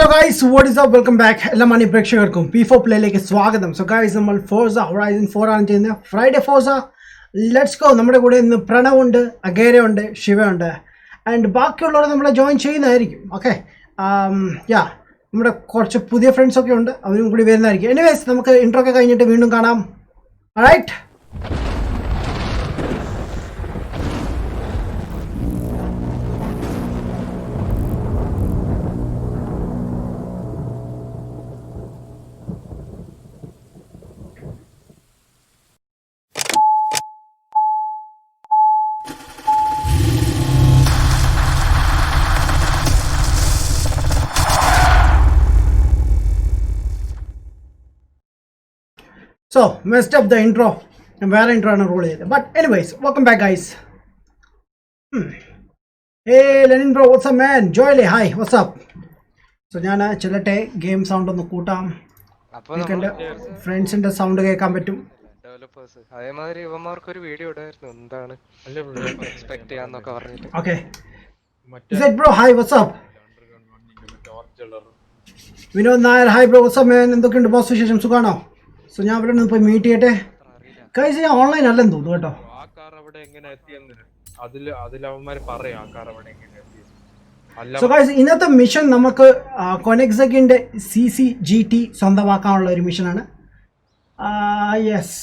guys, what is up? Welcome back. എല്ലാ മണി പ്രേക്ഷകർക്കും P4 പ്ലേയിലേക്ക് സ്വാഗതം. സോ ഗൈസ്, നമ്മൾ ഫോർസ ഹൊറൈസൺ 4 ആണ് ചെയ്യുന്നത്. Friday Forza let's go. നമ്മുടെ കൂടെ ഇന്ന് പ്രണവ് ഉണ്ട്, അഗേര ഉണ്ട്, ശിവ ഉണ്ട്, ആൻഡ് ബാക്കിയുള്ളവർ നമ്മളെ ജോയിൻ ചെയ്യുന്നതായിരിക്കും. ഓക്കെ, നമ്മുടെ കുറച്ച് പുതിയ ഫ്രണ്ട്സ് ഒക്കെ ഉണ്ട്, അവരും കൂടി വരുന്നതായിരിക്കും. എനിവേസ്, നമുക്ക് ഇൻട്രോ ഒക്കെ കഴിഞ്ഞിട്ട് വീണ്ടും കാണാം. Right. So, messed up the intro. Where intro ആണ് റോൾ ചെയ്തത്. But anyways, welcome back guys. Hey Lenin bro, what's up man? Joyle, hi, what's up? So ഞാൻ ചിലട്ടെ ഗെയിം സൗണ്ട് ഒന്ന് കൂട്ടാം. അപ്പോൾ എൻ്റെ ഫ്രണ്ട്സിന്റെ സൗണ്ട് കേൾക്കാൻ പറ്റും. ഡെവലപ്പേഴ്സ് അതേമാതിരി ഇവന്മാർക്ക് ഒരു വീഡിയോ ഇടായിരുന്നു, എന്താണ് എക്സ്പെക്ട് ചെയ്യാന്നൊക്കെ പറഞ്ഞിട്ട്. Okay. Is it bro? Hi, what's up? Vinod Nair, hi bro, what's up man? എന്തൊക്കെയുണ്ട് ബോസ്, വിശേഷം, സുഖാണോ? സോ ഞാൻ ഇവിടെ നിന്ന് പോയി മീറ്റ് ചെയ്യട്ടെ. കൈസ് ഞാൻ ഓൺലൈൻ അല്ലെന്ന് തോന്നുന്നു കേട്ടോ. സോ ഗൈസ്, ഇന്നത്തെ മിഷൻ നമുക്ക് കൊനെക്സക്കിന്റെ CCGT സ്വന്തമാക്കാനുള്ള ഒരു മിഷനാണ്. Yes,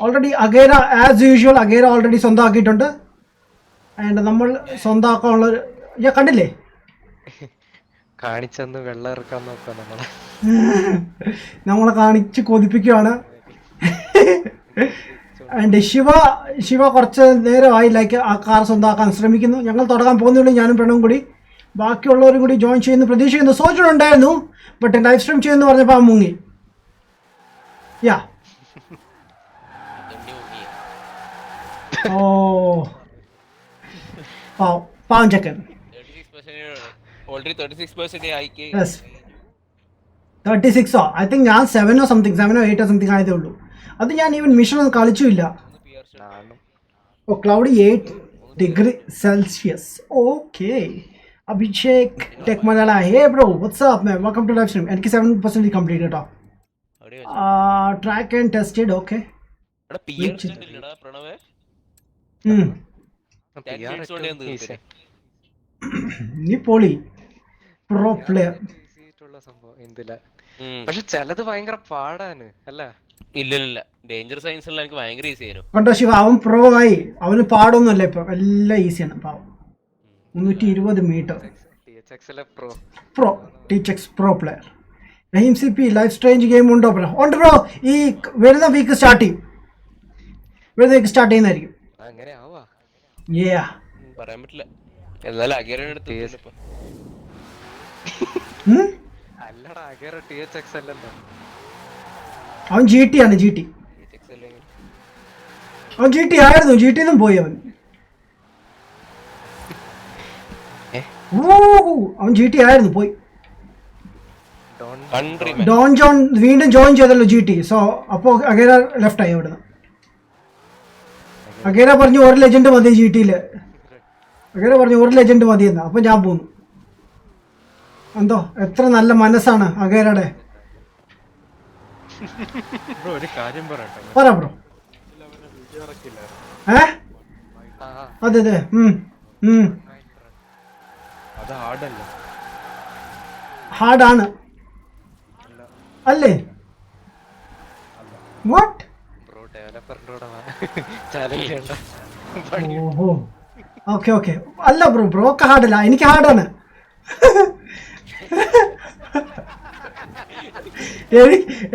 already Agera as usual Agera already സ്വന്തമാക്കിയിട്ടുണ്ട്. ആൻഡ് നമ്മൾ സ്വന്തമാക്കാനുള്ള കണ്ടില്ലേ, കാണിച്ചെന്ന് വെള്ളം ഇറക്കാൻ നോക്കാം നമ്മളെ കാണിച്ച് കൊതിപ്പിക്കുകയാണ്. ആൻഡ് ശിവ കുറച്ച് നേരമായി ലൈക്ക് ആ കാർ സ്വന്തമാക്കാൻ ശ്രമിക്കുന്നു. ഞങ്ങൾ തുടങ്ങാൻ പോകുന്നുള്ളൂ, ഞാനും പ്രണവും കൂടി. ബാക്കിയുള്ളവരും കൂടി ജോയിൻ ചെയ്യുന്നു പ്രതീക്ഷിക്കുന്നു. സോച്ചിട്ടുണ്ടായിരുന്നു, ബട്ട് ലൈവ് സ്ട്രീം ചെയ്യുമെന്ന് പറഞ്ഞപ്പോൾ ആ മുങ്ങി. യാ, ഓ പാവം ചെക്കൻ. Already 36% IK. Yes. 36 I think ഞാൻ 7 or something 7 or 8 or something ആയതേ ഉള്ളൂ. അത് ഞാൻ ഈവൻ മിഷൻ ഒന്നും കളിച്ചില്ല. Oh cloudy 8 degree Celsius. Okay, Abhishek tech Malayala, hey bro what's up man, welcome to live stream. എനിക്ക് 7% കംപ്ലീറ്റ് കേട്ടോ. Track and tested. ഓക്കെ, എടാ പിആർ ഇല്ലടാ പ്രണവേ. നീ പോളി പ്രോ പ്ലെയർ. പക്ഷെ ചിലത് ഭയങ്കര പാടാണ് അല്ല. ഇല്ല ഡേഞ്ചർ സയൻസ് ഉള്ള എനിക്ക് ഭയങ്കര ഈസി ആയിരുന്നു. കണ്ടോ ശിവ, അവൻ പ്രോ ആയി. അവന് പാടൊന്നുമല്ല ഇപ്പൊ, എല്ലാം ഈസിയാണ്. പാവം 320 metre pro THX pro player. Rahim CP live strange game ഉണ്ടോ ബ്രോ? ഉണ്ട് ബ്രോ, ഈ വരുന്ന വീക്ക് സ്റ്റാർട്ട് ചെയ്യും. വരുന്ന വീക്ക് സ്റ്റാർട്ട് ചെയ്യുന്നതായിരിക്കും. അങ്ങനെ ആവാ, പറയാൻ പറ്റില്ല. എന്നാലും അഗേരയുടെ അടുത്ത് അല്ലടാ, അഗേര THX അല്ലല്ലോ, അവൻ GT ആണ്. അവൻ GT ആയിരുന്നു, GT നിന്നും പോയി അവൻ. അവൻ GT ആയിരുന്നു, പോയി. ഡോൺ ജോൺ വീണ്ടും ജോയിൻ ചെയ്തല്ലോ GT. സോ അപ്പോ അഗേര ലെഫ്റ്റ് ആയി അവിടുന്ന്. അഗേര പറഞ്ഞു ഒരു ലെജൻഡ് മതി GTയില്. അഗേര പറഞ്ഞു ഒരു ലെജൻഡ് മതിയെന്ന്. അപ്പൊ ഞാൻ പോന്നു. എന്തോ എത്ര നല്ല മനസ്സാണ് അഗേരയുടെ. ഒരു കാര്യം പറയട്ടെ, പറ ബ്രോ. അതെ ഹാർഡാണ് അല്ലേ? വാട്ട്? ഓഹോ, ഓക്കെ അല്ല ബ്രോ, ബ്രോക്ക് ഹാർഡല്ല, എനിക്ക് ഹാർഡാണ്.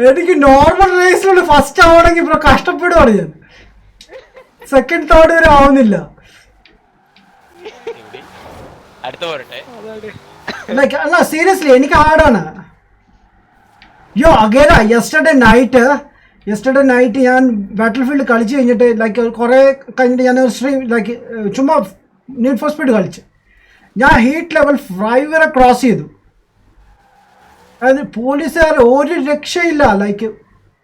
എനിക്ക് നോർമൽ റേസിലൂടെ ഫസ്റ്റ് ആവണമെങ്കിൽ ബ്രോ കഷ്ടപ്പെടുവാണ് ഞാൻ. സെക്കൻഡ് തേർഡ് വരെ ആവുന്നില്ല. ലൈക്ക് അല്ല, സീരിയസ്ലി എനിക്ക് ഹാർഡാണ്. യോ അഗേര യെസ്റ്റർഡേ നൈറ്റ് ഞാൻ ബാറ്റിൽ ഫീൽഡ് കളിച്ച് കഴിഞ്ഞിട്ട് ലൈക്ക് കുറേ കഴിഞ്ഞിട്ട് ഞാൻ സ്ട്രീം ലൈക്ക് ചുമ്മാ നീഡ് ഫോർ സ്പീഡ് കളിച്ച് ഞാൻ ഹീറ്റ് ലെവൽ 5 വരെ ക്രോസ് ചെയ്തു. അത് പോലീസുകാർ ഒരു രക്ഷയില്ല, ലൈക്ക്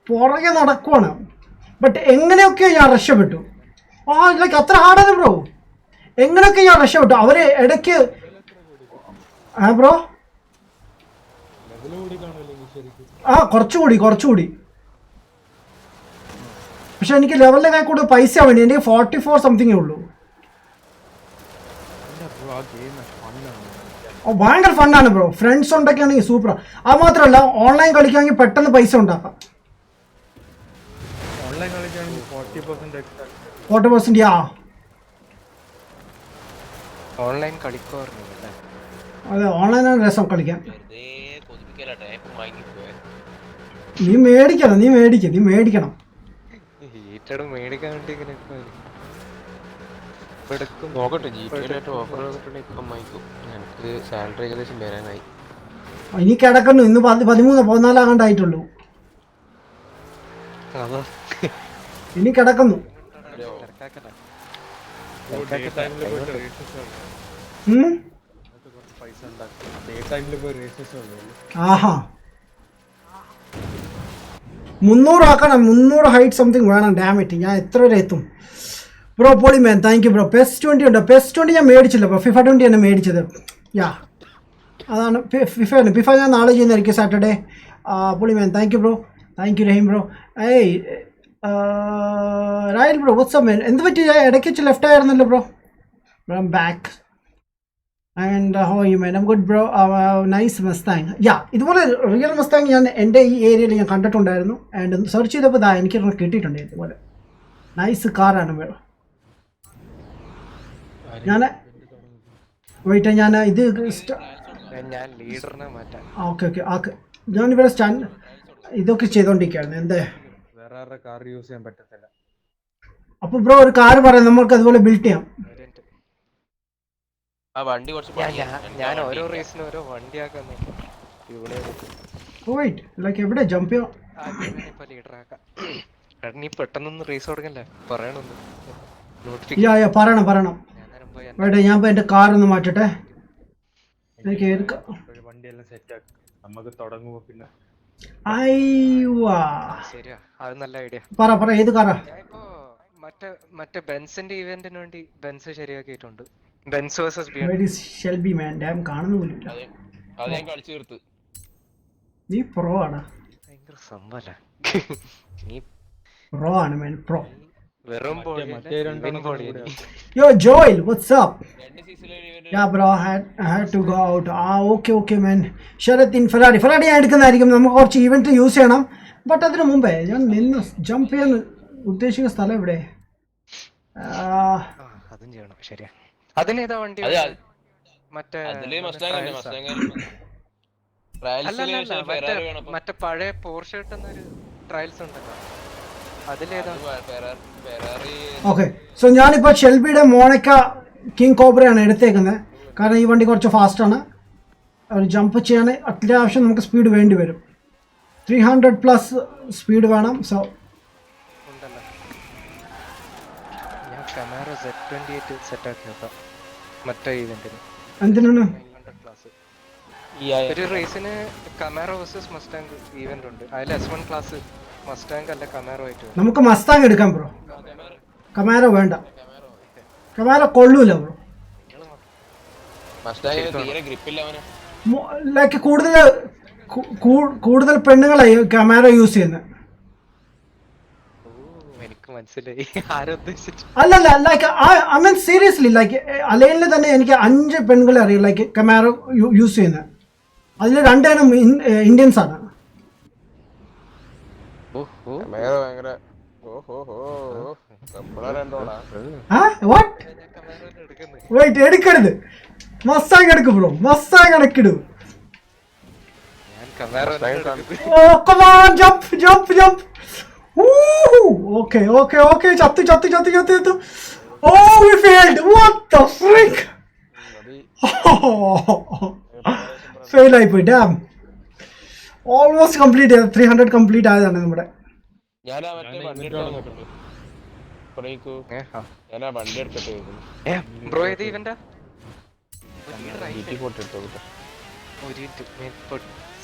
പുറകെ നടക്കുവാണ്. ബട്ട് എങ്ങനെയൊക്കെയോ ഞാൻ രക്ഷപ്പെട്ടു. ലൈക്ക് അത്ര ഹാർഡാണ് ബ്രോ. എങ്ങനെയൊക്കെ ഞാൻ രക്ഷപ്പെട്ടു. അവര് ഇടയ്ക്ക് ബ്രോ ആ കുറച്ചുകൂടി പക്ഷെ എനിക്ക് ലെവലിലെ കൈ കൂടുതൽ പൈസ വേണ്ടി എനിക്ക് 44 സംതിങ്ങേ ഉള്ളൂ. ഓ ഭയങ്കര ഫണ്ണാണ് ബ്രോ. ഫ്രണ്ട്സ് ഉണ്ടൊക്കെയാണെങ്കിൽ സൂപ്പറാ. അത് മാത്രമല്ല ഓൺലൈൻ കളിക്കുകയാണെങ്കിൽ പെട്ടെന്ന് പൈസ ഉണ്ടാക്കാം. 40% യാ ഓൺലൈൻ കളിക്കുമായിരുന്നു. അതെ ഓൺലൈനാണ് രസം കളിക്കാൻ. വെറുതെ കൊതിപ്പിക്കല ടൈപ്പ് വാങ്ങിപ്പോയെ. നീ മേടിക്കണം. ഹീറ്റഡ് മേടിക്കാൻ വേണ്ടി ഇങ്ങനെ നോക്കട്ടെ GTA ഓഫർ വന്നിട്ടുണ്ടെങ്കിൽ ഇപ്പം വാങ്ങിക്കും. എനിക്ക് സാലറി ഏകദേശം വരാനായി. ഇനി കിടക്കുന്നു. ഇന്ന് 13-14 ആകണ്ടായിട്ടുള്ളൂ. ഇനി കിടക്കുന്നു. ആഹാ 300 ആക്കണം. 300 ഹൈറ്റ് സംതിങ് വേണം. ഡാമിറ്റ് ഞാൻ എത്ര വരെ എത്തും ബ്രോ? പൊളി man, thank you bro. PES 20 ഉണ്ട്. PES 20 ഞാൻ മേടിച്ചില്ല ബ്രോ. FIFA 20 തന്നെ മേടിച്ചത്. യാ അതാണ് ഫിഫ ഞാൻ നാളെ ചെയ്യുന്നതായിരിക്കും സാറ്റർഡേ. പൊളി man, thank you bro. Thank you Rahim bro. ഏയ് രായൽ ബ്രോ വാട്സ്ആപ്പ് മാൻ. എന്ത് പറ്റി? ഇടയ്ക്ക് വെച്ച് ലെഫ്റ്റ് ആയിരുന്നല്ലോ bro. I am back and how you man? I'm good bro. Nice Mustang. Yeah ഇതുപോലെ റിയൽ മസ്താങ് ഞാൻ എൻ്റെ ഈ ഏരിയയിൽ ഞാൻ കണ്ടിട്ടുണ്ടായിരുന്നു. ആൻഡ് സെർച്ച് ചെയ്തപ്പോൾ എനിക്ക് കിട്ടിയിട്ടുണ്ട് ഇതുപോലെ. നൈസ് കാറാണ് ബ്രോ. ഞാൻ ഇത് ഞാൻ ലീഡറിനെ മാറ്റാൻ. ഓക്കെ ഞാനിവിടെ ഇതൊക്കെ ചെയ്തോണ്ടിരിക്കുകയായിരുന്നു. എന്തേ കാർ യൂസ് ചെയ്യാൻ പറ്റത്തില്ല. അപ്പൊ ബ്രോ ഒരു കാർ പറയാം, നമുക്ക് അതുപോലെ ബിൽഡ് ചെയ്യാം. ആ വണ്ടി കുറച്ച് ഞാൻ ഓരോ റേസിനും ഓരോ വണ്ടിയാക്കാൻ എവിടെ ജമ്പ് ചെയ്യാം? ലീഡറാക്കാം. നീ പെട്ടെന്നൊന്ന് റേസ് തുടങ്ങല്ലേ? പറയണൊന്ന് പറയണം. വേട്ടെ ഞാൻ എന്റെ കാർ ഒന്ന് മാറ്റട്ടെ. എനിക്ക് വണ്ടിയെല്ലാം സെറ്റ് ആക്കി നമുക്ക് തുടങ്ങുമ്പോ പിന്നെ ശരിയാ, അത് നല്ല ഐഡിയ. പറ ഏത് കാറാ? മറ്റേ ബെൻസിന്റെ ഇവന്റിന് വേണ്ടി ബെൻസ് ശരിയാക്കിയിട്ടുണ്ട്. ബെൻസ് വേഴ്സസ് ഷെൽബി മാൻ. ഡാം കാണുന്നില്ല. അത് ഞാൻ കളിച്ചു തീർത്ത്. നീ പ്രോ ആണ്. ഭയങ്കര സംഭവല്ല. നീ പ്രോ ആണ് മാൻ, പ്രോ. വെറും Yo Joel, what's up? Yeah bro, I had to go out. Okay man. Sharath in Ferrari ഞാൻ എടുക്കുന്നതായിരിക്കും. നമുക്ക് കുറച്ച് ഇവന്റ് യൂസ് ചെയ്യണം. ബട്ട് അതിന് മുമ്പേ ഞാൻ നിന്ന് ജമ്പ് ചെയ്യാൻ ഉദ്ദേശിക്കുന്ന സ്ഥലം എവിടെ? അതും ചെയ്യണം. ശരിയാ. അതിലേതാ വണ്ടി? മറ്റേ പഴയ പോർഷെ എന്നൊരു ട്രയൽസ് ഉണ്ടല്ലോ, അതിലേതാ? ഓക്കെ സോ ഞാനിപ്പോൾ ഷെൽബിയുടെ മോണക്ക കിങ് കോബ്രയാണ് എടുത്തേക്കുന്നത്. കാരണം ഈ വണ്ടി കുറച്ച് ഫാസ്റ്റാണ്. ഒരു ജമ്പ് ചെയ്യാൻ അത്യാവശ്യം നമുക്ക് സ്പീഡ് വേണ്ടി വരും. 300+ സ്പീഡ് വേണം. സോ ഞാൻ കമാരോ Z28 സെറ്റ് ആക്കി നോക്കാം മറ്റേ ഇവന്റിന്. എന്തിനാണ്? ഒരു റേസിന് കമാരോ വേഴ്സസ് മസ്റ്റാങ് ഈവന്റ് ഉണ്ട്. അതിൽ S1 ക്ലാസ് മസ്റ്റാങ് അല്ല കമാരോ ആയിട്ട്. നമുക്ക് മസ്താങ് എടുക്കാം ബ്രോ. കമാരോ വേണ്ട, കമാരോ കൊള്ളൂല ബ്രോ. ലൈക്ക് കൂടുതൽ പെണ്ണുങ്ങളായി കമാരോ യൂസ് ചെയ്യുന്നത്. എനിക്ക് മനസ്സിലായി ആരോ ഉദ്ദേശിച്ചു. അല്ലല്ല, like I mean seriously, like അലൈനിൽ തന്നെ എനിക്ക് 5 പെണ്ണുങ്ങളെ അറിയാം ലൈക്ക് കമാരോ യൂസ് ചെയ്യുന്നത്. അതിൽ 2 എണ്ണം ഇന്ത്യൻസ് ആണ്. എടുക്കരുത്, മസ്താങ് എടുക്കും ബ്രോ. മസ്താങ് എടുക്കിടും. Okay. ചത്തു. Oh, we failed. What the frick? Fail ആയിപ്പോയി. ഡാം ഓൾമോസ്റ്റ് കംപ്ലീറ്റ് 300 കംപ്ലീറ്റ് ആയതാണ് നമ്മുടെ. ബ്രോ ഏത് ഇവന്റാ?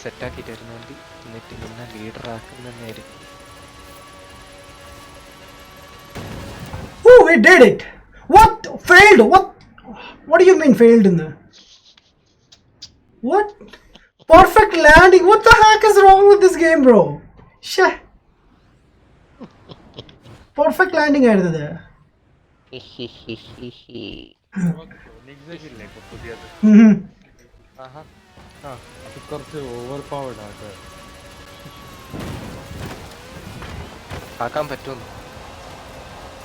സെറ്റ് ആക്കിട്ട് വരുന്ന വണ്ടി, എന്നിട്ട് നിന്നെ ലീഡർ ആക്കുന്ന നേരം. Oh, we did it. What? Failed? What do you mean failed in the? What? Perfect landing. What the heck is wrong with this game, bro? Shit. Perfect landing ആയിരുന്നത്. ഇല്ലേ ഇപ്പൊ പുതിയത് ആഹാ അത് കുറച്ച് ഓവർ പവർഡ് ആണ്. ആക്കാൻ പറ്റുമെന്ന്.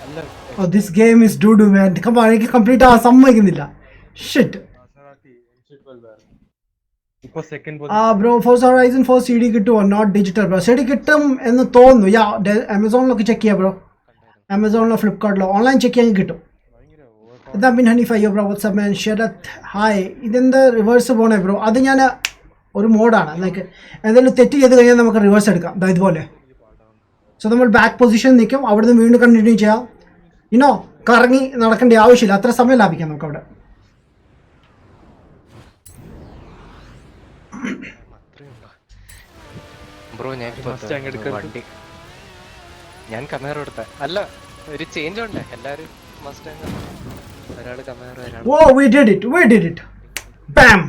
അല്ല Oh, this game is doo-doo, man. Come on, എനിക്ക് കംപ്ലീറ്റ് ആവാൻ സമ്മതിക്കുന്നില്ല. Shit. ഇപ്പൊ second bro Forza Horizon 4 CD കിട്ടുമോ? Not digital bro. CD കിട്ടും എന്ന് തോന്നുന്നു. യാ ആമസോണിലൊക്കെ ചെക്ക് ചെയ്യാം ബ്രോ. ആമസോണിലോ ഫ്ലിപ്കാർട്ടിലോ ഓൺലൈൻ ചെക്ക് ചെയ്യാൻ കിട്ടും. ഇതാ ബിൻ ഹനീഫ് അയ്യോ bro what's up man Sarath hi. ഇതെന്താ റിവേഴ്സ് പോണേ ബ്രോ? അത് ഞാൻ ഒരു മോഡാണ്. ലൈക്ക് എന്തെങ്കിലും തെറ്റ് ചെയ്ത് കഴിഞ്ഞാൽ നമുക്ക് റിവേഴ്സ് എടുക്കാം. അതാ ഇതുപോലെ. സോ നമ്മൾ ബാക്ക് പൊസിഷൻ നിൽക്കും, അവിടുന്ന് വീണ്ടും കണ്ടിന്യൂ ചെയ്യാം. ഇനോ കറങ്ങി നടക്കേണ്ട ആവശ്യമില്ല. അത്ര സമയം ലാഭിക്കാം നമുക്ക് അവിടെ. ബ്രോ ഞാൻ കമേറ എടുത്ത അല്ല ഒരു ചേഞ്ച് ഉണ്ട്. എല്ലാരും മസ്റ്റാങ് ഒരാള് കമേറ ഒരാൾ. Whoa, we did it. Bam.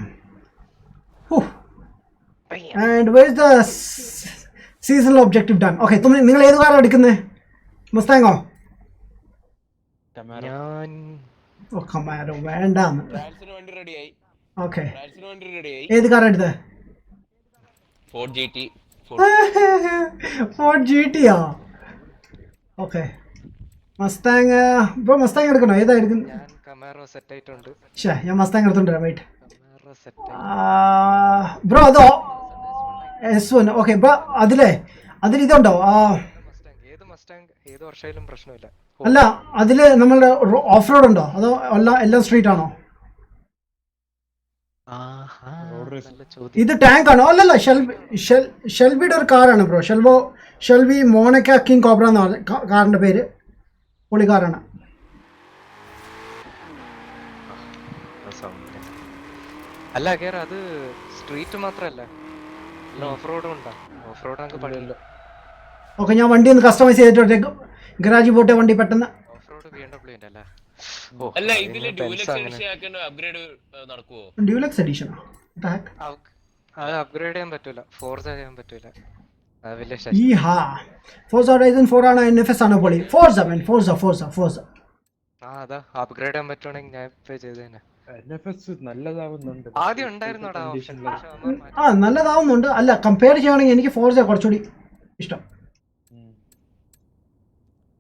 Whew. And where's the seasonal objective done? Okay, നിങ്ങൾ ഏത് കാറാണ് എടുക്കുന്നത്? മസ്താങ്ങോ? ഞാൻ ഓ കമാരോ വേണ്ടാന്ന്. വണ്ടി റെഡിയായി. ഓക്കെ, വണ്ടി റെഡിയായി. ഏത് കാറാണ് എടുത്തത്? Ford GT. ഫോർഡ് GT ആ? ഓക്കെ, മസ്താങ് ബ്രോ മസ്താങ് എടുക്കണോ? ഏതാ എടുക്കുന്നത്? ഞാൻ കമേറോ സെറ്റ് ആയിട്ടുണ്ട്. ശേ, ഞാൻ മസ്താങ് എടുത്തോണ്ടിരാം. Wait Camaro set bro. അതോ S1? ഓക്കെ ബ്രോ, അതിൽ ഇതുണ്ടോ? ഏത് മസ്റ്റാങ് ഏത് വർഷമായാലും പ്രശ്നമില്ല. അല്ല, അതിൽ നമ്മളുടെ ഓഫ് റോഡ് ഉണ്ടോ? അതോ എല്ലാം സ്ട്രീറ്റ് ആണോ? ഇത് ടാങ്ക് ആണോ? അല്ലല്ല, ഷെൽബിയുടെ ഒരു കാറാണ് ബ്രോ. ഷെൽബി മോണക്ക കിങ് കോബ്ര എന്നാണ് കാറിൻ്റെ പേര്. പൊളി കാറാണ്. അല്ല കേറ അത് സ്ട്രീറ്റ് മാത്രല്ല, ഓഫ് റോഡും ഉണ്ടാ. ഓഫ് റോഡ് നമുക്ക് പണിയില്ല. ഓക്കെ, ഞാൻ വണ്ടി ഒന്ന് കസ്റ്റമൈസ് ചെയ്തിട്ട് ഗരാജിൽ പോട്ടെ വണ്ടി പെട്ടെന്ന്. ഓഫ് റോഡ് BMW അല്ല. അല്ല ഇതില് ഡ്യൂലക്സ് എഡിഷൻ ആക്കിയോ അപ്ഗ്രേഡ് നടക്കുവോ? ഡ്യൂലക്സ് എഡിഷനോ? അത് അപ്ഗ്രേഡ് ചെയ്യാൻ പറ്റൂല, ഫോർസ ചെയ്യാൻ പറ്റൂല. അത് വലിയ ഈ ഹാ Forza Horizon 4 ആണോ NFS ആണോ പൊളി? Forza man, Forza. അതാ അപ്ഗ്രേഡ് ചെയ്യാൻ പറ്റുവാണെങ്കിൽ ഞാൻ ഇപ്പൊ ചെയ്തേനെ. NFS നല്ലതാവുന്നുണ്ട്. ആദ്യം ഉണ്ടായിരുന്നോടാ ഓപ്ഷൻ. നല്ലതാവുന്നുണ്ട്. അല്ല, കമ്പയർ ചെയ്യുകയാണെങ്കിൽ എനിക്ക് Forza കുറച്ചുകൂടി ഇഷ്ടം.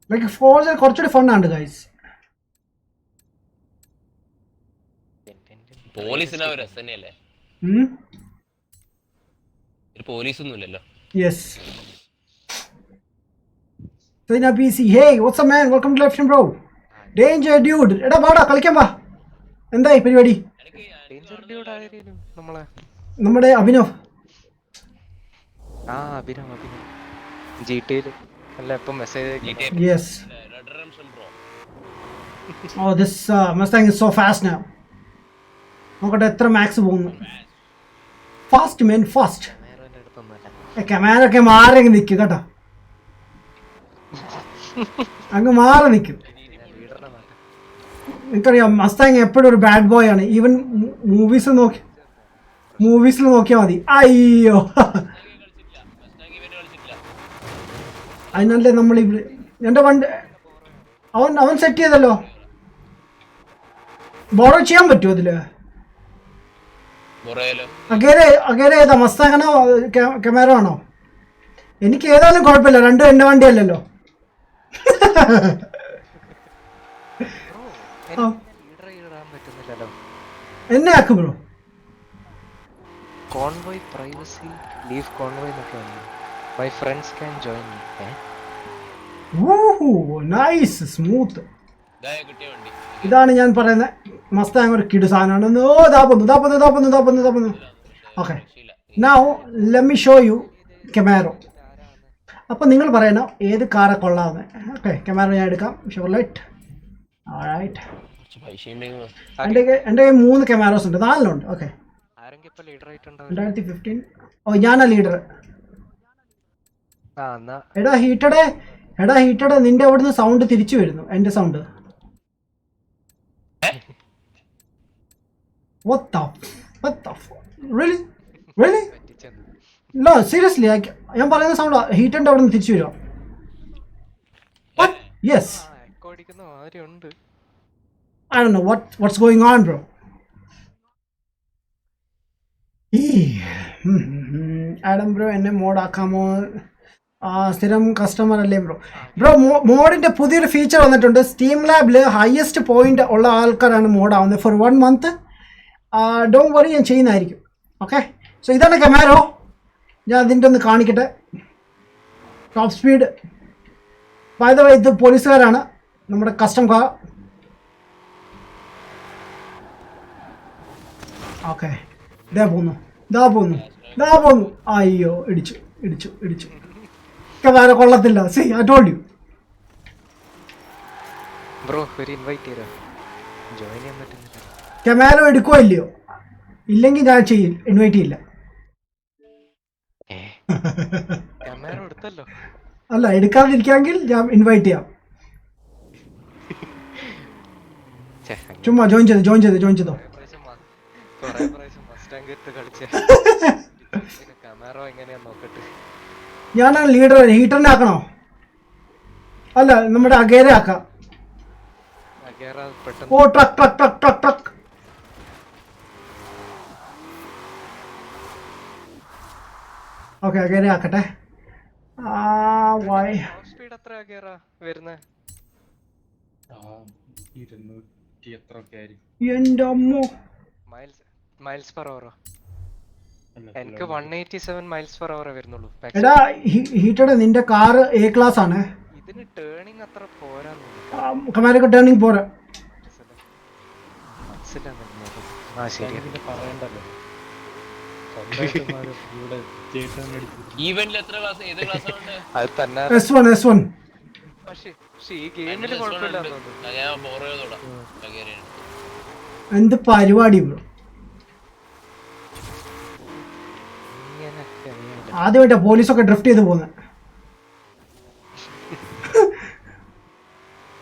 ലൈക്ക് Forza കുറച്ചുകൂടി ഫണ്ണാണ് ഗൈസ്. പോലീസിനാ ഒരു രസം തന്നെയല്ലേ? പോലീസൊന്നും ഇല്ലല്ലോ. Yes. Saina PC, hey, what's up man? Welcome to Left bro. Danger dude. എടാ വാടാ കളിക്കാൻ വാ. എന്തായി പരിപാടി? ഡേഞ്ചർ ഡ്യൂഡ് ആയിരുന്നു നമ്മുടെ അഭിനവ്. അഭിനവ് GTയിൽ അല്ല ഇപ്പൊ message. Yes. Oh, this Mustang is so fast now. നോക്കട്ടെ എത്ര മാക്സ് പോകുന്നു. Fast men fast. ക്യാമറൊക്കെ മാറി അങ്ങ് നിൽക്കും കേട്ടോ. അങ്ങ് മാറി നിൽക്കും. എനിക്കറിയാം മസ്താങ് എപ്പോഴും ഒരു ബാഡ് ബോയ് ആണ്. ഈവൻ മൂവീസിൽ നോക്കിയാൽ മതി. അയ്യോ, അതിനല്ലേ നമ്മൾ എൻ്റെ വണ്ടി അവൻ സെറ്റ് ചെയ്തല്ലോ. ബോറോ ചെയ്യാൻ പറ്റുമോ അതില്? അഗേരെ ഏതാ, മസ്താങ്ങാണോ ക്യാമറ ആണോ? എനിക്ക് ഏതായാലും കുഴപ്പമില്ല, രണ്ടും എൻ്റെ വണ്ടി അല്ലല്ലോ. എന്നെ ആക്കും bro. Convoy privacy leave convoy എന്നൊക്കെ വന്നു. My friends can join me. Nice smooth. ഇതാണ് ഞാൻ പറയുന്നത്, മസ്താങ് ഒരു കിടു സാധനമാണ്. താപ്പൊന്നു. Okay, now let me show you Camaro. അപ്പോൾ നിങ്ങൾ പറയണം ഏത് കാറെ കൊള്ളാമെന്ന്. ഓക്കെ, കെമാരോ ഞാൻ എടുക്കാം. ഷെവർലെറ്റ്. ഓൾറൈറ്റ്. എൻ്റെ 3 കെമാരോസ് ഉണ്ട്, 4 ഓക്കെ. 2015. ഓ, ഞാനാ ലീഡർ. എടാ ഹീറ്റഡേ നിന്റെ അവിടുന്ന് സൗണ്ട് തിരിച്ചു വരുന്നു. എൻ്റെ sound What the really really പറ്റിച്ചെന്ന്. നോ സീരിയസ്ലി ഞാൻ പറയുന്ന സൗണ്ട് ഹീറ്ററിൻ്റെ അവിടെ നിന്ന് തിരിച്ചു വരുമോ? യെസ് ആ എക്കോ അടിക്കുന്ന മാതിരി ഉണ്ട്. I don't know what's going on, bro. Adam bro എന്നെ മോഡാക്കാമോ? സ്ഥിരം കസ്റ്റമർ അല്ലേ ബ്രോ? ബ്രോ മോഡിൻ്റെ പുതിയൊരു ഫീച്ചർ വന്നിട്ടുണ്ട്. സ്റ്റീം ലാബിൽ ഹയസ്റ്റ് പോയിന്റ് ഉള്ള ആൾക്കാരാണ് മോഡാവുന്നത് ഫോർ 1 month. ഡോൺ വറി, ഞാൻ ചെയ്യുന്നതായിരിക്കും. ഓക്കെ, സോ ഇതാണ് കമാരോ. ഞാൻ അതിൻ്റെ ഒന്ന് കാണിക്കട്ടെ. Top speed by the way, ഇത് പോലീസുകാരാണ്, നമ്മുടെ കസ്റ്റം കാർ. ഓക്കെ, ഇതാ പോന്നു. അയ്യോ, ഇടിച്ചു. വേറെ കൊള്ളത്തില്ല. C I told you. Bro ഒരു ഇൻവൈറ്റ് ചെയ്തോ, ജോയിൻ ചെയ്യാൻ പറ്റുന്നില്ല. കമാരോ എടുക്കുമോ ഇല്ലയോ? ഇല്ലെങ്കിൽ ഞാൻ ഇൻവൈറ്റ് ചെയ്യില്ല. ക്യാമറ എടുത്തല്ലോ. അല്ല, എടുക്കാതിരിക്കാമെങ്കിൽ ഞാൻ ഇൻവൈറ്റ് ചെയ്യാം. ഛെ, ചുമ്മാ ജോയിൻ ചെയ്തോ. കൊറേ പ്രാവശ്യം മസ്റ്റാങ് എടുത്ത് കളിച്ച ക്യാമറ എങ്ങനെയാ നോക്കട്ടെ. ഞാനാണ് ലീഡർ. ഹീറ്ററിനെ ആക്കണോ? അല്ല, നമ്മുടെ അഗേരെ ആക്കാം. അഗേറ പെട്ടെന്ന്. ഓ, ട്രക്ക്. ഓക്കെ, അഗേരെ ആക്കട്ടെ. വൈ സ്പീഡ് എത്ര അഗേറ വരുന്നേ? 200 എത്രയൊക്കെ ആയിരിക്കും. എൻ്റെ അമ്മോ, മൈൽസ് പെർ അവർ. എനിക്ക് 187 മൈൽസ് പെർ അവർ വരുന്നുള്ളൂ. എടാ ഹീറ്റഡ്, നിന്റെ കാർ A ക്ലാസ് ആണ്. ഇതിന് ടേണിംഗ് അത്ര പോരാന്ന് കമാരൊക്കെ ടേണിംഗ് പോരാ. ആ ശരി, പിന്നെ പറയണ്ടല്ലോ, സ്വന്തമായിട്ട് ഇവിടെ ചേട്ടൻ അടിച്ചു. ഈവന്റിൽ എത്ര ക്ലാസ്, ഏത് ക്ലാസ്സാണ്? അത് തന്നെ. S1 പക്ഷേ ഈ ഗെയിമില് കുഴപ്പമില്ലാന്ന് തോന്നുന്നു. ഞാൻ ബോർ ചെയ്തോടാ. എന്ത് പരിപാടി ബ്രോ? ആദ്യമായിട്ടാ പോലീസൊക്കെ ഡ്രിഫ്റ്റ് ചെയ്ത് പോകുന്നത്.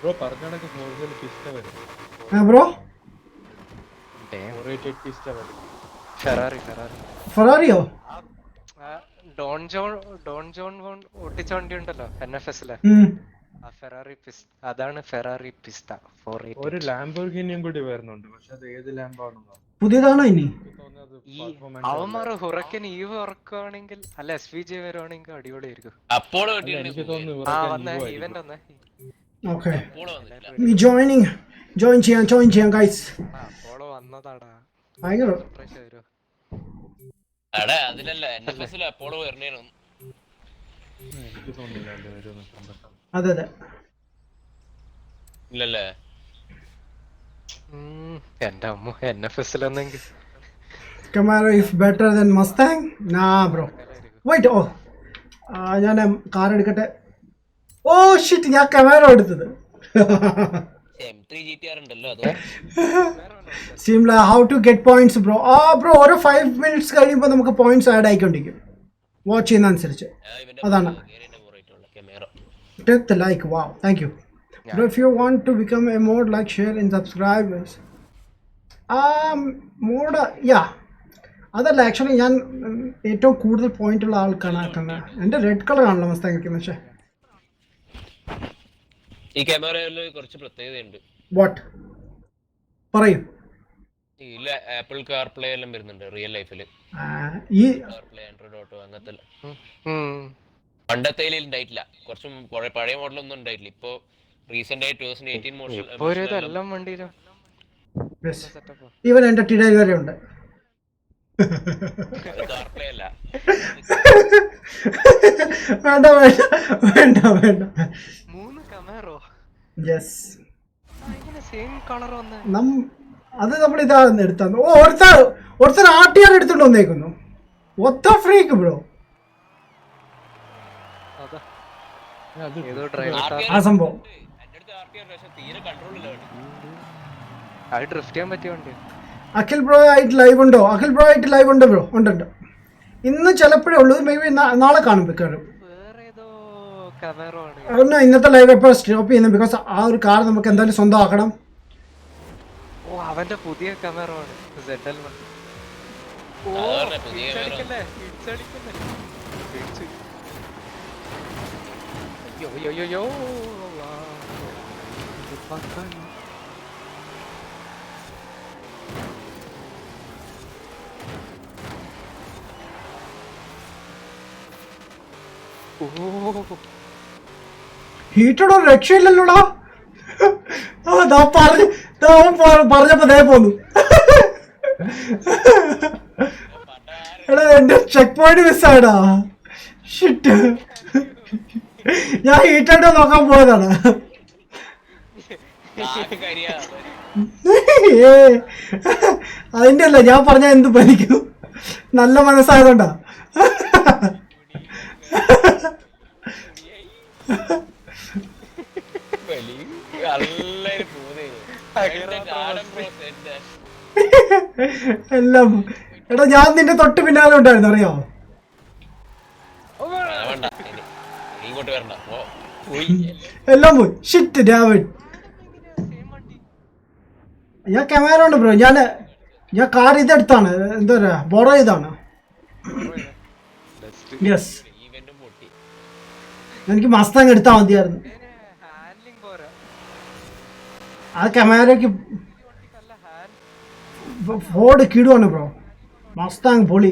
ബ്രോ പറഞ്ഞാണൊക്കെ ഫോർസിൽ പിസ്റ്റ വരും. ബ്രോ പിസ്റ്റ വരും. ഫെറാറിയോ? ഡോൺ ജോൺ ഓട്ടിച്ച വണ്ടി ഉണ്ടല്ലോ NFS-ലെ, ആ ഫെറാറി അതാണ് ഫെറാറി പിസ്ത 488. ഒരു ലാംബോർഗിനിയും കൂടി വരുന്നുണ്ട്, പക്ഷെ അത് ഏത് ലാംബാണെന്നോ പുതിയതാണോ ഇനി? അവന്മാർ ഹുറക്കൻ ഈവ് ഇറക്കുവാണെങ്കിൽ, അല്ല SVJ വരുവാണെങ്കിൽ അടിപൊളിയായിരിക്കും. അപ്പോളോ എനിക്ക് തോന്നുന്നു ആ വന്നേ ഇവന്റ് വന്നേ. ഓക്കെ, ജോയിൻ ചെയ്യാം ഗൈസ്. അപ്പോളോ വന്നതാടാ. ഭയങ്കര പ്രാവശ്യം വരുമോ? എടാ അതിലല്ല, NFS-ൽ അപ്പോളോ വരണേനു. എനിക്ക് തോന്നുന്നില്ല അല്ലേ വരുമെന്ന് കണ്ടിട്ട്. അതെ ഇല്ലല്ലേ? എന്റെ അമ്മ NFS-ലൊന്നെങ്കിൽ Camaro is better than Mustang? Nah bro. Wait, ഞാൻ കാർ എടുക്കട്ടെ. ഓ ഷിറ്റ്, ഞാൻ Camaro എടുത്തത്. M3 GTR ഉണ്ടല്ലോ അത്. Seem like how to get points bro. Bro, ഓരോ 5 minutes കഴിയുമ്പോൾ നമുക്ക് പോയിന്റ്സ് ആഡ് ആയിക്കൊണ്ടിരിക്കും വാച്ച് ചെയ്യുന്ന അനുസരിച്ച്. അതാണ്. Hit the like. Wow, thank you. Bro, if you want to become a mod, like, share and subscribe. mod, yeah. അതല്ല, actually ഞാൻ ഏറ്റവും കൂടുതൽ പോയിന്റ് ഉള്ള ആൾക്കാണ് ആക്കുന്നത്. എൻ്റെ റെഡ് കളർ ആണല്ലോ മസ്താങ് വെക്കുന്നത്. പക്ഷേ ഈ ക്യാമറയിൽ കുറച്ച് പ്രത്യേകതയുണ്ട്. വാട്ട് പറയും? ഇല്ല, ആപ്പിൾ കാർ പ്ലേ എല്ലാം വരുന്നുണ്ട് റിയൽ ലൈഫിൽ. ഈ കാർ പ്ലേ ആൻഡ്രോയിഡ് ഓട്ടോ അങ്ങനത്തെ പണ്ടത്തെ ഉണ്ടായിട്ടില്ല. കുറച്ചും പഴയ മോഡലൊന്നും ഉണ്ടായിട്ടില്ല. ഇപ്പൊ റീസെന്റ് ആയി 2018 മോഡൽ എല്ലാം വണ്ടിയിലും ഈവൻ എൻ്റെ ടിഡൈൽ വരെ ഉണ്ട്. കാർ പ്ലേ അല്ല. വേണ്ട 3 കമാറോ. യെസ്, സെയിം കളർ വന്നേ. അത് നമ്മൾ ഇതാണെന്ന് എടുത്താന്ന്. ഓ, ഒരുത്തർ RTR എടുത്തോണ്ട് വന്നേക്കുന്നു. ഒത്ത ഫ്രീക്ക് ബ്രോ. ആ സംഭവം തീരെ കൺട്രോൾ ഇല്ല. അത് ഡ്രിഫ്റ്റ് ചെയ്യാൻ പറ്റിയ വണ്ടി. അഖിൽ ബ്രോ ആയിട്ട് ലൈവ് ഉണ്ടോ? അഖിൽ ബ്രോ ആയിട്ട് ലൈവ് ഉണ്ട് ബ്രോ. ഉണ്ട്. ഇന്ന് ചിലപ്പോഴേ ഉള്ളൂ, മേ ബി നാളെ കാണും മിക്കവാറും. വേറെ ഏതോ കമാറോ ആണ്. അതൊന്നും ഇന്നത്തെ ലൈവ് എപ്പോൾ സ്റ്റോപ്പ് ചെയ്യുന്നത്, ബിക്കോസ് ആ ഒരു കാർ നമുക്ക് എന്തായാലും സ്വന്തമാക്കണം. ഓ, അവന്റെ പുതിയ കമാറോ ആണ് ZL1. ഓ അതാണ് പുതിയ ഇടിച്ചടിക്കല്ലേ, ഇടിച്ചടിക്കല്ലേ. ഇടിച്ച്. അയ്യോ അയ്യോ അയ്യോ. ആ, ഇത് പക്കാണ്. ഓ ഹീറ്റോടെ രക്ഷയില്ലല്ലോടാ. പറഞ്ഞപ്പോ ദേ പോന്നു. എടാ എന്റെ ചെക്ക് പോയിന്റ് മിസ്സായടാ. ഷിറ്റ്, ഞാൻ ഹീറ്റായിട്ട് നോക്കാൻ പോയതാണ്. അതിന്റെ അല്ല, ഞാൻ പറഞ്ഞ എന്ത് ഭരിക്കും, നല്ല മനസ്സായതുകൊണ്ടാ. എല്ലാം എടാ, ഞാൻ നിന്റെ തൊട്ട് പിന്നാലെ ഉണ്ടായിരുന്നു, അറിയാമോ? എല്ലാം പോയി. ഷിറ്റ് ഡേവിഡ്, ഞാൻ ക്യാമറ ഉണ്ട് ബ്രോ. ഞാൻ കാർ ഇതെടുത്താണ്, എന്താ പറയാ, ബോർഡർ ചെയ്താണ്. യെസ്, എനിക്ക് മസ്താങ് എടുത്താൽ മതിയായിരുന്നു. ഹാൻഡ്ലിംഗ് പോരാ. ആ ക്യാമറയ്ക്ക് ഫോർഡ് കിടുവാണ് ബ്രോ. മസ്താങ് പൊളി.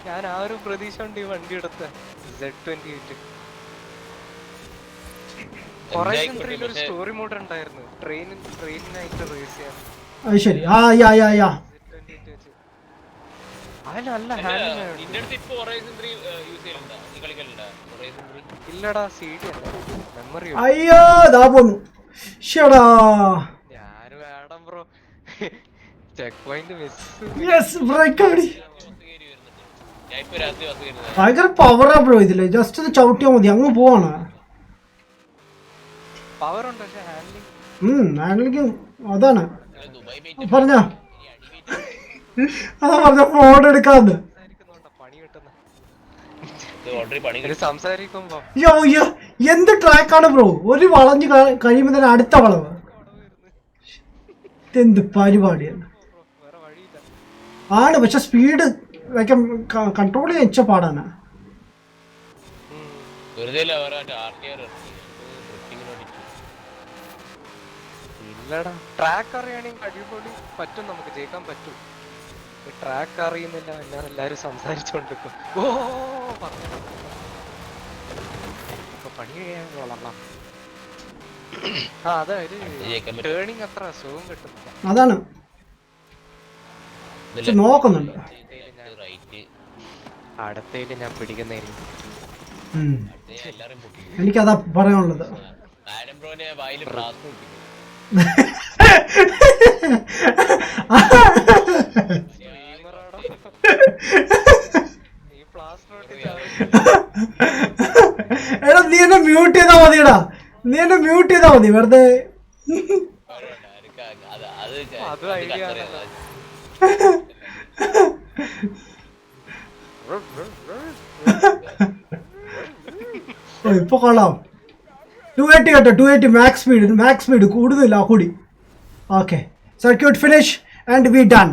ഞാൻ ആ ഒരു പ്രതീക്ഷ കൊണ്ട് ഈ വണ്ടി എടുത്ത Z28. Horizon 3 ഒരു സ്റ്റോറി മോഡ് ഉണ്ടായിരുന്നു, ട്രെയിനിനായിട്ട് റേസ് ചെയ്യാൻ. അത് ശരി. ആ യാ യാ യാ Z28 വെച്ച്. അത് നല്ല ഹാൻഡിങ് ആണ്. ഇല്ലടാ, CD അല്ല, മെമ്മറി. അയ്യോ ദാ പോന്നു. ഷടാ. ഞാൻ വേണം bro, check point miss. Yes brake അടി. ഭയങ്കര പവറാ ബ്രോ ഇതില്. ജസ്റ്റ് ഇത് ചവിട്ടിയാ മതി, അങ്ങ് പോവാണ്. പവർ ഉണ്ട്, പക്ഷെ ഹാൻഡ്ലിംഗ് ഹാൻഡിലേക്ക് അതാണ് പറഞ്ഞ. അതാ പറഞ്ഞ ഫോൺ എടുക്കാന്ന്. പണി കിട്ടുന്ന സംസാരിക്കുമ്പോ. യോ എന്ത് ട്രാക്കാണ് ബ്രോ, ഒരു വളഞ്ഞ് കഴിയുമ്പോ തന്നെ അടുത്ത വളവ്. ഇതെന്ത് പരിപാടിയാണ്. വേറെ വഴിയില്ല. ആണ്, പക്ഷെ സ്പീഡ് കൺട്രോൾ ചെയ്യാൻ ഇച്ച പാടാണ്. ഇല്ലടാ, ട്രാക്ക് അറിയണമെങ്കിൽ അടിപൊളി പറ്റും, നമുക്ക് ജയിക്കാൻ പറ്റും. ട്രാക്ക് അറിയുന്നില്ല, ഞാൻ എല്ലാരും സംസാരിച്ചോണ്ടിരിക്കും. ഓ പറഞ്ഞു പണി കഴിയാൻ വളർന്നാം. ആ അതായത് ടേണിങ് അത്ര സുഖം കിട്ടുന്നില്ല. അതാണ് നോക്കുന്നുണ്ട്. അടുത്തയില് ഞാൻ പിടിക്കുന്നതായിരിക്കും. എനിക്കതാ പറയാനുള്ളത്. എടാ നീ എന്നെ മ്യൂട്ട് ചെയ്താ മതിടാ, നീ എന്നെ മ്യൂട്ട് ചെയ്താ മതി വെറുതെ. അത് ഐഡിയ ഇപ്പൊ കൊള്ളാം. 280 കേട്ടോ, 280 മാക്സ് സ്പീഡ് കൂടുതലില്ല കൂടി. Okay, circuit finish and we done.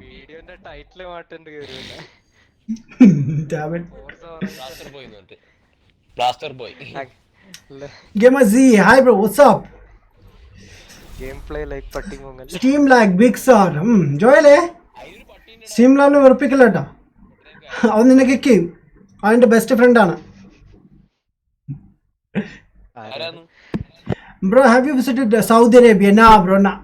വീഡിയോന്റെ ടൈറ്റിൽ മാറ്റേണ്ടി വരില്ല. Gamer Z, hi bro, what's up? Game play like പട്ടിമൂങ്ങൽ. Steam like big sir. ജോയലേ സ്റ്റീം ലാബിനെ വെറുപ്പിക്കില്ല കേട്ടോ, അവൻ നിന്നെ കിക്ക് ചെയ്യും. അവൻ്റെ ബെസ്റ്റ് ഫ്രണ്ടാണ്. Bro, have you visited Saudi Arabia? Nah bro, nah.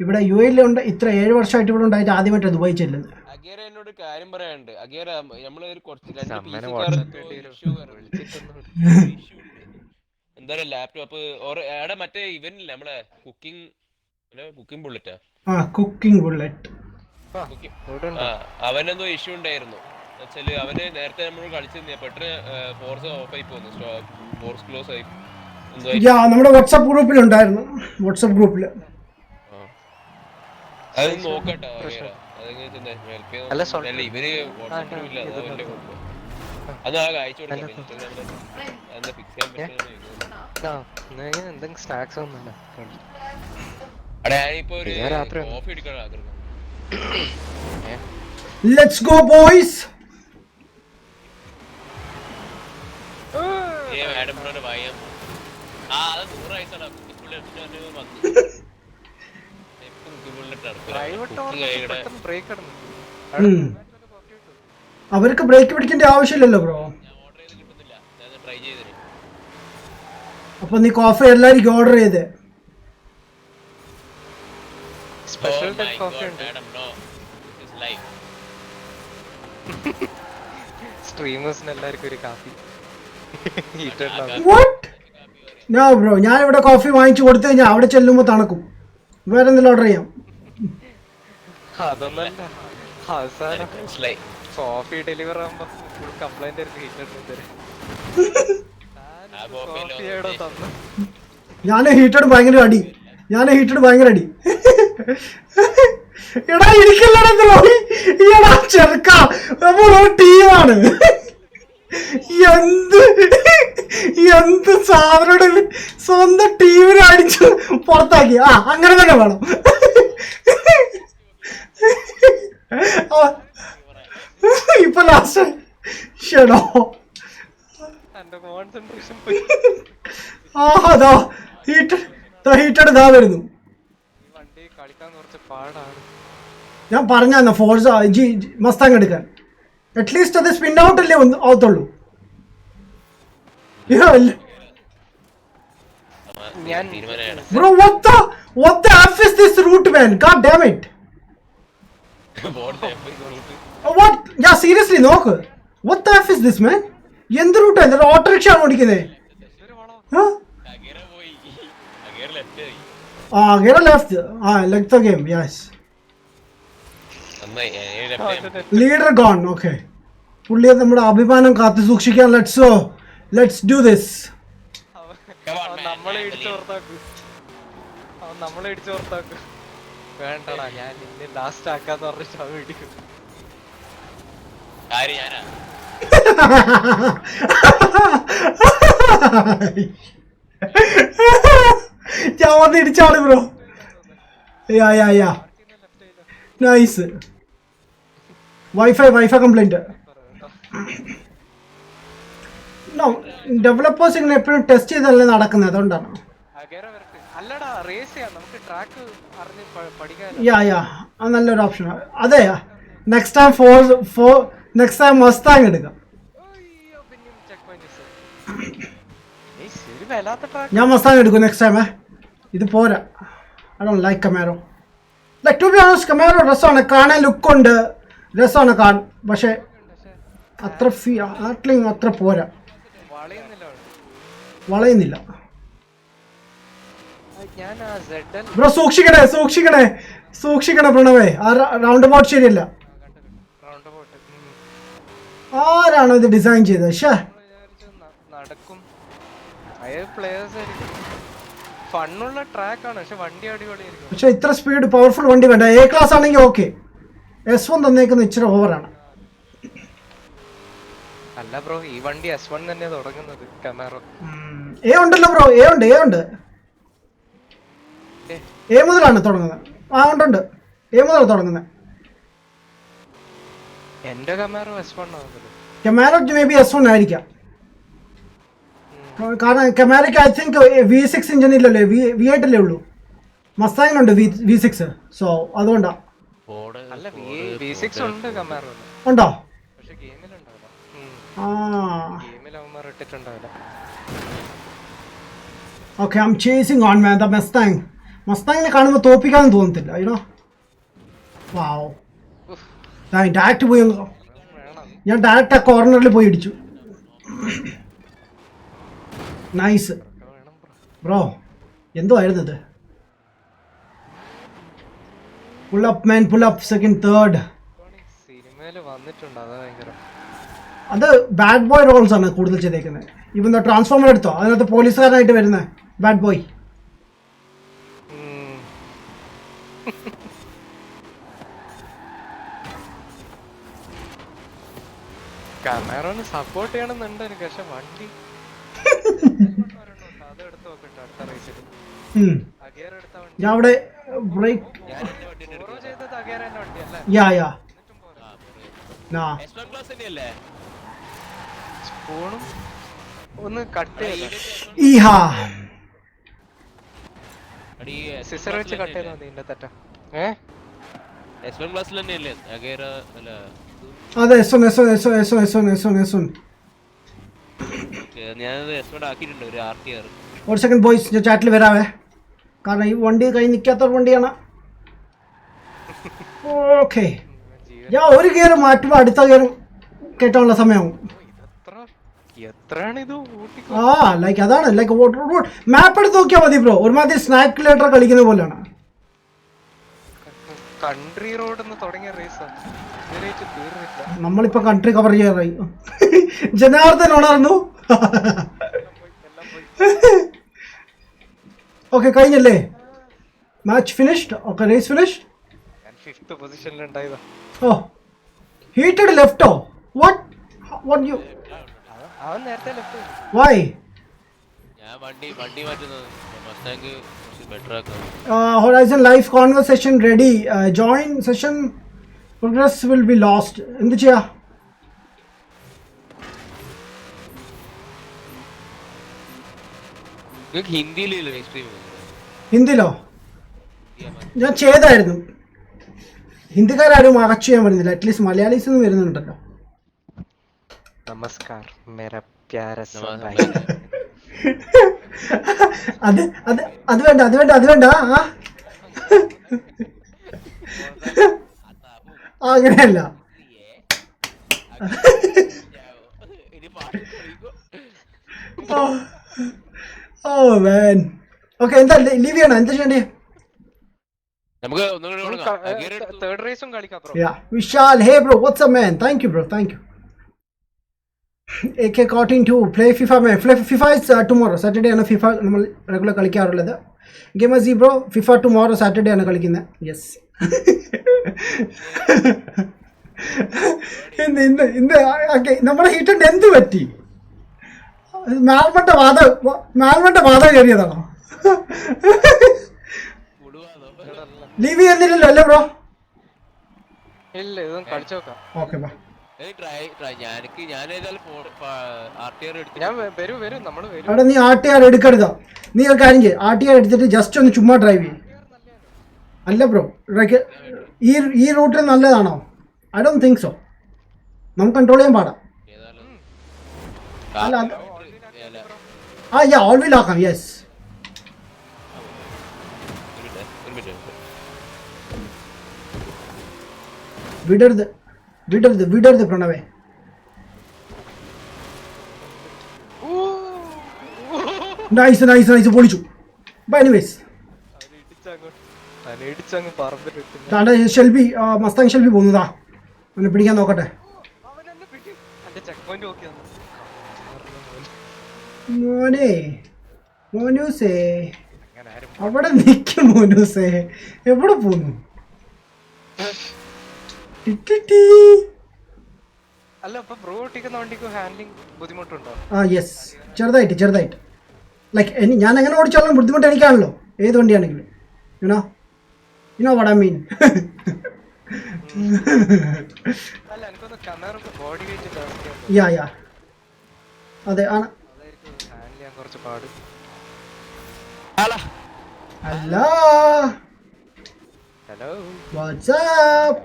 ഇവിടെ യു എയിലുണ്ട്, ഇത്ര 7 വർഷമായിട്ട് ഇവിടെ ഉണ്ടായിട്ട് ആദ്യമായിട്ട് ദുബായി ചെല്ലുന്നത്. അഗേര എന്നോട് കാര്യം പറയാനുണ്ട്. അഗേര നമ്മള് എന്താ ലാപ്ടോപ്പ് എവിടെ മറ്റേ ഇവനില്ല നമ്മളെ കുക്കിംഗ് ബുള്ളറ്റാ. Cooking bullet. അവനെന്തോ ഇഷ്യൂ ഉണ്ടായിരുന്നു. എന്നുവെച്ചാല് അവന് നേരത്തെ നമ്മൾ കളിച്ചിരുന്ന പെട്ടെന്ന് ഫോർസ് ഓഫ് ആയി പോന്നു, ഫോർസ് ക്ലോസ് ആയി. നമ്മുടെ വാട്സാപ്പ് ഗ്രൂപ്പിലുണ്ടായിരുന്നു. വാട്സാപ്പ് ഗ്രൂപ്പില് അത് നോക്കട്ടെ. അല്ല ഇവര് അത് ആ അയച്ചു കൊടുക്കാം ഇൻസ്റ്റാഗ്രാമിൽ എന്താ ഫിക്സ് ചെയ്യാൻ പറ്റുന്ന ആ എന്നാ ഞാൻ എന്തെങ്കിലും സ്നാക്സ് ഒന്നുമില്ല അവിടെ ഞാനിപ്പോ ഒരു ഞാൻ രാത്രി വന്നു. കോഫി എടുക്കാൻ ആഗ്രഹം Let's go, boys. മാഡം ബ്രോനെ വായാൻ ആ അത് 100 വയസ്സാണ് വന്നു പെട്ടെന്ന് ബ്രേക്ക് ഇടുന്നു അവർക്ക് ബ്രേക്ക് പിടിക്കേണ്ട ആവശ്യമില്ലല്ലോ ബ്രോ. ഞാൻ ഓർഡർ ചെയ്ത് കിട്ടുന്നില്ല ഞാൻ ട്രൈ ചെയ്തേ അപ്പൊ നീ കോഫി എല്ലാവർക്കും ഓർഡർ ചെയ്തേ. സ്പെഷ്യൽ ടൈപ്പ് കോഫി ഉണ്ട്. മാഡം നോ ഇറ്റ്സ് ലൈഫ് സ്ട്രീമേഴ്സിന് എല്ലാവർക്കും ഒരു കാപ്പി ഹീറ്റഡ് What? No ബ്രോ, ഞാൻ ഇവിടെ കോഫി വാങ്ങിച്ചു കൊടുത്തു കഴിഞ്ഞാൽ അവിടെ ചെല്ലുമ്പോൾ തണുക്കും. വേറെ എന്തെങ്കിലും ഓർഡർ ചെയ്യാം. അതൊന്നല്ല അവസാനം മനസ്സിലായി കോഫി ഡെലിവർ ആകുമ്പോ ഫുൾ കംപ്ലൈന്റ് ആയിരിക്കും ഹീറ്റഡ് കോഫിയോടെ തന്നു. ഞാൻ ഹീറ്റഡ് ഭയങ്കര അടി. എടാ എനിക്കല്ലടാ ബ്രോ, ഈടാ ചെറുക്ക, നമ്മളൊരു ടീമാണ്. എന്ത് സാധനം സ്വന്തം ടീമിനെ അടിച്ച് പുറത്താക്കി. ആ അങ്ങനെ തന്നെ വേണം. ഇപ്പൊ ലാസ്റ്റ് ഷെടോ എന്റെ കോൺസെൻട്രേഷൻ പോയി. അതാ ഹീറ്റഡ് ഇതാ വരുന്നു. ഈ വണ്ടി കളിക്കാൻ കുറച്ച് പാടാണ്. ഞാൻ പറഞ്ഞ ഫോഴ്സ് മസ്താങ് എടുക്കാൻ അറ്റ്ലീസ്റ്റ് അത് സ്പിൻ ഔട്ട് അല്ലേ ആവത്തുള്ളൂ. ഞാൻ Bro, what the F is this route, man? God damn it. What? Yeah, seriously, നോക്ക്. What the F is this, man? എന്ത് റൂട്ടാണ്? ഓട്ടോറിക്ഷ ആണ് ഓടിക്കുന്നത്. ഗെറ left. Left the game. Yes. Leader gone. Okay. പുള്ളിയെ നമ്മുടെ അഭിമാനം കാത്തു സൂക്ഷിക്കാൻ. Let's do this. നമ്മളെ ഇടിച്ചു പുറത്താക്കും. വേണ്ടടാ, ഞാൻ നിന്നെ ലാസ്റ്റ് ആക്കാന്ന് പറഞ്ഞിട്ട് അവൻ ഇടിക്കും. ഞാൻ വന്ന് ഇടിച്ചാണ് ബ്രോ. യാ നൈസ്. Wifi complaint. ഡെവലപ്പേഴ്സ് ഇങ്ങനെ എപ്പോഴും ടെസ്റ്റ് ചെയ്തല്ലേ നടക്കുന്നത്, അതുകൊണ്ടാണ്. അല്ലടാ, റേസ് ചെയ്യാം നമുക്ക്. ട്രാക്ക് അറിഞ്ഞ് പഠിക്കാൻ. യാ അത് നല്ലൊരു ഓപ്ഷനാണ്. അതെ, നെക്സ്റ്റ് ടൈം മസ്താങ് എടുക്കാം. ഞാൻ മസ്താങ് എടുക്കും നെക്സ്റ്റ് ടൈം. ഇത് പോരാ. I don't like Camaro. Like to be honest Camaro രസമാണ് കാണാൻ, ലുക്കുണ്ട്, രസമാണ് കാണാൻ. പക്ഷെ അത്ര ആട്ലിങ് അത്ര പോരാ, വളയുന്നില്ല. ബ്രോ സൂക്ഷിക്കണേ പ്രണവേ. ആ റൗണ്ട് അബൌട്ട് ശരിയല്ല. ആരാണോ ഇത് ഡിസൈൻ ചെയ്തത്? നടക്കും. ഫണ്ണുള്ള ട്രാക്കാണ്, പക്ഷെ വണ്ടി അടിപൊളിയായിരിക്കും. പക്ഷെ ഇത്ര സ്പീഡ് പവർഫുൾ വണ്ടി വേണ്ട. എ ക്ലാസ് ആണെങ്കിൽ ഓക്കെ. S1 തന്നേക്കുന്ന ഇച്ചിരി ഓവറാണ്. അല്ല ബ്രോ, ഈ വണ്ടി S1 തന്നെ തുടങ്ങുന്നത്. കമാറോ എ ഉണ്ടല്ലോ ബ്രോ. എ ഉണ്ട്. എ മുതലാണ് തുടങ്ങുന്നത്. ഉണ്ട്. എ മുതലാണ് തുടങ്ങുന്നത്. എന്റെ കമാറോ S1 ആവുന്നത്. കമാരോ മേ ബി S1 ആയിരിക്കാം. കാരണം കമാരയ്ക്ക് ഐ തിങ്ക് V6 എഞ്ചിൻ ഇല്ലല്ലോ, V8 അല്ലേ ഉള്ളൂ. മസ്താങ്ങിനുണ്ട് V6. സോ അതുകൊണ്ടാ. അല്ല, V6 ഉണ്ട് കമാറോ. ഉണ്ടോ? പക്ഷെ ഗെയിമിലുണ്ടാവില്ല. ഗെയിമിൽ അവന്മാർ ഇട്ടിട്ടുണ്ടാവില്ല. Okay, I am chasing on man the Mustang. മസ്താങ്ങിനെ കാണുമ്പോൾ തോപ്പിക്കാനും തോന്നത്തില്ല. യുനോ. വാവ്. ഡയറക്റ്റ് പോയി, ഞാൻ ഡയറക്റ്റ് ആ കോർണറിൽ പോയി ഇടിച്ചു. Nice bro. എന്തോ ആയിരുന്നു ഇത്? Pull up man, pull up, second, third. സിനിമയില് വന്നിട്ടുണ്ട്. അതാ ഭയങ്കര. അത് ബാഡ് ബോയ് റോൾസ് ആണ് കൂടുതൽ ചെയ്തേക്കുന്നത്. ഇവൻ ട്രാൻസ്ഫോമർ എടുത്തോ, അതിനകത്ത് പോലീസുകാരനായിട്ട് വരുന്ന ബാഡ് ബോയ്. കമാറോന് സപ്പോർട്ട് ചെയ്യണമെന്നുണ്ട് എനിക്ക്, പക്ഷെ വണ്ടി അതെടുത്ത് നോക്കട്ടെ അടുത്ത റേസിൽ. അഗിയർ എടുത്ത വണ്ടി ഞാൻ അവിടെ ബ്രേക്ക് ഞാൻ എന്റെ വണ്ടി ഫോറോ ചെയ്തത് അഗിയർ തന്നെ വണ്ടിയല്ലേ? യാ എന്നിട്ടും പോരാ. S1 class തന്നെയല്ലേ? സ്പൂണും ഒന്ന് കട്ട് ചെയ്ത ഈഹാ അടി സിസർ വെച്ച് കട്ട് ചെയ്താൽ മതി. ഇതിന്റെ തെറ്റ S1 ക്ലാസ്സിൽ തന്നെയല്ലേ അഗേര? അല്ല അതെ S1 ഞാനത് S1 ആക്കിയിട്ടുണ്ട് ഒരു RTR. ഒരു സെക്കൻഡ് ബോയ്സ്, ഞാൻ ചാറ്റിൽ വരാവേ, കാരണം ഈ വണ്ടി കൈ നിൽക്കാത്ത വണ്ടിയാണ്. ഓക്കെ, ഞാൻ ഒരു ഗിയർ മാറ്റുമ്പോൾ അടുത്ത ഗിയർ കേട്ടാനുള്ള സമയമാവും. എത്രയാണ് ഇത്? ആ ലൈക്ക് അതാണ്, ലൈക്ക് മാപ്പ് എടുത്ത് നോക്കിയാൽ മതി ബ്രോ, ഒരുമാതിരി സ്നാക്ക് ലേറ്റർ കളിക്കുന്ന പോലെയാണ്. കൺട്രി റോഡ് തുടങ്ങിയ റേസാ, തീർന്നില്ല. നമ്മളിപ്പോ കൺട്രി കവർ ചെയ്യാറായി. ജനാർദ്ദൻ ഉണർന്നു. ഓക്കെ, കഴിഞ്ഞല്ലേ? Match finished. Okay, race finished. ഞാൻ 5th പൊസിഷനിലുണ്ടായതാ. ഓ, ഹീറ്റഡ് ലെഫ്റ്റോ? വാട്ട് യു അവൻ നേരത്തെ ലെഫ്റ്റ്. വൈ? ഞാൻ വണ്ടി മാറ്റുന്നത് മസ്റ്റാങ് ബെറ്റർ ആക്കാം. Horizon live conversation ready. Join session, progress will be lost. എന്ത് ചെയ്യാ? ഹിന്ദിയിലല്ലോ സ്ട്രീം? ഹിന്ദിയിലോ? ഞാൻ ചെയ്തായിരുന്നു. ഹിന്ദിക്കാരും അറച്ച് ചെയ്യാൻ വരുന്നില്ല, അറ്റ്ലീസ്റ്റ് മലയാളീസ് ഒന്നും വരുന്നുണ്ടല്ലോ. നമസ്കാർ മേരാ പ്യാര സഭായി. അത് വേണ്ട. ആ അങ്ങനെയല്ല. ഓ മാൻ. ഓക്കെ, എന്താ ലീവ് ചെയ്യണോ? എന്താ ചെയ്യണ്ടേ? നമുക്ക് ഒന്നുകൂടി തേർഡ് റേസും കളിക്കാം bro. Vishal, hey bro, what's up man? Thank you bro, thank you. AK Cotton 2 play FIFA man. FIFA is tomorrow Saturday ആണ് FIFA നമ്മൾ റെഗുലർ കളിക്കാറുള്ളത്. Gamer C bro, FIFA tomorrow Saturday ആണ് കളിക്കുന്നത്. യെസ്. ഇന്ന് നമ്മുടെ ഹീറ്ററിന് എന്ത് പറ്റി? മാൽമട്ട വാദ കയറിയതാണോ? ലീവ് ചെയ്യുന്നില്ലല്ലോ അല്ലേ ബ്രോ? ഇല്ല, ഇതൊന്നും കളിച്ചു നോക്കാം. ഓക്കെ ബാ. ഞാൻ വരും, നമ്മള് വരും. അവിടെ നീ RTR എടുക്കരുതോ? നീ ഒരു കാര്യം ചെയ്യും, RTR എടുത്തിട്ട് ജസ്റ്റ് ഒന്ന് ചുമ്മാ ഡ്രൈവ് ചെയ്യും. അല്ല ബ്രോ, ഈ റൂട്ടിൽ നല്ലതാണോ? I don't think so. നമുക്ക് കൺട്രോൾ ചെയ്യാൻ പാടാം. അല്ല ഓൾ വീൽ ആക്കാം. യെസ്. വിടരുത് പ്രണവേ. നൈസ് പൊളിച്ചു. എനിവേസ്, ഷെൽബി, മസ്താങ് ഷെൽബി പോകുന്നതാ. അവനെ പിടിക്കാൻ നോക്കട്ടെ. മോനൂസേ അവിടെ നിൽക്കും. മോനൂസേ എവിടെ പോന്നു? അല്ല, അപ്പൊ ബ്രോ ഓട്ടിക്കുന്ന വണ്ടിക്ക് ഹാൻഡ്ലിംഗ് ബുദ്ധിമുട്ടുണ്ടോ? ആ യെസ്, ചെറുതായിട്ട് ലൈക്ക് ഞാൻ എങ്ങനെ ഓടിച്ചാലും ബുദ്ധിമുട്ട് എനിക്കാണല്ലോ, ഏത് വണ്ടിയാണെങ്കിലും. You know what I mean. അല്ല, എനിക്കൊന്ന് കമാറൊക്കെ ബോഡി വെയിറ്റ് യാ അതെ ആണ്. ഹാൻഡിൽ ചെയ്യാൻ കുറച്ച് പാട്. Hello, what's up.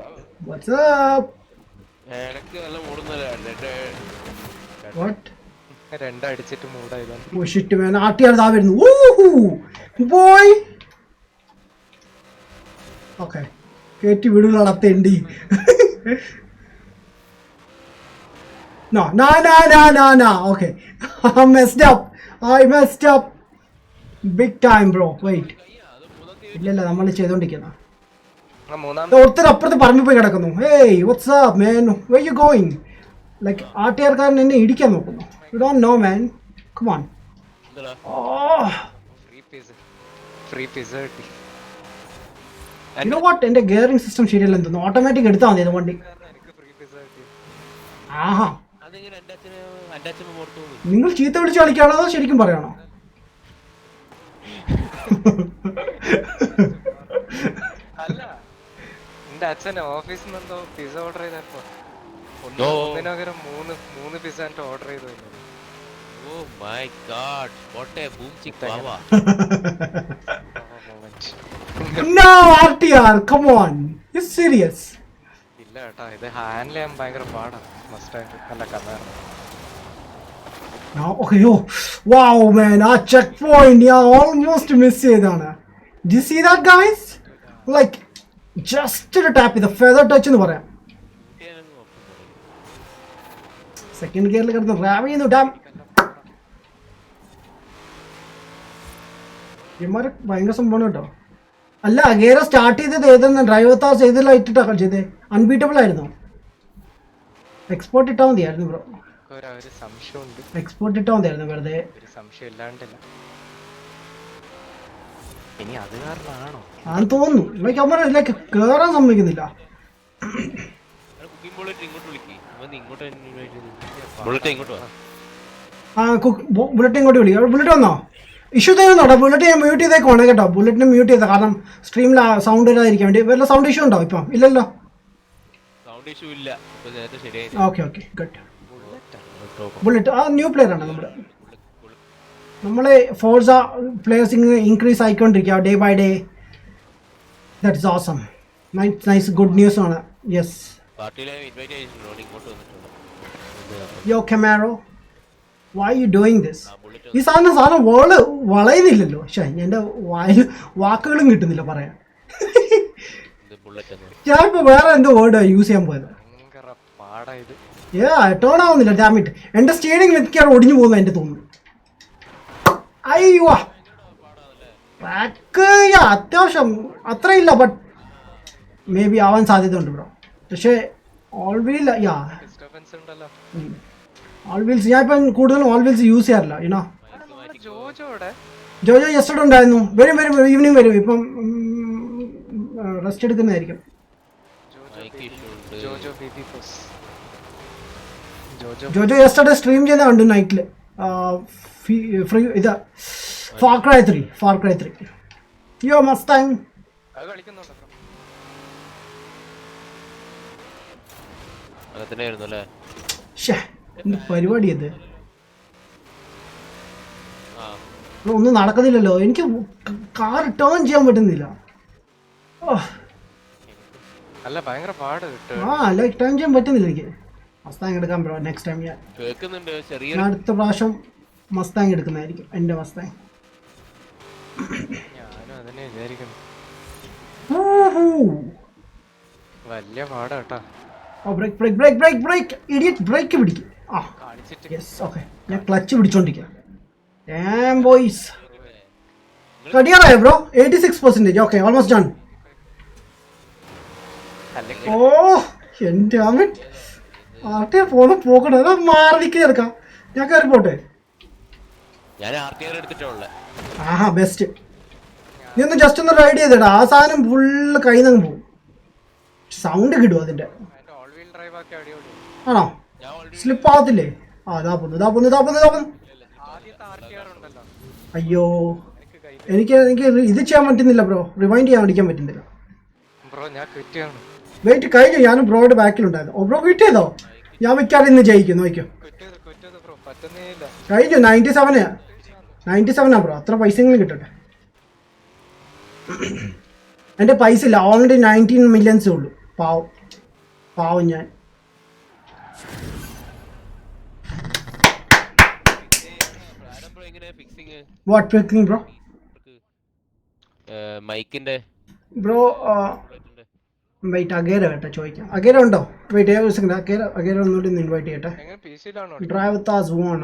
രണ്ടടിച്ചിട്ട് മൂടായതാണ്. ഓ ഷിറ്റ് മാൻ, RTR ദാ വരുന്നു. ഓഹോ ബോയ്. ഓക്കെ, കേറ്റി വിടൂലാണ് തെണ്ടി. No. Okay. I messed up. Big time, bro. Wait. ഇല്ലല്ല, നമ്മൾ ചെയ്തോണ്ടിരിക്കുന്ന ഒത്തിരി അപ്പുറത്ത് പറമ്പിൽ പോയി കിടക്കുന്നു. Hey, what's up, man? Where you going? Like RTR കാരൻ എന്നെ ഇടിക്കാൻ നോക്കുന്നു. You don't know, man. Come on. Oh. Free pizza കിട്ടി. You know what? എന്റെ ഗിയറിംഗ് സിസ്റ്റം ശരിയല്ലെന്ന് തോന്നുന്നു. ഓട്ടോമാറ്റിക് എടുത്താൽ മതി വണ്ടി. ആഹാ, അതെങ്ങനെ എന്റെ അച്ഛന് പുറത്തു പോയി? നിങ്ങൾ ചീത്ത വിളിച്ച് കളിക്കാണോ അതോ ശരിക്കും പറയണോ? അല്ല എന്റെ അച്ഛൻ ഓഫീസിൽ നിന്ന് എന്തോ പിസ ഓർഡർ ചെയ്തപ്പോ ഒന്നിനകരം മൂന്ന് പിസ ഓർഡർ ചെയ്തു. Oh my god, what a boom chick baba. No RTR, come on. You serious? ഇല്ല കേട്ടാ, ഇത് ഹാൻഡിൽ ചെയ്യാൻ ഭയങ്കര പാടാ. മസ്റ്റായിട്ട് നല്ല കഥ. Okay, yo. Wow man, ആ checkpoint ഞാൻ almost miss ചെയ്താണ്. Did you see that guys? Like just a tap with a feather touch എന്ന് പറയാം. സെക്കൻഡ് ഗിയറിൽ കിടന്ന് റാം ചെയ്യുന്നു. ഡാം ഇമാര് ഭയങ്കര സംഭവം കേട്ടോ. അല്ല അഗേര സ്റ്റാർട്ട് ചെയ്തത് ഏതെന്ന് ഡ്രൈവർ താസ് ഏതെല്ലാം ഇട്ടിട്ടാ കളിച്ചത്? അൺബീറ്റബിൾ ആയിരുന്നു. എക്സ്പോർട്ട് ഇട്ടാൽ മതിയായിരുന്നു ബ്രോ. ഒരു സംശയമുണ്ട്. എക്സ്പോർട്ട് ഇട്ടാൽ മതിയായിരുന്നു വെറുതെ. ഒരു സംശയം ഇല്ലാണ്ടല്ല. ഇനി അത് കാരണമാണോ ആണെന്ന് തോന്നുന്നു. ലൈക്ക് അവന്മാർ ലൈക്ക് കേറാൻ സമ്മതിക്കുന്നില്ല. ആ ബുള്ളറ്റ് ഇങ്ങോട്ട് വിളിക്കാം. ബുള്ളറ്റ് വന്നോ? ഇഷ്യൂ തരുന്നോട്ടോ. ബുള്ളറ്റ് ഞാൻ മ്യൂട്ട് ചെയ്തേക്കുവാണ് കേട്ടോ. ബുള്ളറ്റിനെ മ്യൂട്ട് ചെയ്ത കാരണം സ്ട്രീമിൽ സൗണ്ട് വരാതിരിക്കാൻ വേണ്ടി. വല്ല സൗണ്ട് ഇഷ്യൂ ഉണ്ടോ ഇപ്പം? ഇല്ലല്ലോ. Okay okay good. ബുള്ളറ്റ് ആ ന്യൂ പ്ലെയർ ആണ് നമ്മളെ ഫോർസ പ്ലേയേഴ്സ് ഇൻക്രീസ് ആയിക്കൊണ്ടിരിക്കുക day by day. That is awesome. Nice good news ആണ്. Yes yo Camaro, why you doing this? ഈ സാധനം വളയുന്നില്ലല്ലോ. പക്ഷേ എൻ്റെ വായിൽ വാക്കുകളും കിട്ടുന്നില്ല പറയാൻ. ഞാനിപ്പോൾ വേറെ എന്തോ വേർഡ് യൂസ് ചെയ്യാൻ പോയത്. ടേൺ ആവുന്നില്ല. ഡാമിറ്റ്. എൻ്റെ സ്റ്റീറിംഗ് മിക്കവാറും ഒടിഞ്ഞു പോകുന്ന എൻ്റെ തോന്നുന്നു. അയ്യോ ട്രാക്ക് അത്യാവശ്യം അത്രയില്ല, ബട്ട് മേ ബി ആവാൻ സാധ്യത ഉണ്ട് ബ്രോ. പക്ഷേ ഓൾ വീൽ ഓൾ വീൽസ് ഞാൻ ഇപ്പം കൂടുതലും ഓൾ വീൽസ് യൂസ് ചെയ്യാറില്ല. യുനോ ജോജോ യെസ്റ്റർഡേ ഉണ്ടായിരുന്നു. വരും ഈവനിങ് വരും. ഇപ്പം റെസ്റ്റ് എടുക്കുന്നതായിരിക്കും. ജോജോ യെസ്റ്റർഡേ സ്ട്രീം ചെയ്ത കണ്ടു നൈറ്റിൽ. ഫ്രീ ഇത് ഫാർ ക്രൈ 3. യോ മസ്താങ് പരിപാടി അത് ഒന്നും നടക്കുന്നില്ലല്ലോ. എനിക്ക് കാർ ടേൺ ചെയ്യാൻ പറ്റുന്നില്ല. ലൈക്ക് ടേൺ ചെയ്യാൻ പറ്റുന്നില്ല എനിക്ക്. മസ്താങ് എടുക്കാൻ ബ്രോ. നെക്സ്റ്റ് ടൈം ഞാൻ അടുത്ത പ്രാവശ്യം മസ്താങ് എടുക്കുന്നതായിരിക്കും. എൻ്റെ മസ്താങ് വലിയ പാടാട്ടാ. Break idiot. ബ്രേക്ക് പിടിക്കും. ആ യെസ് ഓക്കെ. ഞാൻ ക്ലച്ച് പിടിച്ചോണ്ടിരിക്കുക. ഡാം ബോയ്സ് കടിയാറായോ ബ്രോ? 86%. Okay almost done. ഓ എൻ്റെ അമ്മ ആർട്ടിയാ പോന്ന പോക്കട്ടെ. മാറി നിൽക്കാം. ഞാൻ കയറി പോട്ടെ. ആഹാ ബെസ്റ്റ്. നീ ഒന്ന് ജസ്റ്റ് ഒന്ന് റൈഡ് ചെയ്തേടാ. ആ സാധനം ഫുള്ള് കയ്യിൽ നിന്ന് പോകും. സൗണ്ട് കിട്ടും അതിൻ്റെ. ആണോ? സ്ലിപ്പ് ആവത്തില്ലേ? ഇതാ പോന്നു. അയ്യോ എനിക്ക് ഇത് ചെയ്യാൻ പറ്റുന്നില്ല ബ്രോ. റിവൈൻഡ് ചെയ്യാൻ അടിക്കാൻ പറ്റുന്നില്ല. വെയിറ്റ് കഴിഞ്ഞു. ഞാനും ബ്രോയുടെ ബാക്കിലുണ്ടായിരുന്നു. ഓ ബ്രോ ക്വിറ്റ് ചെയ്തോ? ഞാൻ വിൽക്കാതെ ഇന്ന് ജയിക്കും. നോക്കിയോ കഴിഞ്ഞു. 97 ബ്രോ. അത്ര പൈസയെങ്കിലും കിട്ടട്ടെ. എൻ്റെ പൈസ ഇല്ല. ഓൾറെഡി 19 മില്യൺസേ ഉള്ളൂ. പാവം ഞാൻ. What fixing bro? മൈക്കിന്റെ ബ്രോ വെയിറ്റ് അഗേര കേട്ടോ ചോദിക്കാം. അഗേര ഉണ്ടോ? വെയിറ്റ് അഗേര ഒന്നുകൂടി ഒന്ന് ഇൻവൈറ്റ് ചെയ്യട്ടെ. Drive that's one.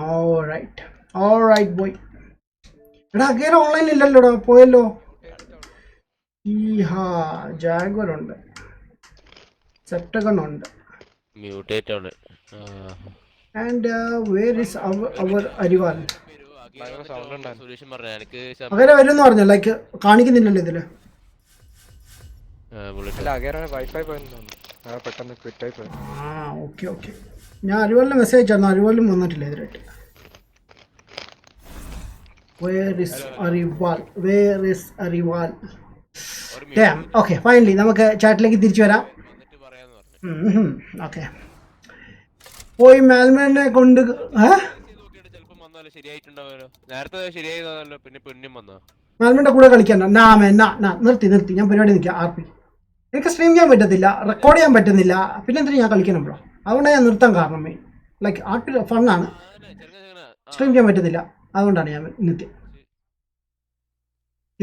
Alright boy. എടാ അഗേര ഓൺലൈൻ ഇല്ലല്ലോടാ. പോയല്ലോ. ജാഗ്വർ ഉണ്ട്. സെപ്റ്റഗൺ ഉണ്ട്. And where is our Arrival? അങ്ങനെ വരുമെന്ന് പറഞ്ഞു. ലൈക്ക് കാണിക്കുന്നില്ലല്ലോ ഇതില്. ഓക്കെ ഞാൻ അരിവാളിന് മെസ്സേജ് അയച്ചായിരുന്നു, അരിവാളിലും വന്നിട്ടില്ല ഇതിലായിട്ട്. Where is Ariwal? Where is Ariwal? Damn. Okay, finally നമുക്ക് ചാറ്റിലേക്ക് തിരിച്ചു വരാം. വന്നിട്ട് പറയാന്ന് പറഞ്ഞു. ഓക്കെ, പോയി മാൽമേനെ കൊണ്ട് ചിലപ്പോ വന്നാലോ ശരിയായിട്ടുണ്ടാവല്ലോ. നേരത്തെ ശരിയായതാണല്ലോ, പിന്നെ പെണ്ണും വന്നോ? മാൽമേന്റെ കൂടെ കളിക്കണ്ട. നിർത്തി ഞാൻ പരിപാടി നിൽക്കാം. RP എനിക്ക് സ്ട്രീം ചെയ്യാൻ പറ്റത്തില്ല, റെക്കോർഡ് ചെയ്യാൻ പറ്റുന്നില്ല, പിന്നെ എന്തിനാ ഞാൻ കളിക്കണം ബ്രോ? അതുകൊണ്ടാണ് ഞാൻ നിർത്താൻ കാരണം. ലൈക്ക് RP ഫണ്ണാണ്, സ്ട്രീം ചെയ്യാൻ പറ്റുന്നില്ല, അതുകൊണ്ടാണ് ഞാൻ നിർത്തി.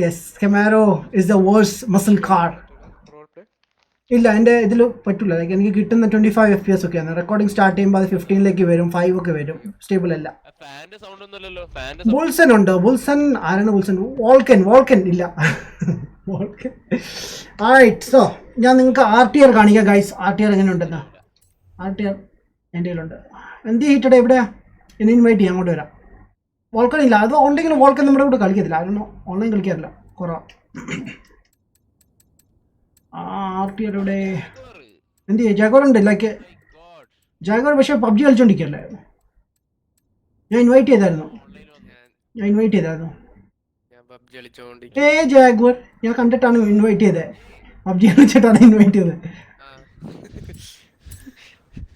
Yes, Camaro is the worst muscle car. ഇല്ല, എൻ്റെ ഇതിൽ പറ്റില്ല. ലൈക്ക് എനിക്ക് കിട്ടുന്ന 25 FPS ഒക്കെയാണ്. റെക്കോർഡിംഗ് സ്റ്റാർട്ട് ചെയ്യുമ്പോൾ അത് 15 വരും, 5 ഒക്കെ വരും. സ്റ്റേബിൾ അല്ല. ബുൾസൺ ഉണ്ട്. ബുൾസൺ ആരാണ്? ബുൾസൺ വോൾക്കൻ ഇല്ല. വോൾക്കൻ. ആയിറ്റ്, സോ ഞാൻ നിങ്ങൾക്ക് RTR കാണിക്കാം ഗൈസ്. RTR എങ്ങനെ ഉണ്ടെന്ന്. RTR എൻ്റെ കയ്യിലുണ്ട്. എന്ത് ഹീറ്റഡ് എവിടെയാ? എന്നെ ഇൻവൈറ്റ് ചെയ്യാം, അങ്ങോട്ട് വരാം. വോൾക്കൻ ഇല്ല, അത് ഉണ്ടെങ്കിലും വോൾക്കൻ നമ്മുടെ കൂടെ കളിക്കത്തില്ല. അതൊന്നും ഓൺലൈൻ കളിക്കാറില്ല, കുറവാണ്. RTR ഇവിടെ എന്ത് ചെയ്യാം? ജാഗോർ ഉണ്ട്. ലൈക്ക് ജാഗോർ പക്ഷേ PUBG കളിച്ചോണ്ടിരിക്കല്ലേ. ഞാൻ ഇൻവൈറ്റ് ചെയ്തായിരുന്നു. ജാഗോർ ഞാൻ കണ്ടിട്ടാണ് ഇൻവൈറ്റ് ചെയ്തത്. PUBG കളിച്ചിട്ടാണ് ഇൻവൈറ്റ് ചെയ്തത്.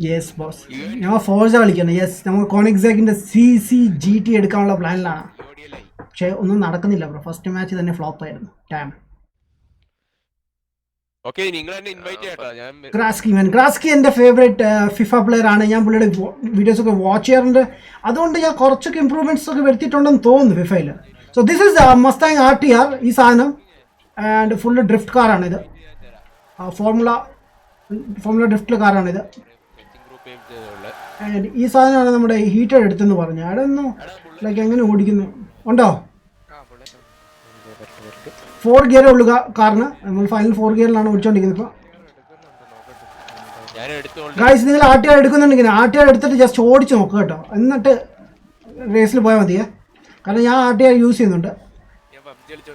യെസ് ബോസ്, ഞങ്ങൾ ഫോർസ കളിക്കണം. യെസ്, നമ്മൾ കോണിക്സാക്കിന്റെ CCGT എടുക്കാനുള്ള പ്ലാനിലാണ്. പക്ഷെ ഒന്നും നടക്കുന്നില്ല ബ്രോ. ഫസ്റ്റ് മാച്ച് തന്നെ ഫ്ലോപ്പ് ആയിരുന്നു. ടൈം ഗ്രാസ്കി എൻ്റെ ഫേവറേറ്റ് ഫിഫ പ്ലെയർ ആണ്. ഞാൻ പുള്ളിയുടെ വീഡിയോസ് ഒക്കെ വാച്ച് ചെയ്യാറുണ്ട്. അതുകൊണ്ട് ഞാൻ കുറച്ചൊക്കെ ഇമ്പ്രൂവ്മെന്റ്സ് ഒക്കെ വരുത്തിയിട്ടുണ്ടെന്ന് തോന്നുന്നു ഫിഫയിൽ. So this is Mustang RTR. ഈ സാധനം ആൻഡ് ഫുള്ള് ഡ്രിഫ്റ്റ് കാറാണിത്. ഫോർമുല ഡ്രിഫ്റ്റ് കാറാണിത്. ആൻഡ് ഈ സാധനമാണ് നമ്മുടെ ഹീറ്റർ എടുത്തെന്ന് പറഞ്ഞു. അതൊന്നു ലൈക്ക് എങ്ങനെ ഓടിക്കുന്നു ഉണ്ടോ? 4 ഗിയറേ ഉള്ളൂ കാറിന്. നമ്മൾ ഫൈനൽ 4 ഗിയറിലാണ് ഓടിച്ചോണ്ടിരിക്കുന്നത് ഇപ്പോൾ. ഗൈസ്, നിങ്ങൾ RTR എടുക്കുന്നുണ്ടെങ്കിൽ RTR എടുത്തിട്ട് ജസ്റ്റ് ഓടിച്ച് നോക്കുക കേട്ടോ. എന്നിട്ട് റേസിൽ പോയാൽ മതിയേ. കാരണം ഞാൻ RTR യൂസ് ചെയ്യുന്നുണ്ട്.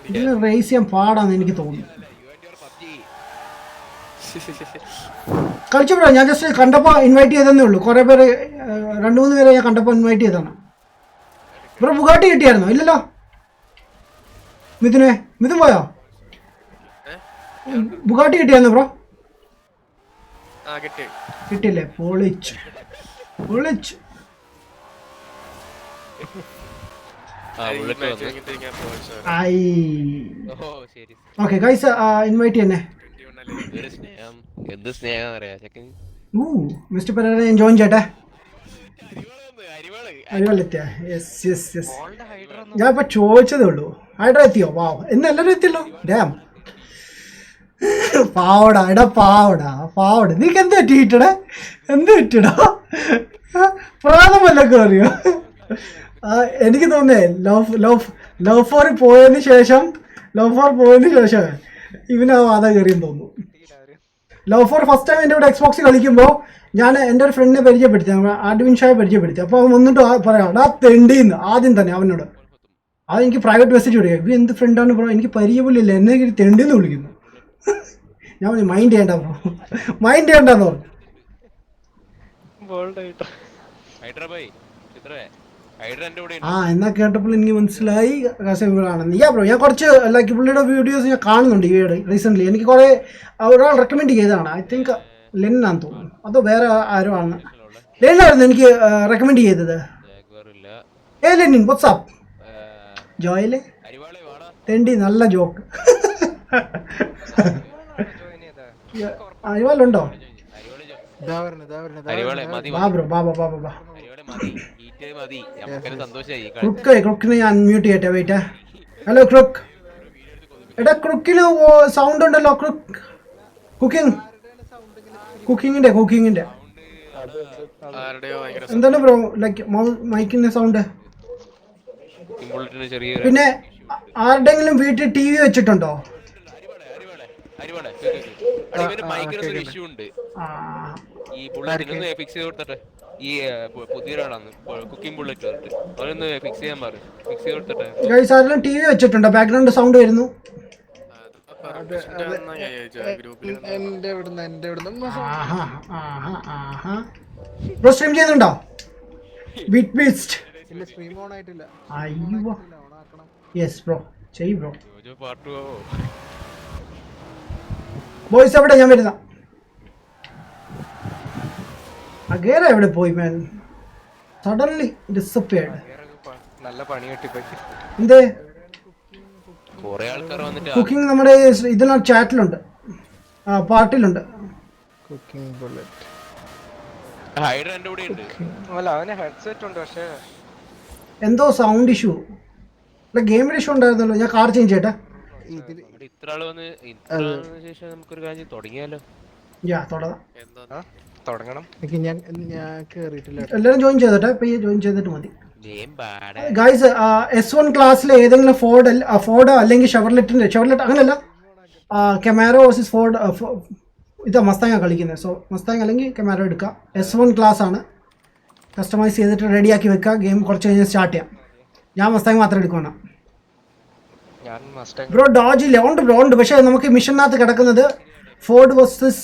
ഇതിന് റേസ് ചെയ്യാൻ പാടാന്ന് എനിക്ക് തോന്നുന്നു. കളിച്ചു ബ്രോ, ഞാൻ ജസ്റ്റ് കണ്ടപ്പോൾ ഇൻവൈറ്റ് ചെയ്തതേ ഉള്ളൂ. കുറേ പേര് 2-3 പേരെ ഞാൻ കണ്ടപ്പോൾ ഇൻവൈറ്റ് ചെയ്തതാണ്. ബ്രോ ബുഗാട്ടി കിട്ടിയായിരുന്നോ? ഇല്ലല്ലോ. മിഥുൻ പോയോ? ബുഗാട്ടി കിട്ടിയായിരുന്നു ബ്രോ? കിട്ടില്ലേ? പൊളിച്ചു. ഓക്കെ ഗൈസ്, ഇൻവൈറ്റ് ചെയ്യണേ. മിസ്റ്റർ പെരേര ജോയിൻ ചെയ്യട്ടെ. അരിവാളെത്തിയാ? യെസ്. ഞാൻ ഇപ്പൊ ചോദിച്ചതേ ഉള്ളൂ. ഹൈഡ്ര എത്തിയോ? വാവ്, എന്ന് എല്ലാവരും എത്തിയല്ലോ. ഡാം പാവടാ. നീക്ക് എന്ത് പറ്റിയിട്ടടേ? പ്രാണം വല്ലൊക്കെ അറിയോ? എനിക്ക് തോന്നേ ലവ് ഫോർ പോയതിന് ശേഷം ഇവന് ആ വാദം കയറിയെന്ന് തോന്നുന്നു. ലവ് ഫോർ ഫസ്റ്റ് ടൈം എൻ്റെ കൂടെ എക്സ്ബോക്സ് കളിക്കുമ്പോൾ ഞാൻ എൻ്റെ ഒരു ഫ്രണ്ടിനെ പരിചയപ്പെടുത്തി, ആഡ്വിൻ ഷായെ പരിചയപ്പെടുത്തി. അപ്പോൾ അവൻ വന്നിട്ട് പറയാം തെണ്ടിന്ന് ആദ്യം തന്നെ അവനോട്. അതെനിക്ക് പ്രൈവറ്റ് മെസ്സേജ് വിടുക. ഇവ എന്ത് ഫ്രണ്ടാണ് ബ്രോ, എനിക്ക് പരിചയമില്ല, എന്നെ തെണ്ടിന്ന് വിളിക്കുന്നു. ഞാൻ മൈൻഡ് ചെയ്യണ്ടെന്ന് പറഞ്ഞു. എന്നാ കേട്ടപ്പോൾ എനിക്ക് മനസ്സിലായി ആണെന്ന്. ബ്രോ ഞാൻ കുറച്ച് ലൈക്ക് പുള്ളിയുടെ വീഡിയോസ് ഞാൻ കാണുന്നുണ്ട് ഈ റീസെൻ്റ്ലി. എനിക്ക് കുറേ ഒരാൾ റെക്കമെൻഡ് ചെയ്തതാണ്. ഐ തിങ്ക് ലെന്നാന്ന് തോന്നുന്നു, അതോ വേറെ ആരോ ആണ്. ലെന്നായിരുന്നു എനിക്ക് റെക്കമെൻഡ് ചെയ്തത്. ലെനിൻ വാട്സ്ആപ്പ് ജോയിലെ തെണ്ടി നല്ല ജോക്ക്. അരിവാലുണ്ടോ? ക്രുക്കിനെ ഞാൻ മ്യൂട്ട് ചെയ്യട്ടെ. വെയിറ്റ്. Hello crook. എടാ ക്രുക്കിന് സൗണ്ട് ഉണ്ടല്ലോ. കുക്കിങ്ങിന്റെ എന്താണ് ബ്രോ ലൈക്ക് മൈക്കിന്റെ സൗണ്ട്? പിന്നെ ആരുടെങ്കിലും വീട്ടിൽ TV വെച്ചിട്ടുണ്ടോ? ഈ ബുള്ളറ്റ് ഫിക്സ് ചെയ്ത് കൊടുത്തിട്ട് ഈ പുതിയൊരാളാണ് കുക്കിംഗ് ബുള്ളറ്റ് അവരൊന്ന് ഫിക്സ് ചെയ്യാൻ പറയും. ഫിക്സ് ചെയ്ത് കൊടുത്തിട്ട് ഗൈസ് ആരെങ്കിലും TV വെച്ചിട്ടുണ്ടോ? ബാക്ക്ഗ്രൗണ്ട് സൗണ്ട് വരുന്നു. ബ്രോ സ്ട്രീം ചെയ്യുന്നുണ്ടോ? Bit beast. ഇല്ല സ്ട്രീം ഓൺ ആയിട്ടില്ല. അയ്യോ ഓൺ ആക്കണം. യെസ് ബ്രോ, ചെയ്യ് ബ്രോ. ജോജോ പാർട്ട് 2 ആവോ? ബോയ്സ് എവിടെ? ഞാൻ വരുന്ന. അഗേര എവിടെ പോയി മാൻ? Suddenly disappeared. നല്ല പണി കിട്ടിപ്പോയി. എന്തേ? കൊറേ ആൾക്കാർ വന്നിട്ട് കുക്കിംഗ് നമ്മുടെ ഇതിലാണ്, ചാറ്റിലുണ്ട്, പാർട്ടിയിലുണ്ട്. Cooking bullet. ഹൈഡ്ര എന്റെ കൂടെ ഉണ്ട്. അല്ല അവന് ഹെഡ്സെറ്റ് ഉണ്ട്, പക്ഷേ എന്തോ സൗണ്ട് ഇഷ്യൂ, ഗെയിമിൽ ഇഷ്യൂ ഉണ്ടായിരുന്നല്ലോ. ഞാൻ കാർ ചേഞ്ച് ചെയ്യട്ടെ. ഇതില് ഇവിടെ ഇത്ര ആള് വന്ന് ശേഷം നമുക്കൊരു കാര്യം തുടങ്ങിയാലോ? തുടങ്ങാം. തുടങ്ങണം. ഞാൻ കേറിയിട്ടില്ല. എല്ലാവരും ജോയിൻ ചെയ്തോട്ടെ. ഇപ്പൊ ഈ ജോയിൻ ചെയ്തിട്ട് മതി. Game bad. ഗൈസ്, S1 ക്ലാസ്സിലെ ഏതെങ്കിലും ഫോർഡ് അല്ലെങ്കിൽ ഷെവർലെറ്റ് അങ്ങനെയല്ല, കെമാരോ വേഴ്സസ് ഫോർഡ്, ഇതാ മസ്താങ്ങ കളിക്കുന്നത്. സോ മസ്താങ് അല്ലെങ്കിൽ കെമാരോ എടുക്കുക. S1 ക്ലാസ് ആണ്. കസ്റ്റമൈസ് ചെയ്തിട്ട് റെഡിയാക്കി വെക്കുക. ഗെയിം കുറച്ച് കഴിഞ്ഞ് സ്റ്റാർട്ട് ചെയ്യാം. ഞാൻ മസ്താങ് മാത്രം എടുക്കണം. ഞാൻ മസ്റ്റാങ്. ബ്രോ ഡോജ് ഇല്ല? ഉണ്ട് ബ്രോ, ഉണ്ട്. പക്ഷേ നമുക്ക് മിഷനകത്ത് കിടക്കുന്നത് ഫോർഡ് വേഴ്സസ്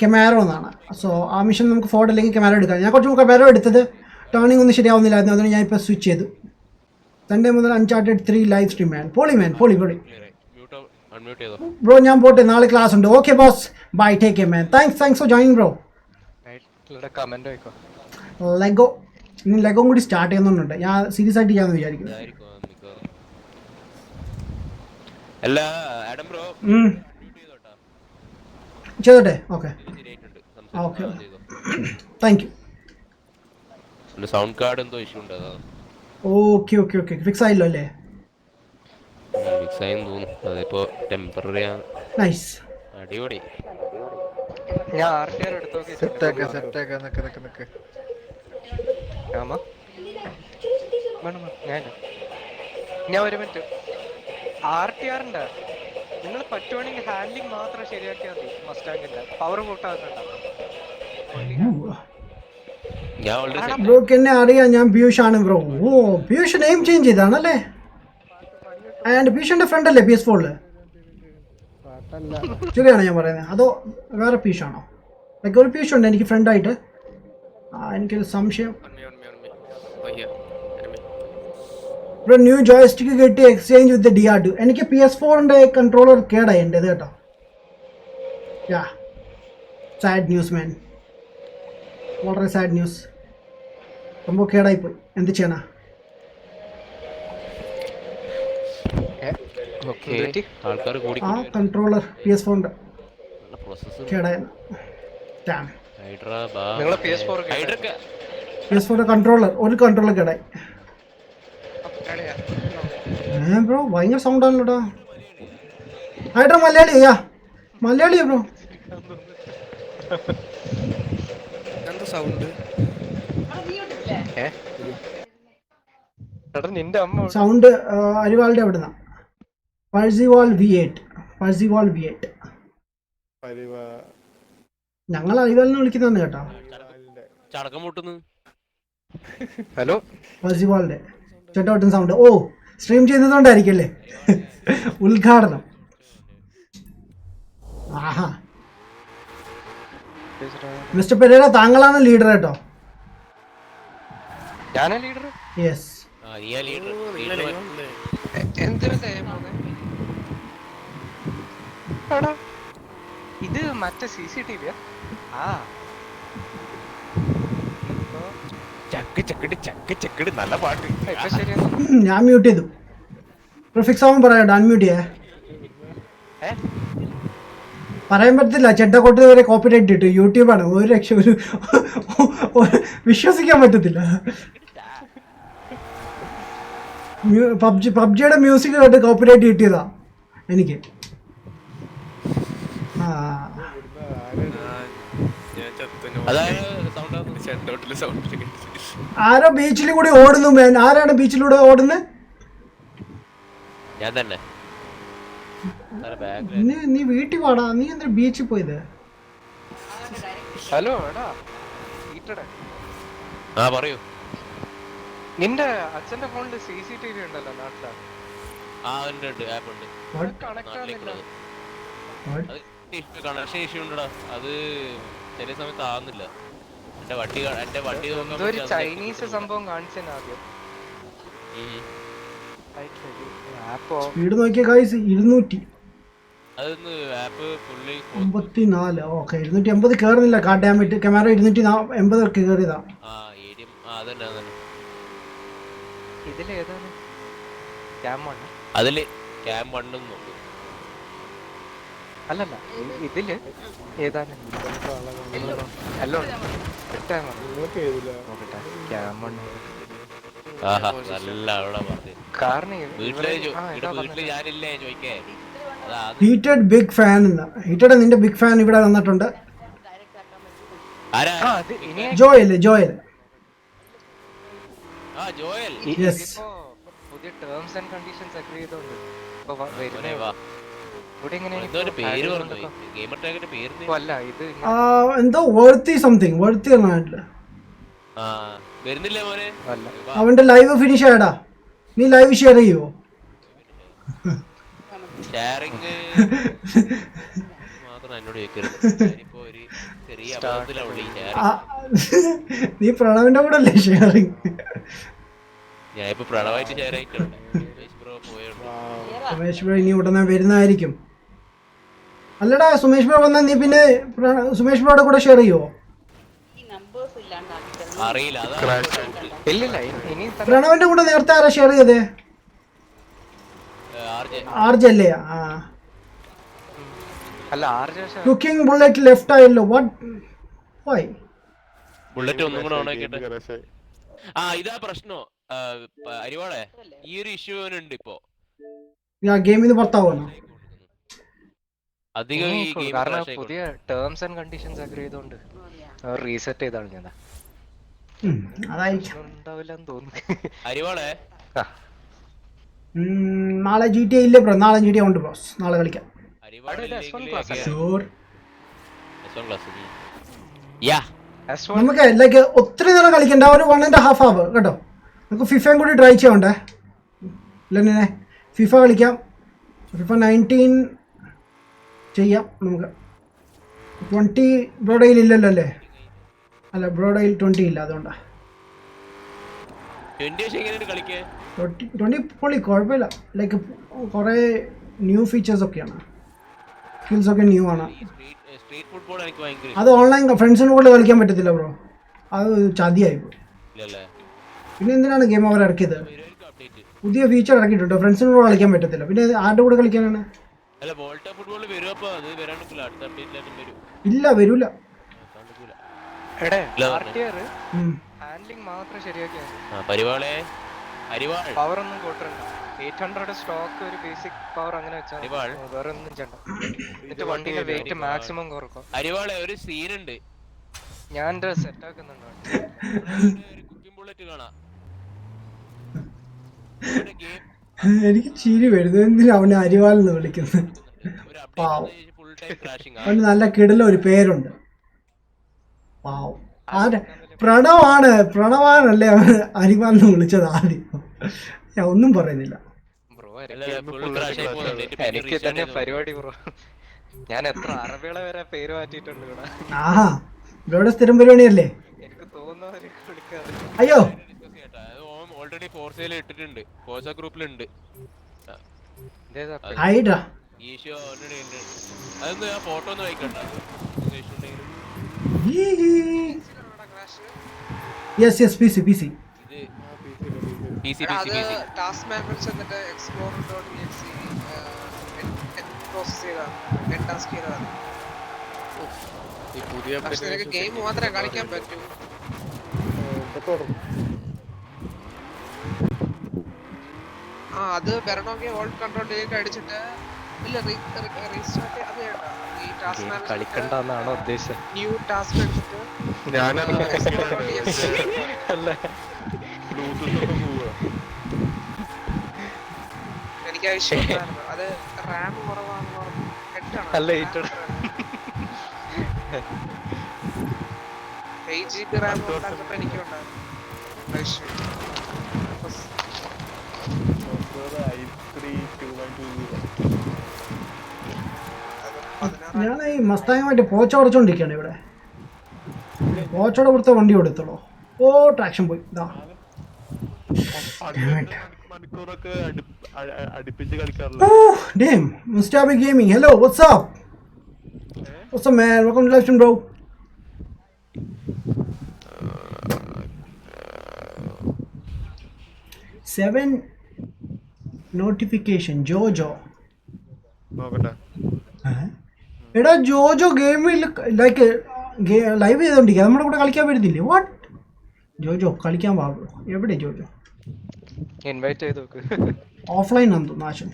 കെമാരോ എന്നാണ്. സോ ആ മിഷൻ നമുക്ക് ഫോർഡ് അല്ലെങ്കിൽ കെമാരോ എടുക്കാം. ഞാൻ കുറച്ച് കെമാരോ എടുത്തത് ടേണിംഗ് ഒന്നും ശരിയാവുന്നില്ലായിരുന്നു. അതുകൊണ്ട് ഞാൻ ഇപ്പോൾ സ്വിച്ച് ചെയ്തു. സൺഡേ മുതൽ അൺചാർട്ടഡ് 3 ലൈവ് സ്ട്രീം മാൻ. പൊളി ബ്രോ. ഞാൻ പോട്ടെ, നാളെ ക്ലാസ് ഉണ്ട്. Okay boss, bye, take care man. Thanks for joining bro. Comment ആയിക്കോ. ലെഗോ, ഇനി ലെഗോ കൂടി സ്റ്റാർട്ട് ചെയ്യുന്നുണ്ട്. ഞാൻ സീരിയസ് ആയിട്ട് ചെയ്യാമെന്ന് വിചാരിക്കുന്നു. അല്ല ആഡം ബ്രോ ചെയ്തോട്ടെ. Okay okay, thank U. Sound card എന്തോ ഇഷ്യൂ ഉണ്ട്. അതാ ഓക്കെ ഓക്കെ ഓക്കെ, ഫിക്സ് ആയില്ലോ അല്ലേ? ഫിക്സ് ആയെന്ന് തോന്നുന്നു. അതിപ്പോ ടെമ്പററി ആണ്. നൈസ്, അടിപൊളി. ഞാൻ RTR എടുത്ത് നോക്കി. സെറ്റാക്ക നിക്ക്. ഞാൻ ഒരു മിനിറ്റ്. RTR ഉണ്ട്. നിങ്ങൾ പറ്റുവാണെങ്കിൽ ഹാൻഡ്ലിംഗ് മാത്രം ശരിയാക്കിയാൽ മതി. മസ്റ്റാങ്ങിന്റെ പവർ കൂട്ടാറുണ്ട്. ഞാൻ ഓൾറെഡി ബ്രോക്ക് എന്നെ അറിയാം. ഞാൻ പീയൂഷ് ആണ് ബ്രോ. ഓ, പീയൂഷ് നെയിം ചേഞ്ച് ചെയ്താണല്ലേ? ആൻഡ് പീയൂഷിന്റെ ഫ്രണ്ട് അല്ലേ PS4? ശരിയാണോ ഞാൻ പറയുന്നത്? അതോ വേറെ പീയൂഷാണോ? ലൈക്ക് ഒരു പീയൂഷ് ഉണ്ട് എനിക്ക് ഫ്രണ്ടായിട്ട്. എനിക്കൊരു സംശയം. ബ്രോ ന്യൂ ജോയ്സ്റ്റിക്ക് കിട്ടി എക്സ്ചേഞ്ച് വിത്ത് DR2. എനിക്ക് PS4ന്റെ കൺട്രോളർ കേടായി എൻ്റെത് കേട്ടോ. യാ, സാഡ് ന്യൂസ് മാൻ, വളരെ സാഡ് ന്യൂസ്. സംഭവം കേടായിപ്പോയി. എന്ത് ചെയ്യണ? ആൾക്കാർ കൂടി ആ കൺട്രോളർ PS4ന്റെ പ്രോസസ്സർ കേടായിരുന്നു. നിങ്ങളെ PS4ന്റെ കൺട്രോളർ, ഒരു കൺട്രോളർ കേടായി. ബ്രോ ഭയങ്കര സൗണ്ട് ആണല്ലോടാ. ഹൈഡ്ര മലയാളിയാ? മലയാളിയാ ബ്രോ? നിന്റെ അമ്മ സൗണ്ട് അരിവാളുടെ അവിടുന്ന. പഴ്സിവാൾ V8. ഞങ്ങൾ അരിവാളിനെ വിളിക്കുന്നതാണ് കേട്ടോ. ചടക്കം മുട്ടുന്നു. ഹലോ, പഴ്സിവാളിന്റെ ചെട്ടോട്ടൻ സൗണ്ട്. ഓ, സ്ട്രീം ചെയ്യുന്നതുകൊണ്ടായിരിക്കും അല്ലേ? ഉദ്ഘാടനം. ആഹാ, മിസ്റ്റർ പെരേര താങ്കളാണ് ലീഡർ കേട്ടോ. ഞാനാ ലീഡർ. യെസ്. ഇത് മറ്റേ CCTV നല്ല പാട്ട്. ഇപ്പൊ ശരിയാ. ഞാൻ മ്യൂട്ട് ചെയ്തു. ഫിക്സ് ആവാൻ പറയാട്ടോ. അൺമ്യൂട്ട് ചെയ്യേ. പറയാൻ പറ്റത്തില്ല. ചെട്ടക്കോട്ട് വരെ കോപ്പിറൈറ്റ് ഇട്ടു. യൂട്യൂബാണ്. ഒരു രക്ഷ വിശ്വസിക്കാൻ പറ്റത്തില്ല. പബ്ജിയുടെ മ്യൂസിക് കേട്ട് കോപ്പിറൈറ്റ് കിട്ടിയതാ എനിക്ക്. ആരോ ബീച്ചിൽ കൂടി ഓടുന്നു മേൻ. ആരാണ് ബീച്ചിലൂടെ ഓടുന്നത്? ഞാൻ തന്നെ. നീ വീട്ടിൽ പാടാ. നീ എന്താ ബീച്ചിൽ പോയത്? ഹലോ എടാ, പറയൂ. നിന്റെ അച്ഛന്റെ ഫോണില് CCTV ഉണ്ടല്ലോ നാട്ടില്? കണക്ഷൻ ഇഷ്യൂ ഉണ്ടടാ. അത് ചില സമയത്ത് ആവുന്നില്ല. എന്റെ വണ്ടി നോക്കാൻ എന്തോ ഒരു വേണ്ടി ചൈനീസ് സംഭവം കാണിച്ചെന്നെ ആദ്യം. ആപ്പോ സ്പീഡ് നോക്കിയ ഗൈസ് 284. അതൊന്ന് ആപ്പ് ഫുള്ളി ഓക്കെ 280 കയറുന്നില്ല. കാട്ടാമിട്ട് ക്യാമറ 280 ഒക്കെ കയറിയതാ. അതന്നെ ഇതിലേതാണ് ക്യാം വൺ? അതില് ക്യാം വണ്ണും നോക്കും. അല്ലല്ല ഇതില് ഏതാണ്? ഹലോ ക്യാം വൺ ആഹാ നല്ല അവിടെ പറഞ്ഞു. കാരണം വീട്ടില് ഞാനില്ലേ ചോദിക്കേ. Heated big fan. ഹീറ്റഡ് നിന്റെ ബിഗ് ഫാൻ ഇവിടെ വന്നിട്ടുണ്ട്. ആരാ? ജോയൽ ജോയൽ. യെസ്. പുതിയ ടേംസ് ആൻഡ് കണ്ടീഷൻസ് അഗ്രി ചെയ്തോണ്ട് പേര് പറഞ്ഞു. ഗെയിമർ ടാഗിന്റെ പേര് അല്ല ഇത് എന്തോ വർത്തി സംതിങ് വർത്തി വരുന്നില്ല മോനെ. അവന്റെ ലൈവ് ഫിനിഷ് ആയടാ. നീ ലൈവ് ഷെയർ ചെയ്യുവോ? ഷെയറിങ് മാത്രം എന്നോട് ചോദിക്കരുത്. ഇപ്പൊ ഒരു ചെറിയ അബദ്ധത്തിലാണ്. നീ പ്രണവിന്റെ കൂടെ അല്ലേ ഷെയറിങ്? ഞാൻ ഇപ്പൊ പ്രണവായിട്ട് ഷെയർ ആയിട്ടുണ്ട്. സുമേഷ് ബ്രോ ഇനി ഉടനെ വരുന്നതായിരിക്കും. അല്ലടാ സുമേഷ് ബ്രോ വന്നാൽ നീ പിന്നെ സുമേഷ് ബ്രോയുടെ കൂടെ ഷെയർ ചെയ്യുവോ? അറിയില്ല. പ്രണവിന്റെ കൂടെ നേരത്തെ ആരാ ഷെയർ ചെയ്തേ? ആർജെ അല്ലേ? കുക്കിംഗ് ബുള്ളറ്റ് ലെഫ്റ്റ് ആയല്ലോ. What why? ബുള്ളറ്റ് ഒന്നും കൂടെ ഓണാക്കിട്ടെ. ഇതാ പ്രശ്നോ അരിവാളെ. ഈ ഒരു ഇഷ്യൂ ഉണ്ട് ഇപ്പൊ. ഗെയിമിൽ നിന്ന് പുറത്താവുന്നു. അധികം ഈ ഗെയിം പുതിയ ടേംസ് ആൻഡ് കണ്ടീഷൻസ് അഗ്രി ചെയ്തോണ്ട് റീസെറ്റ് ചെയ്താണ് ഞാൻ. ഉണ്ടാവില്ലെന്ന് തോന്നുന്നു. അരിവാളെ നാളെ GTA ഇല്ലേ ബ്രോ? നാളെ GTA ഉണ്ട് ബ്രോസ്. നാളെ കളിക്കാം. നമുക്ക് ലൈക്ക് ഒത്തിരി നേരം കളിക്കണ്ട. ഒരു 1.5 hour കേട്ടോ. നമുക്ക് ഫിഫയും കൂടി ട്രൈ ചെയ്യണ്ടേ? ഇല്ലെന്നെ ഫിഫ കളിക്കാം. ഫിഫ 19 ചെയ്യാം നമുക്ക്. 20 ബ്രോഡയിൽ ഇല്ലല്ലോ അല്ലേ? അല്ല ബ്രോഡയിൽ 20 ഇല്ല, അതുകൊണ്ടാ. 20 പൊളി, കുഴപ്പമില്ല. ലൈക്ക് കുറേ ന്യൂ ഫീച്ചേഴ്സ് ഒക്കെയാണ്. സ്കിൽസ് ഒക്കെ ന്യൂ ആണ്. അത് ഓൺലൈൻ ഫ്രണ്ട്സിൻ്റെ കൂടെ കളിക്കാൻ പറ്റത്തില്ല ബ്രോ. അത് ചതിയായി പോയി. പിന്നെ എന്തിനാണ് ഗെയിം അവർ ഇറക്കിയത്? പുതിയ ഫീച്ചർ ഇറക്കിയിട്ടുണ്ട്. ഫ്രണ്ട്സിൻ്റെ കൂടെ കളിക്കാൻ പറ്റത്തില്ല. പിന്നെ ആരുടെ കൂടെ കളിക്കാനാണ്? ഇല്ല വരൂല. ഹാൻഡ്ലിംഗ് മാത്രം ശരിയാക്കിയാൽ പവർ ഒന്നും കൂട്ടണ്ട. 800 സ്റ്റോക്ക് ഒരു ബേസിക് പവർ അങ്ങനെ വെച്ചാൽ വേറെ ഒന്നും ചെയ്യണ്ട. എന്നിട്ട് വണ്ടിയുടെ വെയിറ്റ് മാക്സിമം കുറക്കും. അരിവാളെ ഒരു സീൻ ഉണ്ട്. ഞാൻ സെറ്റ് ആക്കുന്നുണ്ട്. എനിക്ക് ചിരി വരുന്നു. എന്തിനാ അവനെ അരിവാലെന്ന് വിളിക്കുന്നത്? പാവം. അവന് നല്ല കിടല ഒരു പേരുണ്ട്. പാവം. പ്രണവാനല്ലേ അവൻ അരിവാലെന്ന് വിളിച്ചത് ആദ്യം. ഞാൻ ഒന്നും പറയുന്നില്ല. എനിക്ക് തന്നെ പരിപാടി ബ്രോ. ഞാൻ എത്ര അറബികളെ വരെ പേര് മാറ്റിയിട്ടുണ്ട് ഇവിടെ. ആഹാ, ഇവിടെ സ്ഥിരം പരിപാടിയല്ലേ? എനിക്ക് തോന്നുന്നവരെ വിളിക്കാറ്. അയ്യോ ഓൾറെഡി ഫോർസയിൽ ഇട്ടിട്ടുണ്ട്. ഫോർസ ഗ്രൂപ്പിലുണ്ട്. ഹൈഡ്രാ ഈശോ ഓൾറെഡി ഉണ്ട്. അതൊന്നും ഞാൻ ഫോട്ടോ ഒന്നും വയ്ക്കണ്ട. Yes yes PC PC. Task manager എന്നിട്ട് explorer.exe പ്രോസസ് ചെയ്താണ് ടാസ്ക് ചെയ്തതാണ്. പക്ഷെ നിനക്ക് ഗെയിം മാത്രമേ കളിക്കാൻ പറ്റൂ. അത് വരണമെങ്കിൽ ഓൾഡ് കൺട്രോളിലേക്ക് അടിച്ചിട്ട് ഇല്ല റീസ്റ്റാർട്ട് അത് ചെയ്യണ്ട. ഈ ടാസ്ക് മാനേജർ കളിക്കണ്ടെന്നാണോ ഉദ്ദേശം? ന്യൂ ടാസ്ക് എടുത്തിട്ട് എനിക്ക് ആവശ്യമുണ്ടായിരുന്നു. അത് റാം കുറവാണെന്ന് പറഞ്ഞു. 8GB റാം ഉണ്ടായിരുന്നപ്പോൾ എനിക്കുണ്ടായിരുന്നു. ഞാൻ ഈ മസ്താങ്ങുമായിട്ട് പോച്ച ഉടച്ചോണ്ടിരിക്കുകയാണ് ഇവിടെ. ഓച്ചോടെ പുറത്തെ വണ്ടി കൊടുത്തോളൂ. ഓ ട്രാക്ഷൻ പോയി. ഇതാ മണിക്കൂറൊക്കെ അടുപ്പിച്ച് കളിക്കാറില്ല. damn, Mustabi Gaming. Hello, what's up? What's up, man? Welcome to live stream, bro. Seven notification. Jojo. നോക്കട്ടെ. എടാ ജോജോ ഗെയിമിൽ ലൈക്ക് ലൈവ് ചെയ്തോണ്ടിരിക്കുക, നമ്മുടെ കൂടെ കളിക്കാൻ വരുന്നില്ലേ? വാട്ട് ജോജോ കളിക്കാൻ പാടുള്ളൂ. എവിടെ ജോജോ? ഇൻവൈറ്റ് ചെയ്ത് നോക്ക്. ഓഫ്ലൈൻ ആണെന്ന് നാശം.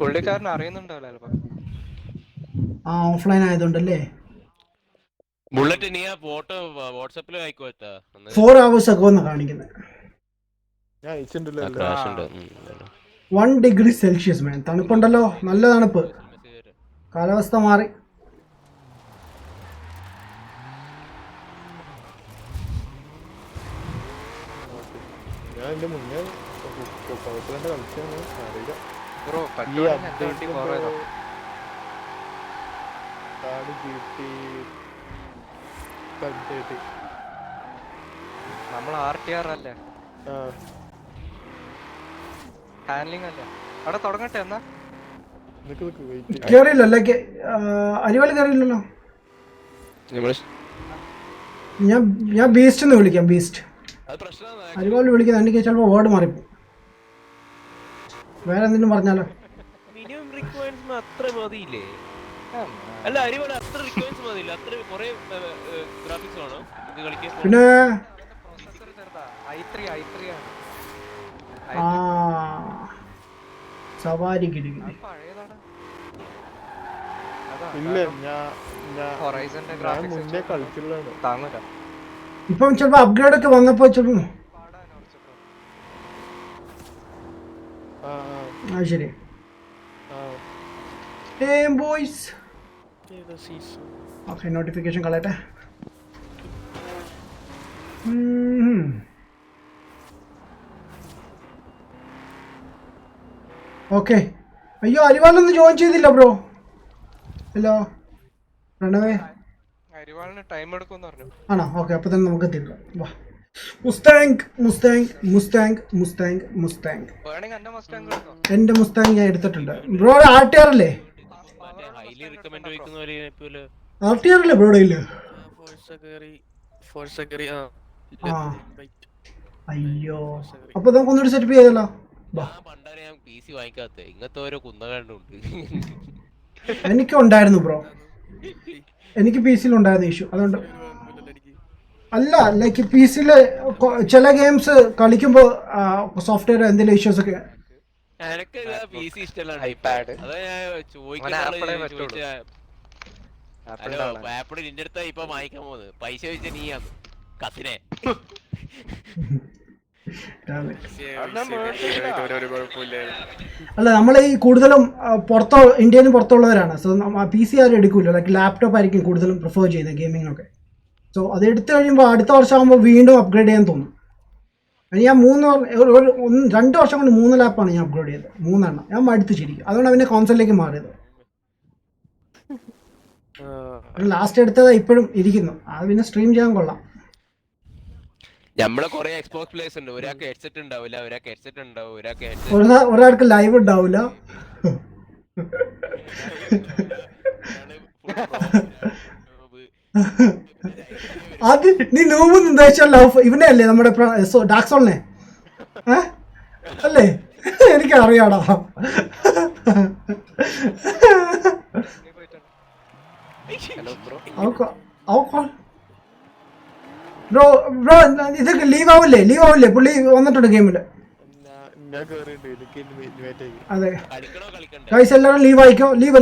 പുള്ളിക്കാരൻ അറിയുന്നുണ്ടാവില്ല ചിലപ്പോ. ആ ഓഫ്ലൈൻ ആയതുകൊണ്ടല്ലേ. ബുള്ളറ്റ് നീ ആ ഫോട്ടോ വാട്സാപ്പിൽ അയക്കുവാ. 4 hours ഒക്കെ ഒന്ന് കാണിക്കുന്നത്. ഞാൻ അയച്ചിട്ടുണ്ടല്ലോ. 1 degree Celsius man. തണുപ്പുണ്ടല്ലോ, നല്ല തണുപ്പ്. കാലാവസ്ഥ മാറി. ഞാൻ എന്റെ മുന്നേ കളിച്ചാണ് അറിയില്ല. ബ്രോ പറ്റുവാണെങ്കിൽ എന്റെ വണ്ടി പോറേതാ. നമ്മൾ RTR അല്ലേ, ഹാൻഡ്ലിംഗ് അല്ലേ. അവിടെ തുടങ്ങട്ടെ എന്നാ. കേറിയില്ല ലൈക്ക് അരിവാളി കയറിയില്ലല്ലോ. ഞാൻ ബീസ്റ്റ് എന്ന് വിളിക്കാം. ബീസ്റ്റ് അരിവാളി വിളിക്കുന്നത് എനിക്ക് ചിലപ്പോൾ വേർഡ് മാറിപ്പോ. വേറെ എന്തെങ്കിലും പറഞ്ഞാലോ? മിനിമം റിക്വയർമെന്റ് അത്ര മതിയില്ലേ? അല്ല അരിവാളി അത്ര റിക്വയർമെന്റ് മതിയില്ല. അത്ര കുറെ ഗ്രാഫിക്സ് ആണോ ഇത് കളിക്കാൻ? പിന്നെ പ്രോസസർ ചെറുതാ. i3 ആണ്. ആ സവാരി കിടക്കി. പഴയതാണ്. ഇല്ല ഹൊറൈസന്റെ ഞാൻ ഗ്രാഫിക്സ് മുന്നേ കളിച്ചിട്ടുള്ളതാണ്. താങ്ങൂല. ഇപ്പം ചിലപ്പോൾ അപ്ഗ്രേഡ് ഒക്കെ വന്നപ്പോൾ ചിലപ്പോൾ ആ ശരി. ബോയ്സ് ഓക്കെ, നോട്ടിഫിക്കേഷൻ കളയട്ടെ. ഓക്കെ. അയ്യോ അരിവാളൊന്നും ജോയിൻ ചെയ്തില്ല ബ്രോ. ഹലോ പ്രണവേ. അരിവാളിന് ടൈം എടുക്കുമെന്ന് പറഞ്ഞു. ആണോ? ഓക്കെ, അപ്പോൾ തന്നെ നമുക്ക് തീർക്കാം. വാ മുസ്താങ് മുസ്താങ് മുസ്താങ് മുസ്താങ് മുസ്താങ്. വേണമെങ്കിൽ എന്റെ മസ്റ്റാങ് എടുത്തോ. എൻ്റെ മുസ്താങ് ഞാൻ എടുത്തിട്ടുണ്ട്. ബ്രോ RTR അല്ലേ? ഹൈലി റെക്കമെൻഡ് വെക്കുന്ന പോലെ RTR അല്ലേ ബ്രോയുടെ കയ്യില്? ആ അയ്യോ, അപ്പോൾ നമുക്ക് ഒന്നുകൂടി സെറ്റപ്പ് ചെയ്തല്ലോ. പണ്ടാണ് ഞാൻ PC വാങ്ങിക്കാത്ത. ഇങ്ങനത്തെ ഓരോ കുന്നകളുണ്ട്. എനിക്കും ഉണ്ടായിരുന്നു ബ്രോ, എനിക്ക് PC യിൽ ഉണ്ടായിരുന്ന ഇഷ്യൂ. അതുകൊണ്ട് അല്ല ലൈക്ക് PC യിൽ ചില ഗെയിംസ് കളിക്കുമ്പോൾ സോഫ്റ്റ്വെയർ എന്തെങ്കിലും ഇഷ്യൂസ് ഒക്കെ. എനിക്ക് PC ഇഷ്ടമല്ല. iPad. അതാ ഞാൻ ആപ്പിൾ നിന്റെ അടുത്ത ഇപ്പൊ വാങ്ങിക്കാൻ പോകുന്നത്. പൈസ വെച്ച നീയാന്ന് കത്തിനെ. അല്ല നമ്മൾ ഈ കൂടുതലും ഇന്ത്യയിൽ നിന്ന് പുറത്തുള്ളവരാണ്. സോ PC ആരും എടുക്കില്ല. ലൈക്ക് ലാപ്ടോപ്പ് ആയിരിക്കും കൂടുതലും പ്രിഫർ ചെയ്യുന്നത് ഗെയിമിങ്ങിനൊക്കെ. സോ അത് എടുത്തു കഴിയുമ്പോൾ അടുത്ത വർഷം ആകുമ്പോൾ വീണ്ടും അപ്ഗ്രേഡ് ചെയ്യാൻ തോന്നും. ഞാൻ 2 വർഷം കൊണ്ട് 3 ലാപ്പാണ് ഞാൻ അപ്ഗ്രേഡ് ചെയ്തത്. 3 എണ്ണം ഞാൻ മടുത്ത് ശരിക്കും. അതുകൊണ്ട് അവൻ്റെ കോൺസോളിലേക്ക് മാറിയത്. ലാസ്റ്റ് എടുത്തത് ഇപ്പോഴും ഇരിക്കുന്നു. അത് പിന്നെ സ്ട്രീം ചെയ്യാൻ കൊള്ളാം. നമ്മളെ കൊറേ എക്സ്ബോക്സ് പ്ലേയേഴ്സ് ഉണ്ട്. ഒരാൾക്ക് ഹെഡ്സെറ്റ് ഉണ്ടാവില്ല, ഒരാൾക്ക് ഹെഡ്സെറ്റ് ഉണ്ടാവും, ഒരാൾക്ക് ഒരാൾക്ക് ലൈവ് ഉണ്ടാവില്ല. അത് നീ നോമ്പെന്ന് ഉദ്ദേശിച്ചല്ലോ. ഇവനെ അല്ലേ നമ്മുടെ ഡാർക്ക് സോളിനെ അല്ലേ? എനിക്കറിയാടാ. ബ്രോ ബ്രോ ഇത് ലീവ് ആവില്ലേ? പുള്ളി വന്നിട്ടുണ്ട് ഗെയിമില്. അതെ ഗൈസ്, എല്ലാവരും ലീവ് ആയിക്കോ. ലീവ്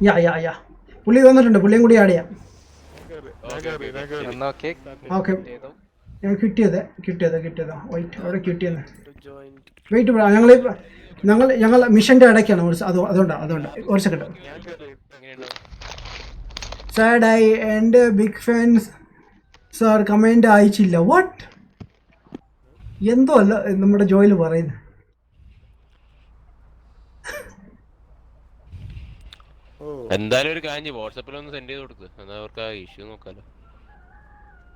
യാ പുള്ളി വന്നിട്ടുണ്ട്. പുള്ളിയും കൂടി ആഡ് ചെയ്യാം. ഓക്കെ, ഞാൻ കിട്ടിയതാ. വെയിറ്റ്, അവിടെ കിട്ടിയെന്ന്. വെയിറ്റ് ബ്രോ, ഞങ്ങൾ മിഷന്റെ ഇടയ്ക്കാണ്. അതുകൊണ്ട് ഒരു സെക്കൻഡ്. സാഡായി എൻ്റെ ബിഗ് ഫാൻസ് സാർ കമൻറ്റ് അയച്ചില്ല. വാട്ട് എന്തോ അല്ല നമ്മുടെ ജോയിൽ പറയുന്നത്. എന്തായാലും ഒരു കാര്യം വാട്സാപ്പിൽ ഒന്ന് സെൻഡ് ചെയ്ത് കൊടുക്ക്, എന്നാ അവർക്ക് ആ ഇഷ്യൂ നോക്കാലോ.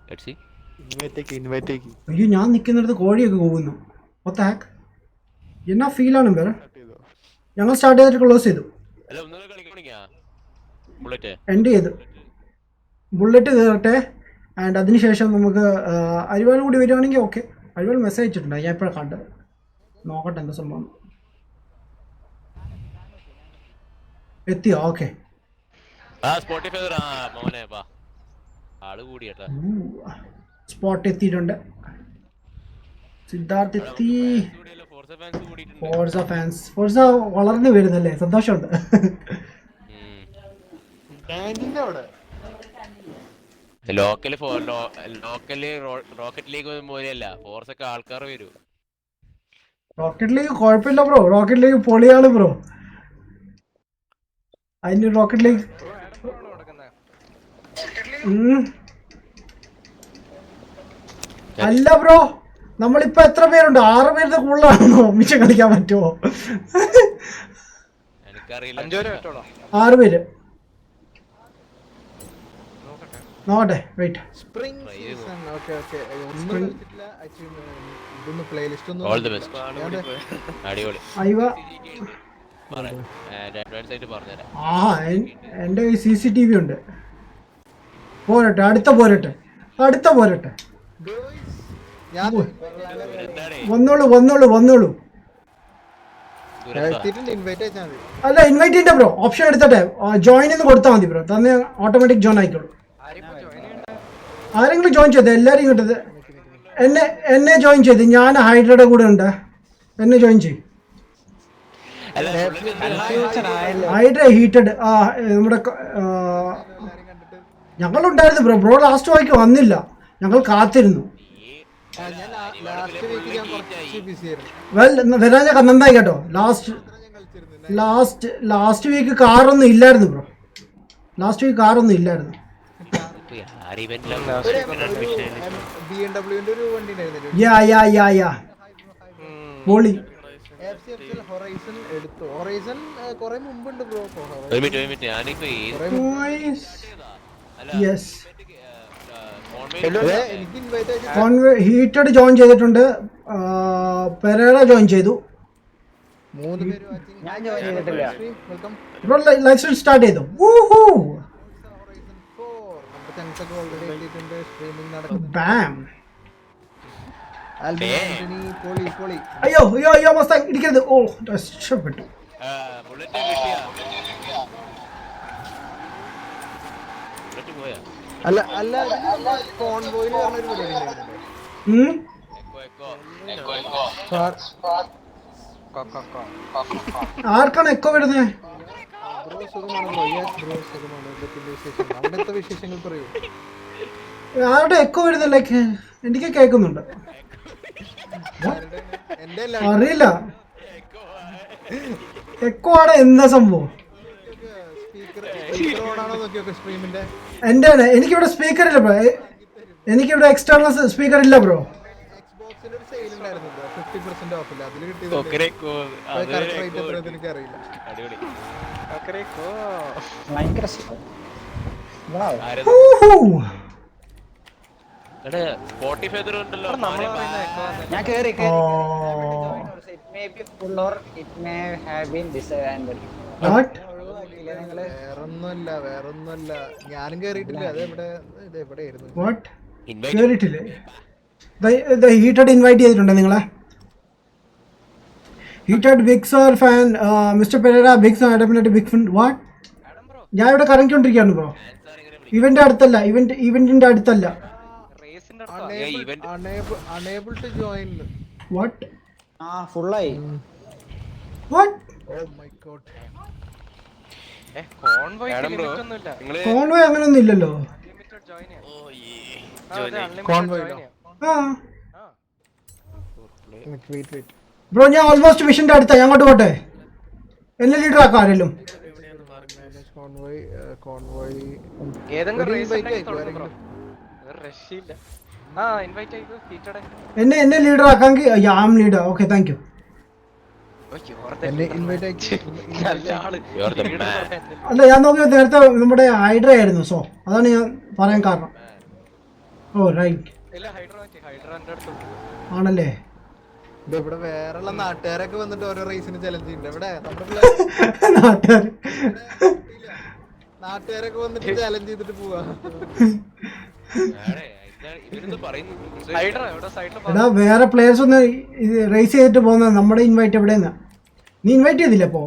Let's see. അയ്യോ ഞാൻ നിൽക്കുന്നിടത്ത് കോഴിയൊക്കെ പോകുന്നു. എന്നാ ഫീലാണ് വേറെ. ഞങ്ങൾ സ്റ്റാർട്ട് ചെയ്തിട്ട് ക്ലോസ് ചെയ്തു, അല്ല ഒന്നുകൂടെ കളിക്കണിക്കാ ബുള്ളറ്റ്. എൻഡ് ചെയ്തു. ബുള്ളറ്റ് കയറട്ടെ. ആൻഡ് അതിനുശേഷം നമുക്ക് അരിവാൾ കൂടി വരികയാണെങ്കിൽ ഓക്കെ. അരിവാൾ മെസ്സേജ് അയച്ചിട്ടുണ്ട്, ഞാൻ ഇപ്പോഴാണ് കണ്ടത്. നോക്കട്ടെ എന്താ സംഭവം. എത്തിയോ? ഓക്കെ. ആ സ്പോട്ടിഫൈ മോനെ വാ, ആള് കൂടിയേട്ടാ. സ്പോട്ട് എത്തിയിട്ടുണ്ട്. സിദ്ധാർത്ഥ് എത്തി. ഫോർസ ഫാൻസ്, ഫോർസ വളർന്നു വരുന്നല്ലേ, സന്തോഷമുണ്ട്. ലോക്കല് റോക്കറ്റ് ലീഗ് പോലെയല്ല, ഫോർസൊക്കെ ആൾക്കാർ വരൂ. റോക്കറ്റ് ലീഗ് കുഴപ്പമില്ല ബ്രോ, റോക്കറ്റ് ലീഗ് പൊളിയാണ് ബ്രോ. അതിന് റോക്കറ്റ് ലീഗ് അല്ല ബ്രോ, നമ്മളിപ്പോ എത്ര പേരുണ്ട്? 6 പേരുടെ കൂടുതലാണോ ഒന്നിച്ച് കളിക്കാൻ പറ്റുമോ? എനിക്കറിയില്ല. 6 പേര് നോക്കട്ടെ. Wait. Spring season. Okay okay. ഒന്നും കളിച്ചിട്ടില്ല. ഇതൊന്ന് പ്ലേലിസ്റ്റ് ഒന്ന്. All the best. അടിപൊളി. അയ്യോ അഡ്വാൻസ് ആയിട്ട് പറഞ്ഞുതരാം. ആ എൻ്റെ CCTV ഉണ്ട്. പോരട്ടെ, അടുത്ത പോരട്ടെ. ഞാൻ വന്നോളൂ. എത്തിയിട്ടുണ്ട്. ഇൻവൈറ്റ് അയച്ചാൽ മതി. അല്ല ഇൻവൈറ്റ് ചെയ്യണ്ട ബ്രോ, ഓപ്ഷൻ എടുത്തിട്ടെ ജോയിൻ എന്ന് കൊടുത്താൽ മതി ബ്രോ. തന്നെ ഓട്ടോമാറ്റിക് ജോയിൻ ആയിക്കോളൂ. ആരെങ്കിലും ജോയിൻ ചെയ്ത്? എല്ലാവരും ഇങ്ങോട്ടത് എന്നെ ജോയിൻ ചെയ്ത്. ഞാൻ ഹൈഡ്രയുടെ കൂടെ ഉണ്ട്, എന്നെ ജോയിൻ ചെയ്യും. Hydra Heated. നമ്മുടെ ഞങ്ങളുണ്ടായിരുന്നു ബ്രോ ലാസ്റ്റ് വായിക്ക് വന്നില്ല, ഞങ്ങൾ കാത്തിരുന്നു. ലാസ്റ്റ് വീക്ക് ഞാൻ കുറച്ച് ബിസി ആയിരുന്നു. വരാൻ ഞാൻ നന്നായി കേട്ടോ. ലാസ്റ്റ് വീക്ക് കാറൊന്നും ഇല്ലായിരുന്നു ബ്രോ. BMW ഒരു വണ്ടി ഉണ്ടായിരുന്നില്ലേ? പൊളി. ഹൊറൈസൺ എടുത്തു. ഹൊറൈസൺ കുറെ മുമ്പുണ്ട് ബ്രോ. ഒരു മിനിറ്റ് ഞാനിപ്പോ യെസ് എനിക്ക് ഇൻവൈറ്റ് അയച്ചു. ഹീറ്റഡ് ജോയിൻ ചെയ്തിട്ടുണ്ട്. പെരേറ ജോയിൻ ചെയ്തു. 3 പേര് watching. Welcome. Bro live start ചെയ്തു. ബാം. അയ്യോ മസ്ത ഇടിക്കരുത്. ഓ രക്ഷപ്പെട്ടു. ബുള്ളറ്റ് കിട്ടിയ പോയാ. അല്ല കോൺവോയിൽ പറഞ്ഞൊരു പരിപാടി ഉണ്ടായിരുന്നല്ലോ. ആർക്കാണ് എക്കോ വരുന്നത്? ബ്രോ സുഖമാണ് ബ്രോ. യെസ് ബ്രോ സുഖമാണ്. എന്തൊക്കെയുണ്ട് വിശേഷം? അവിടുത്തെ വിശേഷങ്ങൾ പറയൂ. ആരുടെ എക്കോ വരുന്നത്? ലൈക്ക് എനിക്ക് കേൾക്കുന്നുണ്ട്. എന്റെ അറിയില്ല എക്കോ ആണ് എന്താ സംഭവം. സ്പീക്കർ ഓണാണോ നോക്കിയൊക്കെ സ്ട്രീമിന്റെ. എനിക്കിവിടെ സ്പീക്കർ ഇല്ല ബ്രോ. എനിക്കിവിടെ എക്സ്റ്റേണൽ സ്പീക്കർ ഇല്ല ബ്രോ. എക്സ്ബോക്സിൽ ഒരു സെയിൽ ഉണ്ടായിരുന്നു ബ്രോ, 50% ഓഫില്ല. അതിൽ കിട്ടിയത് എനിക്ക് അറിയില്ല. ഞാൻ കേറി വേറൊന്നുമല്ല ഞാനും കേറിയിട്ടില്ല. അതെവിടെ എവിടെയായിരുന്നു? ഹീറ്റഡ് ഇൻവൈറ്റ് ചെയ്തിട്ടുണ്ട് നിങ്ങളെ. Heated big sir fan mister Pereira big sir definitely big fan. What? ഞാൻ ഇവിടെ കറങ്ങിക്കൊണ്ടിരിക്കുകയാണ് ബ്രോ. ഇവന്റിന്റെ അടുത്തല്ല. unable to join. What? ഫുള്ളായി. What? Oh my god. Convoy അങ്ങനൊന്നും ഇല്ലല്ലോ. ബ്രോ ഞാൻ ഓൾമോസ്റ്റ് മിഷന്റെ അടുത്താ. ഞാൻ അങ്ങോട്ട് പോട്ടെ. എന്നെ ലീഡർ ആക്കാം ആരെങ്കിലും. എന്നെ ലീഡർ ആക്കാമെങ്കിൽ I'm leader. Okay thank you. എന്നെ ഇൻവൈറ്റ് ആക്കി നല്ല ആള് You're the leader man. തന്നെ. അല്ല ഞാൻ നോക്കിയത് നേരത്തെ നമ്മുടെ ഹൈഡ്ര ആയിരുന്നു, സോ അതാണ് ഞാൻ പറയാൻ കാരണം. ഓ റൈറ്റ് ഇല്ല ഹൈഡ്ര എന്റെ അടുത്തുണ്ട്. ആണല്ലേ. ഇവിടെ വേറെയുള്ള നാട്ടുകാരൊക്കെ വന്നിട്ട് ഓരോ റേസിന് ചലഞ്ച് ചെയ്യുന്നുണ്ട്. ഇവിടെ നമ്മുടെ നാട്ടുകാർ നാട്ടുകാരൊക്കെ വന്നിട്ട് ചലഞ്ച് ചെയ്തിട്ട് പോവാ. ഇവരെന്ത് പറയുന്നു? ഹൈഡ്ര എവിടെ സൈഡിൽ എടാ വേറെ പ്ലേയേഴ്സ് ഒന്ന് റേസ് ചെയ്തിട്ട് പോകുന്നത്, നമ്മുടെ ഇൻവൈറ്റ് എവിടെയെന്നാ? നീ ഇൻവൈറ്റ് ചെയ്തില്ല അപ്പോ?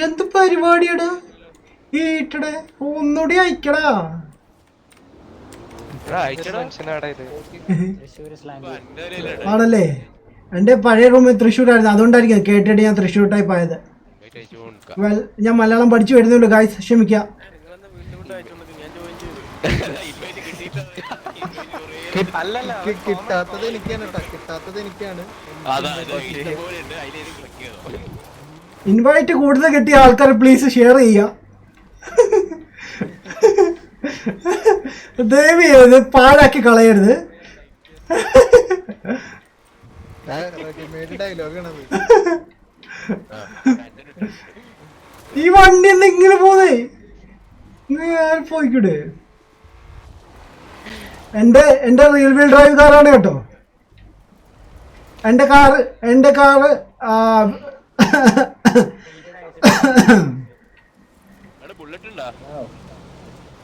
എന്ത് പരിപാടിയാടാ ഈ ഇട്ടടെ? ഒന്നുകൂടി അയക്കടാ. മനുഷ്യനാടാ ഇത്. ആണല്ലേ. എൻ്റെ പഴയ റൂമിൽ തൃശ്ശൂരായിരുന്നു, അതുകൊണ്ടായിരിക്കും കേട്ടിട്ട് ഞാൻ തൃശ്ശൂർ ടൈപ്പ് ആയത്. വെൽ ഞാൻ മലയാളം പഠിച്ചു വരുന്നുള്ളൂ ഗായ്സ്, ക്ഷമിക്കുക. അല്ലല്ല കിട്ടാത്തത് എനിക്കാണ് കേട്ടോ, കിട്ടാത്തത് എനിക്കാണ്. ഇൻവൈറ്റ് കൂടുതൽ കിട്ടിയ ആൾക്കാർ പ്ലീസ് ഷെയർ ചെയ്യുക. ദയവ് ചെയ്ത് പാഴാക്കി കളയരുത്. ഡയലോഗാണത്. ഈ വണ്ടി എന്തെങ്കിലും പോന്നേ പോയിക്കൂടെ? എന്റെ റിയൽ വീൽ ഡ്രൈവ് കാറാണ് കേട്ടോ. എന്റെ കാറ്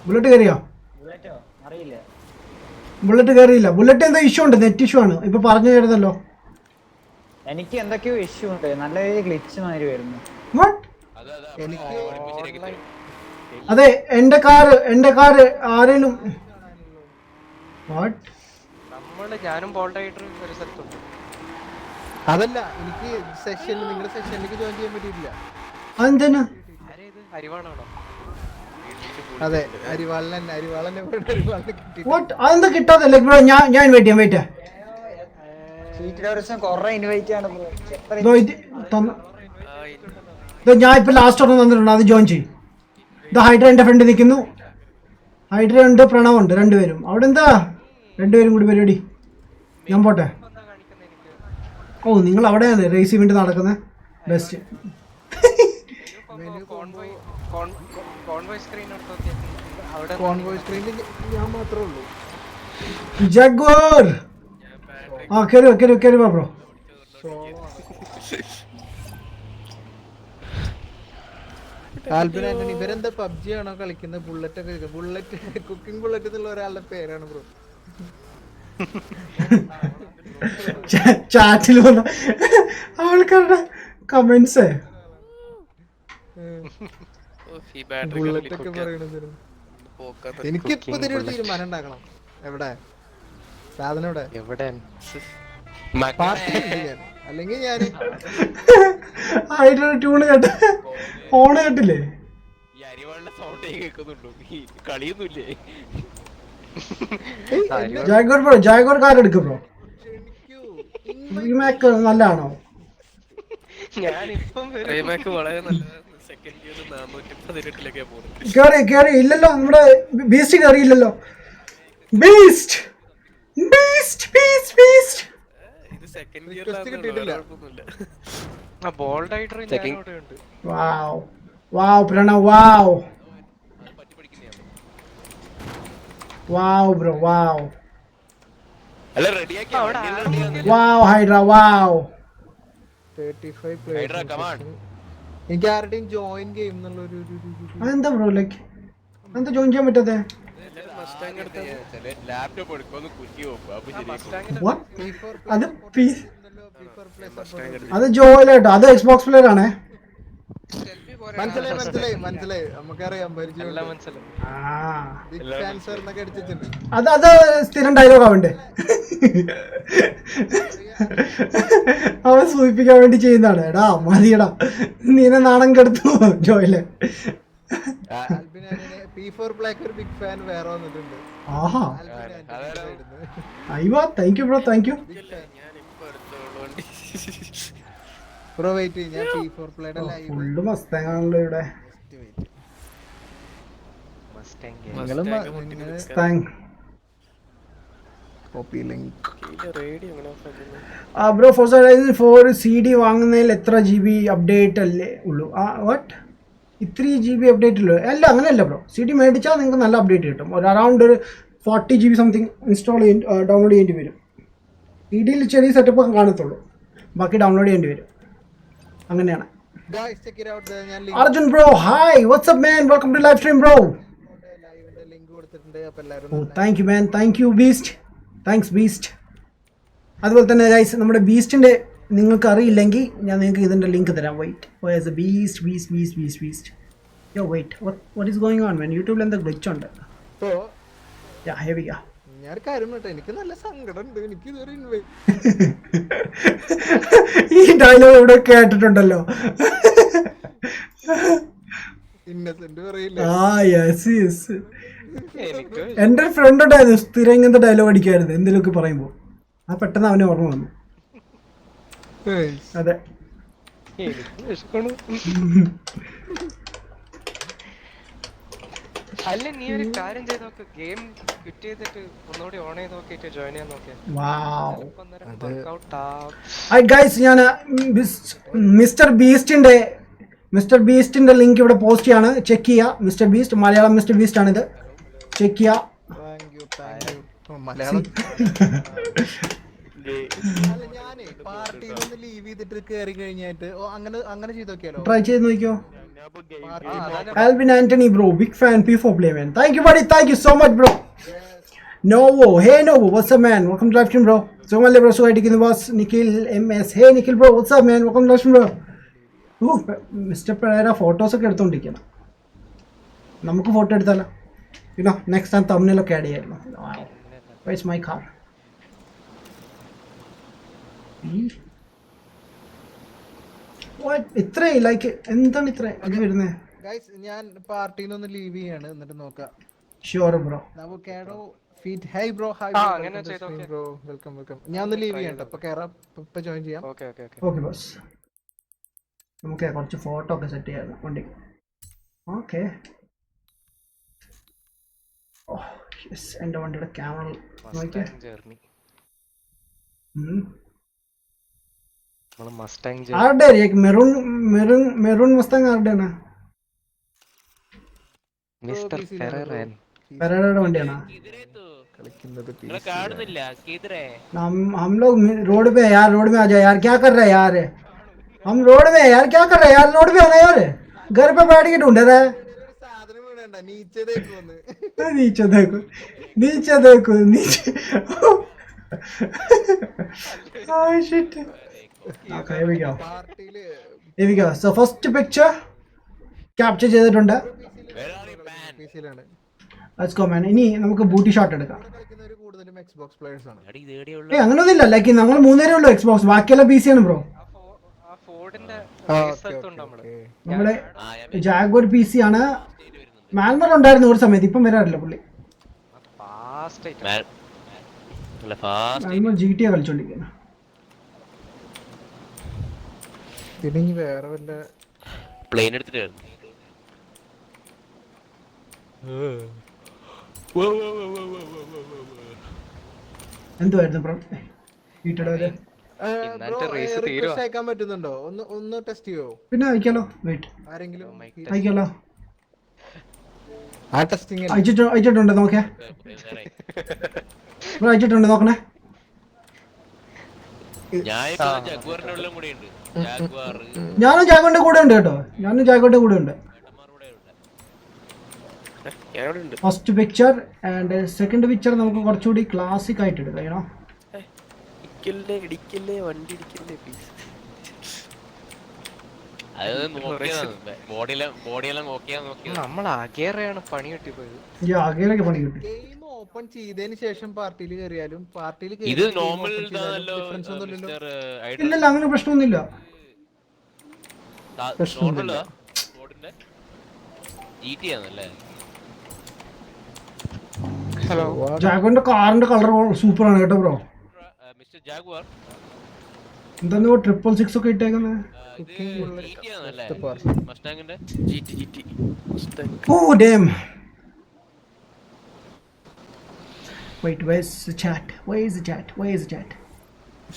ബുള്ളറ്റ് കയറിയോ? ബുള്ളറ്റ് കയറിയില്ല. ബുള്ളറ്റ് എന്താ ഇഷ്യൂ ഉണ്ട്, നെറ്റ് ഇഷ്യൂ ആണ് ഇപ്പൊ പറഞ്ഞു തരുന്നല്ലോ. എനിക്ക് എന്തൊക്കെയോ ഇഷ്യൂ ഉണ്ട്, നല്ല ഗ്ലിച്ച് മാതിരി വരുന്നു. എനിക്ക് അതെ എന്റെ കാറ് ആരേലും ഞാനും ബോൾഡായിട്ട് ഒരു സ്ഥലത്തുണ്ട്. അതല്ല, എനിക്ക് സെഷനിൽ നിങ്ങളുടെ സെഷനിലേക്ക് ജോയിൻ ചെയ്യാൻ പറ്റിയിട്ടില്ല. അതെന്തിനാ? അരിവാണോ? അതെ, അരിവാളനെ കിട്ടി. അതെന്താ കിട്ടാതല്ലേ ബ്രോ? ഞാൻ വെയിറ്റ് കൊറേ ഇൻവൈറ്റ് ആണ് ഞാൻ ഇപ്പൊ ലാസ്റ്റ് ഒരെണ്ണം തന്നിട്ടുണ്ട്, അത് ജോയിൻ ചെയ്യും. ഇത് ഹൈഡ്ര എന്റെ ഫ്രണ്ട് നിൽക്കുന്നു. ഹൈഡ്ര ഉണ്ട്, പ്രണവ് ഉണ്ട്, രണ്ടുപേരും. അവിടെ എന്താ രണ്ടുപേരും കൂടി പരിപാടി? ഞാൻ പോട്ടെ. ഓ നിങ്ങൾ അവിടെയാണ് റേസ് ഇവന്റ് നടക്കുന്നത്. ബെസ്റ്റ്. കോൺവോയ് സ്ക്രീനിൽ ഞാൻ മാത്രമേ ഉള്ളൂ. ജഗ്വാർ ആ കയറി വാ ബ്രോ. ആൽബിൻ ആന്റണി, ഇവരെന്താ പബ്ജി ആണോ കളിക്കുന്നത്? ബുള്ളറ്റ് ഒക്കെ ബുള്ളറ്റ് കുക്കിംഗ് ബുള്ളറ്റ് എന്നുള്ള ഒരാളുടെ പേരാണ് ബ്രോ. ചാറ്റിൽ വന്ന ആൾക്കാരുടെ കമന്റ്സ് ബുള്ളറ്റ് ഒക്കെ പറയണത്. എനിക്കിപ്പോ ഇതിനൊരു തീരുമാനം ഉണ്ടാക്കണം. എവിടെ സാധനം എവിടെ? പാർട്ടി അല്ലെങ്കിൽ ഞാൻ ആയിട്ടൊരു ട്യൂണ് കേട്ട ഫോണ് കേട്ടില്ലേ? ജാഗോർ കാർ എടുക്കും ബ്രോ. റീമാക്ക് നല്ലതാണോ? കേറി ഇല്ലല്ലോ, നമ്മുടെ ബീസ്റ്റ് കേറിയില്ലല്ലോ. ബീസ്റ്റ് കിട്ടിയിട്ടില്ല. വാവ് പ്രണവ്, വാവ് ബ്രോ, വാവ് ഹൈഡ്ര, വാവ് 35 പ്ലേയേഴ്സ്. എനിക്ക് ആരുടെയും ജോയിൻ ഗെയിം എന്നുള്ള ഒരു അതെന്താ ബ്രോ? ലൈക്ക് എന്താ ജോയിൻ ചെയ്യാൻ പറ്റാതെ? അത് ജോയിലാട്ടോ, അത് എക്സ്ബോക്സ് പ്ലെയർ ആണേ. മനസ്സിലായി നമുക്കറിയാം, അത് സ്ഥിരം ഡയലോഗ് ആവണ്ടേ? അവൻ സൂചിപ്പിക്കാൻ വേണ്ടി ചെയ്യുന്നതാണ്. എടാ മതിയടാ, നീനെ നാണം കെടുത്തു ജോയില്. ബിഗ് ഫാൻ വേറെ വന്നിട്ടുണ്ട്. ആഹാ അയ്യോ, thank you bro, thank you bro. Wait, ഞാൻ P4 പ്ലേയുടെ ലൈവ് ഫുള്ള് മസ്താങ്ങാണല്ലോ ഇവിടെ. Copy link. Bro Forza Horizon 4 CD വാങ്ങുന്നതിൽ എത്ര GB അപ്ഡേറ്റ് അല്ലേ ഉള്ളൂ? വാട്ട് ഇത്രയും GB അപ്ഡേറ്റ് ഉള്ളൂ? അല്ല അങ്ങനെയല്ല ബ്രോ. CD മേടിച്ചാൽ നിങ്ങൾക്ക് നല്ല അപ്ഡേറ്റ് കിട്ടും. ഒരു അറൗണ്ട് ഒരു 40 GB സംതിങ് ഡൗൺലോഡ് ചെയ്യേണ്ടി വരും. CD ചെറിയ സെറ്റപ്പ് കാണത്തുള്ളൂ, ബാക്കി ഡൗൺലോഡ് ചെയ്യേണ്ടി വരും. അങ്ങനെയാണ്. Guys, check it out. ഞാൻ Arjun bro hi, what's up man, welcome to live stream bro. ലൈവിന്റെ ലിങ്ക് കൊടുത്തിട്ടുണ്ട്. അപ്പോൾ എല്ലാവരും oh thank you man, thank you Beast, thanks Beast. അതുപോലെ തന്നെ ഗൈസ് നമ്മുടെ ബീസ്റ്റിൻ്റെ നിങ്ങൾക്ക് അറിയില്ലെങ്കിൽ ഞാൻ നിങ്ങൾക്ക് ഇതിൻ്റെ ലിങ്ക് തരാം. Wait, Beast yo wait, what is going on man? യൂട്യൂബിൽ എന്താ ഗ്ലിച്ച് ഉണ്ട്? ഇപ്പോൾ യാ ഹെവി യാ. ഞാൻ കാര്യം കേട്ടോ, എനിക്ക് നല്ല സങ്കടം ഉണ്ട്. എനിക്ക് ഇതൊരു ഈ ഡയലോഗ് ഇവിടെ കേട്ടിട്ടുണ്ടല്ലോ. ഇന്നസെന്റ് പറയില്ല. Yes yes. എനിക്ക് എൻ്റെ ഒരു ഫ്രണ്ട് ഉണ്ടായിരുന്നു സ്ഥിരം ഇങ്ങനത്തെ ഡയലോഗ് അടിക്കായിരുന്നു എന്തെങ്കിലുമൊക്കെ പറയുമ്പോൾ. ആ പെട്ടെന്ന് അവനെ ഓർമ്മ വന്നു. അതെ, എനിക്ക് വിശക്കണു. അല്ല നീ ഒരു കാര്യം ചെയ്ത് നോക്ക്, ഗെയിം ക്വിറ്റ് ചെയ്തിട്ട് ഒന്നുകൂടി ഓൺ ചെയ്ത് നോക്കിയിട്ട് ജോയിൻ ചെയ്യാൻ നോക്കിയാ വാവ്. വർക്കൗട്ട് ആവും. ഗൈസ് ഞാൻ മിസ്റ്റർ ബീസ്റ്റിന്റെ ലിങ്ക് ഇവിടെ പോസ്റ്റ് ചെയ്യാണ്, ചെക്ക് ചെയ്യുക. Mister Beast Malayalam mister Beast ആണിത്, ചെക്ക് ചെയ്യുക. Thank you. മലയാളം അല്ല, ഞാനേ പാർട്ടിയിൽ നിന്ന് ലീവ് ചെയ്തിട്ട് കയറി കഴിഞ്ഞായിട്ട് അങ്ങനെ ചെയ്ത് നോക്കിയാലോ? ട്രൈ ചെയ്ത് നോക്കിയോ. Alvin Antony bro, big fan, P4 Play man. Thank you buddy, thank you so much bro. Novo, hey Novo, what's up man? Welcome to live stream bro. Somalia bro, സുഖമായിട്ടിരിക്കുന്നു boss. Nikhil MS, hey Nikhil bro, what's up man? Welcome to live stream bro. Mister Pereira photos ഒക്കെ എടുത്തോണ്ടിരിക്കണം. നമുക്ക് photo എടുത്താലോ? Next time തമ്മിലൊക്കെ add ചെയ്യായിരുന്നു. Where's my car? ഇത്ര like എന്താണ് ഇത്ര ഇത് വരുന്നത്? ഗൈസ് ഞാൻ പാർട്ടിയിൽ നിന്ന് ലീവ് ചെയ്യാണ്, എന്നിട്ട് നോക്കാം. Sure bro. കേരോ ഫീറ്റ് ഹൈ ബ്രോ, ഹായ് അങ്ങനെ ചെയ്തോ. Bro, welcome. ഞാൻ ഒന്ന് ലീവ് ചെയ്യട്ടെ, അപ്പൊ കേറാം, ഇപ്പൊ ജോയിൻ ചെയ്യാം. Okay okay okay okay boss. നമുക്ക് കുറച്ച് ഫോട്ടോ ഒക്കെ സെറ്റ് ചെയ്യാം വണ്ടി. ഓക്കെ. എൻ്റെ വണ്ടിയുടെ ക്യാമറ നോക്കിയേ. ജേർണി ആരുടെ മെറൂൺ മസ്താങ് ആരുടെയാണ്? മിസ്റ്റർ ഫെററൻ പെരേരയുടെ വണ്ടിയാണ്. കളിക്കുന്നത് കാണുന്നില്ല കിതറേ. हम लोग रोड पे यार, रोड में आ जाए यार, क्या कर रहे हैं यार? हम रोड में यार, क्या कर रहे हैं यार? रोड पे आना यार, घर पे बैठ के ढूंढ रहा है. സാധനം വീണണ്ട, നീച്ചേ തേക്കുന്ന്. नीचे देखो, नीचे देखो, नीचे. Oh shit. Okay, here we go. പാർട്ടിയില് Here we go. So first picture capture ചെയ്തിട്ടുണ്ട്. PC-ലാണ് Let's go man. ഇനി നമുക്ക് ബൂട്ടി ഷോട്ട് എടുക്കാം. കളിക്കുന്നവര് കൂടുതലും എക്സ്ബോക്സ് പ്ലേയേഴ്സ് ആണ്. അടി ഇതേടിയുള്ള അങ്ങനൊന്നുമില്ല, ലൈക്ക് ഞങ്ങൾ മൂന്നുപേരേ ഉള്ളൂ എക്സ്ബോക്സ്, ബാക്കിയെല്ലാം PC ആണ് ബ്രോ. ആ ഫോർഡിന്റെ നമ്മള് നമ്മുടെ ജാഗ്വർ PC ആണ്. മാൽമർ ഉണ്ടായിരുന്നു ഒരു സമയത്ത്, ഇപ്പം വരാറില്ല പുള്ളി. ഫാസ്റ്റ് ആയിട്ട് അല്ല ഫാസ്റ്റ് മാൽമർ GTA കളിച്ചോണ്ടിരിക്കുന്നു. പിന്നെ ഇനി വേറെ വല്ല പ്ലെയിൻ എടുത്തിട്ട് എന്തുവായിരുന്നു ബ്രോ വീട്ടിടെ വരെ? ഇന്നത്തെ race തീരുവാ. റിക്വസ്റ്റ് അയക്കാൻ പറ്റുന്നുണ്ടോ? ഒന്ന് ടെസ്റ്റ് ചെയ്യോ പിന്നെ അയക്കാലോ, വെയിറ്റ് ആരെങ്കിലും? അയക്കാലോ. ആ ടെസ്റ്റിംഗ് അയച്ചിട്ടുണ്ട് നോക്കിയാ ബ്രോ, അയച്ചിട്ടുണ്ട് നോക്കണേ. ഞാൻ ജഗ്വാറിന്റെ ഉള്ളിലും കൂടെ ഉണ്ട്. ജഗ്വാർ ഞാനും ജാഗോന്റെ കൂടെ ഉണ്ട് കേട്ടോ, ഞാനും ജാഗോന്റെ കൂടെ ഉണ്ട്. First picture and second picture നമുക്ക് കുറച്ചുകൂടി ക്ലാസിക് ആയിട്ട് എടുക്കാം. ഏണോ നമ്മൾ ആകെയാണ് പണി കിട്ടിപ്പോയത്. ഈ ആകെയിലൊക്കെ പണി കിട്ടി. ഗെയിം ഓപ്പൺ ചെയ്തതിന് ശേഷം പാർട്ടിയിൽ കയറിയാലും പാർട്ടിയിൽ ഇത് നോർമൽ ഡിഫറൻസ് ഒന്നുമില്ലല്ലോ. ഇല്ലല്ല, അങ്ങനെ പ്രശ്നമൊന്നുമില്ല. ഹലോ, ജാഗോന്റെ കാറിന്റെ കളർ സൂപ്പർ ആണ് കേട്ടോ ബ്രോ. മിസ്റ്റർ ജാഗ്വാർ എന്താ 666 ഒക്കെ ഇട്ടേക്കുന്നത്? ഓ ഡേം. Wait, where's the chat? Where is the chat? Where is the chat?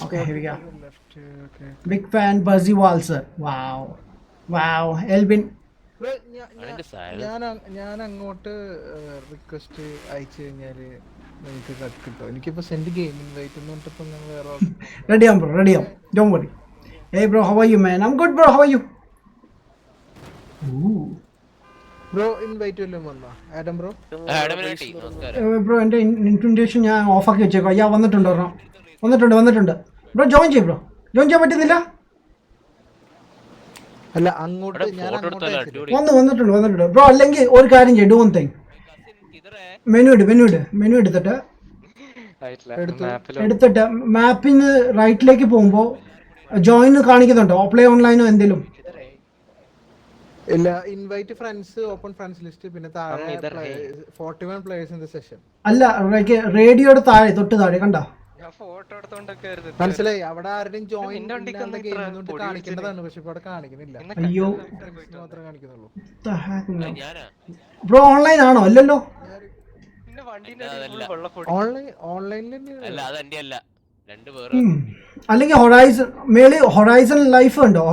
Okay, here we go. Left, okay. Big fan, Buzzy Walser. Wow. Wow. Elvin. Bro, അതിന്റെ silence. ഞാൻ അങ്ങോട്ട് request അയച്ചു കഴിഞ്ഞാല് നിങ്ങൾക്ക് കിട്ടോ? എനിക്കിപ്പോ സെൻഡ് ഗെയിമിംഗ് വെയിറ്റ് എന്ന് പറഞ്ഞിട്ടിപ്പോ ഞാൻ വേറെ Ready, bro. Ready. Don't worry. Hey, bro. How are you, man? I'm good, bro. How are you? Ooh. Bro invite വല്ലതും വന്നോ ആഡം ബ്രോ? ആഡമിനാട്ടി, നമസ്കാരം. ബ്രോ എൻ്റെ ഇൻവിറ്റേഷൻ ഞാൻ ഓഫാക്കി വെച്ചേക്കോ. അയ്യാ വന്നിട്ടുണ്ട് ഒരെണ്ണം. വന്നിട്ടുണ്ട്. ബ്രോ ജോയിൻ ചെയ്യും. ബ്രോ ജോയിൻ ചെയ്യാൻ പറ്റുന്നില്ല. അല്ല അങ്ങോട്ട് ഇവിടെ ഞാൻ photo അങ്ങോട്ട് എടുത്താലോ, അയച്ചിട്ട്. അടിപൊളി. വന്നിട്ടുണ്ട് ബ്രോ. അല്ലെങ്കിൽ ഒരു കാര്യം ചെയ്യും. Do one thing. മെനു എടുത്തിട്ട് എടുത്തിട്ട് മാപ്പിന് റൈറ്റിലേക്ക് പോകുമ്പോൾ ജോയിൻ കാണിക്കുന്നുണ്ടോ? പ്ലേ ഓൺലൈനോ എന്തെങ്കിലും? ഇല്ല, invite friends, open friends list, പിന്നെ താഴെ 41 പ്ലേയേഴ്സ് ഇൻ ദി സെഷൻ. അല്ല, റേഡിയോയുടെ താഴെ തൊട്ട് താഴെ കണ്ടോ? ഫോട്ടോ എടുത്തോണ്ടൊക്കെ മനസ്സിലായി. അവിടെ ആരുടെയും ജോയിൻ കാണിക്കേണ്ടതാണ്, പക്ഷെ ഇപ്പൊ അവിടെ കാണിക്കുന്നില്ല. അയ്യോ മാത്രമേ കാണിക്കുന്നുള്ളൂ. ഞാനാ ബ്രോ ഓൺലൈൻ ആണോ? അല്ലല്ലോ. ഓൺലൈനിൽ അല്ല, അത് എന്റെ അല്ല, രണ്ട് പേര് അല്ലെങ്കിൽ ഹൊറൈസൺ ലൈഫ് ഉണ്ടോ?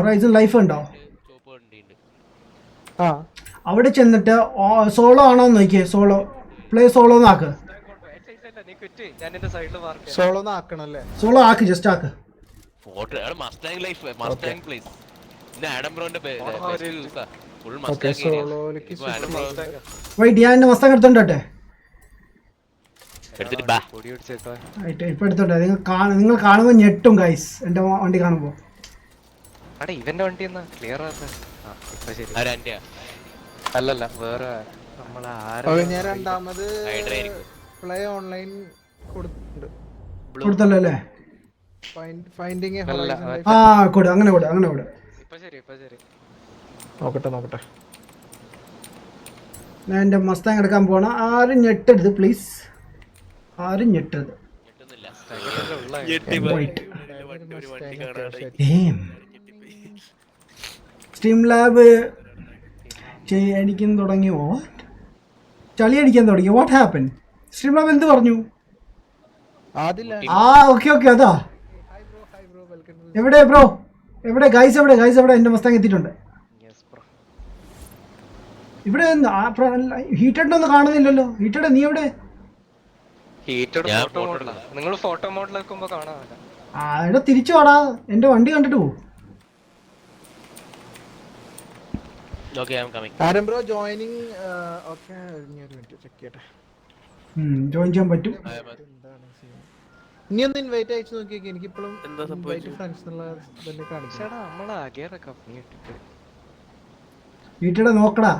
ചോപ്പ് വണ്ടിയുണ്ട്. ആ അവിടെ ചെന്നിട്ട് സോളോ ആണോ എന്ന് നോക്കിയേ. പ്ലേ സോളോ ആക്ക്. സോളോ ആക്കണല്ലേ? സോളോ ആക്ക്, ജസ്റ്റ് ആക്ക്. Photo Mustang life, Mustang place. പിന്നെ ആഡം ബ്രോന്റെ ഫുൾ ഓക്കെ, മസ്റ്റാങ് ഏരിയ. സോളോയിലേക്ക് ഇപ്പൊ ആഡം ബ്രോ വൈറ്റ്, ഞാൻ എൻ്റെ മസ്താങ് എടുത്തോണ്ടോട്ടെ. എടുത്തിട്ട് ബാ. ഇപ്പൊ എടുത്തോട്ടെ. നിങ്ങൾ കാണുമ്പോൾ ഞെട്ടും ഗൈസ്, എൻ്റെ വണ്ടി കാണുമ്പോൾ. ഇവന്റെ വണ്ടി എന്നാ ക്ലിയർ ആരാ എന്റെയാ? അല്ലല്ല, വേറെ നമ്മളെ ഓക്കെ, ഞാൻ രണ്ടാമത് ഹൈഡ്രായിരിക്കും. പ്ലേ ഓൺലൈൻ കൊടുത്തിട്ടുണ്ട്. കൊടുത്തല്ലോ അല്ലേ? ഫൈൻഡിങ് ആ അങ്ങനെ കൊടു. ഇപ്പൊ ശരി. നോക്കട്ടെ. ഞാൻ എൻ്റെ മസ്താങ് എടുക്കാൻ പോണ. ആരും ഞെട്ടരുത് പ്ലീസ്. കിട്ടുന്നില്ല. സ്ട്രീം ലാബ് അടിക്കാൻ തുടങ്ങിയോ? ചളി അടിക്കാൻ തുടങ്ങിയോ? What happen? സ്ട്രീം ലാബ് എന്ത് പറഞ്ഞു? ഓക്കെ അതാ. എവിടെ ബ്രോ? ഗൈസ് എവിടെ? എൻ്റെ മസ്താങ് എത്തിയിട്ടുണ്ട്. ഇവിടെ ഹീറ്റഡ് ഒന്നും കാണുന്നില്ലല്ലോ. ഹീറ്റഡ് നീ എവിടെ? നിങ്ങൾ ഫോട്ടോ മോഡിലാക്കുമ്പോ കാണാമല്ല. ഇവിടെ തിരിച്ചു വാടാ. എൻ്റെ വണ്ടി കണ്ടിട്ട് പോകും. Okay, I'm coming. ആരം ബ്രോ ജോയിനിങ്. ഓക്കെ, ഒരു മിനിറ്റ് ചെക്ക് ചെയ്യട്ടെ. ജോയിൻ ചെയ്യാൻ പറ്റും. ഇനി ഒന്ന് ഇൻവൈറ്റ് അയച്ചു നോക്കിയേക്ക്. എനിക്കിപ്പോഴും ഇൻവൈറ്റ് ഫ്രണ്ട്സ് എന്നുള്ള ഇതല്ലേ കാണിക്കും. ഹീറ്റഡ് നോക്കടാ.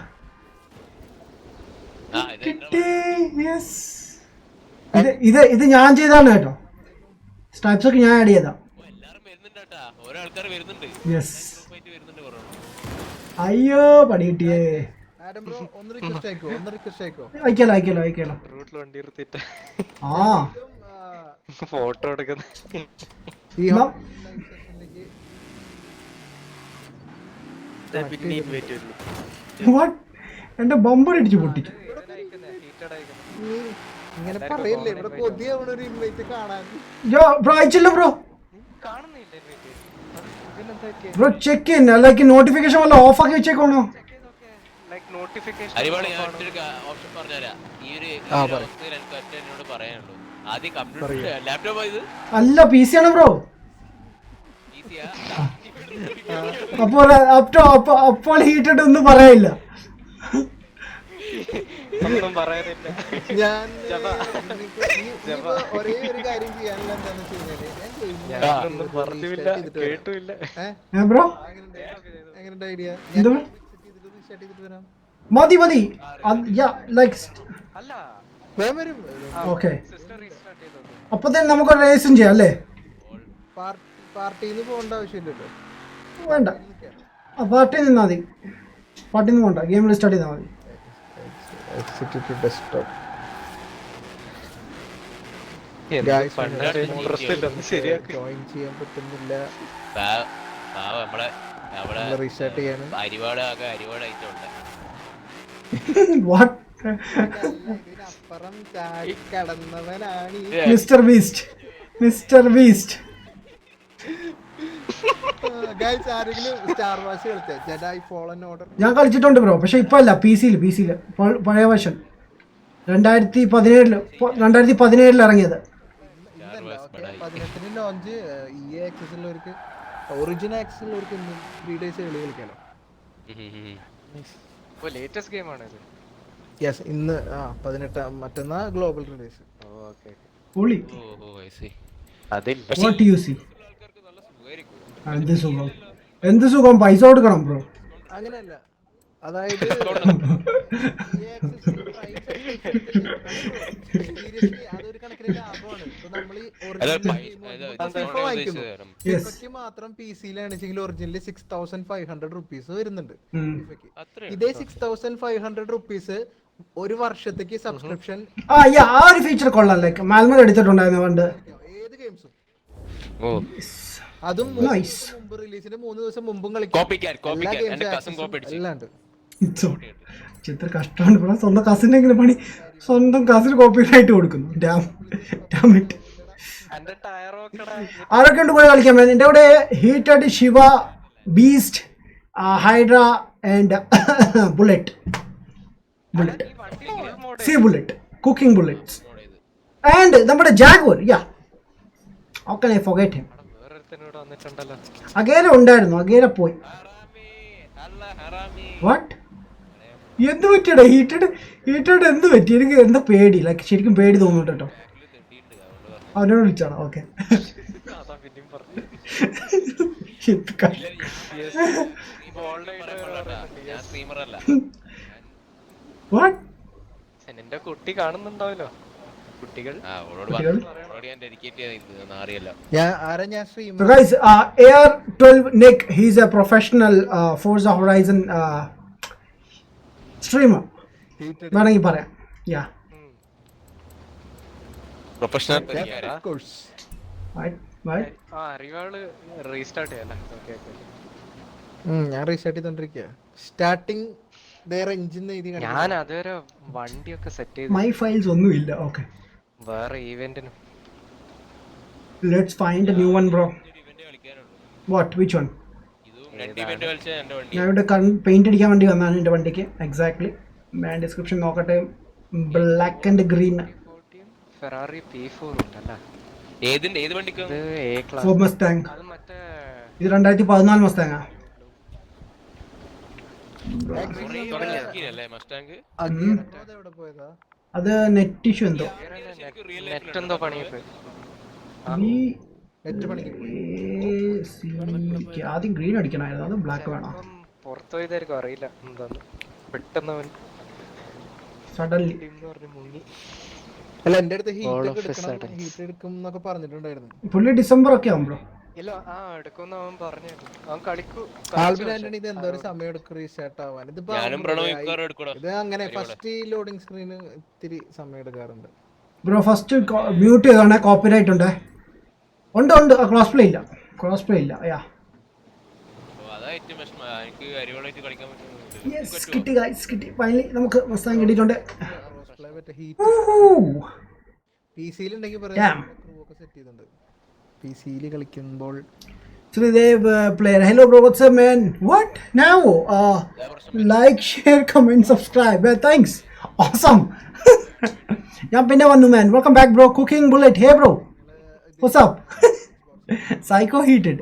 ഇത് കിട്ടി. യെസ്. ഇത് ഞാൻ ചെയ്താണ് കേട്ടോ. സ്റ്റാപ്സ് ഒക്കെ ഞാൻ ആഡ് ചെയ്താ. എല്ലാരും വരുന്നുണ്ട് കേട്ടാ. ഓരോ ആൾക്കാർ വരുന്നുണ്ട്. യെസ്. വരുന്നുണ്ട് കൊറോണ. അയ്യോ പണി കിട്ടിയേ. ആരം ബ്രോ ഒന്ന് റിക്വസ്റ്റ് അയക്കോ. അയക്കാലോ. റൂട്ടിൽ വണ്ടി എടുത്തിട്ട് ആ ഫോട്ടോ എടുക്കുന്ന ഈ വാട്ട്? എന്റെ ബമ്പർ ഇടിച്ചു പൊട്ടിച്ചു. ഇങ്ങനെ പറയല്ലേ, ഇവിടെ കൊതിയാവണ ഒരു ഇൻവൈറ്റ് കാണാൻ. ബ്രോ അയച്ചില്ല ബ്രോ. ബ്രോ ചെക്ക് ചെയ്യുന്ന ലൈക്ക് നോട്ടിഫിക്കേഷൻ വല്ല ഓഫ് ആക്കി വെച്ചേക്കോണോ? അരിവാള് ഞാൻ ഓപ്ഷൻ പറഞ്ഞുതരാം. ഈ ഒരു അവസ്ഥയിൽ എനിക്ക് ഒറ്റ എന്നോട് പറയാനുള്ളൂ. ആദ്യം കമ്പ്യൂട്ടർ ലാപ്ടോപ്പ് ഇത് അല്ല PC ആണ് ബ്രോ. ഈസിയാ. അപ്പോൾ ഹീറ്റഡ് ഒന്നും പറയാനില്ല. ഒന്നും പറയാനില്ല. ഞാൻ ഒരേ ഒരു കാര്യം ചെയ്യാനുള്ള എന്താന്ന് വെച്ച് കേട്ടില്ല. ബ്രോ എങ്ങനെ ഐഡിയ വരാം. മതി ലൈക്ക് അല്ല, വരും. ഓക്കെ, അപ്പൊ തന്നെ നമുക്ക് റേസും ചെയ്യാം അല്ലേ? പാർട്ടിന്ന് പോകേണ്ട ആവശ്യമില്ലല്ലോ. വേണ്ട, പാർട്ടിയിൽ നിന്നാ മതി. പാർട്ടിയിൽ നിന്ന് പോകണ്ട, ഗെയിം സ്റ്റാർട്ട് ചെയ്താൽ മതി. ഡെസ്ക്ടോപ്പ് ജോയിൻ ചെയ്യാൻ പറ്റുന്നില്ല. റീസ്റ്റാർട്ട് ചെയ്യാൻ അരിവാട് അരിവാട് ഐറ്റം ഉണ്ട്. വാട്ട്? അപ്പുറം ചാടി കടന്നവനാണ് ഈ മിസ്റ്റർ ബീസ്റ്റ് ഗൈസ്. ആരെങ്കിലും സ്റ്റാർ വാഷ് കളിച്ച ജെഡായി ഫോളൻ ഓർഡർ? ഞാൻ കളിച്ചിട്ടുണ്ട് ബ്രോ, പക്ഷെ ഇപ്പൊ അല്ല, പി സിയിൽ പഴയ വേർഷൻ 2017 ഇറങ്ങിയത്. 18 ലോഞ്ച്. EA ആക്സസ് ഉള്ളവർക്ക്, ഒറിജിനൽ ആക്സസ് ഉള്ളവർക്ക് 3 days കളി കളിക്കാലോ. ലേറ്റസ്റ്റ് ഗെയിം ആണ് ഇത്. യെസ്, ഇന്ന് 18 മറ്റന്നാ ഗ്ലോബൽ റിലീസ്. ഓക്കെ പൊളി. അതിൽ വാട്ട് യു സി? ആൾക്കാർക്ക് നല്ല സുഖമായിരിക്കും. എന്ത് സുഖം, പൈസ കൊടുക്കണം ബ്രോ. അങ്ങനെയല്ല, അതായത് സീരിയസ്ലി അതൊരു കണക്കിന് ലാഭമാണ്. ഇപ്പൊ നമ്മൾ ഈ ഒറിജിനൽ മാത്രം PC-ലാണെങ്കിൽ ഒറിജിനലി 6500 rupees വരുന്നുണ്ട്. ഇതേ 6500 rupees ഒരു വർഷത്തേക്ക് സബ്സ്ക്രിപ്ഷൻ. ആ ഒരു ഫീച്ചർ കൊള്ളാം. ലൈക്ക് മാൽമർ എടുത്തിട്ടുണ്ടായിരുന്നു പണ്ട്. ഏത് ഗെയിംസും, അതും മുമ്പ് റിലീസിന് 3 ദിവസം മുമ്പും കളിക്കാം. ചിത്ര കഷ്ടമാണ് ബ്രോ. സ്വന്തം കസിനെങ്കിലും പണി, സ്വന്തം കസിന് കോപ്പിറൈറ്റ് കൊടുക്കുന്നു. ആരൊക്കെ ഉണ്ട് പോയി കളിക്കാൻ? എൻ്റെ കൂടെ Heated, Shiva, Beast, Hydra and bullet, C bullet, cooking bullets and നമ്മുടെ Jaguar. How can I forget him? Agera ഉണ്ടായിരുന്നു, അഗേര പോയി. വാട്ട്? എന്ത് പറ്റിയടാ? ഹീറ്റഡ് എന്ത് പറ്റി? എനിക്ക് എന്താ പേടി, ലൈക്ക് ശരിക്കും പേടി തോന്നുന്നു കേട്ടോ. അവനോട് വിളിച്ചാണോ? ഓക്കെ. എന്റെ കുട്ടി കാണുന്നുണ്ടാവല്ലോ, കുട്ടികൾ. So guys, AR12 Nick, he's a professional Forza Horizon streamer. വേണമെങ്കിൽ പറയാം. പ്രൊഫഷണൽ അറിവാള് റീസ്റ്റാർട്ട് ചെയ്യാം. ഞാൻ റീസ്റ്റാർട്ട് ചെയ്തോണ്ടിരിക്കുക. സ്റ്റാർട്ടിങ് എഞ്ചിൻ ഞാൻ അതുവരെ വണ്ടിയൊക്കെ സെറ്റ് ചെയ്ത് മൈ ഫയൽസ് ഒന്നുമില്ല. ഓക്കെ, വേറെ ഈവെന്റിനും. let's find a new one bro. What? Which one? ഞാൻ ഇവിടെ പെയിന്റ് അടിക്കാൻ വേണ്ടി വന്നാണ് എൻ്റെ വണ്ടിക്ക്. എക്സാക്ട്ലി. ഞാൻ ഡിസ്ക്രിപ്ഷൻ നോക്കട്ടെ. Black and green Ferrari P4 ഉണ്ടല്ലേ? ഏത് വണ്ടിക്ക്? ഇത് A class. Four Mustang. അത് മറ്റേ ഇത് 2014 മസ്താങ്ങാ. അത് നെറ്റ് ഇഷ്യൂ എന്തോ, നെറ്റ് എന്തോ പണിയിപ്പോയി. ആദ്യം ഗ്രീൻ അടിക്കണമായിരുന്നു, അത് ബ്ലാക്ക് വേണം. പുറത്തു പോയതായിരിക്കും, അറിയില്ല എന്താന്ന്. പെട്ടെന്ന് അവൻ സഡൻലി മുങ്ങി. അല്ല, എന്റെ അടുത്ത് ഹീറ്റ് എടുക്കും എന്നൊക്കെ പറഞ്ഞിട്ടുണ്ടായിരുന്നു. പുള്ളി ഡിസംബർ ഒക്കെ ആവുമ്പോ ഇല്ല, എടുക്കുമെന്ന് അവൻ പറഞ്ഞു. അവൻ കളിക്കൂ. ആൽബിൻ ആന്റണി, ഇത് എന്തോ ഒരു സമയം എടുക്കും റീസ്റ്റാർട്ട് ആവാൻ. ഇത് അങ്ങനെ ഫസ്റ്റ് ലോഡിംഗ് സ്ക്രീന് ഇത്തിരി സമയം എടുക്കാറുണ്ട് ബ്രോ. ഫസ്റ്റ് മ്യൂട്ട് ചെയ്തോണേ, കോപ്പിറൈറ്റ് ഉണ്ട്. ഉണ്ട് ക്രോസ് പ്ലേ ഇല്ല. കിട്ടി ഗൈസ്, കിട്ടി ഫൈനലി. നമുക്ക് മസ്താങ് കിട്ടിയിട്ടുണ്ട്. PC-ലുണ്ടെങ്കിൽ സെറ്റ് ചെയ്തിട്ടുണ്ട്. PC-ല് കളിക്കുമ്പോൾ Sridev player. Hello bro, what's up man? What? Now? Like, share, comment, subscribe. Thanks. Awesome. ഞാൻ പിന്നെ വന്നു man. Welcome back bro. Cooking Bullet. Hey bro. What's up? Psycho heated.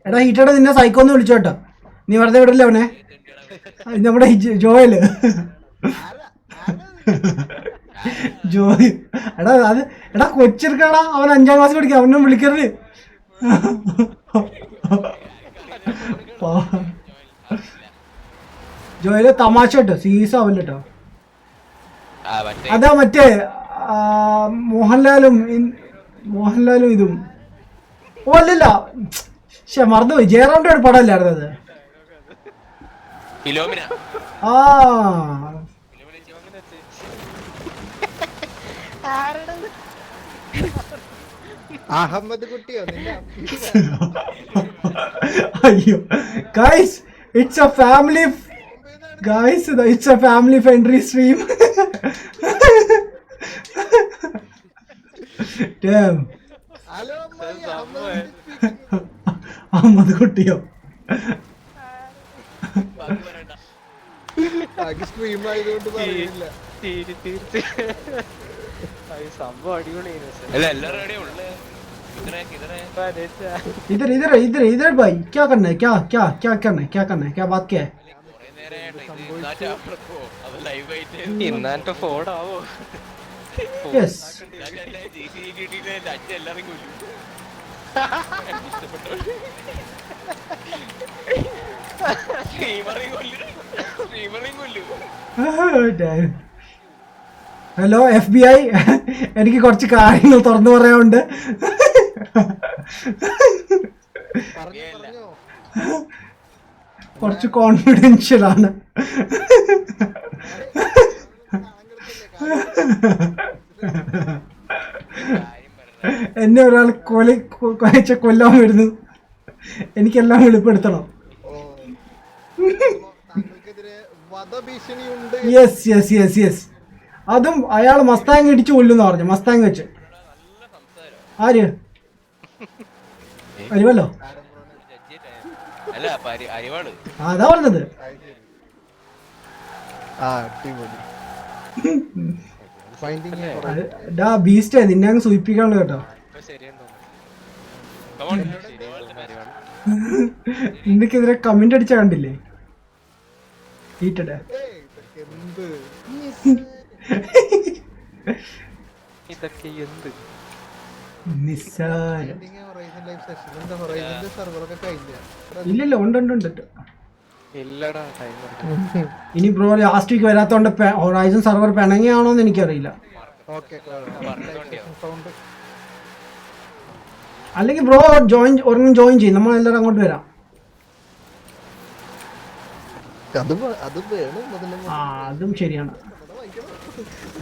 എടാ heated നിന്നെ psycho എന്ന് വിളിച്ചോട്ടോ. നീ വെറുതെ വിടില്ല അവനെ. നമ്മുടെ ജോയല്. ജോയ് എടാ കൊച്ചിരിക്കടാ, അവൻ 5ാം ക്ലാസ് പഠിക്കാം. അവനും വിളിക്കരുത്. ജോയില് തമാശ കേട്ടോ, സീരിയസ് ആവില്ല കേട്ടോ. അതാ മറ്റേ മോഹൻലാലും ഇതും. ഓ അല്ലല്ല, മറന്നുപോയി. ജയറാമിന്റെ ഒരു പടം അല്ലായിരുന്നു അത്? അഹമ്മദ് കുട്ടിയോ? അയ്യോ guys, it's a family friendly stream. Damn. Hello Ahmed കുട്ടിയോ? സ്ട്രീം ആയതുകൊണ്ട് പറയുന്നില്ല. സംഭവം അടിപൊളിയായിരുന്നു sir. അല്ല എല്ലാവരും എവിടെയാ ഉള്ളേ? इधर इधर इधर इधर भाई क्या करना है क्या क्या क्या करना है क्या बात क्या है? കുറേ നേരമായിട്ട് ഇത് ഇന്നാറ്റാ അപ്പുറത്തോ? അത് live ആയിട്ട് ഇന്നാന്റെ ഫോണാവോ? Yes. ഇന്നാറ്റല്ലേ JCB കിട്ടിയിട്ട് എൻ്റെ അച്ഛൻ എല്ലാവരും കൊല്ലും. എനിക്ക് ഇഷ്ടപ്പെട്ടു. സ്ട്രീമറേയും കൊല്ലും. Damn. ഹലോ FBI, എനിക്ക് കുറച്ച് കാര്യങ്ങൾ തുറന്നു പറയാനുണ്ട്. പറഞ്ഞോ കുറച്ച് കോൺഫിഡൻഷ്യൽ ആണ്. എന്നെ ഒരാൾ കൊല്ലാൻ വരുന്നു. എനിക്കെല്ലാം വെളിപ്പെടുത്തണം. താങ്കൾക്കെതിരെ വധഭീഷണിയുണ്ട്. Yes yes yes yes. അതും അയാൾ മസ്താങ് ഇടിച്ചു കൊല്ലുന്ന പറഞ്ഞു. മസ്താങ് വെച്ച് ആര് അരിവല്ലോ? അല്ല അരിവാള് അതാ പറഞ്ഞത്. അടിപൊളി ഫൈൻഡിങ്. ഡാ ബീസ്റ്റേ, നിന്നെ അങ്ങ് സൂചിപ്പിക്കാനുള്ള കേട്ടോ. ഇപ്പൊ ശരിയെന്ന് തോന്നുന്നു. Come on. നിനക്കെതിരെ കമന്റ് അടിച്ച കണ്ടില്ലേ? ഹീറ്റഡ്. എന്ത് ഇതൊക്കെ എന്ത് നിസ്സാരം. ലൈവ് സെഷൻ എന്താ ഹൊറൈസന്റെ സെർവറൊക്കെ കഴിഞ്ഞ ഇല്ലില്ല, ഉണ്ട് ഉണ്ട് ഉണ്ട്. ഇല്ലടാ ടൈം ഇനി ബ്രോ ലാസ്റ്റ് വീക്ക് വരാത്തോണ്ട് ഹൊറൈസൺ സെർവർ പിണങ്ങിയാണോന്ന് എനിക്കറിയില്ല. ഓക്കെ സൗണ്ട് അല്ലെങ്കിൽ ബ്രോ ഒരെണ്ണം ജോയിൻ ചെയ്യും, നമ്മളെല്ലാവരും അങ്ങോട്ട് വരാം. അത് വേണം അതിലും ആ അതും ശരിയാണ്,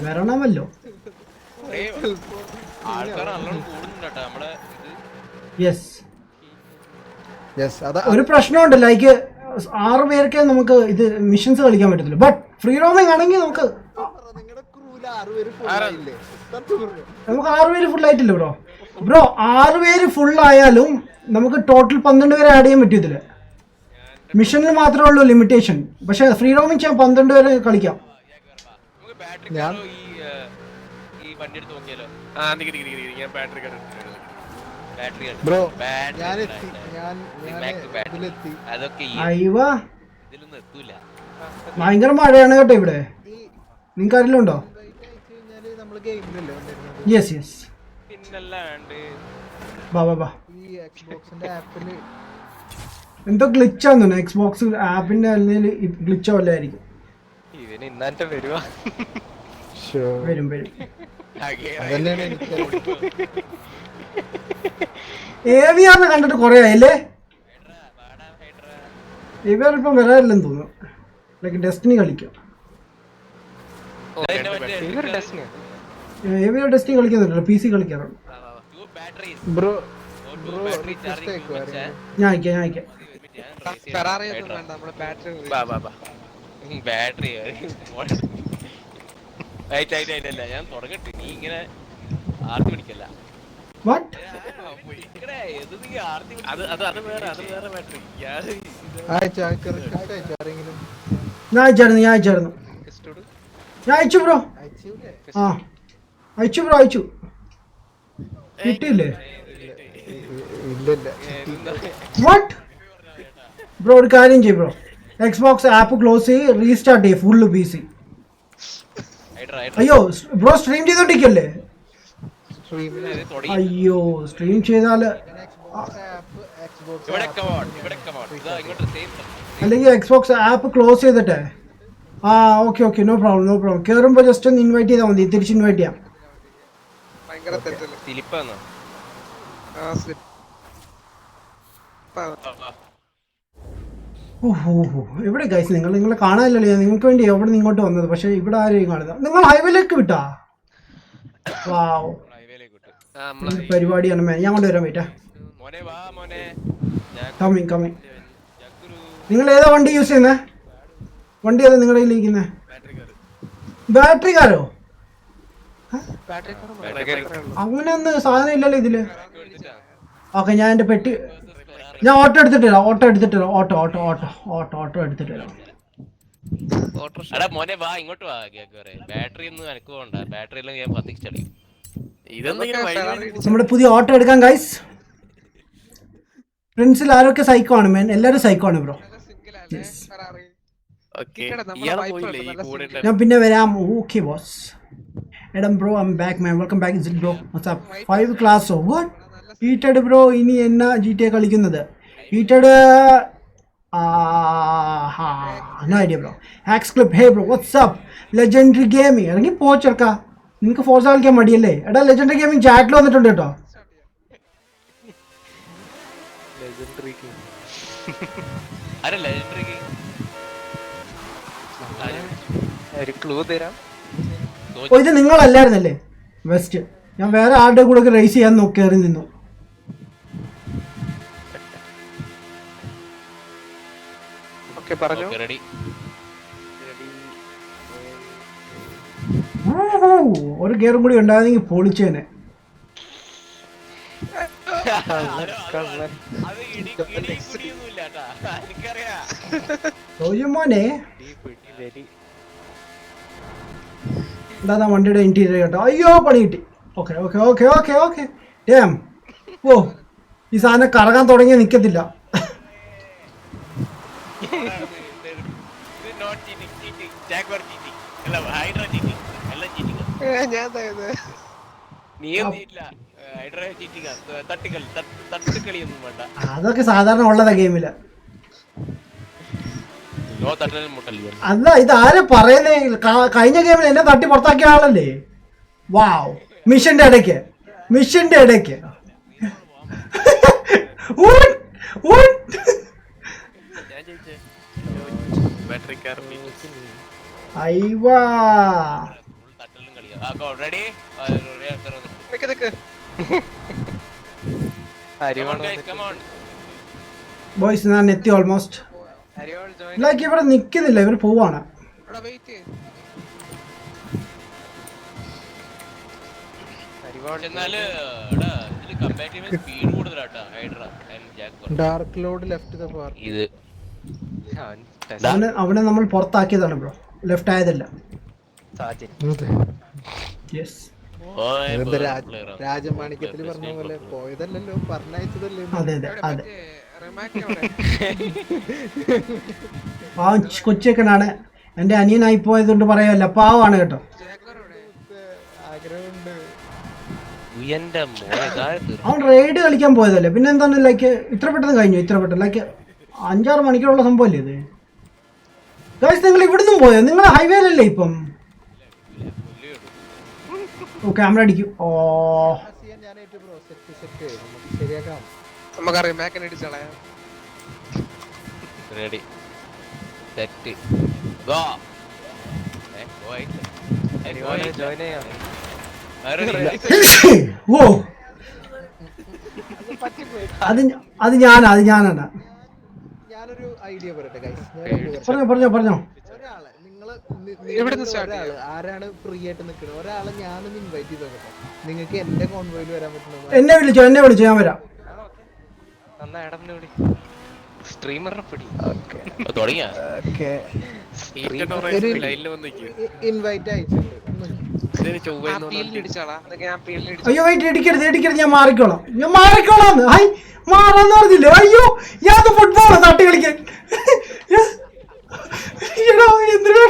വരണമല്ലോ. ആൾക്കാർ നല്ലോണം കൂടുന്നുണ്ട് കേട്ടോ നമ്മളെ ഇത്. യെസ്, യെസ് അതാ ഒരു പ്രശ്നമുണ്ട്. ലൈക്ക് 6 പേർക്ക് നമുക്ക് ഇത് മിഷൻസ് കളിക്കാൻ പറ്റത്തില്ല. ബട്ട് ഫ്രീ റോമിംഗ് ആണെങ്കിൽ നമുക്ക് നിങ്ങളുടെ ക്രൂല് 6 പേര് ഫുള്ളായില്ലേ? നമുക്ക് 6 പേര് ഫുൾ ആയിട്ടില്ല ബ്രോ. ബ്രോ 6 പേര് ഫുൾ ആയാലും നമുക്ക് ടോട്ടൽ 12 പേരെ ആഡ് ചെയ്യാൻ പറ്റും ഇതില്. മിഷനിൽ മാത്രമേ ഉള്ളൂ ലിമിറ്റേഷൻ. പക്ഷെ ഫ്രീ റോമിംഗ് ചെയ്യാൻ 12 പേരെ കളിക്കാം. നമുക്ക് ബാറ്ററി ഈ വണ്ടി എടുത്ത് നോക്കിയാലോ? ഞാൻ ബാറ്ററി ബ്രോ ഞാൻ ഇതിലെത്തി. അതൊക്കെ അയ്യവ ഇതിലൊന്നും എത്തൂല. ഭയങ്കര മഴയാണ് കേട്ടോ ഇവിടെ. നിങ്ങൾക്ക് ആരെങ്കിലും ഉണ്ടോ? കഴിഞ്ഞാല് നമ്മള് ഗെയിമിലല്ലേ വന്നിരുന്നത്. യെസ് യെസ്, പിന്നല്ലാണ്ട് ബാ ബാ ബാ. ഈ എക്സ്ബോക്സിന്റെ ആപ്പില് എന്തോ ഗ്ലിച്ചാന്ന് തോന്നുന്നു. എക്സ് ബോക്സ് ആപ്പിന്റെ അല്ലെങ്കിൽ ഗ്ലിച്ചോ വല്ലായിരിക്കും. ഇവന് ഇന്നാന്റെ വരുവാ. വരും വരും. അതന്നെയാണ് എനിക്ക് ഏവിയാറിനെ കണ്ടിട്ട് കൊറേ ആയില്ലേ? ഏവിയാർ ഇപ്പം വരാറില്ലെന്ന് തോന്നുന്നു. ലൈക്ക് ഡെസ്റ്റിനി കളിക്കാം. ഏവിയാർ ഡെസ്റ്റിനി കളിക്കുന്നുണ്ടല്ലോ, PC കളിക്കാറുണ്ട്. ബ്രോ ഞാൻ അയക്കാം. ഫെറാറി ഒന്നും വേണ്ട, നമ്മള് ബാറ്ററി ബാറ്ററി അല്ല ഞാൻ തുടങ്ങട്ടെ. നീ ഇങ്ങനെ ആർത്തി പിടിക്കല്ല. വാട്ട്? അത് വേറെ ബാറ്ററി. ആരെങ്കിലും ഞാൻ അയച്ചായിരുന്നു. ഞാൻ അയച്ചു ബ്രോ. ആ അയച്ചു. കിട്ടിയില്ലേ? ഇല്ലില്ല. What bro? ഒരു കാര്യം ചെയ്യും ബ്രോ, എക്സ്ബോക്സ് ആപ്പ് ക്ലോസ് ചെയ്ത് റീസ്റ്റാർട്ട് ചെയ്യും ഫുള്ള് PC. അയ്യോ ബ്രോ സ്ട്രീം ചെയ്തോണ്ടിരിക്കല്ലേ? അയ്യോ സ്ട്രീം ചെയ്താല് അല്ലെങ്കിൽ എക്സ്ബോക്സ് ആപ്പ് ക്ലോസ് ചെയ്തിട്ടെ. ആ ഓക്കെ നോ പ്രോബ്ലം. കയറുമ്പോ ജസ്റ്റ് ഒന്ന് ഇൻവൈറ്റ് ചെയ്താൽ മതി, തിരിച്ച് ഇൻവൈറ്റ് ചെയ്യാം. ഭയങ്കര തെറ്റല്ലേ? സ്ലിപ്പാന്നോ? ഓഹോ എവിടെ ഗൈസ് നിങ്ങളെ കാണാനില്ലല്ലോ. ഞാൻ നിങ്ങൾക്ക് വേണ്ടി എവിടെ നിന്ന് ഇങ്ങോട്ട് വന്നത്, പക്ഷെ ഇവിടെ ആരെയും കാണുന്നത്. നിങ്ങൾ ഹൈവേയിലേക്ക് വിട്ടാ? വാവ്, പരിപാടിയാണ്. ഞാൻ കൊണ്ടുവരാൻ പറ്റാ. കമ്മിങ്. നിങ്ങൾ ഏതാ വണ്ടി യൂസ് ചെയ്യുന്നേ? വണ്ടി ഏതാ നിങ്ങളുടെ കയ്യിൽ ഇരിക്കുന്നേ? ബാറ്ററി കാരോ? അങ്ങനെയൊന്നും സാധനം ഇല്ലല്ലോ ഇതില്. ഓക്കെ, ഞാൻ എൻ്റെ പെട്ടി ഞാൻ ഓട്ടോ എടുത്തിട്ട് വരാം. ഓട്ടോ എടുത്തിട്ട് വരാം. എടാ മോനെ വാ ഇങ്ങോട്ട് വാ. ബാറ്ററി ഒന്നും എനക്ക് പോകണ്ട. ബാറ്ററി എല്ലാം ഞാൻ കത്തിച്ചളി. നമ്മുടെ പുതിയ ഓട്ടോ എടുക്കാം ഗൈസ്. ഫ്രണ്ട്സിൽ ആരൊക്കെ സൈക്കോ ആണ് മേൻ? എല്ലാവരും സൈക്കോ ആണ് ബ്രോ. ഞാൻ പിന്നെ വരാം. Okay boss. Adam bro, I'm back man. Welcome back. Is bro what's 5 ക്ലാസ്സോ? What Heated bro? ഇനി എന്നാ GTA കളിക്കുന്നത്? Heated no idea bro. Hacks clip. Hey bro what's up? Legendary gaming ഇറങ്ങി പോച്ചെടുക്ക. നിനക്ക് ഫോർസ കളിക്കാൻ മടിയല്ലേ? എടാ ലെജൻഡറി ഗെയിമിംഗ് ചാറ്റിൽ വന്നിട്ടുണ്ട് കേട്ടോ. ഒരു ക്ലൂ തരാം. ഓ, ഇത് നിങ്ങളല്ലായിരുന്നല്ലേ വെസ്റ്റ്? ഞാൻ വേറെ ആരുടെ കൂടെ ഒക്കെ റേസ് ചെയ്യാൻ കയറി നിന്നു. പറഞ്ഞു. ഒരു ഗെയറും കൂടി ഉണ്ടായിരുന്നെങ്കിൽ പൊളിച്ചേനെ. മോനെ എന്താ വണ്ടിയുടെ ഇന്റീരിയർ കേട്ടോ. അയ്യോ പണി കിട്ടി. Okay okay okay okay okay damn. ഓ, ഈ സാധനം കറങ്ങാൻ തുടങ്ങിയ നിൽക്കത്തില്ല. അതൊക്കെ സാധാരണ ഉള്ളതാ ഗെയിമില്. അല്ല, ഇത് ആരെ പറയുന്നേ? കഴിഞ്ഞ ഗെയിമിൽ എന്നെ തട്ടി പുറത്താക്കിയ ആളല്ലേ? വാവ്. മിഷന്റെ ഇടയ്ക്ക് അയ്വാ. ബോയ്സ് ഞാൻ എത്തി ഓൾമോസ്റ്റ്. ലൈക്ക് ഇവിടെ നിക്കുന്നില്ല, ഇവര് പോവാണ്. Dark load left the park. അവനെ നമ്മൾ പുറത്താക്കിയതാണ് ബ്രോ, ലെഫ്റ്റ് ആയതല്ല. യെസ്, രാജമാണിക്യത്തിൽ പറഞ്ഞ പോലെ പോയതല്ലല്ലോ, പറഞ്ഞയച്ചതല്ലേ. അതെ അതെ അതെ. പാവം കൊച്ചേക്കനാണ്, എന്റെ അനിയനായി പോയതുകൊണ്ട് പറയല്ല, പാവാണ് കേട്ടോ. ആഗ്രഹമുണ്ട്. അവൻ റൈഡ് കളിക്കാൻ പോയതല്ലേ, പിന്നെ എന്താണ് ലൈക്ക് ഇത്ര പെട്ടെന്ന് കഴിഞ്ഞു? ഇത്ര പെട്ടെന്ന് ലൈക്ക് 5-6 മണിക്കൂറുള്ള സംഭവമല്ലേ ഇത്? ഗൈസ്, നിങ്ങൾ ഇവിടുന്നും പോയോ? നിങ്ങൾ ഹൈവേയിലല്ലേ ഇപ്പം? ഓ, ക്യാമറ അടിക്കും. ഓ, നമുക്കറിയാം മാക്കൻ അടിച്ചോളാം. Ready set go. ജോയിൻ ചെയ്യാം. ഓ, അത് ഞാനാണ്. ഞാനൊരു ഐഡിയ പറയട്ടെ ഗൈസ്. പറഞ്ഞോ. ഒരാളെ ഒരാള് ആരാണ് ഫ്രീ ആയിട്ട് നിൽക്കുന്നത്, ഒരാളെ ഞാനൊന്ന് ഇൻവൈറ്റ് ചെയ്ത് നോക്കട്ടെ. നിങ്ങൾക്ക് എന്റെ കോൺവോയിൽ വരാൻ പറ്റുന്നത്. എന്നെ വിളിച്ചോ, ഞാൻ വരാം. സ്ട്രീമറിനെ പിടി. ഇൻവൈറ്റ് അയച്ചിട്ടുണ്ട്. അയ്യോ വെയിറ്റ്, ഇടിക്കരുത്, ഞാൻ മാറിക്കോളാം. ഹായ്, മാറാന്ന് പറഞ്ഞില്ലേ? അയ്യോ, ഞാൻ ഫുട്ബോളാ തട്ടി കളിക്കാൻ. എന്തിനാ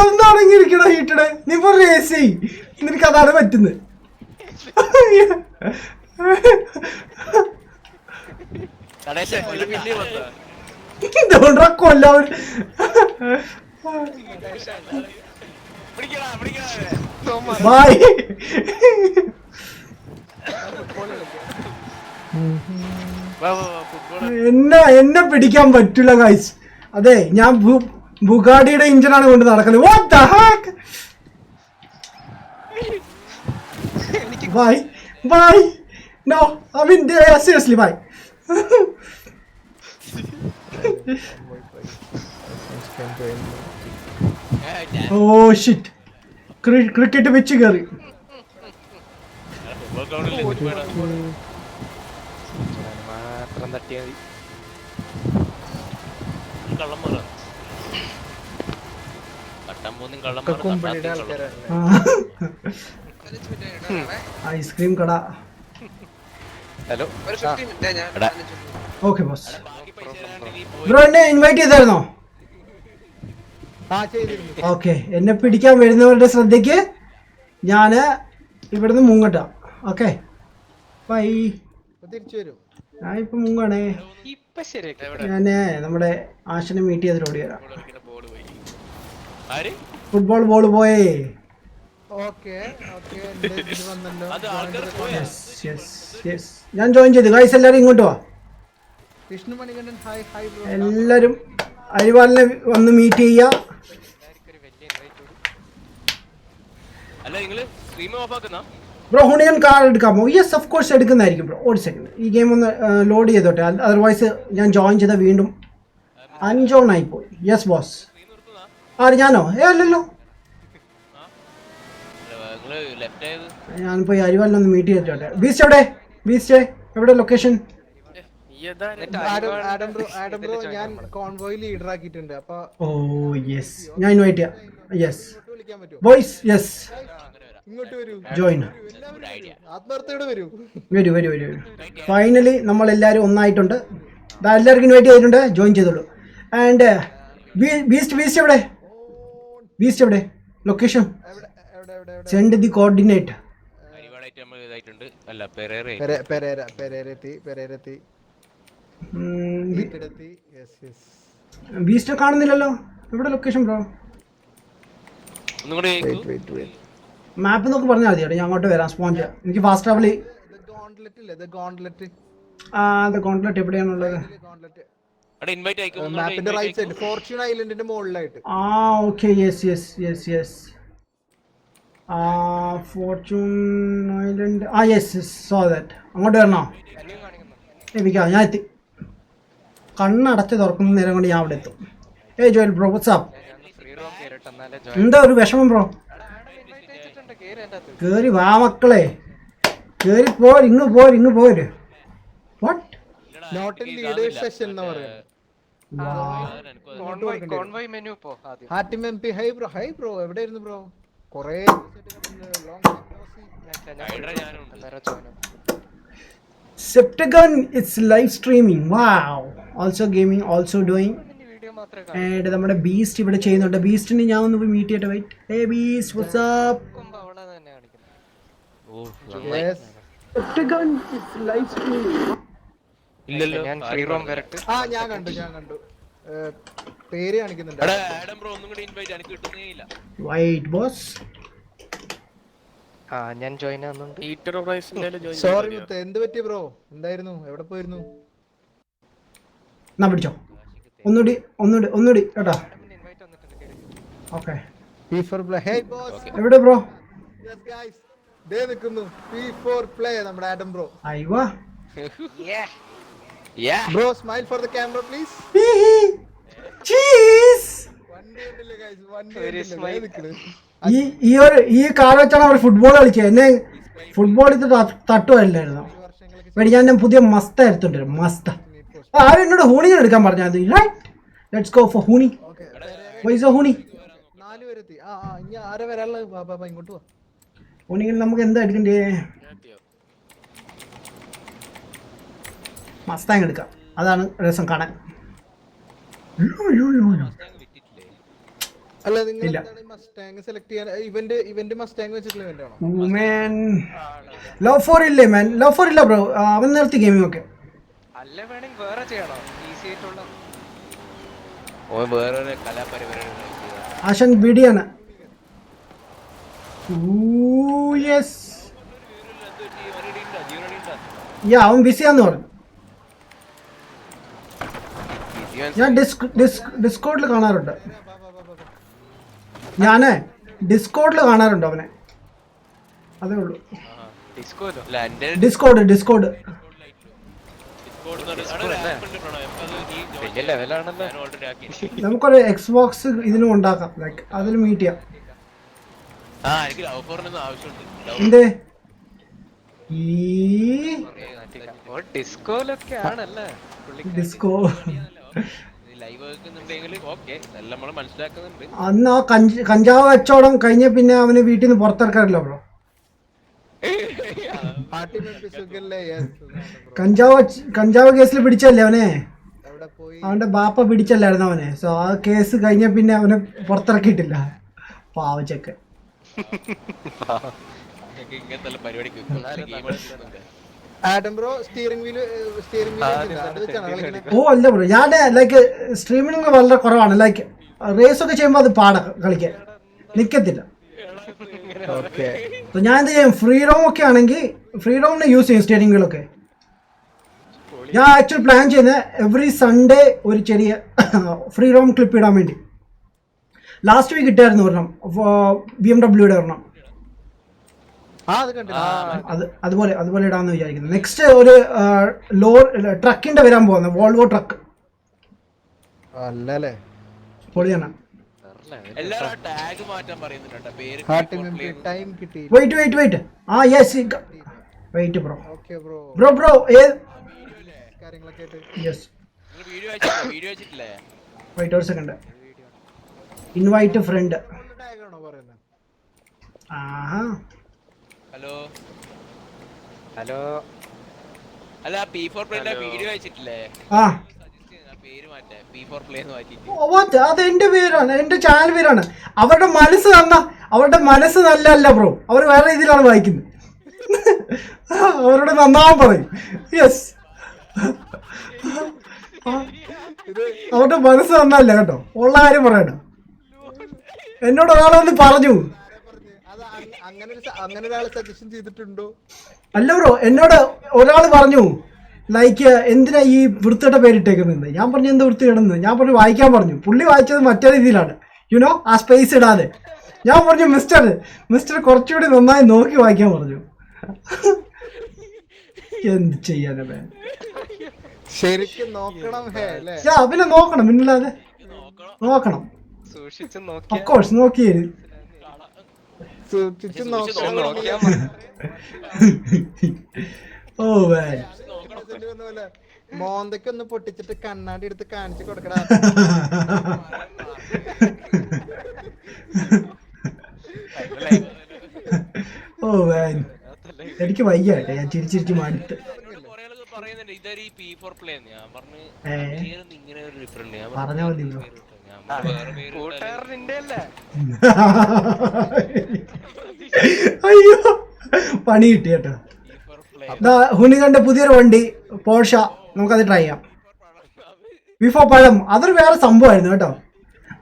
ഒന്നാണെങ്കിരിക്കണോ ഹീറ്റഡ്? നീ ഇപ്പൊ റേസ് ചെയ്, നിനക്ക് അതാണ് പറ്റുന്നത്. കൊല്ലാവൻ. ബായ്. എന്നെ പിടിക്കാൻ പറ്റില്ല ഗൈസ്. അതെ, ഞാൻ ബുഗാഡിയുടെ ഇഞ്ചിനാണ് കൊണ്ട് നടക്കുന്നത്. What the heck? Bye. No, I mean seriously, bye. Oh shit. Cricket വെച്ച് കയറി. ഫുട്ബോൾ ഗ്രൗണ്ടിൽ എന്തിനു പോയടാ? മാത്രം തട്ടിയാ മതി. കള്ളന്മാരാ തട്ടാൻ പോകുന്ന കള്ളന്മാർ കുമ്പളിയുടെ ആൾക്കാരാണ്. ഐസ്ക്രീം കട. ഹലോ ഒരു 15 മിനിറ്റ് ഞാൻ എടാ. manage ചെയ്തു. Okay boss. ബ്രോ എന്നെ ഇൻവൈറ്റ് ചെയ്തായിരുന്നോ? ആ ചെയ്തിരുന്നു. ഓക്കെ, എന്നെ പിടിക്കാൻ വരുന്നവരുടെ ശ്രദ്ധയ്ക്ക് ഞാന് ഇവിടുന്ന് മുങ്ങട്ടാ. Okay bye. ഇപ്പൊ തിരിച്ചു വരും. ഞാൻ ഇപ്പൊ മുങ്ങാണേ. ഇപ്പൊ ശരിയാക്കി. ഞാന് നമ്മുടെ ആശനെ മീറ്റ് ചെയ്തിട്ട് ഓടി വരാം. ആര് ഫുട്ബോൾ ബോൾ പോയേ. ഓക്കെ ഓക്കെ ഇത് വന്നല്ലോ. അത് ആൾക്കാർ പോയാ യെസ് യെസ്, ഞാൻ ജോയിൻ ചെയ്തു. ഗൈസ് എല്ലാവരും ഇങ്ങോട്ട് വാ. Vishnu Manikandan hi hi bro. എല്ലാവരും അരിവാലിനെ വന്ന് മീറ്റ് ചെയ്യുക. അല്ല നിങ്ങള് സ്ട്രീം ഓഫ് ആക്കുന്ന ബ്രോ ഹുണിയൻ കാർ എടുക്കാമോ? യെസ് ഓഫ് കോഴ്സ് എടുക്കുന്നതായിരിക്കും ബ്രോ. ഒരു സെക്കൻഡ്, ഈ ഗെയിം ഒന്ന് ലോഡ് ചെയ്തോട്ടെ, അതർവൈസ് ഞാൻ ജോയിൻ ചെയ്ത വീണ്ടും അൺജോൺ ആയിപ്പോയി. Yes boss. ആര് ഞാനോ? അല്ലല്ലോ, നിങ്ങള് ലെഫ്റ്റ് ആയത് ഞാനിപ്പോൾ ഈ അരിവാലിനൊന്ന് മീറ്റ് ചെയ്തിട്ടോട്ടെ. ബീസ്റ്റ് എവിടെ? ബീസ്റ്റ് എവിടെ? ലൊക്കേഷൻ? ആഡം ബ്രോ ഞാൻ കോൺവോയ് ലീഡർ ആക്കിയിട്ടുണ്ട്. അപ്പൊ ഓ യെസ്, ഞാൻ ഇൻവൈറ്റ് ചെയ്യാം. യെസ് ഇങ്ങോട്ട് വിളിക്കാൻ പറ്റുമോ? ബോയ്സ്, യെസ് ഇങ്ങോട്ട് വരൂ. ജോയിൻ. ആത്മാർത്ഥയോടെ വരൂ. വരൂ വരൂ വരൂ. ഫൈനലി നമ്മളെല്ലാവരും ഒന്നായിട്ടുണ്ട്. എല്ലാവർക്കും ഇൻവൈറ്റ് ചെയ്തിട്ടുണ്ട്, ജോയിൻ ചെയ്തോളൂ. ആൻഡ് ബീസ്റ്റ് എവിടെ? ബീസ്റ്റ് എവിടെ? ലൊക്കേഷൻ എവിടെ എവിടെ എവിടെ എവിടെ? Send the coordinate. അരിവാളായിട്ട് നമ്മൾ ഇതായിട്ടുണ്ട്. അല്ല പെരേറ പെരേരെത്തി. Yes yes. ബീസ്റ്റ് കാണുന്നില്ലല്ലോ. എവിടെ ലൊക്കേഷൻ ബ്രോ? ഒന്നും കൂടി വെയിറ്റ് വെയിറ്റ്. മാപ്പ് നോക്കി പറഞ്ഞാൽ മതി. ഞാൻ അങ്ങോട്ട് വരാം. സ്പോൺ ചെയ്യാം. എനിക്ക് ഫാസ്റ്റ് ട്രാവൽ. ഗോൺലെറ്റ് ഇല്ലേ? ഗോൺലെറ്റ് അത് കോൺട്രാക്ട് എവിടെയാണുള്ളത്? അവിടെ ഇൻവൈറ്റ് അയക്കും. മാപ്പിന്റെ റൈറ്റ് സൈഡ് ഫോർച്യൂൺ ഐലൻഡിന്റെ മുകളിലായിട്ട്. Okay yes yes yes yes. Fortune island. Yes yes, so that. അങ്ങോട്ട് വരണോ? എത്തിക്കാം, ഞാൻ എത്തി. കണ്ണടച്ച് തുറക്കുന്ന നേരം കൊണ്ട് ഞാൻ അവിടെ എത്തും. Joel bro, what's up? Free roam കേറിട്ട് എന്നാലേ എന്താ ഒരു വിഷമം ബ്രോ? കേറി എൻ്റെ അകത്ത്. കേറി വാ മക്കളെ, കേറി ഇങ്ങ് പോര്. What? Not in leader section എന്ന് പറയുന്നത്. കോൺവോയ് മെനു പോ ആദ്യം. ഹാറ്റിം എംപി ഹൈ ബ്രോ എവിടെയായിരുന്നു ബ്രോ? കുറേ അന്നേരം ചോദിച്ചു. Septagon, it's live streaming. Wow. Also gaming, also doing. Video മാത്രമേ And നമ്മുടെ ബീസ്റ്റ് ഇവിടെ ചെയ്യുന്നുണ്ട്. ബീസ്റ്റിന് ഞാൻ ഒന്ന് പോയി മീറ്റ് ചെയ്യട്ടെ. Wait. Hey Beast, what's up? കാണുമ്പോ അവളെ തന്നെ കാണിക്കുന്നത്. Yes. Septagon, it's live streaming. ഇല്ലല്ലോ. ഞാൻ ഫ്രീ റോം വരട്ട്. ഞാൻ കണ്ടു. പേര് കാണിക്കുന്നുണ്ട്. ആഡം ബ്രോ ഒന്നും കൂടി ഇൻവൈറ്റ് എനിക്ക് കിട്ടുന്നേ ഇല്ല. Wait, boss. ഞാൻ ജോയിൻ ആവുന്നുണ്ട്. സോറി മുത്ത, എന്ത് പറ്റി ബ്രോ? എന്തായിരുന്നു? എവിടെ പോയിരുന്നു? എന്നാ പിടിച്ചോ. ഒന്നുകൂടി കേട്ടോ. ഇൻവൈറ്റ് വന്നിട്ടുണ്ട്, കേറി. Okay. P4 play. Hey boss. എവിടെ ബ്രോ? Yes guys. ദേ നിൽക്കുന്നു P4 play നമ്മുടെ ആഡം ബ്രോ. അയ്യോ. Bro smile for the camera please. Cheese. വണ്ടി ഉണ്ടല്ലേ guys? വണ്ടി Very ഉണ്ടല്ലേ? smile. ദേ നിൽക്കുന്നു. ഈ കാർ വെച്ചാണ് അവർ ഫുട്ബോൾ കളിച്ചത്. എന്നെ ഫുട്ബോൾ ഇത് തട്ടുമല്ലായിരുന്നു. വേണ്ടി ഞാൻ പുതിയ മസ്ത എടുത്തോണ്ട് വരും. മസ്ത. ആരും എന്നോട് ഹൂണിങ്ങനെ എടുക്കാൻ പറഞ്ഞാൽ മതി. Let's go for Hoonie. പൈസ ഹൂണി. 4 പേരെത്തി. ഇനി ആരെ വരാനുള്ളത്? ബാബാ ഇങ്ങോട്ട് വാ. ഹൂണിയിൽ നമുക്ക് എന്താ എടുക്കണ്ടേ? മസ്താങ് എടുക്കാം, അതാണ് രസം കാണാൻ. അല്ല നിങ്ങൾ ഇല്ല. എന്താണ് മസ്റ്റാങ് സെലക്ട് ചെയ്യാൻ? ഇവന്റ് മസ്റ്റാങ് വെച്ചിട്ടുള്ള ഇവന്റ് ആണോ? ലവ് ഫോർ ഇല്ലേ മാൻ? ലവ് ഫോർ ഇല്ല ബ്രോ, അവൻ നിർത്തി ഗെയിമിംഗ് ഒക്കെ. അല്ല വേണമെങ്കിൽ വേറെ ചെയ്യണോ? ഈസി ആയിട്ടുള്ള വേറെ കലാപരിപാടി ആശൻ ബിഡിയാണ്. അവൻ ബിസിയാന്ന് പറഞ്ഞു. ഞാൻ ഡിസ്കോഡിൽ കാണാറുണ്ട്. ഞാനേ ഡിസ്കോഡിൽ കാണാറുണ്ട് അവനെ, അതേ ഉള്ളൂ. ഡിസ്കോഡ് വലിയ ലെവലാണല്ലോ. നമുക്കൊരു എക്സ് ബോക്സ് ഇതിനും ഉണ്ടാക്കാം, ലൈക്ക് അതിൽ മീറ്റ് ചെയ്യാം. ആ എനിക്ക് ലവ് ഫോറിനൊന്നും ആവശ്യമുണ്ട്. എന്തേ ഈ ഡിസ്കോയിലൊക്കെ ആണല്ലേ പുള്ളിക്കാരി. ഡിസ്കോ ലൈവ് വെക്കുന്നുണ്ടെങ്കിൽ ഓക്കെ, എല്ലാം നമ്മൾ മനസ്സിലാക്കുന്നുണ്ട്. അന്ന് ആ കഞ്ചാവ് കച്ചവടം കഴിഞ്ഞ പിന്നെ അവന് വീട്ടിൽ നിന്ന് പുറത്തിറക്കാറില്ല ബ്രോ. കഞ്ചാവ് കേസിൽ പിടിച്ചല്ലേ അവനെ, അവന്റെ ബാപ്പ പിടിച്ചല്ലായിരുന്നു അവനെ. സോ ആ കേസ് കഴിഞ്ഞ പിന്നെ അവനെ പുറത്തിറക്കിയിട്ടില്ല പാവച്ചൊക്കെ. ഇങ്ങനത്തെ പരിപാടിക്ക് ഓ അല്ല ബ്രോ, ഞാൻ ലൈക്ക് സ്ട്രീമിംഗ് വളരെ കുറവാണ്. ലൈക്ക് റേസ് ഒക്കെ ചെയ്യുമ്പോൾ അത് പാടാ കളിക്കാൻ, നിക്കത്തില്ല. അപ്പൊ ഞാൻ എന്ത് ചെയ്യും, ഫ്രീ റോം ഒക്കെ ആണെങ്കിൽ ഫ്രീ റോമിന് യൂസ് ചെയ്യും സ്റ്റിയറിംഗ് വീലൊക്കെ. ഞാൻ ആക്ച്വലി പ്ലാൻ ചെയ്യുന്നത് എവറി സൺഡേ ഒരു ചെറിയ ഫ്രീ റോം ക്ലിപ്പ് ഇടാൻ വേണ്ടി. ലാസ്റ്റ് വീക്ക് ഇട്ടായിരുന്നു ഒരെണ്ണം, BMW ഒരെണ്ണം. അതുപോലെ ഇടാന്ന് വിചാരിക്കുന്നു. നെക്സ്റ്റ് ഒരു ട്രക്കിന്റെ വരാൻ പോകുന്നത്, വോൾവോ ട്രക്ക്. അല്ലല്ലേ പൊളിയാണ്. എല്ലാരും ടാഗ് മാറ്റാൻ പറയുന്നുണ്ട് പേര്. ടൈം കിട്ടി. വെയിറ്റ് ആ യെസ് വെയിറ്റ് ബ്രോ കാര്യങ്ങളൊക്കെ യെസ് വീഡിയോ അയച്ചിട്ടില്ലേ? വെയിറ്റ് ഒരു സെക്കൻഡ്. Invite friend. ആഹാ ഹലോ ഹലോ അല്ല P4 പ്ലേയുടെ വീഡിയോ അയച്ചിട്ടില്ലേ? ആ പേര് മാറ്റാ, P4 പ്ലേ എന്ന് മാറ്റിട്ട്. അത് എന്റെ പേരാണ്, എന്റെ ചാനൽ പേരാണ്. അവരുടെ മനസ്സ് നല്ലല്ല ബ്രോ, അവർ വേറെ രീതിയിലാണ് വായിക്കുന്നത്. അവരോട് നന്നാവാൻ പറയും. യെസ്, അവരുടെ മനസ്സ് നന്നല്ല കേട്ടോ, ഉള്ള കാര്യം പറയണം. എന്നോട് ഒരാളൊന്ന് പറഞ്ഞു, അങ്ങനെ ഒരാള് സജഷൻ ചെയ്തിട്ടുണ്ടോ? അല്ല ബ്രോ, എന്നോട് ഒരാൾ പറഞ്ഞു ലൈക്ക് എന്തിനാ ഈ വൃത്തിയുടെ പേരിട്ടേക്കുന്നത്. ഞാൻ പറഞ്ഞു എന്ത് വൃത്തി ഇടുന്നത്. ഞാൻ പറഞ്ഞു വായിക്കാൻ പറഞ്ഞു. പുള്ളി വായിച്ചത് മറ്റേ രീതിയിലാണ്, യുനോ ആ സ്പേസ് ഇടാതെ. ഞാൻ പറഞ്ഞു മിസ്റ്റർ കുറച്ചുകൂടി നന്നായി നോക്കി വായിക്കാൻ പറഞ്ഞു. എന്ത് ചെയ്യാനാ ശരിക്കും നോക്കണം. പിന്നെ നോക്കണം, പിന്നില്ലാതെ നോക്കണം. സൂക്ഷിച്ച് ഓഫ്കോഴ്സ് നോക്കിയത്. ഓ മോന്തയ്ക്ക് ഒന്ന് പൊട്ടിച്ചിട്ട് കണ്ണാടി എടുത്ത് കാണിച്ചു കൊടുക്കടാ. ഓ എനിക്ക് വയ്യ കേട്ടോ, ഞാൻ ചിരിച്ചിരിച്ച് മടുത്ത്. പറയുന്നുണ്ട് ഇതൊരു P4 പ്ലേ. ഞാൻ പറഞ്ഞു ഇങ്ങനെ ഒരു ഡിഫറെന്റ്. ഞാൻ പറഞ്ഞാ മതി ബ്രോ. കൂട്ടുകാരനിന്റെ അല്ലേ? അയ്യോ പണി കിട്ടി കേട്ടോ. ഹുനികന്റെ പുതിയൊരു വണ്ടി പോർഷ, നമുക്കത് ട്രൈ ചെയ്യാം. P4 പഴം അതൊരു വേറെ സംഭവമായിരുന്നു കേട്ടോ.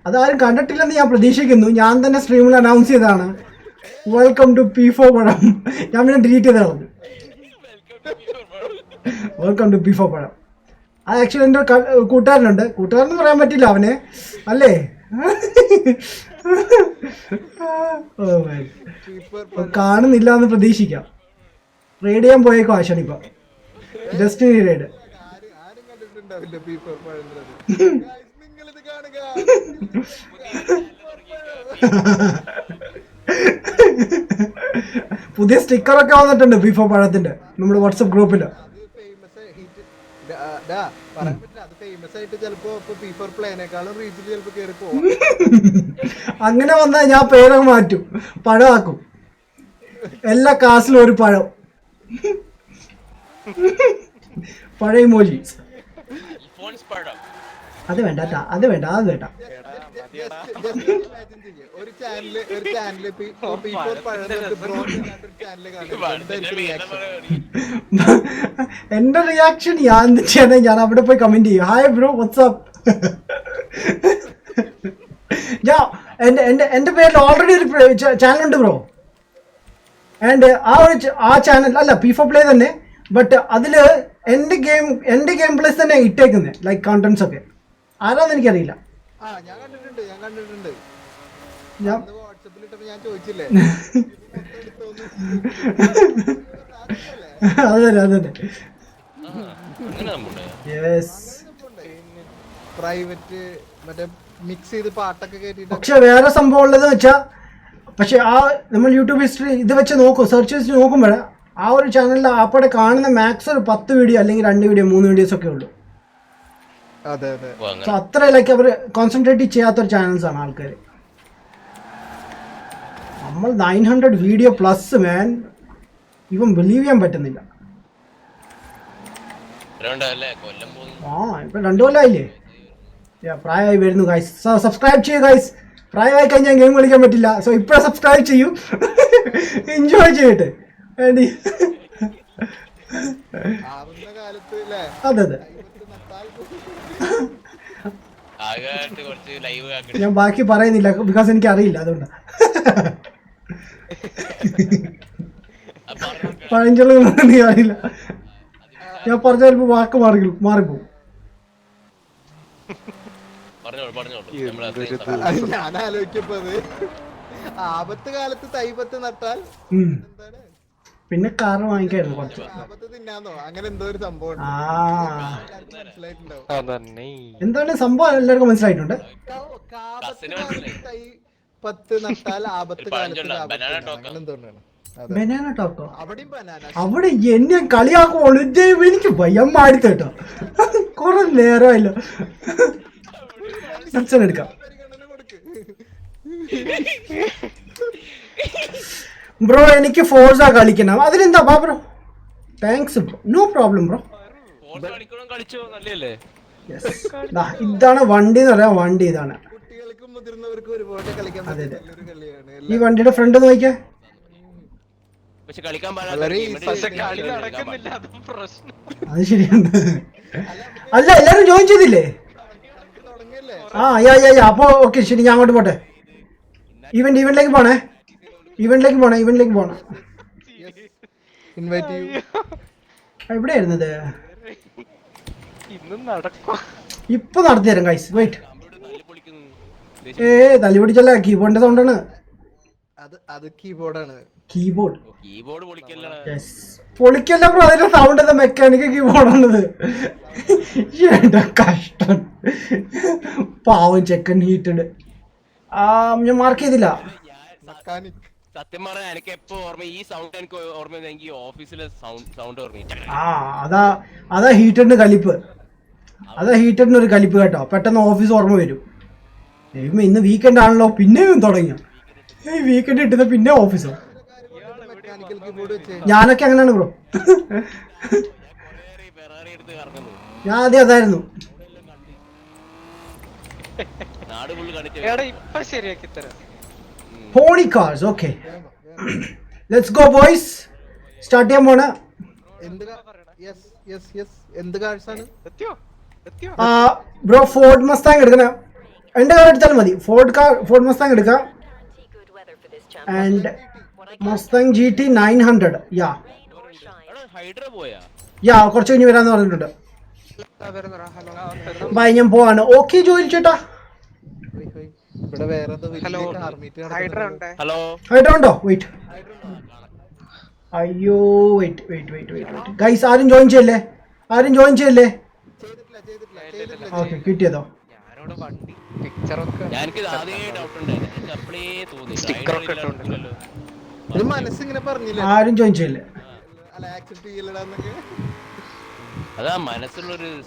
അതാരും കണ്ടിട്ടില്ലെന്ന് ഞാൻ പ്രതീക്ഷിക്കുന്നു. ഞാൻ തന്നെ സ്ട്രീമിൽ അനൗൺസ് ചെയ്തതാണ്, വെൽക്കം ടു P4 പഴം. ഞാൻ പിന്നെ ഡിലീറ്റ് ചെയ്ത് കളഞ്ഞു. വെൽക്കം ടു P4 പഴം. അത് ആക്ച്വലി എൻ്റെ കൂട്ടുകാരനുണ്ട്, കൂട്ടുകാരെന്ന് പറയാൻ പറ്റില്ല അവനെ അല്ലേ. കാണുന്നില്ല എന്ന് പ്രതീക്ഷിക്കാം. റൈഡ് ചെയ്യാൻ പോയേക്കോ ആശാൻ ഇപ്പൊ, ഡെസ്റ്റിനി റൈഡ്. പുതിയ സ്റ്റിക്കറൊക്കെ വന്നിട്ടുണ്ട് P4 പഴത്തിന്റെ നമ്മുടെ വാട്സപ്പ് ഗ്രൂപ്പില്. അങ്ങനെ വന്നാൽ ഞാൻ പേരൊക്കെ മാറ്റും, പഴമാക്കും. എല്ലാ കാസിലും ഒരു പഴം, പഴയ ഇമോജി. അത് വേണ്ട കേട്ടാ, അത് വേണ്ട. ഒരു ചാനല് എന്റെ റിയാക്ഷൻ ഞാൻ എന്ത് ചെയ്യണേ, ഞാൻ അവിടെ പോയി കമന്റ് ചെയ്യും, ഹായ് ബ്രോ വാട്സ്ആപ്പ്. ഞാൻ എന്റെ പേരിൽ ഓൾറെഡി ഒരു ചാനലുണ്ട് ബ്രോ. ആൻഡ് ആ ചാനൽ അല്ല P4 പ്ലേ തന്നെ, ബട്ട് അതില് എന്റെ ഗെയിം പ്ലേസ് തന്നെ ഇട്ടേക്കുന്നത്, ലൈക്ക് കണ്ടന്റ്സ് ഒക്കെ. ആരാന്ന് എനിക്കറിയില്ല. ഞാൻ കണ്ടിട്ടുണ്ട്. ഞാൻ ചോദിച്ചില്ലേ. അതെ പ്രൈവറ്റ് മറ്റേ മിക്സ് ചെയ്ത് പാട്ടൊക്കെ കേട്ടിട്ട്. പക്ഷെ വേറെ സംഭവം ഉള്ളതെന്ന് വെച്ചാ പക്ഷെ ആ നമ്മൾ യൂട്യൂബ് ഹിസ്റ്ററി ഇത് വെച്ച് നോക്കും, സെർച്ച് വെച്ച് നോക്കുമ്പോൾ ആ ഒരു ചാനലിൽ അപ്പോടെ കാണുന്ന മാക്സ് ഒരു 10 വീഡിയോ അല്ലെങ്കിൽ 2 വീഡിയോ 3 വീഡിയോസ് ഒക്കെ ഉള്ളൂ. അതെ അതെ. സോ അത്ര ലൈക്ക് അവർ കോൺസെൻട്രേറ്റ് ചെയ്യാത്തൊരു ചാനൽസ് ആണ് ആൾക്കാർ. നമ്മൾ 900 വീഡിയോ പ്ലസ് മാൻ, ഇവൻ ബിലീവ് ചെയ്യാൻ പറ്റുന്നില്ല. ഇപ്പൊ 2 കൊല്ലമായില്ലേ? പ്രായമായി വരുന്നു ഗൈസ്. സബ്സ്ക്രൈബ് ചെയ്യൂ ഗൈസ്. പ്രായമായി കഴിഞ്ഞാൽ ഗെയിം കളിക്കാൻ പറ്റില്ല. സോ ഇപ്പോഴെ സബ്സ്ക്രൈബ് ചെയ്യൂ, എൻജോയ് ചെയ്യട്ടെ. അതെ അതെ, ഞാൻ ബാക്കി പറയുന്നില്ല ബിക്കോസ് എനിക്ക് അറിയില്ല, അതുകൊണ്ടാ. പഴഞ്ചൊല്ലുകളൊന്നും നീ അറിയില്ല. ഞാൻ പറഞ്ഞ ചിലപ്പോ വാക്ക് മാറിപ്പോവും. ഞാൻ ആലോചിക്കപ്പോ ആപത്ത് കാലത്ത് തൈപത്ത് നട്ടാൽ പിന്നെ കാറ് വാങ്ങിക്കായിരുന്നു കുറച്ച്. ആപത്ത് തിന്നാന്നോ അങ്ങനെ എന്തോ ഒരു സംഭവം എന്താണ് സംഭവം എല്ലാവർക്കും മനസ്സിലായിട്ടുണ്ട്. തൈപത്ത് നട്ടാൽ ആപത്ത് കാലത്ത് അങ്ങനെ എന്തോന്നാണ്. ബനാന ടോക്കോ അവിടെ എന്നെ കളിയാക്കുവാണ്. എനിക്ക് ഭയം മാടിത്ത കേട്ടോ, കുറെ നേരമല്ലോ. എടുക്കാം ബ്രോ, എനിക്ക് ഫോഴ്സ കളിക്കണം. അതിനെന്താ bro? Thanks bro, no problem bro. ഇതാണ് വണ്ടി എന്ന് പറയാം. വണ്ടി ഇതാണ്. കുട്ടികൾക്കും മുതിർന്നവർക്കും ഒരുപോലെ കളിക്കാൻ പറ്റുന്ന നല്ലൊരു കളിയാണ്. ഈ വണ്ടിയുടെ ഫ്രണ്ട് നോക്കിയാ അത് ശരിയാണ്. അല്ല എല്ലാരും ജോയിൻ ചെയ്തില്ലേ? അപ്പൊ ഓക്കെ ശരി, ഞാൻ അങ്ങോട്ട് പോട്ടെ. ഇവന്റിലേക്ക് പോണേ. എവിടെയായിരുന്നത്? ഇപ്പൊ നടത്തി തരാം ഗൈസ്, വെയിറ്റ്. തല്ലി പിടിച്ചല്ല, കീബോർഡിന്റെ സൗണ്ടാണ്. കീബോർഡ് പൊളിക്കല്ല ബ്രോ, അതിന്റെ സൗണ്ട് എന്താ? മെക്കാനിക്കൽ കീബോർഡാണത്. കഷ്ടം, പാവം ചെക്കൻ ഹീറ്റഡ്. ഞാൻ മാർക്ക് ചെയ്തില്ല. സത്യം പറഞ്ഞാൽ എനിക്ക് എപ്പോ ഓർമ്മ, ഈ സൗണ്ട് എനിക്ക് ഓർമ്മ, എനിക്ക് ഓഫീസിലെ സൗണ്ട് ഓർമ്മ. അതാ ഹീറ്റഡിന് കലിപ്പ്. ഒരു കലിപ്പ് കേട്ടോ. പെട്ടെന്ന് ഓഫീസ് ഓർമ്മ വരും. ഇന്ന് വീക്കെൻഡ് ആണല്ലോ, പിന്നെയും തുടങ്ങിയ വീക്കെൻഡ് കിട്ടുന്ന പിന്നെ ഓഫീസോ. ഞാനൊക്കെ അങ്ങനെയാണ് ബ്രോ. ഞാൻ ആദ്യം അതായിരുന്നു. Pony cars. Okay, let's go boys. Start ചെയ്യാൻ പോണ. ബ്രോ ഫോർഡ് മസ്താങ് എടുക്കണ. എന്റെ കാർ എടുത്താലും മതി. ഫോർഡ് മസ്താങ് എടുക്കാം. And Mustang GT 900. കുറച്ച് കഴിഞ്ഞ് വരാന്ന് പറഞ്ഞിട്ടുണ്ട്. ബൈ, ഞാൻ പോവാണ്. ഓക്കെ ജോയിൽ ചേട്ടാ. ഹൈഡ്ര ഉണ്ടോ? വെയിറ്റ്. അയ്യോ വെയിറ്റ് ഗൈസ്, ആരും ജോയിൻ ചെയ്യല്ലേ. ഓക്കെ, കിട്ടിയതോ? ആരും ജോയിൻ ചെയ്യില്ലേ?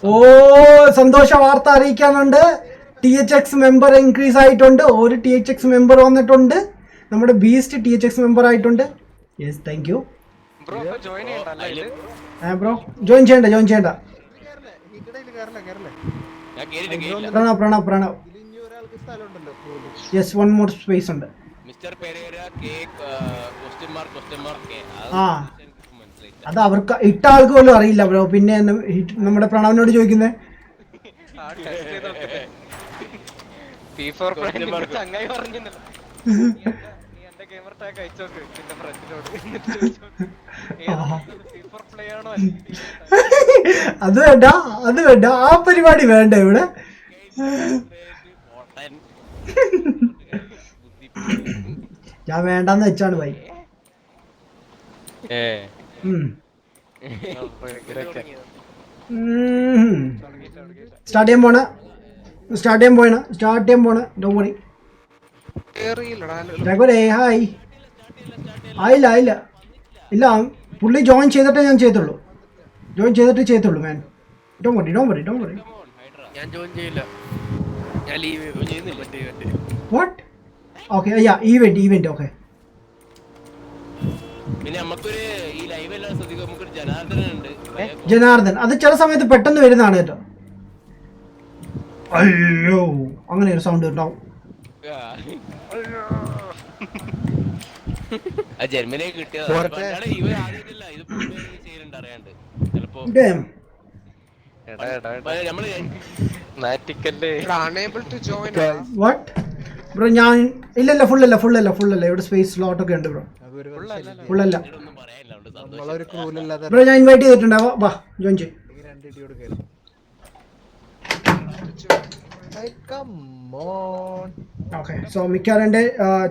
ഓ, സന്തോഷ വാർത്ത അറിയിക്കാനുണ്ട്. THX മെമ്പർ ഇൻക്രീസ് ആയിട്ടുണ്ട്. ഒരു THX മെമ്പർ വന്നിട്ടുണ്ട്. നമ്മുടെ ബീസ്റ്റ് THX മെമ്പർ ആയിട്ടുണ്ട്. Yes, thank you bro. Join ചെയ്യണ്ട. Pranav. Yes, one more space ഉണ്ട്. അത് അവർക്ക് ഇട്ട ആൾക്ക് പോലും അറിയില്ല ബ്രോ. പിന്നെ നമ്മുടെ പ്രണവിനോട് ചോദിക്കുന്നേ. അത് വേണ്ട, ആ പരിപാടി വേണ്ട ഇവിടെ. ഞാൻ വേണ്ടെന്ന് വെച്ചാണ് ഭായി. സ്റ്റാർട്ട് ചെയ്യാൻ പോണ. Don't worry. കേറിയില്ലടാ രഘുരേ ഹായ്. ആയില്ല ആയില്ല ഇല്ല, പുള്ളി ജോയിൻ ചെയ്തിട്ടേ ഞാൻ ചെയ്തുള്ളൂ. ജോയിൻ ചെയ്തിട്ടേ ചെയ്തുള്ളൂ മാൻ. Don't worry. ഞാൻ ജോയിൻ ചെയ്യില്ല, ഞാൻ ലീവ് ചെയ്യുന്നില്ല. What? Okay yeah event okay. പിന്നെ നമുക്കൊരു ഈ ലൈവ് എല്ലാം ശ്രദ്ധിക്കും, നമുക്കൊരു ജനാർദ്ദനൻ ഉണ്ട്. ജനാർദ്ദൻ അത് ചില സമയത്ത് പെട്ടെന്ന് വരുന്നതാണ് കേട്ടോ. അയ്യോ അങ്ങനെ ഒരു സൗണ്ട് ഉണ്ടാവും. ആ ജർമ്മനി കിട്ടിയത് ഇവ ആദ്യമില്ല, ഇത് ചെയ്യുന്നുണ്ട് അറിയാണ്ട് ചിലപ്പോ Damn. നമ്മള് നാറ്റിക്കല്ലേ. Unable to join. What? Bro ഞാൻ ഇല്ലല്ല ഫുള്ളല്ല ഇവിടെ സ്പേസ് സ്ലോട്ട് ഒക്കെ ഉണ്ട് ബ്രോ. ഫുള്ളല്ല ഒന്നും പറയാനില്ല, അതുകൊണ്ട് സന്തോഷം. നമ്മളൊരു ക്രൂലില്ലാതെ ബ്രോ ഞാൻ ഇൻവൈറ്റ് ചെയ്തിട്ടുണ്ട്. വാ ജോയിൻ ചെയ്. രണ്ട് ഇടിയോട് കയറി. Come on. ഓക്കെ സോ മിക്കവാറും എൻ്റെ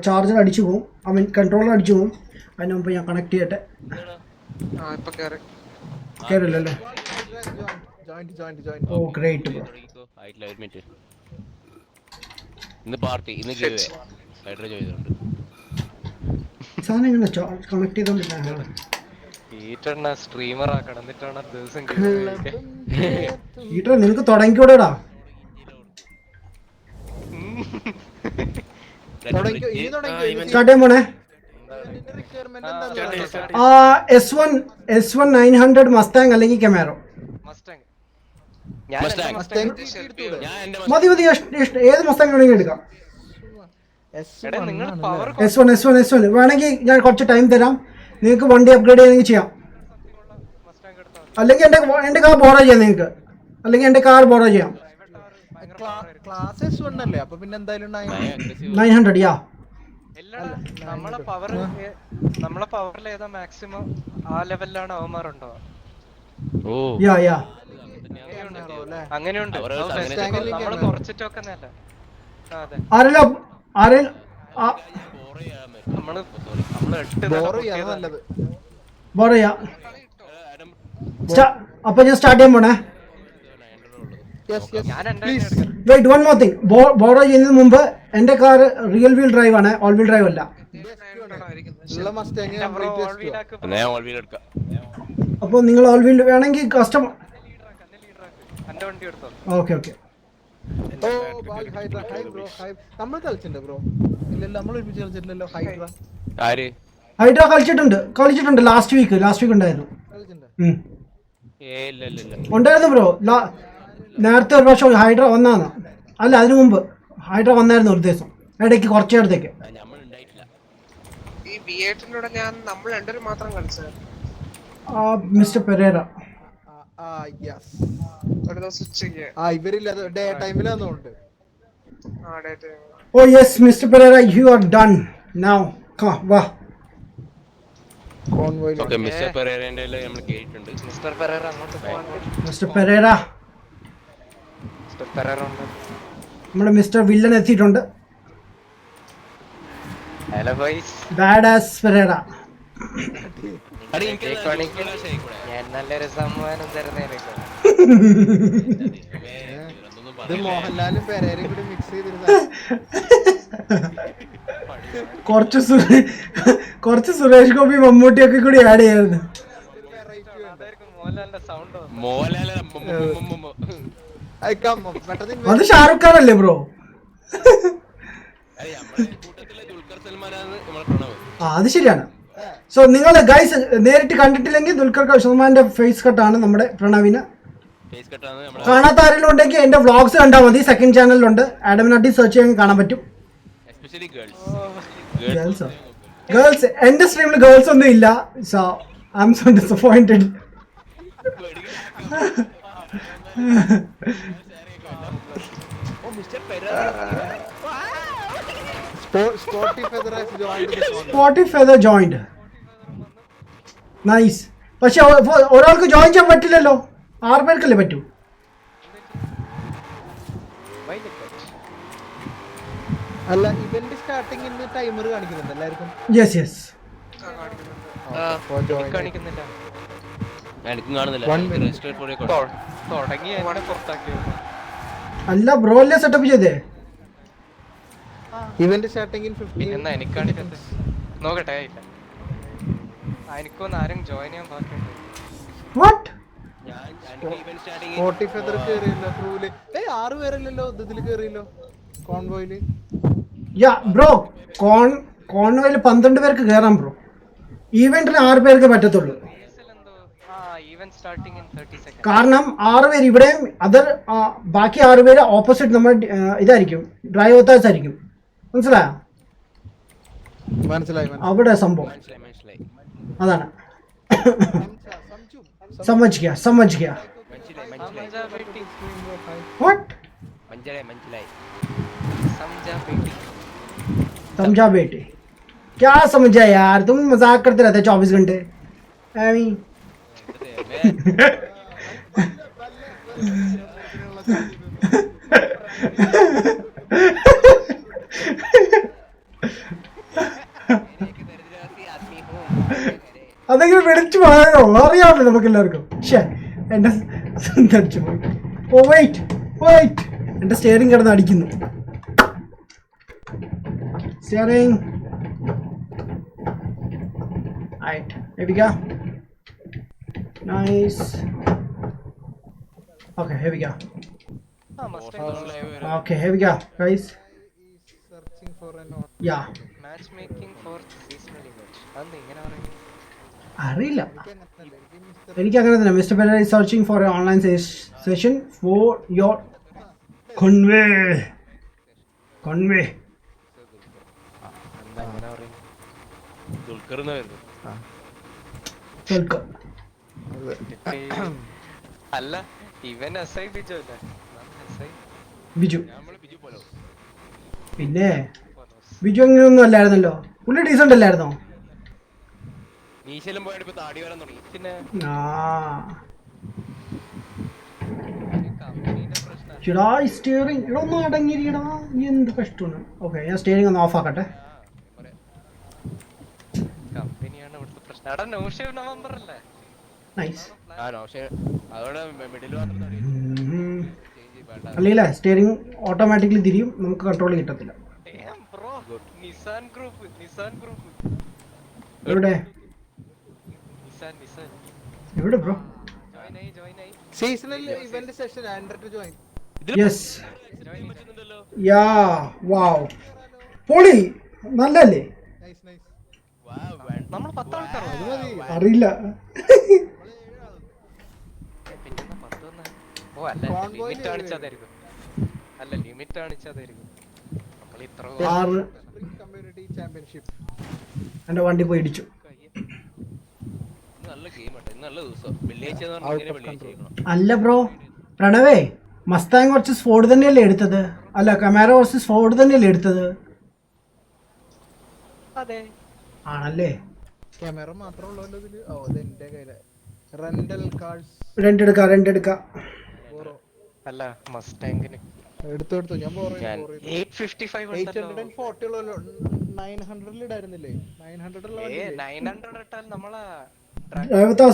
ചാർജർ അടിച്ചു പോകും, ഐ മീൻ കൺട്രോളർ അടിച്ചു പോകും. അതിന് മുമ്പ് ഞാൻ കണക്ട് ചെയ്യട്ടെ. ആ ഇപ്പൊ കേറി. കയറില്ലല്ലോ. Join. ഓ ഗ്രേറ്റ് ബ്രോ. തുടങ്ങിക്കോ. ആയിട്ടില്ല, ഒരു മിനിറ്റ്. ഇന്ന് പാർട്ടി, ഇന്ന് ഗിവ് ഹൈഡ്ര ചെയ്തിട്ടുണ്ട്. സാധനം എങ്ങനെ കണക്ട് ചെയ്തോണ്ടില്ല. ഈറ്റണ്ണ സ്ട്രീമർ ആക്കണം, എന്നിട്ടാണ് ദിവസം ഈട്ട നിനക്ക് തുടങ്ങിക്കൂടെടാ. സ്റ്റാർട്ട് ചെയ്യാൻ പോണേ. S1 900 മസ്താങ് അല്ലെങ്കിൽ കെമാരോ. മസ്റ്റാങ്. ഞാൻ എന്റെ മതി ഏത് മസ്താങ് വേണമെങ്കിൽ എടുക്കാം. നിങ്ങൾ പവർ S1 വേണമെങ്കിൽ ഞാൻ കുറച്ച് ടൈം തരാം, നിങ്ങൾക്ക് വണ്ടി അപ്ഗ്രേഡ് ചെയ്യണമെങ്കിൽ ചെയ്യാം. അല്ലെങ്കിൽ എൻ്റെ കാർ ബോറോ ചെയ്യാം നിങ്ങൾക്ക്, അല്ലെങ്കിൽ എൻ്റെ കാർ ബോറോ ചെയ്യാം. ക്ലാസ് S1 അല്ലേ, അപ്പൊ പിന്നെ എന്തായാലും 900 യാ. നമ്മളെ പവറിൽ ഏതാ മാക്സിമം ആ ലെവലിലാണ് അവന്മാരുണ്ടോ? ഓ യാ അങ്ങനെയുണ്ട്. നമ്മള് കുറച്ചിട്ടൊക്കെ അല്ല. അതെ ആരെല്ലാം നമ്മള് 8 ബോറോ ചെയ്യാൻ നല്ലത്. ബോറോ ചെയ്യാം. അപ്പൊ ഞാൻ സ്റ്റാർട്ട് ചെയ്യാൻ പോണേ. ഞാൻ എന്തായാലും wait one more thing. Borrow ചെയ്യുന്നതിന് മുമ്പ് എൻ്റെ കാർ റിയൽ വീൽ ഡ്രൈവ് ആണ്, ഓൾ വീൽ ഡ്രൈവ് അല്ല. ഉള്ള Mustang complete test ചെയ്യാം. ഞാൻ ഓൾവീൽ എടുക്കാം. അപ്പോൾ നിങ്ങൾ ഓൾ വീൽ വേണമെങ്കിൽ കസ്റ്റമർ. എന്റെ വണ്ടി എടുത്തോ. ഓക്കെ ഓ ഹൈഡ്ര ഹൈ ബ്രോ ഹൈ നമ്മൾ കളിച്ചിട്ടുണ്ട് ബ്രോ. ഇല്ലല്ലോ നമ്മൾ ഒരുമിച്ച് കളിച്ചിട്ടില്ലല്ലോ. ആര് ഹൈഡ്ര കളിച്ചിട്ടുണ്ട് ലാസ്റ്റ് വീക്ക് ഉണ്ടായിരുന്നു. ഇല്ല ഉണ്ടായിരുന്നു ബ്രോ. നേരത്തെ ഒരു പ്രാവശ്യം ഹൈഡ്ര വന്നാണ്. അല്ല അതിനു മുമ്പ് ഹൈഡ്ര വന്നായിരുന്നു ഒരു ദിവസം ഇടയ്ക്ക് കുറച്ച് നേരത്തേക്ക്. നമ്മളുണ്ടായിട്ടില്ല. ഈ B8 ന്റെ നമ്മൾ രണ്ടുപേരും മാത്രം കളിച്ചത്. Mister Perera. യെസ്. ഒരു ദിവസം ഉച്ചയ്ക്ക്. ഇവരില്ല ഡേ ടൈമിലാന്നുണ്ട്. Date. Oh yes mister Perera, you are done now. വാ. കോൺവോയിൽ ഓക്കേ, മിസ്റ്റർ പെരേരന്റെ നമ്മൾ കേട്ടിട്ടുണ്ട്. മിസ്റ്റർ പെരേര അങ്ങോട്ട് പോകാൻ. മിസ്റ്റർ പെരേര മിസ്റ്റർ പെരേര ഉണ്ട്. നമ്മുടെ മിസ്റ്റർ വില്ലൻ എത്തിയിട്ടുണ്ട്. Hello boys. Bad ass Pereira. അടി എനിക്ക് ഞാൻ നല്ലൊരു സമ്മാനം തരുന്നേനേക്കോ. ഇത് മോഹൻലാലും പെരേരയും കൂടി മിക്സ് ചെയ്തിരുന്ന കുറച്ച് സുരേഷ് ഗോപി മമ്മൂട്ടിയൊക്കെ കൂടി ആഡ് ചെയ്യായിരുന്നു. മോഹൻലാലിന്റെ സൗണ്ട് അത് ഷാറുഖ് ഖാൻ അല്ലേ ബ്രോ? അത് ശരിയാണ്. സോ നിങ്ങൾ ഗൈസ് നേരിട്ട് കണ്ടിട്ടില്ലെങ്കിൽ ദുൽഖർ സൽമാന്റെ ഫേസ് കട്ടാണ് നമ്മുടെ പ്രണവിന്. കാണാത്ത ആരെങ്കിലും ഉണ്ടെങ്കിൽ എന്റെ വ്ളോഗ്സ് കണ്ടാൽ മതി, സെക്കൻഡ് ചാനലിലുണ്ട്. ആഡമിനാട്ടി സെർച്ച് ചെയ്യാൻ കാണാൻ പറ്റും. ഗേൾസ് എന്റെ സ്ട്രീമിൽ ഗേൾസ് ഒന്നും ഇല്ല. So I am so disappointed. Spotty feather joined. Nice. പക്ഷെ ഒരാൾക്ക് ജോയിൻ ചെയ്യാൻ പറ്റില്ലല്ലോ, 6 പേർക്കല്ലേ പറ്റൂ. അല്ല ഇവന്റ് സ്റ്റാർട്ടിംഗ് ടൈമർ കാണിക്കുന്നുണ്ട് എല്ലാവർക്കും. യെസ് കാണിക്കുന്നില്ല. തുടങ്ങി എന്നെ പുറത്താക്കിയത്. അല്ല ബ്രോ അല്ലേ സെറ്റപ്പ് ചെയ്തേ. ഇവന്റ് സ്റ്റാർട്ടിംഗ് ഇൻ 15 പിന്നെന്നാ എനിക്കാണിക്കത്ത് നോക്കട്ടെ. ഇല്ല എനിക്കൊന്ന് ആരും ജോയിൻ ചെയ്യാൻ ബാക്കിയുണ്ട്. വാട്ട്? ഞാൻ ഇവന്റ് സ്റ്റാർട്ടിങ് 40 ഫെദർ കേറിയല്ലോ ക്രൂല്. 6 പേരല്ലല്ലോ ഇതില് കേറിയല്ലോ കോൺവോയില്. യാ ബ്രോ, കോൺവോയിൽ 12 പേർക്ക് കയറാം ബ്രോ. ഈവെന്റിന് 6 പേർക്ക് പറ്റത്തുള്ളൂ. Event starting in 30 second. കാരണം 6 പേര് ഇവിടെയും ബാക്കി 6 പേര് ഓപ്പോസിറ്റ് നമ്മുടെ ഇതായിരിക്കും, ഡ്രൈവ് ഓത്താസ് ആയിരിക്കും. മനസ്സിലായോ? മനസ്സിലായി. അവിടെ സംഭവം മനസ്സിലായി അതാണ്. സമജ് ഗയാ വാട്ട്? മനസ്സിലായി समझा बेटे, क्या समझा यार, तुम मजाक करते रहते 24 घंटे. അതെങ്കിലും വിളിച്ചു പോയോ? അറിയാമല്ലോ നമുക്ക് എല്ലാവർക്കും. പക്ഷേ എന്റെ അടിച്ചു പോയി. ഓ വെയിറ്റ്, എന്റെ സ്റ്റിയറിംഗ് കിടന്ന് അടിക്കുന്നു. Steering. Right, here we go. Nice. Okay, here we go. Okay, here we go, guys. Searching for an Yeah. Match making for seasonal event. അത് എങ്ങനെ പറയുന്നത് അറിയില്ല. എനിക്ക് അങ്ങനെ തന്നെ. Mister Pereira is searching for an online session for your convey. Dulquer എന്നായിരുന്നു. Welcome. അല്ല ഇവൻ എസ് ഐ ബിജു അല്ലേ? ബിജു. നമ്മള് ബിജു പോലോ. പിന്നെ ബിജു അങ്ങനെയൊന്നും അല്ലായിരുന്നല്ലോ. പുള്ളി ഡീസന്റ് അല്ലായിരുന്നോ? മീശയിലും പോയിട്ട് ഇപ്പൊ താടി വരാൻ തുടങ്ങി. പിന്നെ ആ കമ്പനിയുടെ പ്രശ്നം. ചേടാ ഈ സ്റ്റിയറിംഗ് ഇവിടെ ഒന്നും അടങ്ങിയിരിക്കടാ. എന്ത് കഷ്ടമാണ്. ഓക്കെ, ഞാൻ സ്റ്റിയറിംഗ് ഒന്ന് ഓഫ് ആക്കട്ടെ. കമ്പനിയാണ് ഇവിടുത്തെ പ്രശ്നം. എടാ നോഷേവ് നവംബർ അല്ലേ? നൈസ്. പക്ഷെ അതോടെ മിഡിൽ മാത്രം താടി അല്ലേ സ്റ്റിയറിംഗ് ഓട്ടോമാറ്റിക്കലി തിരിയും, നമുക്ക് കൺട്രോൾ കിട്ടത്തില്ല. ബ്രോ നിസാൻ ഗ്രൂപ്പ് എവിടെ നിസാൻ എവിടെ ബ്രോ? ജോയിൻ ആയി seasonal event session Android join. Yes. Yeah wow, പൊളി. നല്ലല്ലേ? നൈസ്. നമ്മൾ 10 ആൾക്കാരോ? അറിയില്ല. പിന്നെ 10 വന്നാ ഓ അല്ല ലിമിറ്റ് കാണിച്ചാതായിരിക്കും. നമ്മൾ ഇത്ര 6 കമ്മ്യൂണിറ്റി ചാമ്പ്യൻഷിപ്പ്. എന്റെ വണ്ടി പോയി ഇടിച്ചു. നല്ല ഗെയിം ആട്ടെ. നല്ല ദിവസം വെള്ളിയാഴ്ച വെള്ളിയാഴ്ച. അല്ല ബ്രോ, പ്രണവേ മസ്താങ് വർസസ് ഫോർഡ് തന്നെയല്ലേ എടുത്തത്? അല്ല കമാരോ വർസസ് ഫോർഡ് തന്നെയല്ലേ എടുത്തത്? അതെ ആണല്ലേ? ക്യാമറ മാത്രമുള്ളല്ലോ ഇതില്. ഓ അത് എന്റെ കയ്യില. റെന്റൽ കാർസ് റെന്റ് എടുക്കാം. അല്ല മസ്റ്റാങ്കിന് എടുത്തു. ഞാൻ 855 840 ഉള്ളല്ലോ. 900 ഇടായിരുന്നില്ലേ? 900 ഉള്ള 900 ഇട്ടാൽ നമ്മളെ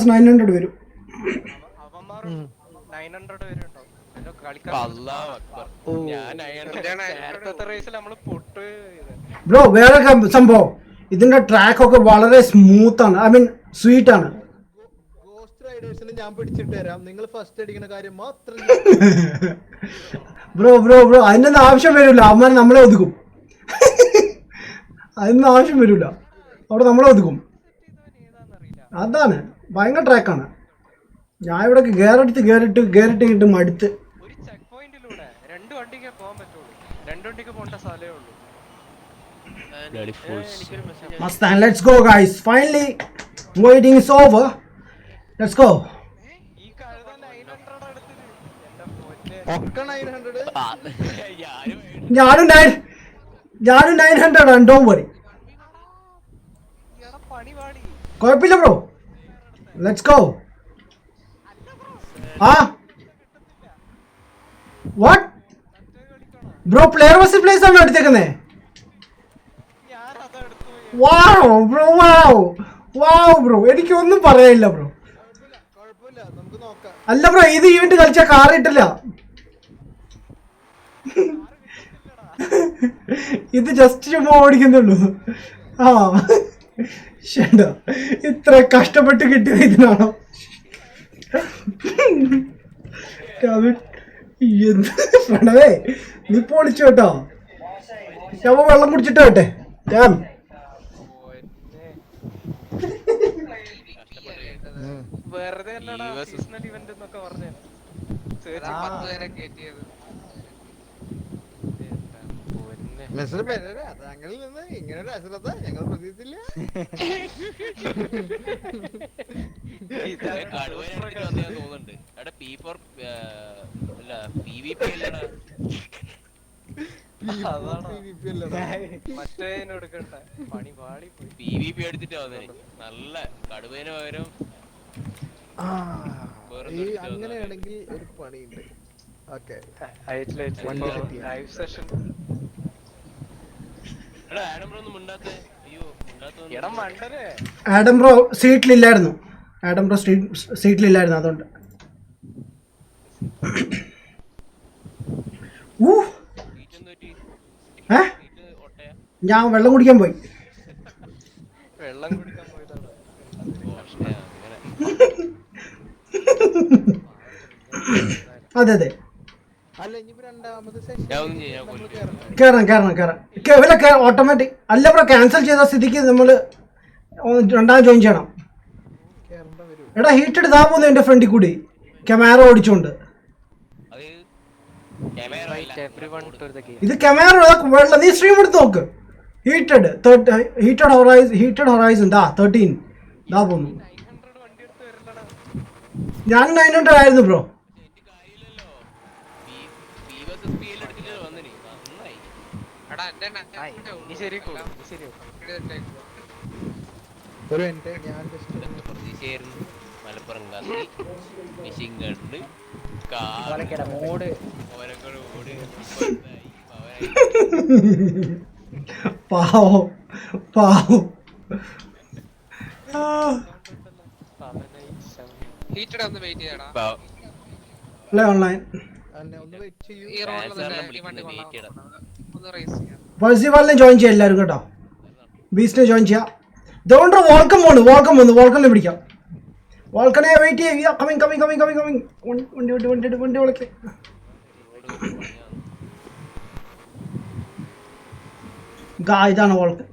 900 വരും. അവന്മാർ 900 വരെ ഉണ്ടാവും. നേരത്തെ റേസിൽ നമ്മള് പൊട്ട് ബ്രോ വേറെ സംഭവം, ഇതിന്റെ ട്രാക്ക് ഒക്കെ വളരെ സ്മൂത്ത് ആണ്. ഐ മീൻ സ്വീറ്റ് ആണ്. ഗോസ്റ്റ് റൈഡേഴ്സിന് ഞാൻ പിടിച്ചിട്ട് തരാം, നിങ്ങൾ ഫസ്റ്റ് അടിക്കുന്ന കാര്യം മാത്രം. ബ്രോ അതിനൊന്നും ആവശ്യം വരില്ല. അവന്മാർ നമ്മളെ ഒതുക്കും. അതിനൊന്നും ആവശ്യം വരില്ല. അവിടെ നമ്മളെ ഒതുക്കും. അതാണ് ഭയങ്കര ട്രാക്കാണ്. ഞാൻ ഇവിടെ കേറിട്ട് മടുത്ത്. ഒരു ചെക്ക് പോയിന്റിലൂടെ 2 വണ്ടിക്ക് പോകാൻ പറ്റുള്ളൂ. 2 വണ്ടിക്ക് പോകേണ്ട സ്ഥലമേ ഉള്ളൂ. Mustang, let's go guys. Finally waiting is over. Let's go. ഈ കഴുത 900 എടുത്തിട്ട് എന്റെ പൊന്നെ. ഒക്കെ 900. ഞാനും 900 ആണ്. Don't worry. ഇയാളെ പണി പാടി. കുഴപ്പമില്ല bro. Let's go. What? Bro player versus players ആണോ എടുത്തേക്കുന്നേ? വാവ് ബ്രോ, എനിക്കൊന്നും പറയാനില്ല ബ്രോ. കുഴപ്പമില്ല, നമുക്ക് നോക്കാം. അല്ല ബ്രോ, ഇത് ഈവന്റ് കളിച്ചാൽ കാർ കിട്ടില്ല. ഇത് ജസ്റ്റ് ചുമ്മാ ഓടിക്കുന്നുള്ളൂ. ആ ശരിട്ടോ, ഇത്ര കഷ്ടപ്പെട്ട് കിട്ടിയത് ഇതിനാണോ? എന്ത് പ്രണവേ, നീ പൊളിച്ചു കേട്ടോ. ഞാൻ വെള്ളം കുടിച്ചിട്ട് കേട്ടെ. ഞാൻ വെറുതെ അല്ലടാ സീസണൽ ഇവന്റ് എന്നൊക്കെ പറഞ്ഞു. 10 പേരെ കയറ്റിയത്. താങ്കളിൽ നിന്ന് ഇങ്ങനെ ഒരു അശ്രദ്ധ ഞങ്ങൾ പ്രതീക്ഷിച്ചില്ല. തോന്നുന്നുണ്ട്. എടാ P4 അല്ല PVP അല്ലടാ. മറ്റേനോടുക്കണ്ട പണി പാടി പോയി. PVP എടുത്തിട്ട് വന്നേ. നല്ല കടുവേന് പകരം അങ്ങനെയാണെങ്കിൽ ഒരു പണിയുണ്ട്. Okay, live session. എടാ ആഡം ബ്രോ ഒന്നും മിണ്ടാത്തെ? അയ്യോ മിണ്ടാത്ത എടാ മണ്ടരെ. ആഡം ബ്രോ സീറ്റിലില്ലായിരുന്നു. ആഡം ബ്രോ സീറ്റിലില്ലായിരുന്നു, അതുകൊണ്ട്. ഞാൻ വെള്ളം കുടിക്കാൻ പോയി. വെള്ളം കുടിക്കാൻ പോയതാണ്. അതെ അതെ, അല്ല ഇനിയിപ്പോ രണ്ടാമത് സെഷൻ ഞാൻ ഒന്നും ചെയ്യാൻ കയറാം. ഓട്ടോമാറ്റിക് അല്ല ബ്രോ, ക്യാൻസൽ ചെയ്ത സ്ഥിതിക്ക് നമ്മള് രണ്ടാമത് ജോയിൻ ചെയ്യണം. കേറേണ്ട വരും. എടാ ഹീറ്റഡ് ഇതാ പോകുന്നു എന്റെ ഫ്രണ്ടിൽ കൂടി ക്യാമറ ഓടിച്ചോണ്ട്. ഇത് ക്യാമറ വെള്ളം. നീ സ്ട്രീം എടുത്ത് നോക്ക്. ഹീറ്റഡ് ഹൊറൈസൺ ദാ 13 ദാ പോകുന്നു. ഞാൻ 900 ആയിരുന്നു ബ്രോ. എടാ എന്റെ ഒരു മിനിറ്റ്, ഞാൻ ജസ്റ്റ് പ്രതീക്ഷയായിരുന്നു. മലപ്പുറം കാത്തി മിഷിൻ കണ്ട് മൂട് പാവം പാവം. ഹീറ്റഡ് ഒന്ന് വെയിറ്റ് ചെയ്യടാ. ഓൺലൈൻ ഒന്ന് വെയിറ്റ് ചെയ്യൂ. ഈ റോഡിൽ തന്നെ ഈ വണ്ടി കൊള്ളാം. ഒന്ന് റേസ് ചെയ്യാം. ഫൾസിവാലിനെ ജോയിൻ ചെയ്യാം എല്ലാവരും കേട്ടോ. ബീസ്റ്റിനെ ജോയിൻ ചെയ്യാം. ഇതുകൊണ്ട് വോൾക്കം വോൾക്കണിനെ പിടിക്കാം. വോൾക്കനെ വെയിറ്റ് ചെയ്യുക. വണ്ടി വിളിക്ക്. ഇതാണ് വോൾക്കൻ.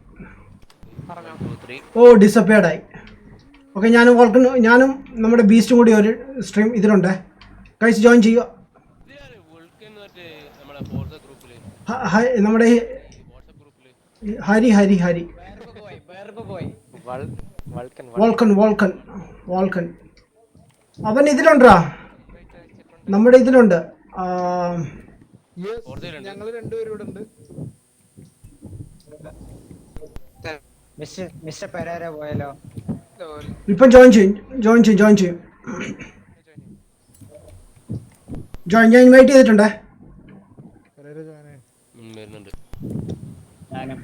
ഓ ഡിസപ്പിയർഡ് ആയി. ഓക്കെ, ഞാനും നമ്മുടെ ബീസ്റ്റും കൂടി ഒരു സ്ട്രീം ഇതിലുണ്ട്. ഗൈസ് ജോയിൻ ചെയ്യുക. നമ്മുടെ ഹരി വോൾക്കൻ അവൻ ഇതിലുണ്ടാ, നമ്മുടെ ഇതിലുണ്ട്. ഞങ്ങൾ രണ്ടുപേരും ഇവിടെ ഉണ്ട്. മിസ്റ്റർ പെരേര പോയാലോ? ഇപ്പം ജോയിൻ ചെയ്യും. ഞാൻ ഇൻവൈറ്റ് ചെയ്തിട്ടുണ്ടേ. വരുന്നുണ്ട്. ഞാനും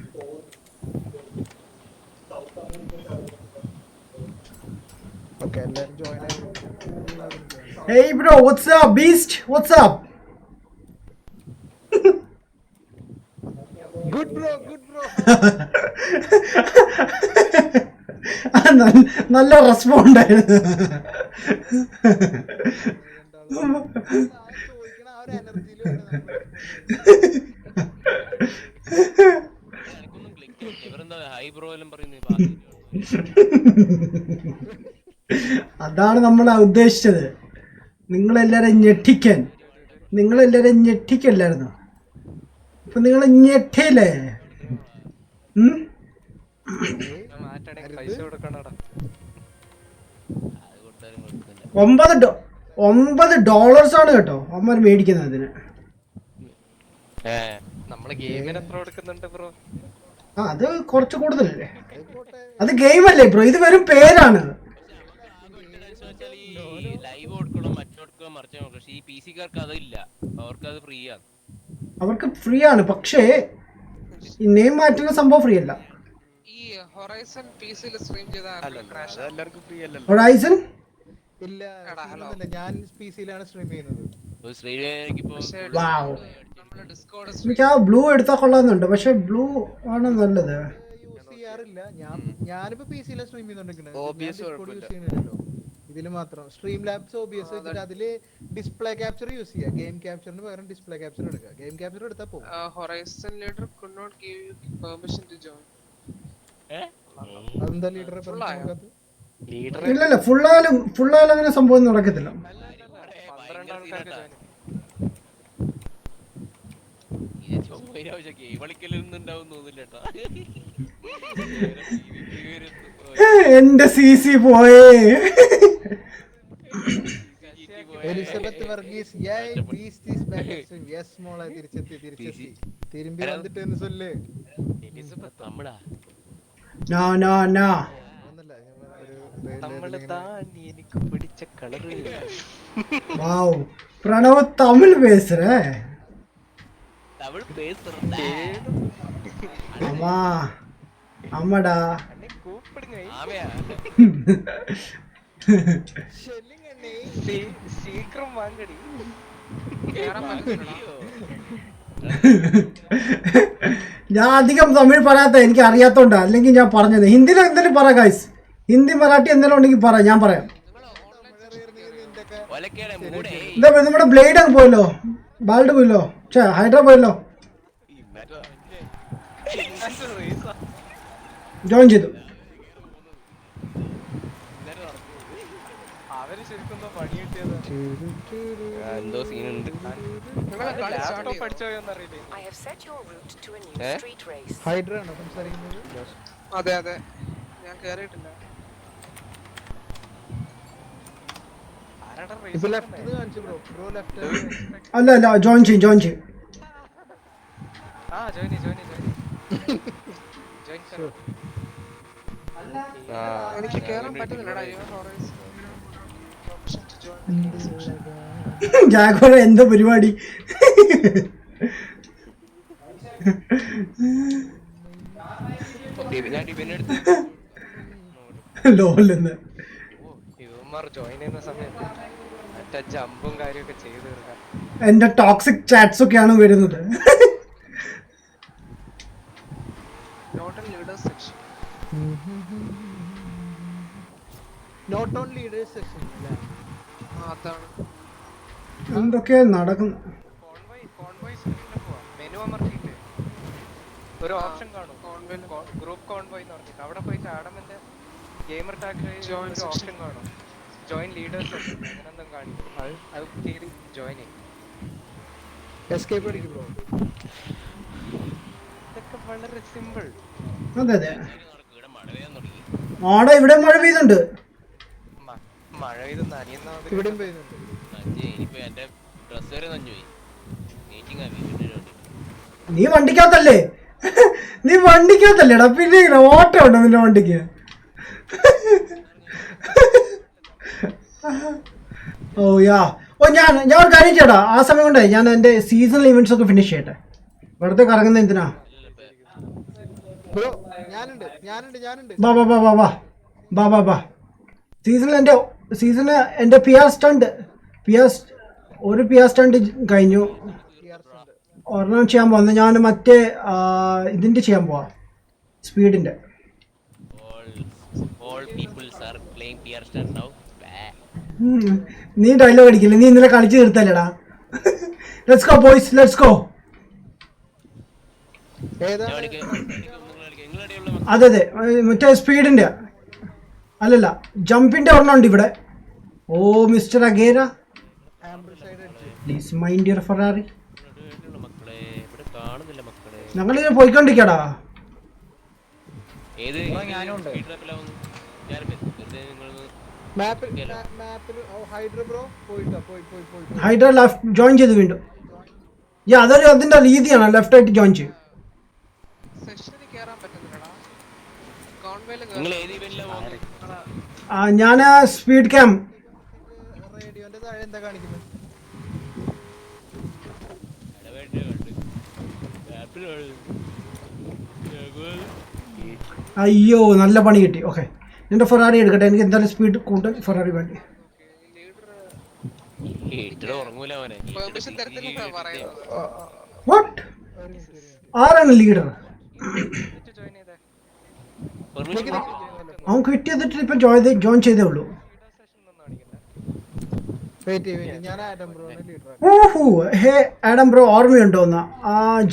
ഓക്കെ, എല്ലാവരും ജോയിൻ ആയി. Hey bro, what's up, Beast? What's up? Good bro. നല്ല റെസ്പോണ്ട് ആയിരുന്നു. ചോദിക്കണ ആ ഒരു എനർജിയിലും അതാണ് നമ്മൾ ഉദ്ദേശിച്ചത്. നിങ്ങളെല്ലാരും ഞെട്ടിക്കല്ലായിരുന്നു. ഇപ്പൊ നിങ്ങൾ ഞെട്ടിയില്ലേ? പൈസ കൊടുക്കണടാ. $9 കേട്ടോ അവന്മാർ മേടിക്കുന്നത് അതിന്. നമ്മള് ഗെയിമിന് എത്ര കൊടുക്കുന്നുണ്ട് ബ്രോ? അത് കുറച്ച് കൂടുതലല്ലേ. അത് ഗെയിമല്ലേ ബ്രോ, ഇത് വെറും പേരാണ്. ലൈവ് കൊടുക്കണം, മറ്റോടുക്കണം, മറിച്ച് പക്ഷേ ഈ PC കാർക്ക് അതില്ല. അവർക്കത് ഫ്രീ ആണ്. അവർക്ക് ഫ്രീ ആണ്, പക്ഷേ ഈ നെയിം മാറ്റുന്ന സംഭവം ഫ്രീ അല്ല. ഈ ഹൊറൈസൺ പിസിയിൽ സ്ട്രീം ചെയ്താൽ എല്ലാവർക്കും ഫ്രീ അല്ലല്ലോ. ഹൊറൈസൺ ഇല്ല, ഞാൻ PC-യിലാണ് സ്ട്രീം ചെയ്യുന്നത്. ശ്രീലേഖയ്ക്കിപ്പോ പക്ഷേ വാവ്. നമ്മള് ഡിസ്കോഡ് എനിക്ക് ആ ബ്ലൂ എടുത്താൽ കൊള്ളാമെന്നുണ്ട്, പക്ഷെ ബ്ലൂ ആണ് നല്ലത്. യൂസ് ചെയ്യാറില്ല. ഞാനിപ്പോ പി സിയിലെ സ്ട്രീം ചെയ്തോണ്ടിരിക്കുന്നത്. OBS കുഴപ്പമില്ല. യൂസ് ചെയ്യണില്ലല്ലോ ഇതില് മാത്രം. സ്ട്രീം ലാബ്സ് OBS വെച്ചിട്ട് അതില് ഡിസ്പ്ലേ ക്യാപ്ചർ യൂസ് ചെയ്യുക. ഗെയിം ക്യാപ്ചറിന് പകരം ഡിസ്പ്ലേ ക്യാപ്ചർ എടുക്കുക. ഗെയിം ക്യാപ്ചർ എടുത്താൽ പോകും. Horizon leader could not give you permission to join. അതെന്താ ലീഡറെ Full ആയോ? ലീഡർ ഇല്ലല്ല, ഫുള്ളായാലും അങ്ങനെ സംഭവം നടക്കത്തില്ല. 12 ആൾക്കാർക്ക് join. ഗെയിം കളിക്കലൊന്നുണ്ടാവും തോന്നില്ല കേട്ടാ. എന്റെ CC പോയേ. എലിസബത്ത് വർഗീസ് യെസ് മോളെ തിരിച്ചെത്തി തിരുമ്പി വന്നിട്ട് എന്ന് ചൊല്ല്. നമ്മടാ നാ നാ നാ. ഒന്നല്ല, നമ്മള് താണ്ടി എനിക്ക് പിടിച്ച കളറ്. വാവ്, പ്രണവ് തമിഴ് പേசுறே. തമിഴ് പേசுறേ. அம்மா ஆமாடா. അന്നെ കൂപ്പിടുങ്ങ. ആമയാ സീക്രം വാങ്ങടി. കേറാൻ പറ്റുന്നില്ല. ഞാൻ അധികം തമിഴ് പറയാത്ത, എനിക്ക് അറിയാത്തോണ്ടാ, അല്ലെങ്കിൽ ഞാൻ പറഞ്ഞത്. ഹിന്ദിയിൽ എന്തെങ്കിലും പറ ഗൈസ്, ഹിന്ദി മറാഠി എന്തെങ്കിലും ഉണ്ടെങ്കിൽ പറ, ഞാൻ പറയാം. ഒലക്കേടെ മൂടേ. എന്താ നമ്മുടെ ബ്ലേഡ് അങ്ങ് പോയല്ലോ, ബാൾഡ് പോയല്ലോ, ഹൈഡ്ര പോയല്ലോ. ജോയിൻ ചെയ്തു. അവര് ശരിക്കും പണി കിട്ടിയത്. എന്തോ സീനുണ്ട്. നിങ്ങളെ കളി start ലാപ്ടോപ്പ് ചെയ്യോ? അടിച്ചോയെന്നറിയില്ലേ. ഹൈഡ്ര ആണോ സംസാരിക്കുന്നത്? അതെ അതെ, ഞാൻ കേറിയിട്ടില്ല. ആരാടാ ഇപ്പൊ race ലെഫ്റ്റ് കാണിച്ചു ബ്രോ ലെഫ്റ്റ്. അല്ല അല്ല, ജോയിൻ ചെയ്യും. join. എനിക്ക് കേറാൻ പറ്റുന്നില്ലടാ. Horizon permission to join the section. ജാഗോറ എന്താ പരിപാടി? ഞാൻ ഡിബിനെടുത്ത് ലോലെന്ന്. ഇവന്മാർ ജോയിൻ ചെയ്യുന്ന സമയത്ത് മറ്റേ ജമ്പും കാര്യമൊക്കെ ചെയ്ത് തീർക്കാം. എന്റെ ടോക്സിക് ചാറ്റ്സ് ഒക്കെയാണ് വരുന്നത്. Not in leaders section. Not on leaders section അല്ലേ? അതാണ്. എന്തൊക്കെയാ നടക്കുന്നു. കോൺവോയ് സ്ക്രീനിൽ പോവാം. മെനു അമർത്തിയിട്ട് ഒരു ഓപ്ഷൻ കാണും, ഗ്രൂപ്പ് കോൺവോയ് എന്ന് പറഞ്ഞിട്ട്. അവിടെ പോയിട്ട് ആഡമിന്റെ ഗെയിമർ ടാഗ് Join ഒരു ഓപ്ഷൻ കാണും, ജോയിൻ ലീഡേഴ്സ് അങ്ങനെ എന്തും കാണിക്കും. അത് കയറി ജോയിൻ ചെയ്യും. എസ്കേപ്പ് അടിക്കും ബ്രോ. ഇതൊക്കെ വളരെ സിമ്പിൾ. അതെ അതെ, ഇവിടെ മഴ പെയ്യാൻ തുടങ്ങി. ആടെ ഇവിടെ മഴ പെയ്യുന്നുണ്ട്. മഴ പെയ്ത് നനയുന്ന മാതിരി. ഇവിടെയും പെയ്യുന്നുണ്ട്. ഇനിയിപ്പോ എന്റെ ഡ്രസ് വരെ നനഞ്ഞുപോയി. മീറ്റിംഗ് ആ വീട്ടിൽ. നീ വണ്ടിക്കകത്തല്ലേ? നീ വണ്ടിക്കകത്തല്ലേടാ, പിന്നെ ഓട്ടം ഉണ്ടോ നിന്റെ വണ്ടിക്ക്? ഓ യാ, ഓ ഞാൻ ഒരു കാര്യം ചെയ്യടാ. ആ സമയം കൊണ്ടേ ഞാൻ എൻ്റെ സീസണൽ ഇവന്റ്സ് ഒക്കെ ഫിനിഷ് ചെയ്യട്ടെ. വെറുതെ കറങ്ങുന്ന എന്തിനാ? ബ്രോ ഞാനുണ്ട്. ബാ ബാ ബാ ബാ ബാ ബാ ബാ ബാ. സീസണിൽ എൻ്റെ PR സ്റ്റണ്ട് ഒരു PR സ്റ്റണ്ട് കഴിഞ്ഞു. ഒരെണ്ണം ചെയ്യാൻ പോകുന്നത് ഞാൻ മറ്റേ ഇതിൻ്റെ ചെയ്യാൻ പോവാ, സ്പീഡിൻ്റെ. All peoples are playing PR stand now. നീ ഡയലോഗ് അടിക്കില്ല, നീ ഇന്നലെ കളിച്ച് തീർത്തല്ലേടാ. Let's go boys, let's go. ഏതാ? അതെ അതെ, മറ്റേ സ്പീഡിൻ്റെ അല്ലല്ല, ജമ്പിൻ്റെ ഒരെണ്ണം ഉണ്ട് ഇവിടെ. Oh mister Agera, please mind your Ferrari. മക്കളെ ഇവിടെ കാണുന്നില്ല മക്കളെ. ഞങ്ങളിങ്ങനെ പോയിക്കൊണ്ടിരിക്കടാ. ഏത് ഞാനും ഉണ്ട്. മാപ്പിൽ ഹൈഡ്ര ബ്രോ പോയിട്ടാ പോയി. ഹൈഡ്ര ലെഫ്റ്റ് ജോയിൻ ചെയ്ത് വീണ്ടും. അതിൻ്റെ രീതിയാണ്, ലെഫ്റ്റ് ആയിട്ട് ജോയിൻ ചെയ്യും. സെക്ഷനിൽ കേറാൻ പറ്റുന്നില്ലടാ. കോൺവേയിൽ നിങ്ങൾ ഏത് ഇവന്റിലാണ് പോകുന്നത്? ഞാൻ സ്പീഡ് ക്യാം. റേഡിയോന്റെ താഴെ എന്താ കാണിക്കുന്നത്? അയ്യോ നല്ല പണി കിട്ടി. ഓക്കെ, എൻ്റെ ഫെറാറി എടുക്കട്ടെ, എനിക്ക് എന്തായാലും സ്പീഡ് കൂട്ടാൻ ഫെറാറി വേണ്ടി. ഈറ്റർ ഉറങ്ങൂല അവനെ പെർമിഷൻ തരത്തില്ലെന്നാ പറയുന്നത്. വാട്ട് ആരാണ് ലീഡർ? ജോയിൻ ചെയ്തേ. അവൻ ക്വിറ്റ് ചെയ്തിട്ട് ഇപ്പൊ ജോയിൻ ചെയ്തേ ഉള്ളൂ. ഞാൻ ആഡം ബ്രോനെ ലീഡർ ഓഹോ ഹേ ആഡം ബ്രോ ഓർമ്മയുണ്ടോന്നാ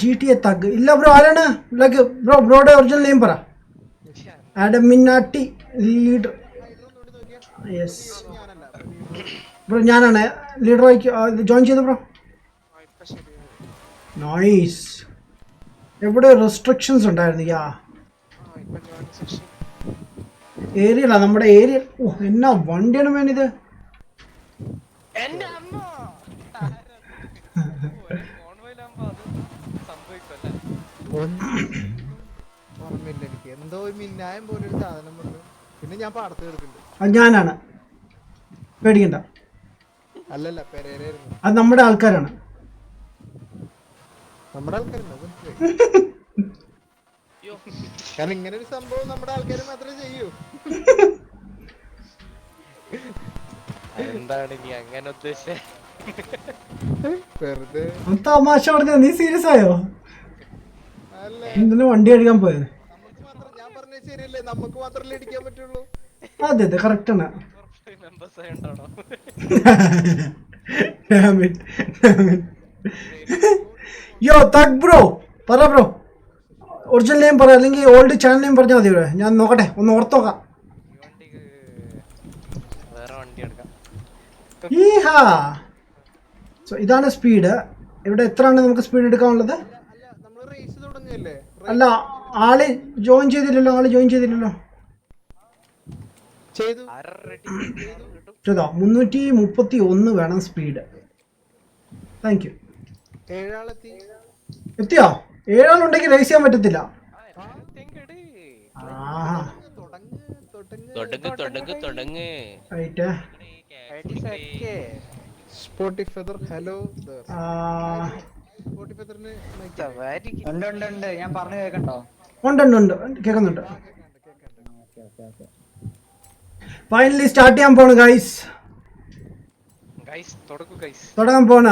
GTA തഗ് ഇല്ല ബ്രോ. ആരാണ് ലൈക്ക് ബ്രോയുടെ ഒറിജിനൽ നെയിം പറ. ആഡം മിന്നാട്ടി ലീഡർ. യെസ് ബ്രോ ഞാനാണ് ലീഡർ. ജോയിൻ ചെയ്തു ബ്രോ. ഇപ്പൊ ശരിയായി. നൈസ്. എവിടെ റെസ്ട്രിക്ഷൻസ് ഉണ്ടായിരുന്നു? യാ ഇപ്പൊ ജോയിൻ സെഷൻ. ഏരിയല്ല നമ്മുടെ ഏരിയ. ഓ എന്നാ വണ്ടിയാണ് വേണിത്. എന്റെ അമ്മ കോൺവോയിലാകുമ്പോ അത് സംഭവിക്കുമല്ലേ. ഓർമ്മയില്ല എനിക്ക്. എന്തോ ഒരു മിന്നായം പോലെ ഒരു സാധനം വന്നു. പിന്നെ ഞാൻ പാടത്ത് കിടക്കുന്നുണ്ട്. അത് ഞാനാണ്, പേടിക്കണ്ട. അല്ലല്ല പെരേരായിരുന്നു. അത് നമ്മുടെ ആൾക്കാരാണ്. നമ്മുടെ ആൾക്കാരുണ്ടോ? കാരണം ഇങ്ങനെ ഒരു സംഭവം നമ്മുടെ ആൾക്കാർ മാത്രമേ ചെയ്യൂ. എന്താണ് നീ അങ്ങനെ ഉദ്ദേശിച്ചേ? വെറുതെ തമാശ പറഞ്ഞ നീ സീരിയസ് ആയോ? അല്ല, എന്തിനു വണ്ടി കഴുകാൻ പോയത്? നമുക്ക് മാത്രം ഞാൻ പറഞ്ഞത് ശരിയല്ലേ? നമുക്ക് മാത്രമല്ലേ ഇടിക്കാൻ പറ്റുള്ളൂ. അതെ അതെ കറക്റ്റ് ആണ്. മെമ്പേഴ്സ് ആയിട്ടാണോ? യോ തഗ് ബ്രോ പറ ബ്രോ. ഒറിജിനൽ നെയിം പറ, അല്ലെങ്കിൽ ഓൾഡ് ചാനൽ നെയിം പറഞ്ഞാൽ മതി ബ്രോ. ഞാൻ നോക്കട്ടെ, ഒന്ന് ഓർത്തോക്കാം. വണ്ടിക്ക് വേറെ വണ്ടി എടുക്കാം. ഈഹാ. സോ ഇതാണ് സ്പീഡ്. ഇവിടെ എത്രയാണ് നമുക്ക് സ്പീഡ് എടുക്കാനുള്ളത്? അല്ല നമ്മൾ റേസ് തുടങ്ങിയല്ലേ? അല്ല ആള് ജോയിൻ ചെയ്തില്ലല്ലോ. ചെയ്തു. ചെയ്തോ? 331 വേണം സ്പീഡ്. Thank you. 7 ആളെത്തി. എത്തിയോ? 7 ആളുണ്ടെങ്കിൽ റേസ് ചെയ്യാൻ പറ്റത്തില്ല. ആഹാ തുടങ്ങ് റൈറ്റ്. സ്പോട്ടിഫെദർ ഹലോ. സ്പോട്ടിഫെദറിന് ഉണ്ട് ഞാൻ പറഞ്ഞു കേൾക്കണ്ടോ? ഉണ്ട് കേൾക്കുന്നുണ്ട്. ഫൈനലി സ്റ്റാർട്ട് ചെയ്യാൻ പോണു ഗൈസ്. തുടങ്ങാൻ പോണ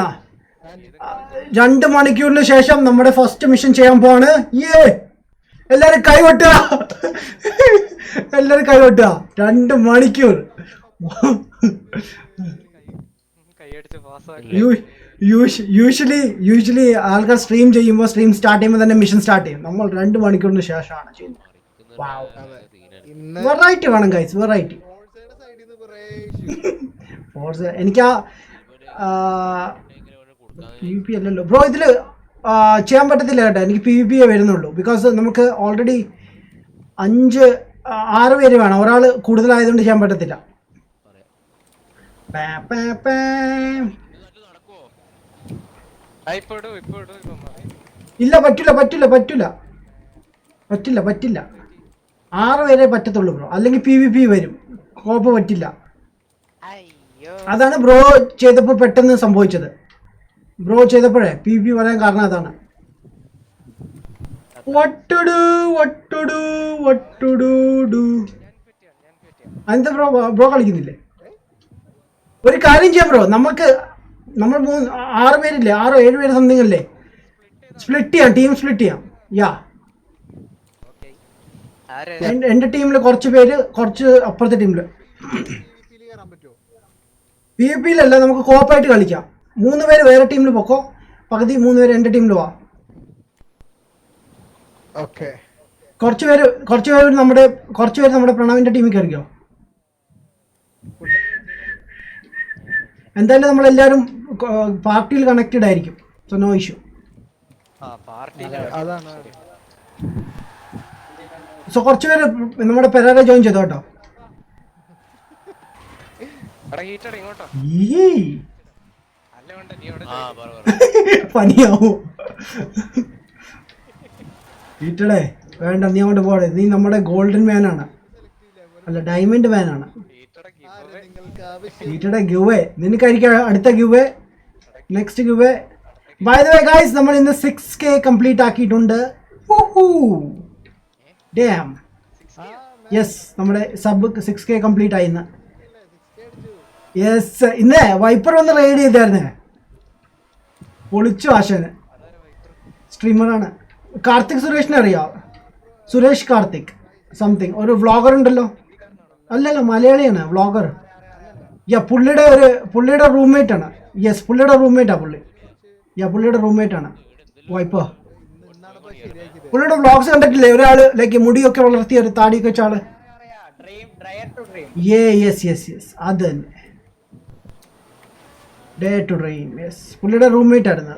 2 മണിക്കൂറിന് ശേഷം നമ്മുടെ ഫസ്റ്റ് മിഷൻ ചെയ്യാൻ പോവാണ്. എല്ലാരും കൈവട്ടുക. 2 മണിക്കൂർ. യൂഷ്വലി ആൾക്കാർ സ്ട്രീം ചെയ്യുമ്പോൾ സ്ട്രീം സ്റ്റാർട്ട് ചെയ്യുമ്പോൾ തന്നെ മിഷൻ സ്റ്റാർട്ട് ചെയ്യും. നമ്മൾ 2 മണിക്കൂറിന് ശേഷമാണ് ചെയ്യുന്നത്. വെറൈറ്റി വേണം ഗൈസ്, വെറൈറ്റി. എനിക്ക് PvP അല്ലല്ലോ ബ്രോ ഇതിൽ ചെയ്യാൻ പറ്റത്തില്ല കേട്ടോ. എനിക്ക് PvP വരുന്നുള്ളൂ. ബിക്കോസ് നമുക്ക് ഓൾറെഡി 5-6 പേര് വേണം. ഒരാൾ കൂടുതലായതുകൊണ്ട് ചെയ്യാൻ പറ്റത്തില്ല. ഇല്ല പറ്റില്ല. 6 പേരെ പറ്റത്തുള്ളൂ ബ്രോ. അല്ലെങ്കിൽ PvP വരും. കോപ്പ് പറ്റില്ല. അതാണ് ബ്രോ ചെയ്തപ്പോൾ പെട്ടെന്ന് സംഭവിച്ചത്. ബ്രോ ചെയ്തപ്പോഴേ PvP പറയാൻ കാരണം അതാണ്. എന്താ ബ്രോ കളിക്കുന്നില്ലേ? ഒരു കാര്യം ചെയ്യാം ബ്രോ. നമ്മൾ 6 പേരില്ലേ? 6-7 പേര് സംതിങ് അല്ലേ? ടീം സ്പ്ലിറ്റ് ചെയ്യാം. യാ എന്റെ ടീമില് കുറച്ച് പേര്, കുറച്ച് അപ്പുറത്തെ ടീമില്. PvPയിലല്ല, നമുക്ക് കോപ്പായിട്ട് കളിക്കാം. 3 പേര് വേറെ ടീമിൽ പൊക്കോ, പകുതി 3 പേര് എന്റെ ടീമിൽ വാ. കുറച്ച് പേര് നമ്മുടെ പ്രണവിന്റെ ടീമിൽ കയറിക്കോ. എന്തായാലും നമ്മളെല്ലാരും പാർട്ടിയിൽ കണക്റ്റഡ് ആയിരിക്കും. So no issue. സോ കുറച്ച് പേര് നമ്മുടെ പെരേര ജോയിൻ ചെയ്തോ കേട്ടോ. പനിയാവോ? വീട്ടടേ വേണ്ട, നീ അങ്ങോട്ട് പോടെ. നീ നമ്മുടെ ഗോൾഡൻ മാൻ ആണ്, അല്ല ഡയമണ്ട് മാൻ ആണ്. വീട്ടടെ ഗിവേ നിനക്കായിരിക്കും അടുത്ത giveaway, next giveaway. By the way guys, നമ്മൾ ഇന്ന് 6K കംപ്ലീറ്റ് ആക്കിയിട്ടുണ്ട്. ഡാം യെസ്, നമ്മുടെ സബ് 6K കംപ്ലീറ്റ് ആയിന്ന്. യെസ് ഇന്നേ വൈപ്പർ വന്ന് റൈഡ് ചെയ്തായിരുന്നേ, പൊളിച്ചു ആശാന്. സ്ട്രീമറാണ്. കാർത്തിക് സുരേഷിനെ അറിയാം? സുരേഷ് കാർത്തിക് സംതിങ്, ഒരു വ്ളോഗർ ഉണ്ടല്ലോ. അല്ലല്ലോ, മലയാളിയാണ് വ്ളോഗർ. പുള്ളിയുടെ റൂംമേറ്റ് ആണ്. യെസ്, പുള്ളിയുടെ റൂംമേറ്റാ പുള്ളി. പുള്ളിയുടെ റൂംമേറ്റ് ആണ് വൈപ്പർ. പുള്ളിയുടെ വ്ളോഗ്സ് കണ്ടിട്ടില്ലേ? ഒരാള് ലൈക്ക് മുടിയൊക്കെ വളർത്തിയ ഒരു താടിയൊക്കെ വെച്ച ആള്. യെസ് അത് തന്നെ, ഡേ ടു ഡ്രീം. യെസ്, പുള്ളിയുടെ റൂംമേറ്റ് ആയിരുന്നു.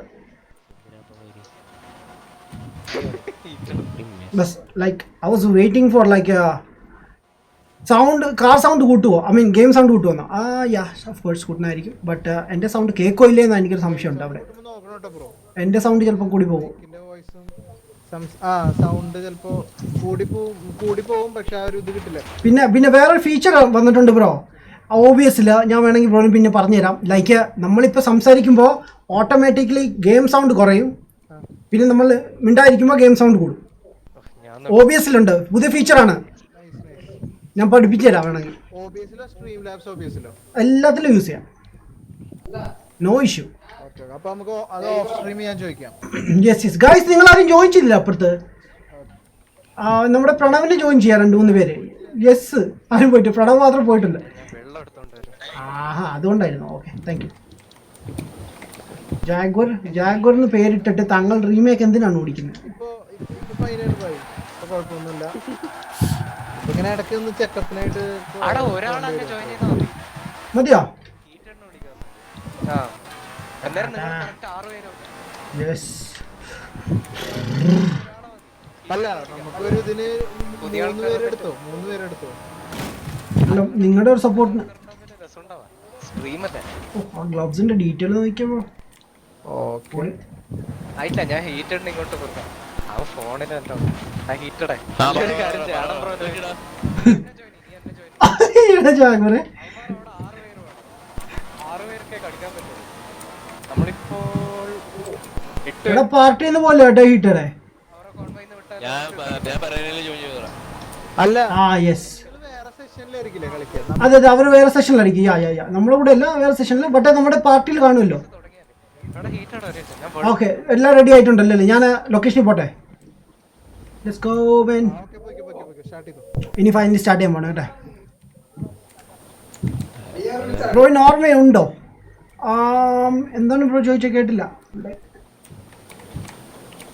ബസ് like I was waiting for like sound, car sound കൂട്ടുമോ, ഐ മീൻ ഗെയിം സൗണ്ട് കൂട്ടുമോ? ഓഫ് കോഴ്സ് കൂട്ടുന്നതായിരിക്കും. ബട്ട് എൻ്റെ സൗണ്ട് കേൾക്കോ ഇല്ലേന്ന് എനിക്കൊരു സംശയമുണ്ട് അവിടെ. എൻ്റെ സൗണ്ട് ചിലപ്പോൾ കൂടി പോകും. സൗണ്ട് ചിലപ്പോ കൂടി പോവും, പക്ഷെ ആ ഒരു ഇത് കിട്ടില്ല. പിന്നെ വേറൊരു ഫീച്ചർ വന്നിട്ടുണ്ട് ബ്രോ OBS-ൽ. ഞാൻ വേണമെങ്കിൽ ബ്രോന് പിന്നെ പറഞ്ഞുതരാം. ലൈക്ക് നമ്മളിപ്പോൾ സംസാരിക്കുമ്പോൾ ഓട്ടോമാറ്റിക്കലി ഗെയിം സൗണ്ട് കുറയും, പിന്നെ നമ്മൾ മിണ്ടായിരിക്കുമ്പോൾ ഗെയിം സൗണ്ട് കൂടും. OBS-ലുണ്ട്, പുതിയ ഫീച്ചറാണ്. ഞാൻ പഠിപ്പിച്ചു തരാം വേണമെങ്കിൽ. എല്ലാത്തിലും യൂസ് ചെയ്യാം, നോ ഇഷ്യൂ. യെസ് ഗൈസ്, നിങ്ങൾ ആരും ജോയിൻ ചെയ്തില്ല അപ്പുറത്ത്? നമ്മുടെ പ്രണവിനെ ജോയിൻ ചെയ്യാം 2-3 പേര്. യെസ്, ആരും പോയിട്ട്, പ്രണവ് മാത്രം പോയിട്ടില്ല. അതുകൊണ്ടായിരുന്നു. Okay, thank you. ജാഗ്വറിന് പേരിട്ടിട്ട് താങ്കൾ റീമേക്ക് എന്തിനാണ് ഓടിക്കുന്നത്? മതിയോ? യെസ്. അല്ല, നമുക്കൊരു ഇതിന് 3 പേരെടുത്തോ. നിങ്ങളുടെ ഒരു സപ്പോർട്ടിന്. ഗ്ലൗസിന്റെ ഡീറ്റെയിൽ നോക്കിയപ്പോ ആയിട്ടില്ല. ഞാൻ ഹീറ്ററിന് ഇങ്ങോട്ട് കൊടുക്കാം. ആ ഫോണിലെന്തോ ഹീറ്റഡേ ജാഗ്വറെ 6 പേർക്കേ കളിക്കാൻ പറ്റുള്ളൂ. നമ്മളിപ്പോൾ പാർട്ടിന്ന് പോലെ ഹീറ്ററെ. അല്ല, യെസ്, അതെ അവർ വേറെ സെഷനിലായിരിക്കും. നമ്മുടെ കൂടെ അല്ല, വേറെ സെഷനിൽ. ബട്ട് നമ്മുടെ പാർട്ടിയിൽ കാണുമല്ലോ. ഓക്കെ, എല്ലാം റെഡി ആയിട്ടുണ്ടല്ലോ. ഞാൻ ലൊക്കേഷനിൽ പോട്ടെ. ഇനി ഫൈനലി സ്റ്റാർട്ട് ചെയ്യാൻ പോണേ കേട്ടെ. ബ്രോയിന് ഓർമ്മയുണ്ടോ? എന്താണ് ബ്രോ ചോദിച്ചാൽ കേട്ടില്ല.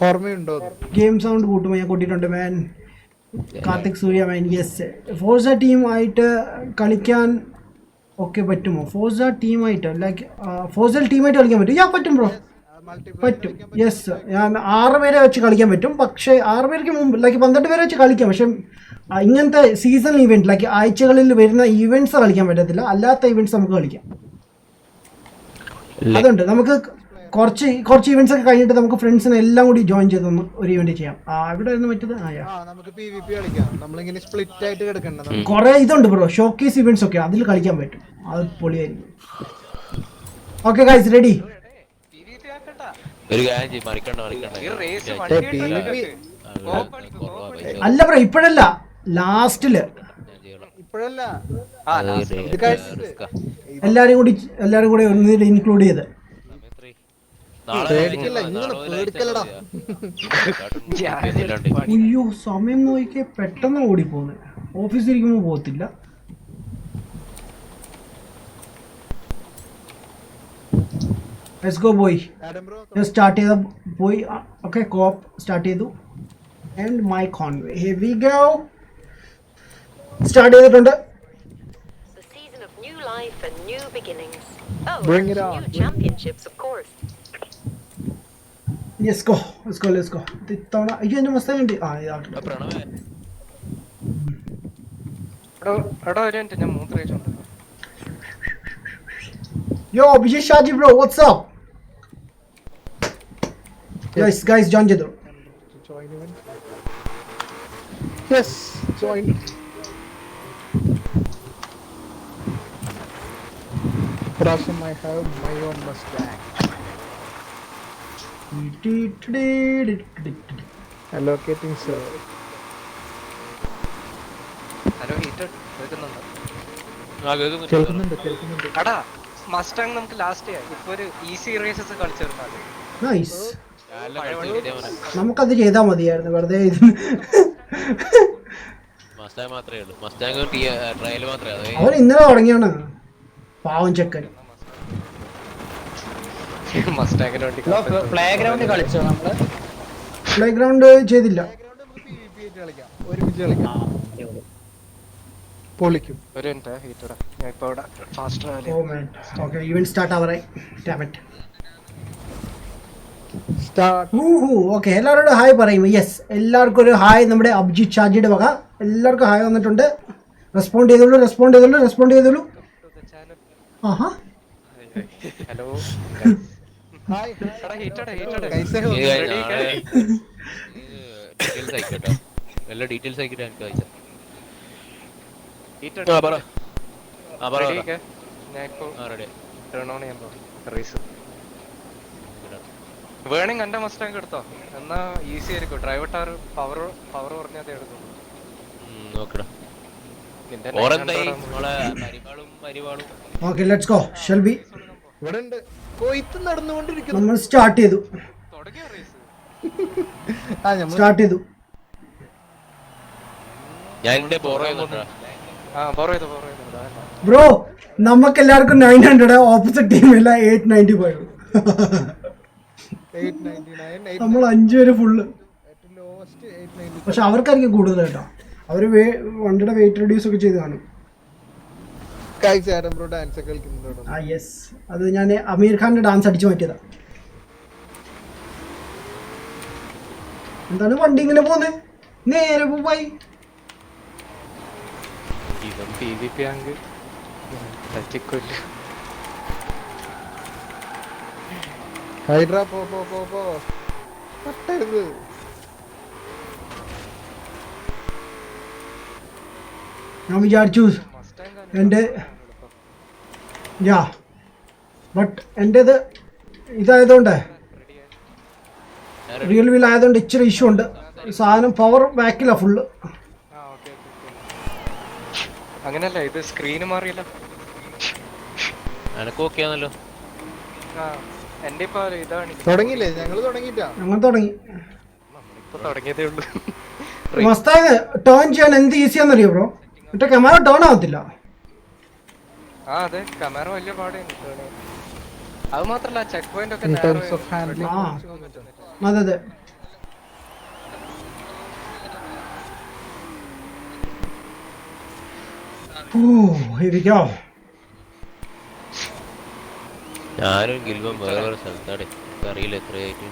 ഓർമ്മയുണ്ടോ? ഗെയിം സൗണ്ട് കൂട്ടുമ്പോൾ ഞാൻ കൂട്ടിയിട്ടുണ്ട് മാൻ. കാർത്തിക് സൂര്യ മാൻ. യെസ്, ഫോർസ ടീമായിട്ട് കളിക്കാൻ ഒക്കെ പറ്റുമോ? ഫോർസ ടീമായിട്ട് ലൈക്ക് ഫോർസൽ ടീമായിട്ട് കളിക്കാൻ പറ്റും? പറ്റും ബ്രോ, പറ്റും. യെസ്, ഞാൻ 6 പേരെ വെച്ച് കളിക്കാൻ പറ്റും. പക്ഷേ 6 പേർക്ക് മുമ്പ് ലൈക്ക് 12 പേരെ വെച്ച് കളിക്കാം. പക്ഷെ ഇങ്ങനത്തെ സീസൺ ഇവന്റ് ലൈക്ക് ആഴ്ചകളിൽ വരുന്ന ഇവന്റ്സ് കളിക്കാൻ പറ്റത്തില്ല. അല്ലാത്ത ഇവന്റ്സ് നമുക്ക് കളിക്കാം. അതുണ്ട്. നമുക്ക് കുറച്ച് ഇവന്റ്സ് ഒക്കെ കഴിഞ്ഞിട്ട് നമുക്ക് ഫ്രണ്ട്സിനെ എല്ലാം കൂടി ജോയിൻ ചെയ്ത് ഒരു ഇവന്റ് ചെയ്യാം. ഇവിടെ ആയിരുന്നു മറ്റത്. നമുക്ക് PvP കളിക്കാം. നമ്മളിങ്ങനെ സ്പ്ലിറ്റ് ആയിട്ട് കിടക്കണ്ട. കുറെ ഇതുണ്ട് ബ്രോ, ഷോക്കേസ് ഇവന്റ്സ് ഒക്കെ, അതിൽ കളിക്കാൻ പറ്റും. അത് പൊളിയായിരിക്കും. Okay guys, ready? അല്ല ബ്രോ, ഇപ്പോഴല്ല, ലാസ്റ്റില്. ഇപ്പോഴല്ല, എല്ലാരും കൂടി ഒന്നിൽ ഇൻക്ലൂഡ് ചെയ്ത്. അയ്യോ, സമയം നോക്കിയേ പെട്ടെന്ന് ഓടിപ്പോന്നെ. ഓഫീസിൽ ഇരിക്കുമ്പോ പോകത്തില്ല. Let's go boy. സ്റ്റാർട്ട് ചെയ്ത പോയി. ഓക്കെ, കോപ്പ് സ്റ്റാർട്ട് ചെയ്തു. And my Conway, here we go. Start ചെയ്തിട്ടുണ്ട്. Bring it on. New championships, of course. Let's go. ഇത്തവണ അയ്യോ എന്റെ മസ്താനുണ്ട്. എടാ ഒരു മിനിറ്റ്, ഞാൻ മൂത്രയിച്ചുണ്ട്. Yo, Abhishek Shaji bro, what's up? Guys, join ചെയ്തു. Yes, join. Prasham, I have my own Mustang. Allocating server. Hello, heater കേൾക്കുന്നുണ്ടോ? കേൾക്കുന്നുണ്ട് കേൾക്കുന്നുണ്ട്. എടാ മസ്റ്റാങ് നമുക്ക് ലാസ്റ്റ് ചെയ്യാം. ഇപ്പൊ ഒരു ഈസി റേസസ് കളിച്ചെടുത്താൽ നൈസ്. നമുക്കത് ചെയ്താൽ മതിയായിരുന്നു വെറുതെ ഇത്. മസ്റ്റാങ് മാത്രമേ ഉള്ളൂ. മസ്റ്റാങ് ട്രയൽ മാത്രമേ. അവൻ ഇന്നലെ തുടങ്ങിയാണ് പാവം ചെക്കൻ. മസ്റ്റാങ്ങിന് വേണ്ടി പ്ലേ ഗ്രൗണ്ടിൽ കളിച്ചോ നമ്മള്? പ്ലേ ഗ്രൗണ്ട് ചെയ്തില്ല. ഒരുമിച്ച് കളിക്കാം. പൊളിക്കും. ഒരു മിനിറ്റ് ഹീറ്റടാ. ഞാൻ ഇപ്പൊ ഇവിടെ fast oh man. Okay even start ആവറായി. Damn it. ഓക്കെ എല്ലാവരോടും ഹായ് പറയും. യെസ് എല്ലാവർക്കും ഒരു ഹായ്. നമ്മുടെ അഭിജിത്ത് ഷാജിയുടെ വക എല്ലാവർക്കും ഹായ് വന്നിട്ടുണ്ട്. റെസ്പോണ്ട് ചെയ്തോളൂ. ആഹാ ഹലോ ഹായ് ഡീറ്റെയിൽസ് ആയിക്കോട്ടോ. എല്ലാ ഡീറ്റെയിൽസ് ആയിക്കിട്ട് എനിക്ക് അയച്ചാ. ഞാൻ ഇപ്പൊ റെഡി. ടേൺ ഓൺ ചെയ്യാൻ പോകും റേസ്. വേണമെങ്കിൽ എന്റെ മസ്റ്റാങ് എടുത്തോ, എന്നാ ഈസി ആയിരിക്കും. ഡ്രൈവർ ടവർ പവർ കുറഞ്ഞതേ എടുക്കും. നോക്കടാ. നിന്റെ okay let's go. Shell B ഇവിടെ ഉണ്ട്. കൊയ്ത്ത് നടന്നുകൊണ്ടിരിക്കുന്നു. നമ്മൾ സ്റ്റാർട്ട് ചെയ്തു. തുടങ്ങിയ റേസ് സ്റ്റാർട്ട് ചെയ്തു. ഞാൻ എന്റെ ബോറോ ചെയ്യുന്നുണ്ടാ. ബോറോ ചെയ്തു. ബ്രോ നമുക്ക് എല്ലാവർക്കും 900 ഓപ്പോസിറ്റ് ടീമില്ല 895. 899 നമ്മൾ 5 പേര് ഫുള്ള്. ലോസ്റ്റ് 890. പക്ഷെ അവർക്കായിരിക്കും കൂടുതൽ കേട്ടോ. അവര് വണ്ടിയുടെ വെയിറ്റ് റെഡ്യൂസ് ഒക്കെ ചെയ്ത് കാണും. ആഡം ബ്രോ ഡാൻസ് ഒക്കെ കളിക്കുന്നുണ്ടോ? ആ യെസ് അത് ഞാൻ അമീർ ഖാന്റെ ഡാൻസ് അടിച്ചു മാറ്റിയതാ. എന്താണ് വണ്ടി ഇങ്ങനെ പോകുന്നത്? നേരെ പോയി. ഇതും PvP ആങ്ക് തട്ടിക്കൊല്ലു. ഹൈഡ്ര പോ പട്ടരുത്. ഞാൻ വിചാരിച്ചു എൻ്റെ ബട്ട് എൻ്റേത് ഇതായതുകൊണ്ട് റിയൽ വീൽ ആയതുകൊണ്ട് ഇച്ചിരി ഇഷ്യൂ ഉണ്ട്. സാധനം പവർ ബാക്കില്ല ഫുള്ള്. അങ്ങനല്ല, ഇത് സ്ക്രീന് മാറിയില്ല. എനക്ക് ഓക്കെ ആണല്ലോ. എന്റെ ഇപ്പൊ ഇതാണ്. തുടങ്ങിയില്ലേ? ഞങ്ങൾ തുടങ്ങിയിട്ടാ. ഞങ്ങൾ തുടങ്ങി. നമ്മളിപ്പോ തുടങ്ങിയതേ ഉള്ളൂ. മസ്താങ് ടേൺ ചെയ്യാൻ എന്ത് ഈസിയാന്നറിയോ ബ്രോ? മറ്റേ ക്യാമറ ടേൺ ആവത്തില്ല. അതെ ക്യാമറ വലിയ പാടാണ്. അത് മാത്രല്ല ചെക്ക് പോയിന്റ് ഒക്കെ അതെ ഞാനും ഗിൽബം വേറെ സ്ഥലത്താണ്. അറിയില്ല എത്രയായിട്ട്.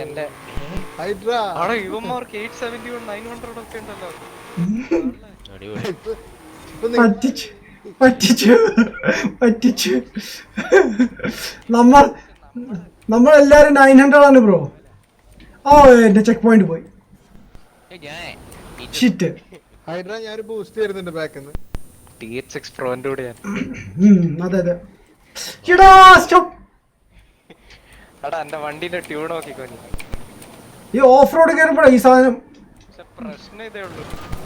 എന്റെ ഹൈഡ്ര ഇവന്മാർക്ക് 871 900 ഒക്കെ ഉണ്ടല്ലോ. അടിപൊളി. പറ്റിച്ചു. നമ്മളെല്ലാരും 900 ആണ് ബ്രോ. ഓ എന്റെ ചെക്ക് പോയിന്റ് പോയി. ഷിറ്റ്. ഹൈഡ്ര ഞാൻ ബൂസ്റ്റ് തരുന്നുണ്ട് ബാക്കിന്ന്. TH6 പ്രോന്റെ കൂടെ ഞാൻ. അതെ എടാ എന്റെ വണ്ടിന്റെ ട്യൂൺ നോക്കിക്കോ. ഈ ഓഫ് റോഡ് കയറുമ്പോഴാ ഈ സാധനം. പ്രശ്നം ഇതേ ഉള്ളൂ,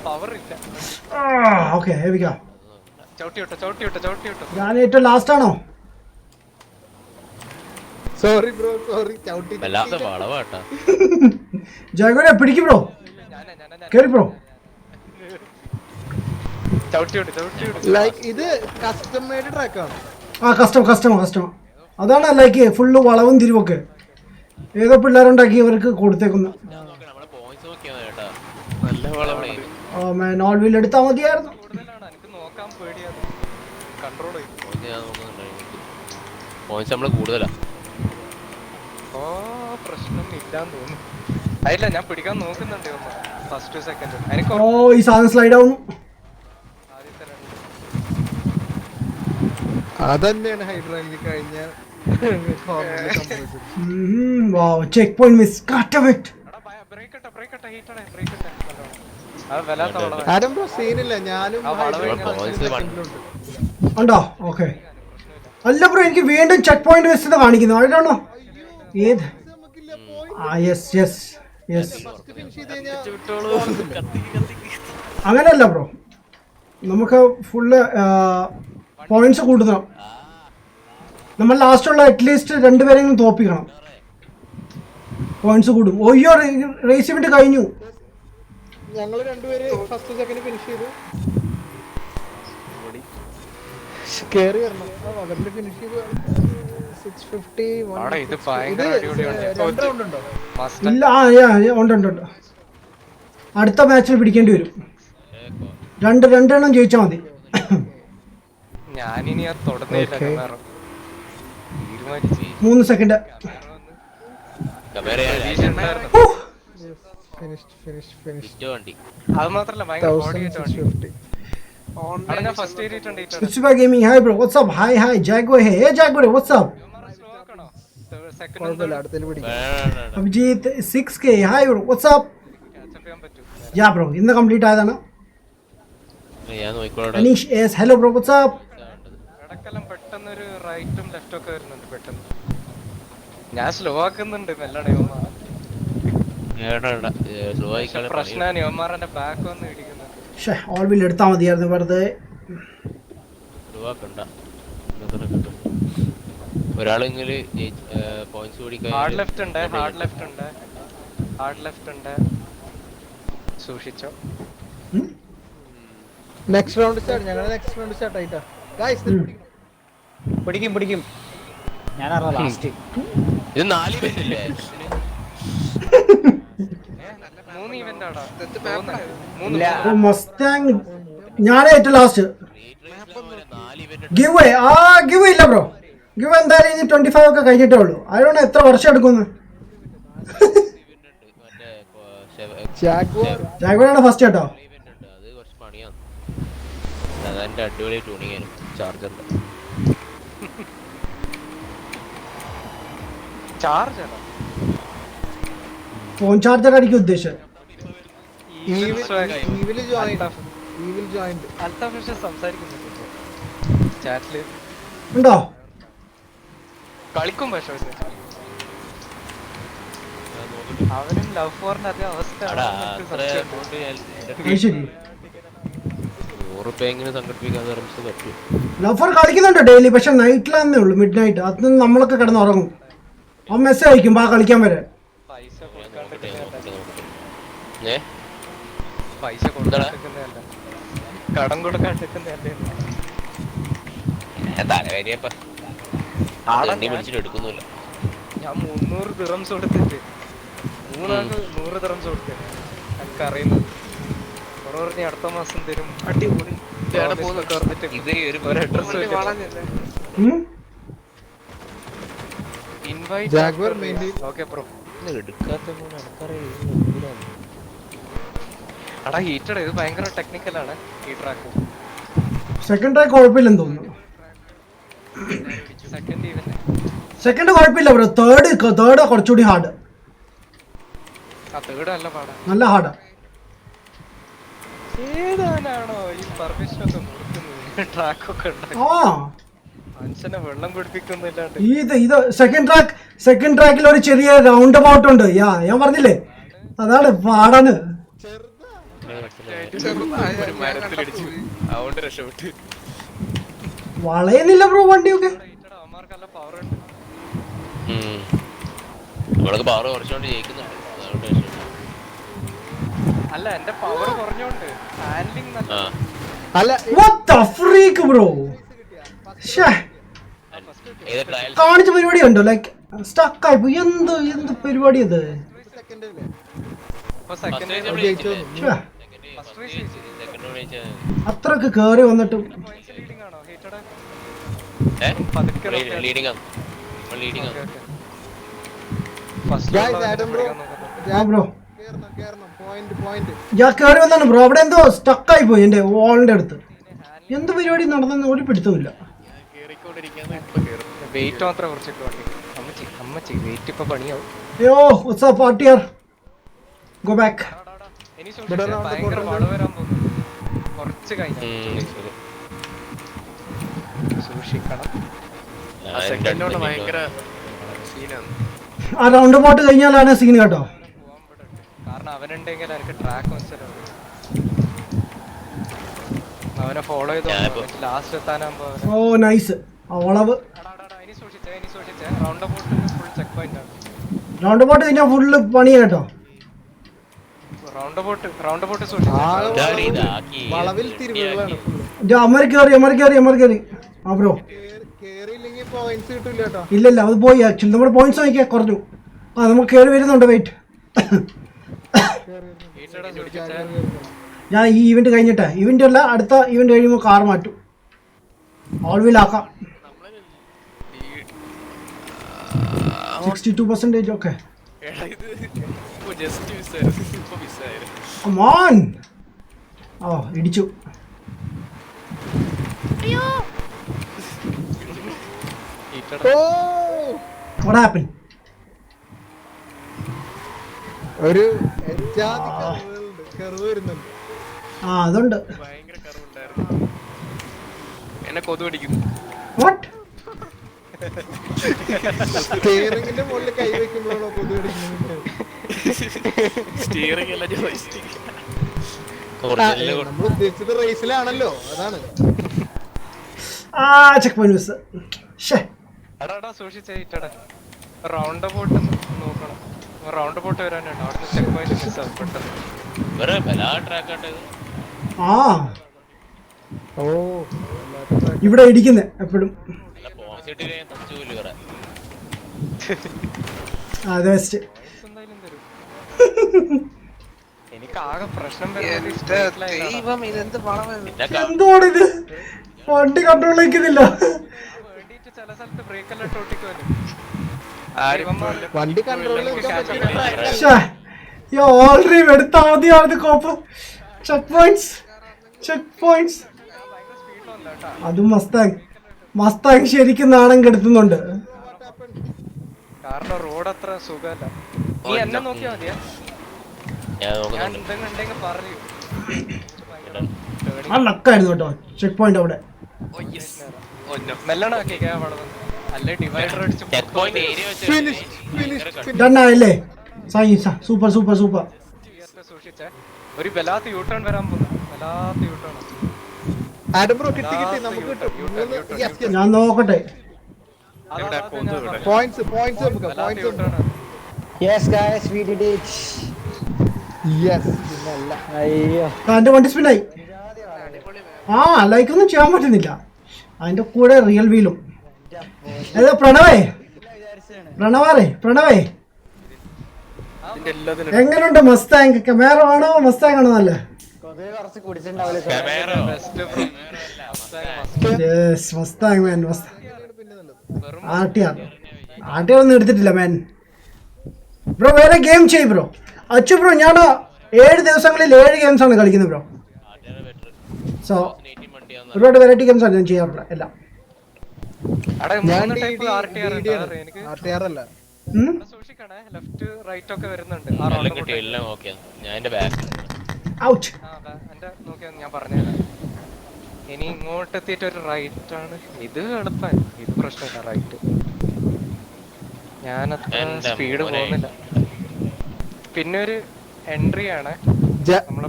പവർ ഇല്ല. ഓക്കെ ചവിട്ടി വിട്ടോ. ഞാൻ ഏറ്റവും ലാസ്റ്റ് ആണോ? Sorry bro sorry. ചവിട്ടി വല്ലാത്ത വളവാട്ടാ. ജയഗോനെ പിടിക്കും ബ്രോ. കേറി ബ്രോ. ചവിട്ടി വിട്ടോ. ലൈക്ക് ഇത് കസ്റ്റം മെയ്ഡ് ട്രാക്ക് ആണ്. കസ്റ്റം അതാണ് ലൈക്ക് ഫുള്ള് വളവും തിരിവൊക്കെ ഏതോ പിള്ളേരുണ്ടാക്കി ഇവർക്ക് കൊടുത്തേക്കുന്നു. നമ്മളെ പോയിന്റ്സ് നോക്കിയാണ് കേട്ടാ. നല്ല വളവാണ്. നോൾ വീൽ എടുത്താ മതിയായിരുന്നു. കൂടുതലാണ് എനിക്ക് നോക്കാൻ പേടിയാണ്. കൺട്രോൾ ചെയ്യും. പോയിന്റ്സ് നമ്മള് കൂടുതലാ. പ്രശ്നം ഇല്ലാന്ന് തോന്നുന്നു. അതില്ല ഞാൻ പിടിക്കാൻ നോക്കുന്നുണ്ട് ഫസ്റ്റ് സെക്കൻഡ്. ഈ സാധനം സ്ലൈഡ് ആവുന്നു. അതന്നെയാണ് ഹൈഡ്ര എനിക്ക് കഴിഞ്ഞ check point miss. Adam bro സീനില്ല. ഞാനും ഉണ്ടോ? ഓക്കെ അല്ല ബ്രോ എനിക്ക് വീണ്ടും ചെക്ക് പോയിന്റ് മിസ് കാണിക്കുന്നു. ആയിട്ടാണോ ഏത്? യെസ് അങ്ങനെയല്ല ബ്രോ. നമുക്ക് ഫുള്ള് പോയിന്റ്സ് കൂട്ടണം. നമ്മൾ ലാസ്റ്റുള്ള അറ്റ്ലീസ്റ്റ് 2 പേരെങ്കിലും തോപ്പിക്കണം. പോയിന്റ്സ് കൂടും. ഒയ്യോ റേസ് ഇവന്റ് കഴിഞ്ഞു. ഞങ്ങൾ രണ്ടുപേര് ഫസ്റ്റ് സെക്കൻഡ് ഫിനിഷ് ചെയ്തു. കേറി വരണം. അവരുടെ ഫിനിഷ് ചെയ്തു. 650 ആടാ, ഇത് ഭയങ്കര അടിപൊളിയാണ്. 2 റൗണ്ട് ഉണ്ടോ? ഇല്ല, ഉണ്ട് ഉണ്ട് ഉണ്ട്. അടുത്ത മാച്ചിൽ പിടിക്കേണ്ടി വരും. രണ്ടെണ്ണം ജയിച്ചാൽ മതി. ഞാനിനി അത് തൊടുന്നില്ല. തീരുമാനിച്ചു 3 സെക്കൻഡ്. വണ്ടി അത് മാത്രല്ല ഭയങ്കര ബോഡി ഞാൻ first ഏരിയിട്ടുണ്ട്. Tsuba Gaming, hi bro, what's up? Hi Jaguar, hey Jaguar, what's up? കുഴപ്പമില്ല, അടുത്തേല് പിടിക്കാം. Abhijit 6k, hi bro, what's up? Yeah bro, ഇന്ന് കംപ്ലീറ്റ് ആയതാണ്. ഞാൻ നോക്കിക്കോളാം. Anish S, hello bro, what's up? ഇടക്കെല്ലാം പെട്ടെന്ന് ഒരു റൈറ്റും ലെഫ്റ്റും ഒക്കെ വരുന്നുണ്ട് പെട്ടെന്ന്. ഞാൻ സ്ലോ ആക്കുന്നുണ്ട് മെല്ലടെ. പ്രശ്നമാണ് യുവമാരെ ബാക്ക് വന്ന് ഇടിക്കുന്നത്. ഷേ ഓൾ വീൽ എടുത്താൽ മതിയായിരുന്നു വെറുതെ. ഒരാളെങ്കിലും പോയിന്റ്സ് പിടിക്കാൻ ഹാർഡ് ലെഫ്റ്റ് ഉണ്ട്. സൂക്ഷിച്ചോ. Next round start. ഞങ്ങളുടെ നെക്സ്റ്റ് റൗണ്ട് സ്റ്റാർട്ട് ആയിട്ടാ ഗൈസ്. പിടിക്കും. ഞാനറിയാം ലാസ്റ്റ്. ഇത് 4 ഇവന്റല്ലേ? 3 ഇവന്റ് ആടാ. മസ്താങ് ഞാനേ ഏറ്റവും ലാസ്റ്റ്. 4 ഇവന്റ് ഗിവ് ഇല്ല ബ്രോ. ഗിവ് എന്തായാലും ഇനി 25 ഒക്കെ കഴിഞ്ഞിട്ടേ ഉള്ളൂ. അതുകൊണ്ട് എത്ര വർഷം എടുക്കുന്നു? ജാഗ്വാറാണ് ഫസ്റ്റ് കേട്ടോ. അത് കുറച്ച് പണിയാണ്. അതെന്റെ അടിപൊളി ട്യൂണിങ് ചാർജറിന്റെ. ഫോൺ ചാർജർ അടിക്കും ഉദ്ദേശിച്ചത്. ചാറ്റില് ഉണ്ടോ? കളിക്കും. പക്ഷെ അവനും ലവ് ഫോറിന്റെ അതേ അവസ്ഥ. ശരി, 100 രൂപയെങ്കിലും സംഘടിപ്പിക്കാതെ പറ്റും. ലവർ കളിക്കുന്നുണ്ട് ഡെയിലി. പക്ഷെ നൈറ്റിലാന്നേ ഉള്ളൂ, മിഡ് നൈറ്റ്. അത് നമ്മളൊക്കെ കിടന്ന് ഉറങ്ങും. അവൻ മെസ്സേജ് അയക്കും ബാ കളിക്കാൻ വരെ. പൈസ കൊടുക്കാണ്ടിരിക്കുന്നതല്ല, കടം കൊടുക്കാണ്ടിരിക്കുന്നതല്ലേ. എടുക്കുന്നില്ല. ഞാൻ 300 ദിറംസ് കൊടുത്തിട്ട് 100 ദിറംസ് കൊടുത്ത് എനിക്ക് അറിയുന്നത്. പറഞ്ഞ അടുത്ത മാസം തരും. അടിപൊളി. അടാ ഹീറ്റഡ് ഇത് ഭയങ്കര ടെക്നിക്കലാണ് ഈ ട്രാക്ക്. സെക്കൻഡ് ട്രാക്ക് കുഴപ്പമില്ലെന്ന് തോന്നുന്നു. സെക്കൻഡ് കുഴപ്പമില്ല ബ്രോ. തേർഡ് കുറച്ചുകൂടി ഹാർഡ്. നല്ല ഹാർഡാ. ഏതാണോ ഈ പെർമിഷൻ ഒക്കെ കൊടുക്കുന്നത് ട്രാക്കൊക്കെ മനുഷ്യനെ വെള്ളം കുടിപ്പിക്കുന്നില്ലാണ്ട്. ഇത് സെക്കൻഡ് ട്രാക്കിൽ ഒരു ചെറിയ റൗണ്ട് അബൌട്ട് ഉണ്ട്. ഞാൻ പറഞ്ഞില്ലേ അതാണ് പാടാണ്. വളയുന്നില്ല ബ്രോ വണ്ടിയൊക്കെ. പവർ കുറച്ചുകൊണ്ട് ജയിക്കുന്നുണ്ട്. അല്ല എന്റെ പവർ കുറഞ്ഞോണ്ട് ഹാൻഡ്ലിംഗ് ബ്രോ. കാണിച്ച പരിപാടി ഉണ്ടോ? ലൈക്ക് സ്റ്റക്കായി പോയി. എന്ത് പരിപാടി അത്? അത്രക്ക് കേറി വന്നിട്ടും ഞാൻ കേറി വന്നാണ് ബ്രോ. അവിടെ എന്തോ സ്റ്റക്കായി പോയി എന്റെ വാളിന്റെ അടുത്ത്. എന്ത് പരിപാടി നടന്നെന്ന് ഒരു പിടുത്തമില്ല. വെയിറ്റ് മാത്രം കുറച്ചിട്ട് വണ്ടി അമ്മച്ചി വെയിറ്റ് ഇപ്പൊ പണിയാവും. യോ വാട്ട്സ് അപ്പ് പാർട്ടിയർ ഗോ ബാക്ക്. ഇനി ഭയങ്കര വള വരാൻ പോകുന്നു. കുറച്ച് കഴിഞ്ഞു സൂക്ഷിക്കണം. ഭയങ്കര സീനാണ്. ആ റൗണ്ട് ബോട്ട് കഴിഞ്ഞാലാണ് സീൻ കേട്ടോ. കാരണം അവനുണ്ടെങ്കിൽ എനിക്ക് ട്രാക്ക് മനസ്സിലാവും. അവനെ ഫോളോ ചെയ്തോ ലാസ്റ്റ് എത്താനാകുമ്പോ അവനെ ഓ നൈസ് വളവ്. ഇനി സൂക്ഷിച്ചേ roundabout full checkpoint ആണ്. റൗണ്ട് ബോട്ട് കഴിഞ്ഞാൽ ഫുള്ള് പണിയാ കേട്ടോ. റൗണ്ട് അബൌട്ട് സൂക്ഷിച്ചേ. വളവിൽ തിരിവുകളാണ് full. അമർ കയറി ആ ബ്രോ. കേറിയില്ലെങ്കിൽ പോയിന്റ്സ് കിട്ടൂല കേട്ടോ. ഇല്ല അത് പോയി. ആക്ച്വലി നമ്മുടെ പോയിന്റ്സ് നോക്കിയാൽ കുറഞ്ഞു. ആ നമുക്ക് കയറി വരുന്നുണ്ട്. വെയിറ്റ്, ഞാൻ ഈ ഇവന്റ് കഴിഞ്ഞിട്ടേ, ഇവന്റ് അല്ല അടുത്ത ഇവന്റ് കഴിയുമ്പോൾ കാർ മാറ്റും. ഓൾ വീൽ ആക്കാം. 62% ഒക്കെ. എടാ ഇത് ജസ്റ്റ് മിസ്സായിരുന്നു, ഇപ്പൊ മിസ്സായിരുന്നു. Come on. ഓ ഇടിച്ചു. What happened? ഒരു കർവ് വരുന്നുണ്ട്. ആ അതുണ്ട്. ഭയങ്കര കറവുണ്ടായിരുന്നു. എന്നെ കൊതു അടിക്കുന്നു. What? സ്റ്റിയറിംഗിന്റെ മുകളിൽ കൈ വെക്കുമ്പോഴാണോ കൊതു അടിക്കുന്നത്? സ്റ്റിയറിംഗ് അല്ല, ജോയ്സ്റ്റിക്ക്. നമ്മൾ ഉദ്ദേശിച്ചത് റേസിലാണല്ലോ, അതാണ്. ആ ചെക്ക് പോയിന്റ് മിസ്. ഷേ എടാ സൂക്ഷിച്ചേട്ടാ. റൗണ്ട് അബൌട്ട് നോക്കണം. റൗണ്ട് അബൌട്ട് വരാനുണ്ട്. അവിടെ ചെക്ക് പോയിന്റ് മിസ് ആവും പെട്ടെന്ന്. വേറെ ബലാ ട്രാക്ക് ആട്ടത്. ആ ഓ ഇവിടെ ഇടിക്കുന്നേ എപ്പോഴും. അല്ല പോസിറ്റ് ഞാൻ തച്ചു പോലും വേറെ. അതെ ബെസ്റ്റ്. എന്തായാലും തരും. എനിക്ക് ആകെ പ്രശ്നം വരുന്നത് ദൈവം ഇതെന്ത് വളമാണ്. എന്തോടിത്, വണ്ടി കൺട്രോൾ വയ്ക്കുന്നില്ല. വേണ്ടിട്ട് ചില സ്ഥലത്ത് ബ്രേക്ക് എല്ലാം ടോട്ടിക്കുമല്ലോ. വണ്ടി കൺട്രോളിൽ ഓൾറെഡി എടുത്താൽ മതിയായിരുന്നു കോപ്പ്. Checkpoints. അതും മസ്താങ് ശരിക്കും നാണം കെടുത്തുന്നുണ്ട്. കാരണം റോഡ് അത്ര സുഖമല്ല. നീ എന്നെ നോക്കിയാ മതിയാ. ഞാൻ ഞാൻ നോക്കുന്നുണ്ട്. എന്തെങ്കിലും ഉണ്ടെങ്കിൽ പറയൂ. ആ ലക്കായിരുന്നു കേട്ടോ ചെക്ക് പോയിന്റ് അവിടെ. മെല്ലണ ആക്കിയാ വളരെ അല്ലേ ഡിവൈഡർ അടിച്ച് ചെക്ക് പോയിന്റ് ഏരിയ വെച്ച് ഡണ്ണായല്ലേ? സൂപ്പർ സൂക്ഷിച്ചേ. ഒരു ബലാത്ത് യൂട്ടേൺ വരാൻ പോകുന്നു. ബലാത്ത് യൂട്ടേൺ. ആഡംബ്രോ കിട്ടി നമുക്ക് കിട്ടും. ഞാൻ നോക്കട്ടെ. പോയിന്റ്സ് നമുക്ക് U-turn. Yes guys, we did it. Yes. പിന്നല്ല അയ്യോ എന്റെ വണ്ടി സ്പിന്നായി. ആ ലൈക്കൊന്നും ചെയ്യാൻ പറ്റുന്നില്ല. അതിന്റെ കൂടെ റിയൽ വീലും. ഏതാ പ്രണവേ എങ്ങനെയുണ്ട് മസ്താങ്? കമേറോ ആണോ മസ്താങ് ആണോ? നല്ല കൊതുക് കുറച്ച് കുടിച്ചിട്ടുണ്ടാവില്ല. മസ്താങ് മാൻ. ആർട്ടിആർ ഒന്നും എടുത്തിട്ടില്ല മാൻ. ബ്രോ വേറെ ഗെയിം ചെയ് ബ്രോ. അച്ചു ബ്രോ ഞാൻ 7 ദിവസങ്ങളിൽ 7 ഗെയിംസ് ആണ് കളിക്കുന്നത് ബ്രോ. സോ ഒരുപാട് വെറൈറ്റി ഗെയിംസ് ആണ് ഞാൻ ചെയ്യാറുള്ളത് എല്ലാം. ആർട്ടിആർ അല്ല. സൂക്ഷിക്കണേ, ലെഫ്റ്റ് റൈറ്റ് ഒക്കെ വരുന്നുണ്ട്. എല്ലാം കിട്ടി, എല്ലാം ഓക്കെ. ഞാൻ എന്റെ ബാക്ക് ഔച്ച്. എന്റെ നോക്കിയാ ഞാൻ പറഞ്ഞുതരാം. ഇനി ഇങ്ങോട്ട് എത്തിയിട്ട് ഒരു റൈറ്റ് ആണ്. ഇത് എളുപ്പം, ഇത് പ്രശ്നമില്ല. റൈറ്റ് ഞാനത്ര സ്പീഡ് പോകുന്നില്ല. പിന്നെ ഒരു എൻട്രി ആണ് നമ്മളെ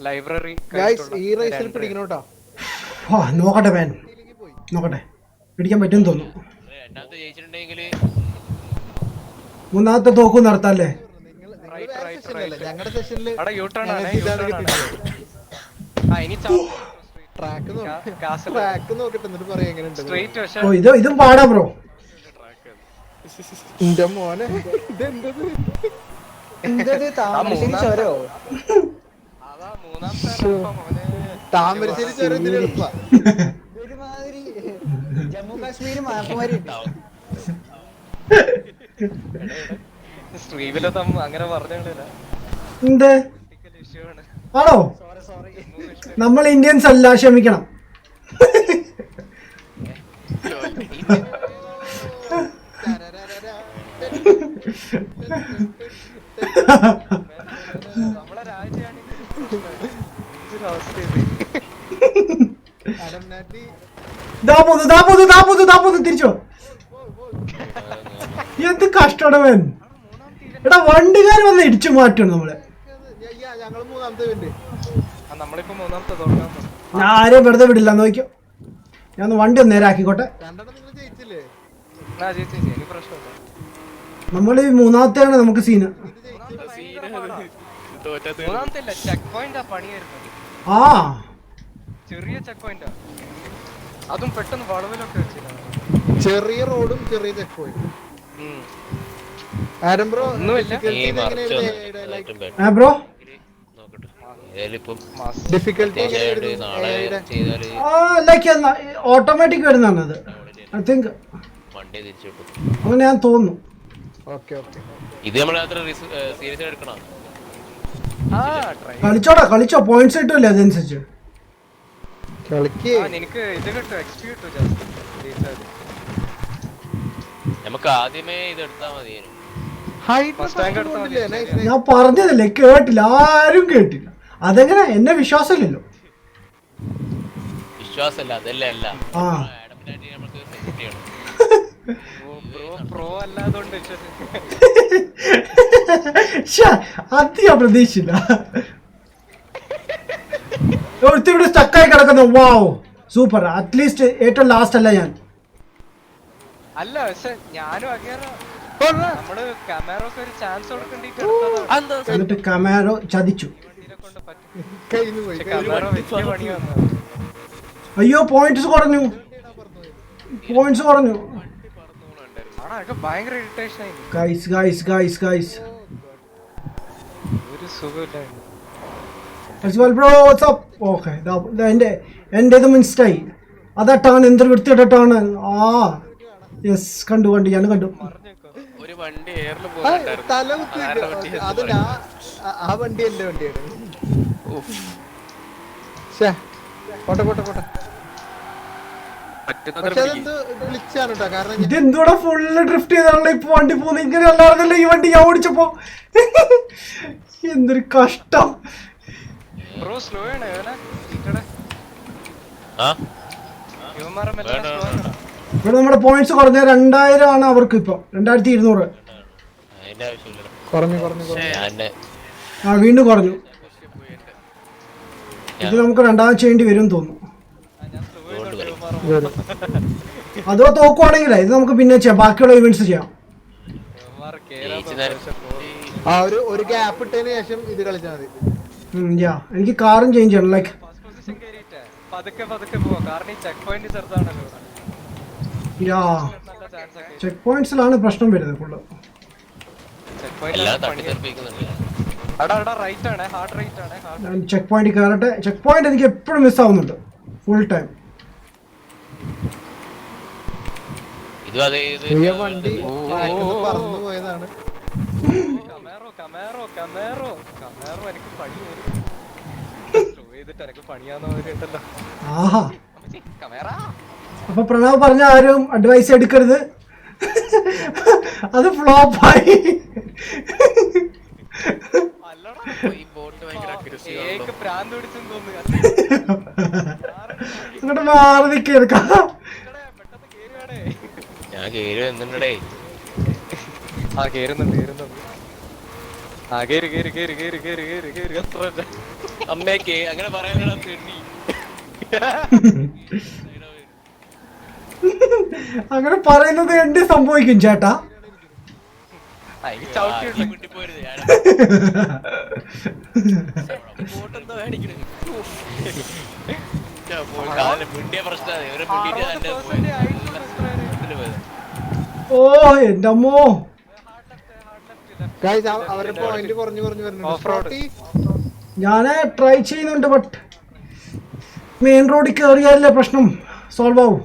ലൈബ്രറി. ഈ റേസിൽ പിടിക്കണോട്ടോ. നോക്കട്ടെ മാൻ, നോക്കട്ടെ പിടിക്കാൻ പറ്റും തോന്നുന്നു. രണ്ടാമത്തെ ജയിച്ചിട്ടുണ്ടെങ്കിൽ മൂന്നാമത്തെ തോക്കും നടത്താല്ലേ? ഞങ്ങളുടെ സെഷനിൽ ട്രാക്ക് നോക്കട്ടെ എന്നിട്ട് പറയാം എങ്ങനെയുണ്ട്. ഓ ഇതും പാടാ ബ്രോ. എന്റെ മോനെ ഇതെന്തത്? താമരശ്ശേരി ചുരം ഇതിന് എളുപ്പാ. ജമ്മു കാശ്മീര് മാപ്പുമാരി ഉണ്ടാവും. സ്ട്രീമിലൊന്നും അങ്ങനെ പറഞ്ഞില്ല. എന്ത് ആണോ? നമ്മൾ ഇന്ത്യൻസ് അല്ല, ക്ഷമിക്കണം. നമ്മളെ രാജ്യമാണ് തിരിച്ചോ. എന്ത് കഷ്ടടവൻ. എടാ വണ്ടിക്കാർ വന്ന് ഇടിച്ചു മാറ്റണം നമ്മളെ. ഞങ്ങള് മൂന്നാമത്തെ നമ്മളിപ്പോ മൂന്നാമത്തെ തുടങ്ങാൻ ഞാൻ ആരെയും വെറുതെ വിടില്ല നോക്കിയോ. ഞാൻ വണ്ടി ഒന്ന് നേരാക്കിക്കോട്ടെ. രണ്ടെണ്ണം നിങ്ങൾ ജയിച്ചില്ലേ? ആ ചേച്ചി എനിക്ക് പ്രശ്നമില്ല. നമ്മൾ ഈ മൂന്നാമത്തെയാണ് നമുക്ക് സീന്. മൂന്നാമത്തെ ഇല്ല, ചെക്ക് പോയിന്റ് പണിയായിരുന്നു. ആ ചെറിയ ചെക്ക് പോയിന്റാ, അതും പെട്ടെന്ന് വളവിലൊക്കെ വെച്ചില്ല. ചെറിയ റോഡും ചെറിയ ചെക്ക് പോയിന്റ്. ആരം ബ്രോ ഒന്നുമില്ല. ബ്രോ ഡിഫിക്കൽട്ടി ലൈക്ക് ഓട്ടോമാറ്റിക് വരുന്നതാണ് അത്. ഐ തിങ്ക് അങ്ങനെ ഞാൻ തോന്നുന്നു. Okay okay. ഇത് നമ്മൾ അത്ര സീരിയസ് എടുക്കണം. കളിച്ചോ പോയിന്റ്സ് കിട്ടുമല്ലേ അതനുസരിച്ച്. കളിക്ക് എനിക്ക് ഇത് കിട്ടും, എക്സ്പി കിട്ടും ജാസ്തി. നമുക്ക് ആദ്യമേ ഇത് എടുത്താൽ മതിയായിരുന്നു. ഞാൻ പറഞ്ഞതല്ലേ, കേട്ടില്ല, ആരും കേട്ടില്ല. അതെങ്ങനെ? എന്നെ വിശ്വാസമില്ലല്ലോ. വിശ്വാസമല്ല അതല്ല അല്ല ആ പ്രോ അല്ലാതുകൊണ്ട് അത് ഞാൻ പ്രതീക്ഷിച്ചില്ല. ഇവിടെ സ്റ്റക്കായി കിടക്കുന്നു. Wow super. അറ്റ്ലീസ്റ്റ് ഏറ്റവും ലാസ്റ്റ് അല്ല ഞാൻ. അല്ല പക്ഷെ ഞാനും അഗേറ നമ്മള് കമാറോക്ക് ഒരു ചാൻസ് കൊടുക്കേണ്ടിട്ട് എടുത്തതാണ്. എന്നിട്ട് കമാരോ ചതിച്ചു. കയ്യിന്ന് പോയി. കമാറോ വലിയ പണി വന്നു. അയ്യോ പോയിന്റ്സ് കുറഞ്ഞു. ഭയങ്കര ഇറിറ്റേഷൻ ആയി. ഗൈസ് ഒരു സുഖമില്ലായിരുന്നു. Bro what's up. ഓക്കെ എൻ്റെ ഇത് മിൻസ്റ്റായി. അതാട്ടാണ് എന്തൊരു വൃത്തിയിട്ടാണ്. ആ യെസ് കണ്ടു ഞാൻ കണ്ടു. ഒരു വണ്ടി എയറിൽ തല കുത്തി അത് ആ വണ്ടി എന്റെ വണ്ടിയാണ്. പോട്ടെ. പക്ഷെ അതെന്ത് വിളിച്ചാണ് കേട്ടോ. കാരണം ഇതെന്തോടെ ഫുള്ള് ഡ്രിഫ്റ്റ് ചെയ്താണല്ലോ ഇപ്പൊ വണ്ടി പോകുന്നത്. ഇങ്ങനെ അല്ലായിരുന്നല്ലോ ഈ വണ്ടി ഞാൻ ഓടിച്ചപ്പോ. എന്തൊരു കഷ്ടം. ബ്രോ സ്ലോ ആണ് ഇവിടെ നമ്മുടെ പോയിന്റ്സ് കുറഞ്ഞ 2000 ആണ് അവർക്ക് ഇപ്പൊ. 2200. കുറഞ്ഞു ആ വീണ്ടും കുറഞ്ഞു. ഇത് നമുക്ക് രണ്ടാമത് ചെയ്യേണ്ടി വരും തോന്നുന്നു. അതോ തോക്കുവാണെങ്കിലേ ഇത് നമുക്ക് പിന്നെ ചെയ്യാം, ബാക്കിയുള്ള ഇവന്റ്സ് ചെയ്യാം. ആ ഒരു ഗ്യാപ്പ് ഇട്ടതിന് ശേഷം ഇത് കളിച്ചാൽ മതി. എനിക്ക് കാറും ചേഞ്ച് ചെയ്യണം. ലൈക്ക് പതുക്കെ പോവാ, കാരണം ഈ ചെക്ക് പോയിന്റ് ചെറുതാണല്ലോ. ചെക്ക് പോയിന്റ്സിലാണ് പ്രശ്നം വരുന്നത് ഫുള്ള്. ചെക്ക് പോയിന്റ് കയറട്ടെ. ചെക്ക് പോയിന്റ് എനിക്ക് എപ്പോഴും മിസ് ആവുന്നുണ്ട് ഫുൾ ടൈം. വണ്ടി പറന്നു പോയതാണ്. ആഹാ അപ്പൊ പ്രണവ് പറഞ്ഞ ആരും അഡ്വൈസ് എടുക്കരുത്. അത് ഫ്ലോപ്പായി. അങ്ങോട്ട് മാറി നിൽക്കാം. ഞാൻ കേറുന്നുണ്ടേ. അമ്മേക്ക് അങ്ങനെ പറയാനാ തെണ്ടി. അങ്ങനെ പറയുന്നത് എന്ത് സംഭവിക്കും ചേട്ടാ? ഓ എന്റെ അമ്മോ. അവരുടെ പോയിന്റ് കുറഞ്ഞു വരുന്നുണ്ട്. ഞാന് ട്രൈ ചെയ്യുന്നുണ്ട്. ബട്ട് മെയിൻ റോഡിൽ കയറിയാലേ പ്രശ്നം സോൾവ് ആവും.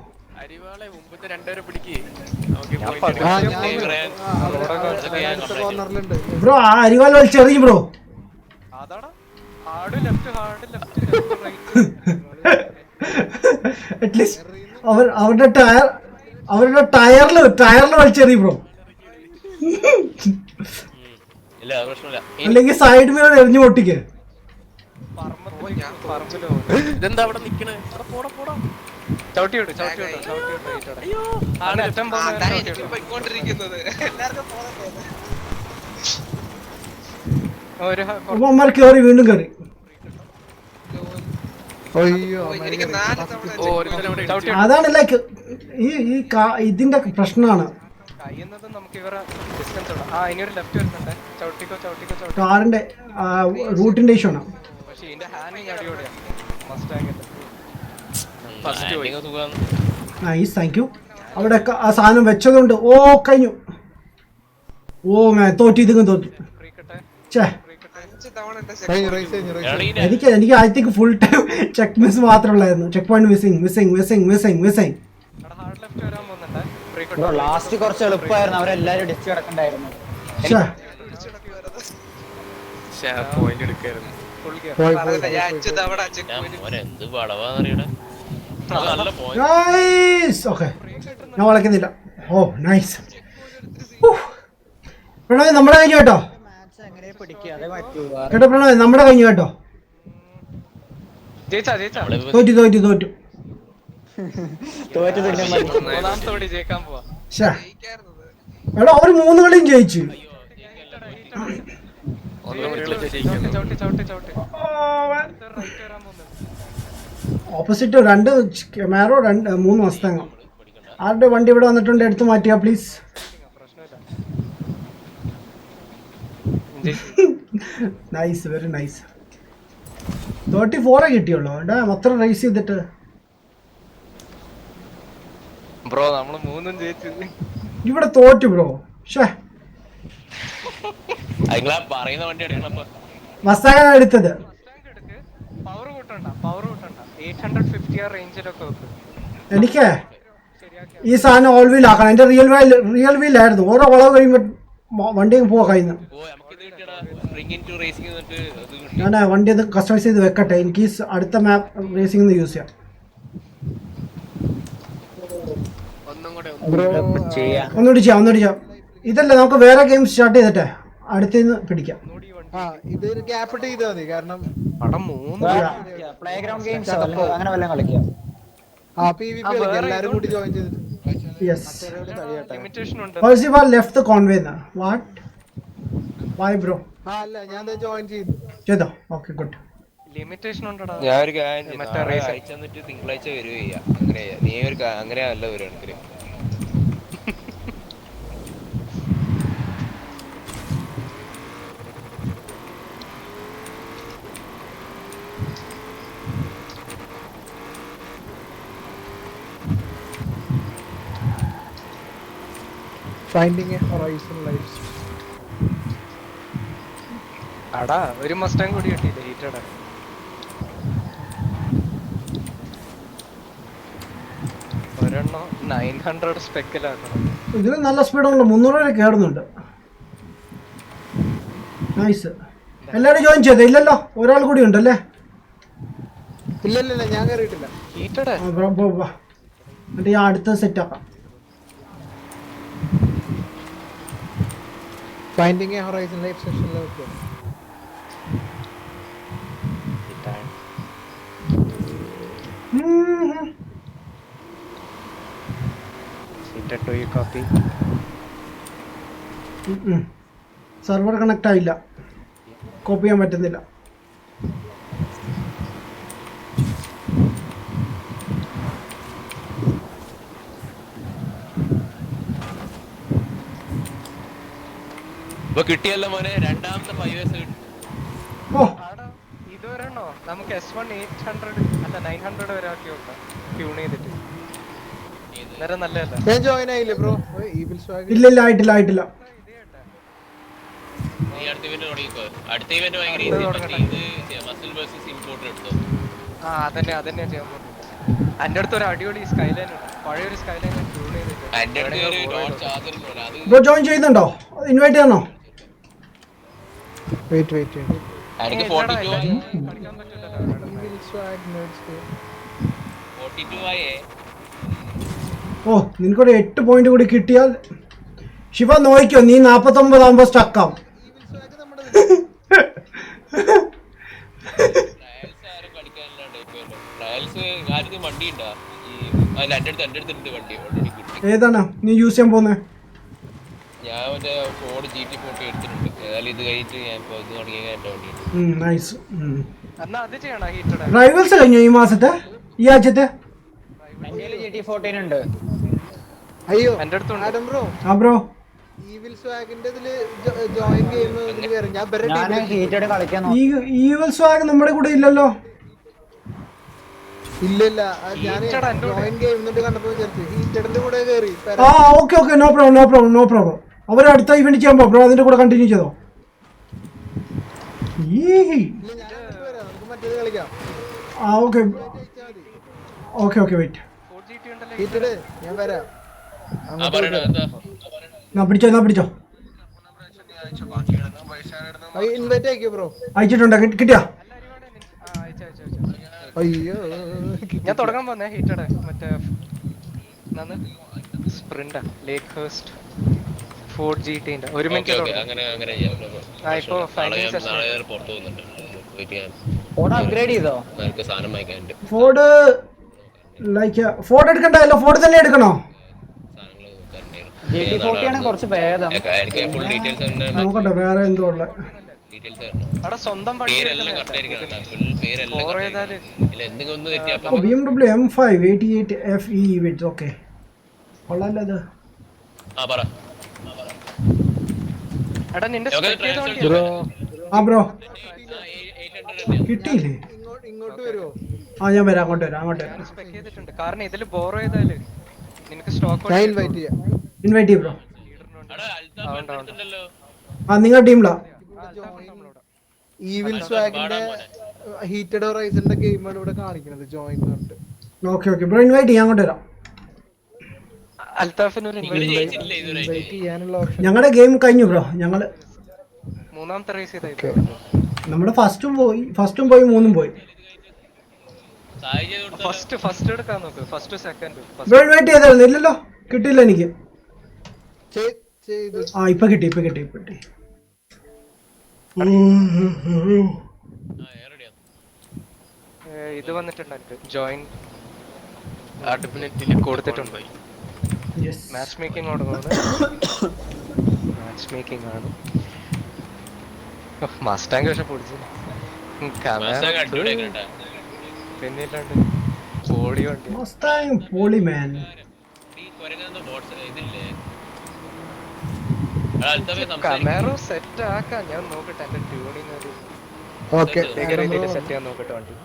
ബ്രോ ആ അരിവാൾ വലിച്ചെറിയും ബ്രോ. അറ്റ്ലീസ്റ്റ് അവരുടെ ടയറിൽ വലിച്ചെറിയും ബ്രോ. അല്ലെങ്കിൽ സൈഡ് മിറർ എറിഞ്ഞു പൊട്ടിക്ക്. ഇതെന്താ അവിടെ നിക്കണേ? അമ്മമാർ കയറി വീണ്ടും കയറി. അയ്യോ എനിക്ക് 4 തവണ ഓ ഒരുത്തനെ അവിടെ ചവിട്ടി അതാണ് ലൈക്ക് ഇതിന്റെ പ്രശ്നമാണ്. കഴിയുന്നത് നമുക്ക് ഇവരെ ഡിസ്റ്റൻസ് ഇടാം. ആ ഇനിയൊരു ലെഫ്റ്റ് വരുന്നുണ്ട്. ചവിട്ടിക്കോ ചവിട്ടിക്കോ ചവിട്ടി. കാറിന്റെ റൂട്ടിന്റെ ഇഷ്യൂ ആണ്. പക്ഷെ ഇതിന്റെ ഹാൻഡിങ് അടിപൊളിയാണ് മസ്റ്റാങ്ങിന്റെ. ഫസ്റ്റ് പോയി നൈസ്, താങ്ക് യു. അവിടെ ആ സാധനം വെച്ചതുകൊണ്ട് ഓ കഴിഞ്ഞു. ഓ മേ തോറ്റു, ഇതിങ്ങ് തോറ്റു. ചേ 5 തവണ എന്റെ കഴിഞ്ഞു റേസ് കഴിഞ്ഞു റേസ് എനിക്ക് I think full time check miss മാത്രമുള്ളായിരുന്നു. Checkpoint missing. Hard left വരാൻ പോകുന്നുണ്ട്. ബ്രോ ലാസ്റ്റ് കുറച്ച് എളുപ്പമായിരുന്നു, അവരെല്ലാരും ഡിച്ച് കിടക്കണ്ടായിരുന്നു. പോയിന്റ് എടുക്കായിരുന്നു. Full gear. ഞാൻ 5 തവണ ചെക്ക് പോയിന്റ് എന്ത് വളവാന്നറിയണ നല്ല പോയിന്റ്. നൈസ്. ഓക്കെ ഞാൻ വളയ്ക്കുന്നില്ല. ഓ നൈസ്. പ്രണവ് നമ്മുടെ കഴിഞ്ഞു കേട്ടോ. മാച്ച് എങ്ങനെ പിടിക്കുക അതേ പറ്റൂ. കേട്ടോ പ്രണവ് നമ്മുടെ കഴിഞ്ഞു കേട്ടോ. ജയിച്ചാ തോറ്റു. തോറ്റ് തുല്യം മതി. മൂന്നാമത്തോടി ജയിക്കാൻ പോവാ. ശ്ശേ. ജയിക്കാറുള്ളത്. എടാ അവര് 3 കളിയും ജയിച്ചു. ഒന്നും കൂടി ജയിക്കുന്നു. ചവിട്ടി റൈറ്റ് വരാൻ പോകുന്നുണ്ട്. ഓപ്പോസിറ്റ് 2 ക്യാമറോ 3 മസ്തങ്ങം. ആരുടെ വണ്ടി ഇവിടെ വന്നിട്ടുണ്ട്, എടുത്തു മാറ്റിയാ പ്ലീസ്. Nice, very nice. 34 കിട്ടിയുള്ളൂ. എടാ മൊത്തം റേസ് ചെയ്തിട്ട് ബ്രോ നമ്മള് 3ഉം ജയിച്ചു. ഇവിടെ തോറ്റു ബ്രോ. ഷേ നിങ്ങളാ പറയുന്ന വണ്ടി എടുക്കണപ്പോ മസ്താങ്ങാണ് എടുത്തത്. പവർ കൂട്ടണ്ട 850 ആ റേഞ്ചിലൊക്കെ വെക്കും. എനിക്ക് ഈ സാധനം ഓൾ വീൽ ആക്കണം. എന്റെ റിയൽ വീൽ ആയിരുന്നു. ഓരോ വളവ് കഴിയുമ്പോൾ വണ്ടി പോവാ കഴിയുന്നു. ഞാൻ വണ്ടി ഒന്ന് കസ്റ്റമൈസ് ചെയ്ത് വെക്കട്ടെ. എനിക്ക് അടുത്ത മാപ്പ് റേസിംഗ് യൂസ് ചെയ്യാം. ഒന്നുകൂടി ചെയ്യാം. ഇതല്ല, നമുക്ക് വേറെ ഗെയിം സ്റ്റാർട്ട് ചെയ്തിട്ടെ അടുത്തുനിന്ന് പിടിക്കാം. ഇതൊരു ഗ്യാപ്പ് ഇട്ട് ചെയ്താൽ മതി. കാരണം പ്ലേ ഗ്രൗണ്ട് ഗെയിംസ് അങ്ങനെ വല്ലതും കളിക്കാം. PvP കളിക്കാം എല്ലാരും കൂടി ജോയിൻ ചെയ്തിട്ട്. യെസ്. ലിമിറ്റേഷൻ ഉണ്ട്. Percival left the convoy now. What? Why bro? അല്ല ഞാൻ ജോയിൻ ചെയ്തു. ചെയ്തോ? Okay, good. ലിമിറ്റേഷൻ ഉണ്ടടാ. ഞാൻ ഒരു കാര്യം മറ്റേ race അയച്ചു തന്നിട്ട് തിങ്കളാഴ്ച വരിക. അങ്ങനെയാ നീ ഒരു അങ്ങനെയല്ല വരികയാണെങ്കിൽ Finding a horizon lives. അടാ ഒരു മസ്റ്റാങ് കൂടി കിട്ടിയില്ല ഹീറ്റഡ്. ഒരെണ്ണം 900 സ്പെക്കിലാക്കണം. ഇതിന് നല്ല സ്പീഡുണ്ട്. 300 വരെ കയറുന്നുണ്ട്. നൈസ്. എല്ലാവരും ജോയിൻ ചെയ്തോ? ഇല്ലല്ലോ, ഒരാൾ കൂടി ഉണ്ടല്ലേ? ഇല്ല ഞാൻ കയറിയിട്ടില്ല. ഹീറ്റഡ് എന്നിട്ട് ഞാൻ അടുത്ത സെറ്റ് ആക്കാം. ഫൈൻഡിങ് എ ഹൊറൈസൺ ലൈഫ് സെഷനിൽ വെക്കുക. സെർവർ കണക്ട് ആയില്ല, കോപ്പി ചെയ്യാൻ പറ്റുന്നില്ല. ഇപ്പൊ കിട്ടിയല്ലോ മോനെ, രണ്ടാമത്തെ 5 years കിട്ടി. ഓ ഇതൊരെണ്ണോ നമുക്ക് S1 800 അല്ല 900 വരെ ആക്കി നോക്കാം ട്യൂൺ ചെയ്തിട്ട്. നേരെ നല്ലതല്ല. ഞാൻ ജോയിൻ ആയില്ലേ ബ്രോ? ഈവിൽ സ്വാഗ് ഇല്ല ആയിട്ടില്ല. നീ അടുത്ത ഇവന്റ് തുടങ്ങിക്കോ. അടുത്ത ഇവന്റ് ഭയങ്കര ഈസി. മസിൽ വേഴ്സസ് ഇമ്പോർട്ട് എടുത്തോ. ആ അതന്നെ ചെയ്യാൻ പോകുന്നത്. എൻ്റെ അടുത്ത് ഒരു അടിപൊളി സ്കൈലൈൻ ഉണ്ട്, പഴയൊരു സ്കൈലൈൻ ട്യൂൺ ചെയ്തിട്ട്. എന്റെ അടുത്ത് ഒരു ഡോട്ട് ചാർജർ ഉണ്ട്, അത് ബ്രോ ജോയിൻ ചെയ്യുന്നുണ്ടോ? ഇൻവൈറ്റ് ചെയ്യണോ? വെയിറ്റ് എനിക്ക് 42 ആയി. കളിക്കാൻ പറ്റില്ലല്ലോ. ഈവിൽ സ്വാഗ് നേഴ്സ് 42 ആയേ. ഓ നിനക്കൊരു 8 പോയിന്റ് കൂടി കിട്ടിയാൽ ശിവ നോക്കിക്കോ, നീ 49 ആകുമ്പോ സ്റ്റക്കാവും. ട്രയൽസ് ആരും കളിക്കാനില്ലാണ്ട് ട്രയൽസ് ആരും വണ്ടി ഉണ്ടാ എന്റെ അടുത്ത് വണ്ടി ഓൾറെഡി കിട്ടി. ഏതാണ് നീ യൂസ് ചെയ്യാൻ പോകുന്നത്? ഞാൻ മറ്റേ ഫോർഡ് GT40 എടുത്തിട്ടുണ്ട്. ഏതായാലും ഇത് കഴിഞ്ഞിട്ട് ഞാൻ ഇപ്പോൾ ഇത് തുടങ്ങിയ എന്റെ വണ്ടിയുണ്ട്. നൈസ്. എന്നാ അത് ചെയ്യണ ഹീറ്റഡ് റൈവൽസ് കഴിഞ്ഞു ഈ മാസത്തെ ഈ ആഴ്ചത്തെ. എന്റെ GT14 ഉണ്ട്. അയ്യോ എന്റെ അടുത്തുണ്ട്. ആഡം ബ്രോ ആ ബ്രോ ഈവിൽ സ്വാഗിന്റെ ഇതില് ജോയിൻ ഗെയിം ഇതില് കയറി ഞാൻ ഞാൻ ഹീറ്റഡ് കളിക്കാൻ നോക്കി. ഈ ഈവൽ സ്വാഗ് നമ്മുടെ കൂടെ ഇല്ലല്ലോ. ഇല്ലില്ല ഞാൻ ഹീറ്റഡ് എൻ്റെ കൂടെ. ജോയിൻ ഗെയിം എന്നിട്ട് കണ്ടപ്പോ വിചാരിച്ചു ഹീറ്റഡിന്റെ കൂടെ കയറി ആ okay okay no problem no problem no problem. അവർ അടുത്ത ഇവന്റ് ചെയ്യാൻ ബ്രോ അതിന്റെ കൂടെ കണ്ടിന്യൂ ചെയ്തോ. നമുക്ക് മറ്റേത് കളിക്കാം. ആ okay okay okay wait. 4GT ഉണ്ടല്ലോ. ഹീറ്റഡ് ഞാൻ വരാം. എന്നാ പിടിച്ചോ ഇൻവൈറ്റ് അയക്കോ ബ്രോ. അയച്ചിട്ടുണ്ടോ കിട്ടിയാ? അയ്യോ ഞാൻ തുടങ്ങാൻ പോന്നേ ഹീറ്റഡ് മറ്റേ സ്പ്രിന്റ് ലേക്ക് ഹേസ്റ്റ് 4GT ന്റെ 1 മിനിറ്റ് ഇപ്പൊ ഫൈനൽ സെഷൻ ഫോൺ അപ്ഗ്രേഡ് ചെയ്തോ? ഫോർഡ് ലൈക്ക് ഫോർഡ് എടുക്കണ്ടല്ലോ. ഫോർഡ് തന്നെ എടുക്കണോ? GT40 ആണ് കുറച്ച് ഭേദം. നോക്കട്ടെ വേറെ എന്തോ ഉള്ള. അവിടെ സ്വന്തം വണ്ടി BMW M5 88 FE വിത്ത് ഓക്കെ കൊള്ളാലോ അത്. എടാ നിന്റെ ആ ബ്രോ കിട്ടിയില്ലേ? ഇങ്ങോട്ട് വരുമോ? ആ ഞാൻ വരാം അങ്ങോട്ട് വരാം. സ്പെക് ചെയ്തിട്ടുണ്ട് കാരണം ഇതില് ബോറോ ചെയ്താല് നിനക്ക് സ്റ്റോക്ക് ഞാൻ ഇൻവൈറ്റ് ചെയ്യാം. ഇൻവൈറ്റ് ചെയ്യും ബ്രോ. ആ നിങ്ങളുടെ ടീമിലാ. ഈവിൽ സ്വാഗിന്റെ ഹീറ്റഡ് ഹൊറൈസന്റെ ഗെയിമാണ് ഇവിടെ കാണിക്കുന്നത് ജോയിൻ പറഞ്ഞിട്ട്. ഓക്കെ ഓക്കെ ബ്രോ ഇൻവൈറ്റ് ചെയ്യാം അങ്ങോട്ട് വരാം. അൽത്താഫിനൊരു ഇൻവൈറ്റ് ചെയ്യാനുള്ള ഓപ്ഷൻ ഞങ്ങളുടെ ഗെയിം കഴിഞ്ഞു ബ്രോ. ഞങ്ങള് മൂന്നാമത്തെ റേസ് ചെയ്തായി നമ്മള് ഫസ്റ്റും പോയി 3 പോയി. ഫസ്റ്റ് എടുക്കാൻ നോക്ക്. ഫസ്റ്റ് സെക്കൻഡ് ബ്രോ ഇൻവൈറ്റ് ചെയ്തായിരുന്നു ഇല്ലല്ലോ കിട്ടിയില്ല എനിക്ക്. ചെയ്തു. ആ ഇപ്പൊ കിട്ടി. ഇത് വന്നിട്ടുണ്ട് എനിക്ക് ജോയിൻ അഡ്മിനിറ്റിൽ കൊടുത്തിട്ടുണ്ട്. മാച്ച് മേക്കിംഗ് ആണ്. മസ്റ്റാങ് പക്ഷെ പൊടിച്ചു പിന്നില്ലാണ്ട് ഓടിയുണ്ട്. പോളി മാൻ കമേറോ സെറ്റ് ആക്കാൻ ഞാൻ നോക്കട്ടെ. എന്റെ ട്യൂണിങ് ഒരു ഓക്കെ രീതിയിൽ സെറ്റ് ചെയ്യാൻ നോക്കട്ടെ വണ്ടി.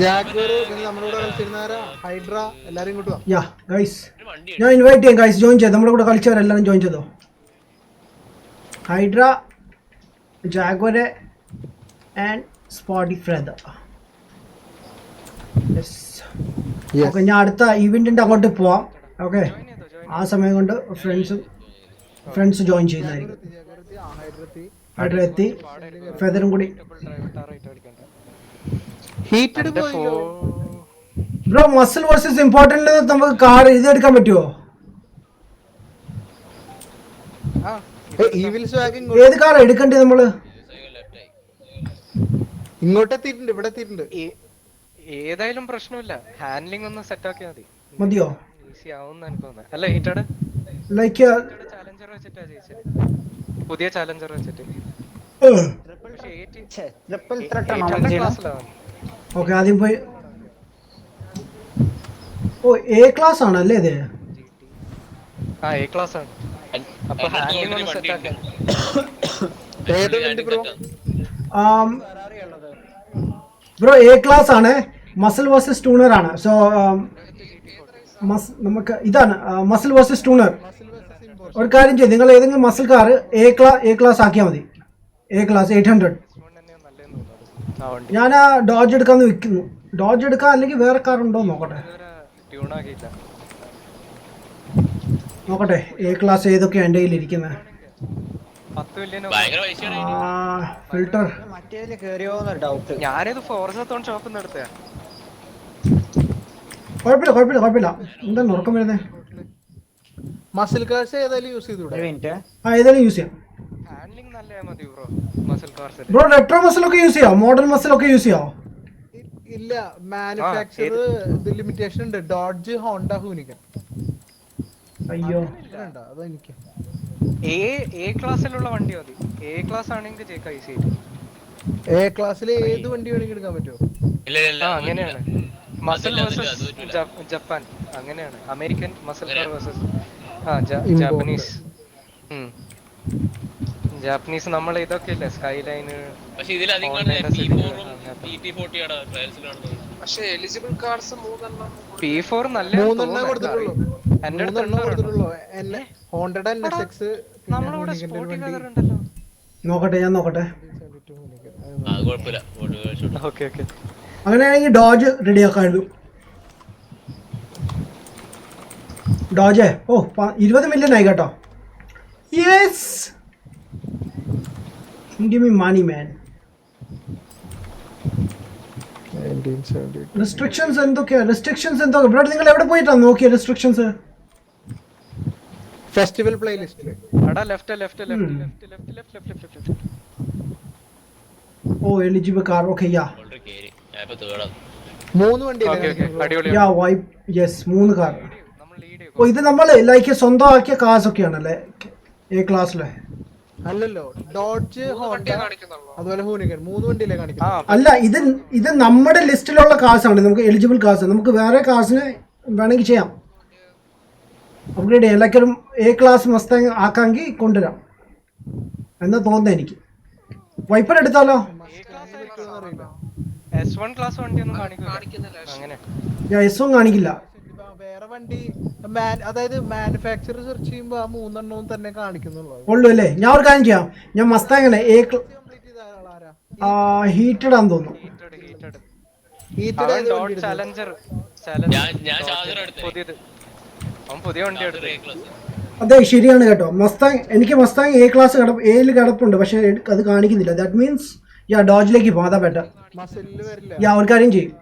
ജാഗ്വർ പിന്നെ നമ്മളോട് കളിച്ചിരുന്നാരാ ഹൈഡ്ര എല്ലാരും ഇങ്ങോട്ട് വാ. യാ ഗൈസ് ഞാൻ ഇൻവൈറ്റ് ചെയ്യാം ഗൈസ്. ജോയിൻ ചെയ്ത് നമ്മുടെ കൂടെ കളിച്ചവരെല്ലാരും ജോയിൻ ചെയ്തോ. ഹൈഡ്ര ജാഗ്വർ ആൻഡ് സ്പോട്ടി ഫ്രെദർ. ഓക്കെ ഞാൻ അടുത്ത ഈവെന്റിന്റെ അങ്ങോട്ട് പോവാം. ഓക്കെ ആ സമയം കൊണ്ട് ഫ്രണ്ട്സ് ജോയിൻ ചെയ്യുന്നതായിരിക്കും. ഹൈഡ്ര എത്തി ഫെദറും കൂടി. ഹീറ്റഡ് പോയി ബ്രോ മസിൽ വേഴ്സസ് ഇമ്പോർട്ടന്റ് നമുക്ക് കാർ ഇതെടുക്കാൻ പറ്റുമോ? ഈവിൽ സ്വാഗ് ഏത് കാർ എടുക്കണ്ടേ നമ്മള്? ഇങ്ങോട്ട് എത്തിയിട്ടുണ്ട്. ഇവിടെ എത്തിയിട്ടുണ്ട്. ഏതായാലും പ്രശ്നമില്ല. ഹാൻഡ്ലിംഗ് ഒന്ന് സെറ്റ് ആക്കിയാൽ മതി. മതിയോ? ഈസി ആവുമെന്ന് എനിക്ക് തോന്നുന്നത്. അല്ല ഹീറ്റഡ് ലൈക്ക് ചാലഞ്ചർ വെച്ചിട്ടാ ജയിച്ചത്. പുതിയ ചാലഞ്ചർ വെച്ചിട്ട് ട്രിപ്പിൾ ത്രെട്ട് ആണോ നമ്മൾ ചെയ്യുന്നത്? ഓക്കെ ആദ്യം പോയി. ഓ എ ക്ലാസ് ആണല്ലേ ഇത്? ആ എ ക്ലാസ് ആണ്. അപ്പൊ ഹാൻഡ്ലിംഗ് ഒന്ന് സെറ്റ് ആക്കാൻ. ഏത് വണ്ടി ബ്രോ? ബ്രോ എ ക്ലാസ് ആണ്. മസിൽ വേഴ്സസ് ടൂണർ ആണ്. സോ നമുക്ക് ഇതാണ് മസിൽ വേഴ്സസ് ടൂണർ. ഒരു കാര്യം ചെയ്യും, നിങ്ങൾ ഏതെങ്കിലും മസിൽ കാർ എ ക്ലാസ് ആക്കിയാൽ മതി. A class 800. ഞാൻ ഡോജ് എടുക്കാന്ന് വെക്കുന്നു. ഡോജ് എടുക്കാം അല്ലെങ്കിൽ വേറെ കാർ ഉണ്ടോ നോക്കട്ടെ. നോക്കട്ടെ എ ക്ലാസ് ഏതൊക്കെയാണ് എൻ്റെ കയ്യിൽ ഇരിക്കുന്നത്. ഫിൽട്ടർ മറ്റേതില് കേറിയോന്നൊരു ഡൗട്ട്. ഞാനിത് ഫോർസത്തോൺ ഷോപ്പിൽ നിന്ന് എടുത്തയാ. കുഴപ്പമില്ല. എന്താ ഉറക്കം വരുന്നേ? മസിൽ കാർസ് ഏതായാലും യൂസ് ചെയ്തൂടെ? ഒരു മിനിറ്റ്. ആ ഏതായാലും യൂസ് ചെയ്യാം. ഹാൻഡ്ലിംഗ് നല്ല മതി bro. Muscle cars bro retro മസിലൊക്കെ യൂസ് ചെയ്യാം. മോഡേൺ മസിലൊക്കെ യൂസ് ചെയ്യാം. ഇല്ല മാനുഫാക്ചർ ഇത് ലിമിറ്റേഷൻ ഉണ്ട്. ഡോഡ്ജ് ഹോണ്ട ഹൂനിക്കൻ അയ്യോ അതെനിക്ക് എ ക്ലാസ്സിലുള്ള വണ്ടി മതി. എ ക്ലാസ് ആണെങ്കിൽ ജയിക്കാം ഈസി ആയിട്ട്. എ ക്ലാസ്സിൽ ഏത് വണ്ടി വേണമെങ്കിൽ എടുക്കാൻ പറ്റുമോ? ഇല്ല ഇല്ല ആ അങ്ങനെയാണ്. മസിൽ അത് വേഴ്സസ് പറ്റില്ല. ജപ്പാൻ അങ്ങനെയാണ്. American muscle car versus Import. Japanese. Japanese നമ്മൾ ഇതൊക്കെ ഇല്ലേ സ്കൈലൈന്. പക്ഷെ ഇതിലധികം T40 ആണ് ട്രയൽസിൽ കാണുന്നത്. പക്ഷെ എലിജിബിൾ കാർഡ്സ് 3 P4 നല്ല 3 കൊടുത്തിട്ടുള്ളൂ. എന്റെ അടുത്ത് 3 കൊടുത്തിട്ടുള്ളൂ. ഹോണ്ടഡ് NSX നമ്മളിവിടെ സ്പോർട്ടി വെതർ ഉണ്ടല്ലോ. നോക്കട്ടെ, ഞാൻ നോക്കട്ടെ. അത് കുഴപ്പമില്ല. Okay okay. അങ്ങനെയാണെങ്കിൽ ഡോജ് റെഡിയാക്കായിരുന്നു. ഡോജ് 20 മില്യൺ ആയി കേട്ടോ. Yes, give me money man. Restrictions എന്തൊക്കെയാ? ബ്രോ നിങ്ങൾ എവിടെ പോയിട്ടാ നോക്കിയ റെസ്ട്രിക്ഷൻസ്? ഫെസ്റ്റിവൽ പ്ലേലിസ്റ്റിൽ. അടാ left. Oh eligible car. Okay yeah. Already കേറി. ഞാൻ ഇപ്പോ തേടാ. 3 വണ്ടിയല്ലേ? അടിപൊളി. Yeah wipe. Yes 3 car. നമ്മൾ ലീഡ് ചെയ്യും. ഓ ഇത് നമ്മൾ ലൈക്ക് സ്വന്തമാക്കിയ കാർസ് ഒക്കെയാണല്ലേ എ ക്ലാസ്സിലെ? അല്ലല്ലോ, ഡോഡ്ജ്, ഹോണ്ട, അതുപോലെ ഹൂനിഗൻ 3 വണ്ടിയിലേ കാണിക്കുന്നത്. അല്ല, ഇത് നമ്മുടെ ലിസ്റ്റിലുള്ള കാർസ് ആണ്. നമുക്ക് എലിജിബിൾ കാർസ്. നമുക്ക് വേറെ കാർസിന് വേണമെങ്കിൽ ചെയ്യാം, അപ്ഗ്രേഡ് ചെയ്യാം. ലൈക്ക് ഒരു എ ക്ലാസ് മസ്താങ് ആക്കാമെങ്കിൽ കൊണ്ടുവരാം എന്നാ തോന്നുന്നത് എനിക്ക്. വൈപ്പർ എടുത്താലോ? S1 ക്ലാസ് വണ്ടിയൊന്നും കാണിക്കുന്നില്ല അങ്ങനെ. ഞാൻ എസും കാണിക്കില്ല. വേറെ വണ്ടി അതായത് മാനുഫാക്ചർ സെർച്ച് ചെയ്യുമ്പോൾ ആ 3 എണ്ണവും തന്നെ കാണിക്കുന്നുള്ളൂ. ഉള്ളു അല്ലേ? ഞാൻ ഒരു കാര്യം ചെയ്യാം. ഞാൻ മസ്താങ്ങനെ ഹീറ്റഡ് ആണെന്ന് തോന്നുന്നു. ഞാൻ ചാർജർ എടുത്തു. അവൻ പുതിയ വണ്ടി എടുത്തു. അതെ ശരിയാണ് കേട്ടോ. എനിക്ക് മസ്താങ് എ ക്ലാസ് എയിൽ കിടപ്പുണ്ട്, പക്ഷെ അത് കാണിക്കുന്നില്ല. ദാറ്റ് മീൻസ് ഡോജിലേക്ക് പോകാം. അതാ ബെറ്റർ. ഒരു കാര്യം ചെയ്യും.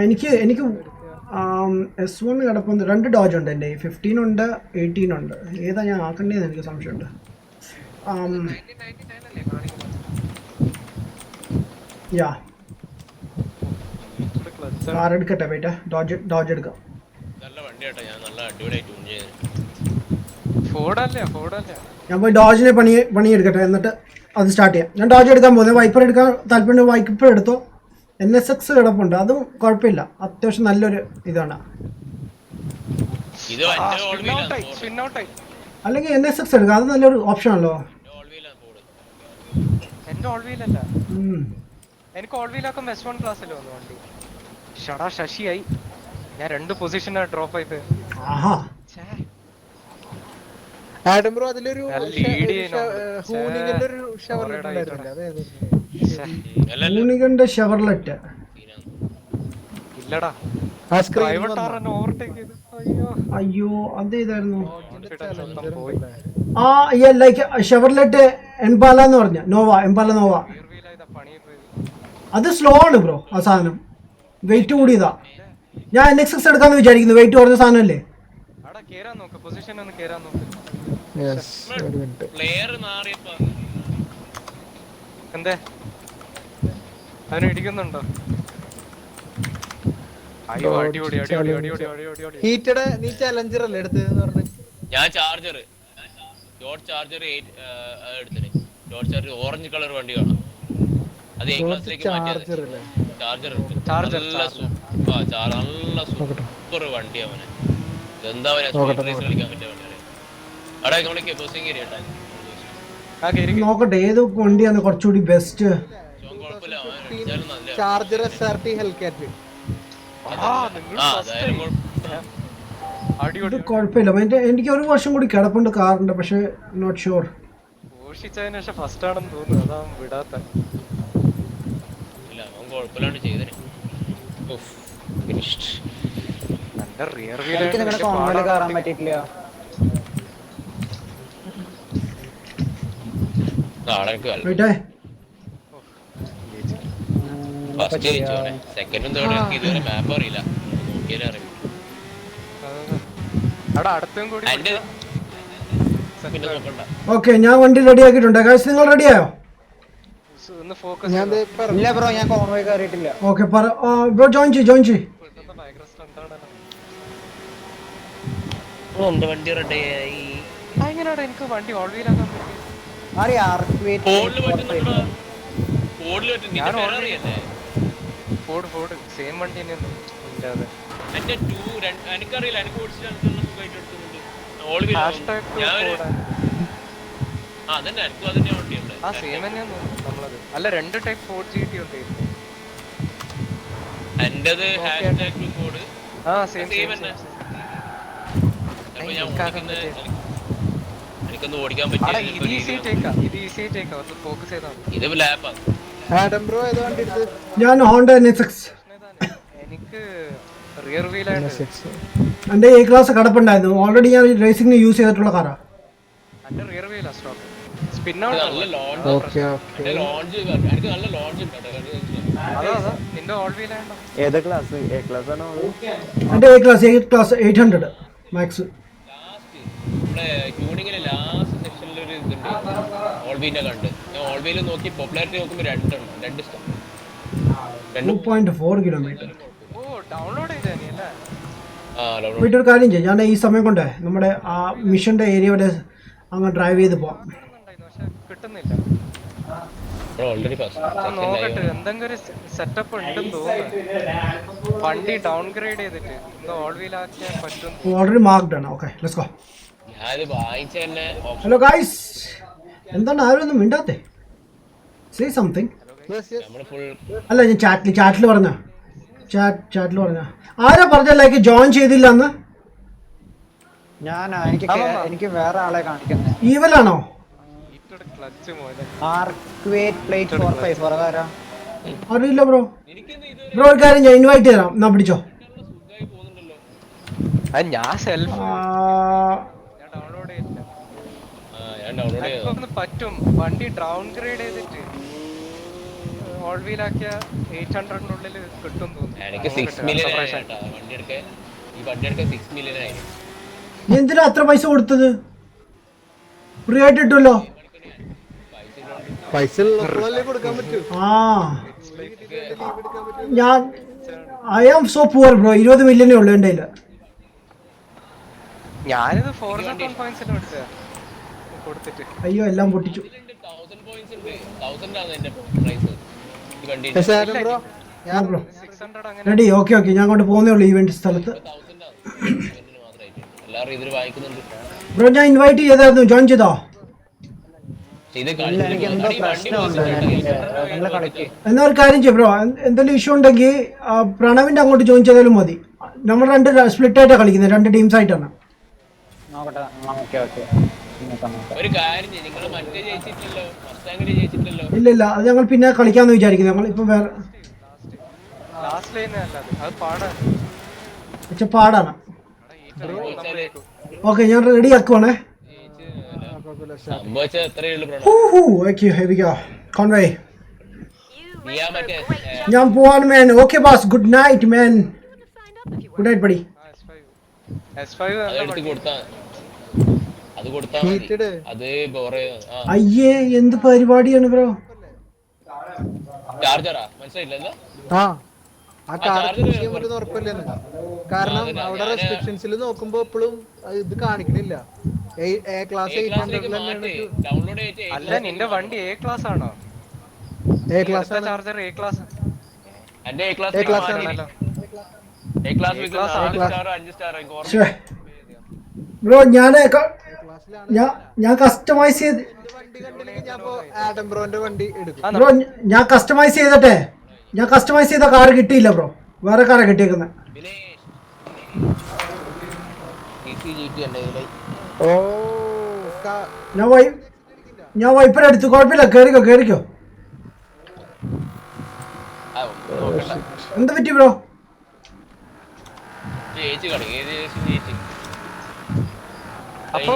എനിക്ക് S1 കിടപ്പുണ്ട്. 2 ഡോജ് ഉണ്ട് എൻ്റെ. 15 ഉണ്ട്, 18 ഉണ്ട്. ഏതാ ഞാൻ ആക്കേണ്ടതെന്ന് എനിക്ക് സംശയമുണ്ട്. യാ കാർ എടുക്കട്ടെ ബേറ്റ. ഡോജ് എടുക്കാം. നല്ല വണ്ടിയാട്ടോ. ഞാൻ നല്ല അടിപൊളിയായി ട്യൂൺ ചെയ്തു. ഫോർഡല്ലേ. ഞാൻ പോയി ഡോജിനെ പണിയെടുക്കട്ടെ, എന്നിട്ട് അത് സ്റ്റാർട്ട് ചെയ്യാം. ഞാൻ ഡോജ് എടുക്കാൻ പോകുന്നത്. വൈപ്പർ എടുക്കാൻ താല്പര്യം വൈപ്പർ എടുത്തോ. NSX കിടപ്പുണ്ട്, അതും കുഴപ്പമില്ല. അത്യാവശ്യം നല്ലൊരു ഇതാണ്. ഇത് എന്റെ ഓൾ വീലാണ്. സ്പിൻ ഔട്ടായി. അല്ലെങ്കിൽ NSX എടുക്കാം, അത് നല്ലൊരു ഓപ്ഷൻ ആണല്ലോ. ഓൾ വീലാണ് പോട്. എന്റെ ഓൾ വീലല്ല. എനിക്ക് ഓൾ വീലാക്കുമ്പോ S1 ക്ലാസ്സിൽ വന്നു വണ്ടി. ഷടാ ശശിയായി. ഞാൻ 2 പൊസിഷനാ ഡ്രോപ്പ് ആയിപ്പോയി. ആഹാ. ആഡം ബ്രോ അതിലൊരു ഹൂനിഗന്റെ ഒരു ഷവർലെറ്റ് ഉണ്ടായിരുന്നില്ല? അതേതായിരുന്നു? ഹൂനിഗന്റെ ഷവർലെറ്റ് ഇല്ലടാ. ആ സ്ക്രീൻ ഓവർടേക്ക് ചെയ്തു. അയ്യോ അതേതായിരുന്നു? ലൈക്ക് ഷവർലെറ്റ് എംപാല എന്ന് പറഞ്ഞ എംപാല നോവ. അത് സ്ലോ ആണ് ബ്രോ. ആ സാധനം വെയിറ്റ് കൂടിയതാ. ഞാൻ NSX എടുക്കാന്ന് വിചാരിക്കുന്നു. വെയിറ്റ് കുറഞ്ഞ സാധനമല്ലേ? പ്ലെയർ മാറിയപ്പോ എന്തേ അതിന് ഇടിക്കുന്നുണ്ടോ? ഹീറ്റഡ് നീ ചലഞ്ചർ അല്ലേ എടുത്തതെന്ന് പറഞ്ഞു? ഞാൻ ചാർജർ ഡോട്ട് ചാർജർ എടുത്തിട്ട്. ഡോട്ട് ചാർജർ ഓറഞ്ച് കളർ വണ്ടി കാണാം. അത് എ ക്ലാസ്സിലേക്ക് മാറ്റിയത്. ചാർജർ നല്ല സൂപ്പർ വണ്ടി. അവനെ എന്താ കളിക്കാൻ പറ്റിയ വണ്ടിയാണ്. അവിടെ നമ്മളെ ബസ്സിങ് ഏരിയ നോക്കട്ടെ ഏത് വണ്ടിയാണ് കുറച്ചുകൂടി ബെസ്റ്റ്. ചാർജർ SRT ഹെൽക്കാറ്റ് കുഴപ്പമില്ല. എനിക്ക് 1 വർഷം കൂടി കിടപ്പുണ്ട് കാറിന്റെ, പക്ഷെ നോട്ട് ഷുവർ. ഫസ്റ്റ് ആണെന്ന് തോന്നുന്നു, അതാ വിടാത്ത. കുഴപ്പമില്ലാണ്ട് ചെയ്തേ. റിയർ കയറാൻ പറ്റിയിട്ടില്ല. സെക്കൻഡും തേർഡും ഇതുവരെ മാപ്പ് അറിയില്ല. ഓക്കെ ഞാൻ വണ്ടി റെഡി ആക്കിയിട്ടുണ്ട്. ഗൈസ് നിങ്ങൾ റെഡിയായോ? ഇല്ല ബ്രോ, ഞാൻ കോൺവോയ് കയറിയിട്ടില്ല. ഓക്കെ ബ്രോ ജോയിൻ ചെയ്യ്. എന്റെ വണ്ടി റെഡി ആയി. എങ്ങനെയാടാ എനിക്ക് വണ്ടി ഓൾ വീലാക്കാൻ പറ്റും? അറിയാ ആർക്വേറ്റ് ഫോണില് പറ്റുന്നുണ്ടോ? ഫോണില് പറ്റും. നിന്റെ ഞാൻ ഫെറാറിയല്ലേ? ഫോർഡ് സെയിം വണ്ടി തന്നെയാണ് എൻ്റെ അത്. എന്റെ എനിക്കറിയില്ല, എനിക്ക് ഓടിച്ചിട്ട് സുഖമായിട്ട് എടുക്കുന്നുണ്ട്. All wheel #2 Ford. അതന്നെ, എനിക്കും അതിന്റെ വണ്ടിയുണ്ട്. ആ സെയിം തന്നെയാണ് നമ്മളത്. അല്ല 2 ടൈപ്പ് ഫോർഡ് GT ഉണ്ട്. എന്റേത് #2 കോഡ്. ആ സെയിം തന്നെ. അപ്പൊ ഞാൻ എനിക്കാക്കാൻ ഓടിക്കുന്നത് എനിക്കൊന്ന് ഓടിക്കാൻ ഇത് പറ്റിയ ഈസി ടേക്കാ ഒന്ന് ഫോക്കസ് ചെയ്താൽ മതി. ഇത് ലാപ്പാണ്. ആഡം ബ്രോ ഏതാ വണ്ടി എടുത്ത്? ഞാൻ ഹോണ്ട NSX. എനിക്ക് റിയർ വീലായിട്ട് എൻ്റെ A ക്ലാസ് കിടപ്പുണ്ടായിരുന്നു. ഓൾറെഡി ഞാൻ റേസിംഗിന് യൂസ് ചെയ്തിട്ടുള്ള കാറാ. എൻ്റെ റിയർ വീലാ സ്റ്റോക്ക് സ്പിൻ നല്ല out. Launch okay okay. Launch എനിക്ക് നല്ല ലോഞ്ച് ഉണ്ട് അതാ നിന്റെ ഓൾ വീലാണ്ടോ? ഏത് ക്ലാസ്? എ ക്ലാസ് ആണോ? എൻ്റെ A ക്ലാസ് 800 മാക്സ്. നമ്മുടെ ട്യൂണിങ്ങിലെ ലാസ്റ്റ് സെക്ഷനിൽ ഒരു ഇതുണ്ട്, ഓൾബീനെ കണ്ട്. ഞാൻ ഓൾബീയിൽ നോക്കി പോപ്പുലാരിറ്റി നോക്കുമ്പോൾ 2 ഇഷ്ടം. 2.4 കിലോമീറ്റർ. ഓ ഡൗൺലോഡ് ചെയ്തേ അല്ലേ? വീട്ടിൽ ഒരു കാര്യം ചെയ്യും, ഞാൻ ഈ സമയം കൊണ്ട് നമ്മുടെ ആ മിഷൻ്റെ ഏരിയ വരെ അങ്ങ് ഡ്രൈവ് ചെയ്ത് പോവാം. പക്ഷെ കിട്ടുന്നില്ല. ഓൾറെഡി നോക്കട്ടെ എന്തെങ്കിലും ഒരു സെറ്റപ്പ് ഉണ്ടെന്ന് തോന്നുന്നു. വണ്ടി ഡൗൺഗ്രേഡ് ചെയ്തിട്ട് ഓൾ വീലാക്കാൻ പറ്റും. ഓൾറെഡി മാർക്ക്ഡ് ആണ്. Okay let's go. ഞാനിത് വാങ്ങിച്ച തന്നെ ഹലോ ഗായ്സ്, എന്താണ് ആരും ഒന്നും മിണ്ടാത്തെ? Say something. നമ്മള് ഫുൾ അല്ല ഞാൻ ചാറ്റിൽ പറഞ്ഞ ആരാ പറഞ്ഞ ലൈക്ക് ജോയിൻ ചെയ്തില്ല എന്ന്? ഞാനാ, എനിക്ക് വേറെ ആളെ കാണിക്കുന്നത്. ഈവലാണോ? ക്ലച്ച് പോലെ ആർക്വേറ്റ് പ്ലേറ്റ് 45 പറയാ. അറിയില്ല ബ്രോ. ഒരു കാര്യം ഞാൻ ഇൻവൈറ്റ് തരാം, എന്നാ പിടിച്ചോ. അത് ഞാൻ സെൽഫ് ആ, ഞാൻ ഡൗൺലോഡ് ചെയ്തില്ല. ഞാൻ ഡൗൺലോഡ് ചെയ്തു. ഒന്ന് പറ്റും വണ്ടി ഡൗൺഗ്രേഡ് ചെയ്തിട്ട് ഓൾ വീലാക്കിയ 800-നുള്ളിൽ കിട്ടും തോന്നുന്നു. എനിക്ക് 6 മില്യൺ വണ്ടി എടുക്കാൻ. ഈ വണ്ടി എടുക്കാൻ 6 മില്യൺ ആയി. നീ എന്തിനാ അത്ര പൈസ കൊടുത്തത്? ഫ്രീ ആയിട്ട് കിട്ടുമല്ലോ. പൈസ ഉള്ളപ്പോഴല്ലേ കൊടുക്കാൻ പറ്റൂ. ആ ഞാൻ I am so poor bro. 20 മില്യനേ ഉള്ളൂ എൻ്റെ കയ്യിൽ. ഞാനിത് 4,000 പോയിന്റ്സിന് എടുത്തതാ കൊടുത്തിട്ട്. അയ്യോ എല്ലാം പൊട്ടിച്ചു. 1000 പോയിന്റ്സ് ഉണ്ട്. 1000 ആണ് എന്റെ പ്രൈസ് ഈ വണ്ടി. പക്ഷേ ആഡം ബ്രോ ആ ബ്രോ 600 അങ്ങനെ റെഡി. ഓക്കെ ഞാൻ അങ്ങോട്ട് പോകുന്നേ ഉള്ളൂ ഈവെന്റ് സ്ഥലത്ത്. 1000 ആണ് ഇവന്റിന് മാത്രമായിട്ട്. എല്ലാവരും ഇതിൽ വായിക്കുന്നുണ്ട്. ബ്രോ ഞാൻ ഇൻവൈറ്റ് ചെയ്തായിരുന്നു, ജോയിൻ ചെയ്തോ? ഇത് ഇല്ല, എനിക്ക് എന്തോ പ്രശ്നമുണ്ട്. നിങ്ങളെ കളിക്ക്. എന്നാ ഒരു കാര്യം ചെയ്യും ബ്രോ, എന്തെങ്കിലും ഇഷ്യൂ ഉണ്ടെങ്കിൽ പ്രണവിന്റെ അങ്ങോട്ട് ജോയിൻ ചെയ്താലും മതി. നമ്മൾ 2 സ്പ്ലിറ്റ് ആയിട്ടാണ് കളിക്കുന്നത്, 2 ടീംസ് ആയിട്ടാണ്. നോക്കട്ടെ. ഓക്കെ ഒരു കാര്യം ചെയ്യും, നിങ്ങൾ മറ്റേ ജയിച്ചിട്ടില്ലല്ലോ, മസ്താങ്ങിൽ ജയിച്ചിട്ടില്ലല്ലോ. ഇല്ല അത് ഞങ്ങൾ പിന്നെ കളിക്കാന്ന് വിചാരിക്കുന്നത്. ഞങ്ങൾ ഇപ്പം വേറെ ലാസ്റ്റ് ലൈൻ അല്ലാതെ അത് പാടാണ്. പക്ഷെ പാടാണ്. ഓക്കെ ഞാൻ റെഡി ആക്കുവാണേ. സംഭവിച്ചത് എത്രയേ ഉള്ളൂ പ്രണവ്. കോൺവേ നീയാ മറ്റേ ഞാൻ പോവാൻ man. Okay boss, good night man. Good night buddy. S5 അതെടുത്ത് കൊടുത്താ അത് കൊടുത്താ മതി. അത് ബോറേ. അയ്യേ എന്ത് പരിപാടിയാണ് ബ്രോ. ചാർജറാ മനസ്സിലായില്ലല്ലോ. ആ കാർ ചെയ്യാൻ പറ്റുന്ന ഉറപ്പില്ലെന്ന്. കാരണം അവിടെ റെസ്ട്രിക്ഷൻസിൽ നോക്കുമ്പോ എപ്പോഴും ഇത് കാണിക്കണില്ല. എ ക്ലാസ് 800 ഡൗൺലോഡ് ചെയ്തിട്ട് അല്ല നിന്റെ വണ്ടി A ക്ലാസ് ആണോ? A class charger A class. എന്റെ എ ക്ലാസ് ആണല്ലോ. എ ക്ലാസ് 5 സ്റ്റാർ ബ്രോ ഞാൻ കസ്റ്റമൈസ് ചെയ്ത് വണ്ടി കണ്ടില്ലെങ്കിൽ ഞാൻ ആഡം ബ്രോന്റെ വണ്ടി എടുക്കും. ബ്രോ ഞാൻ കസ്റ്റമൈസ് ചെയ്തിട്ടെ, ഞാൻ കസ്റ്റമൈസ് ചെയ്ത കാർ കിട്ടിയില്ല ബ്രോ, വേറെ കാറാ കിട്ടിയേക്കുന്നത്. ഓ ഞാൻ വൈപ്പർ എടുത്തു, കുഴപ്പമില്ല. കേറിക്കോ. എന്ത് പറ്റി ബ്രോ? അപ്പൊ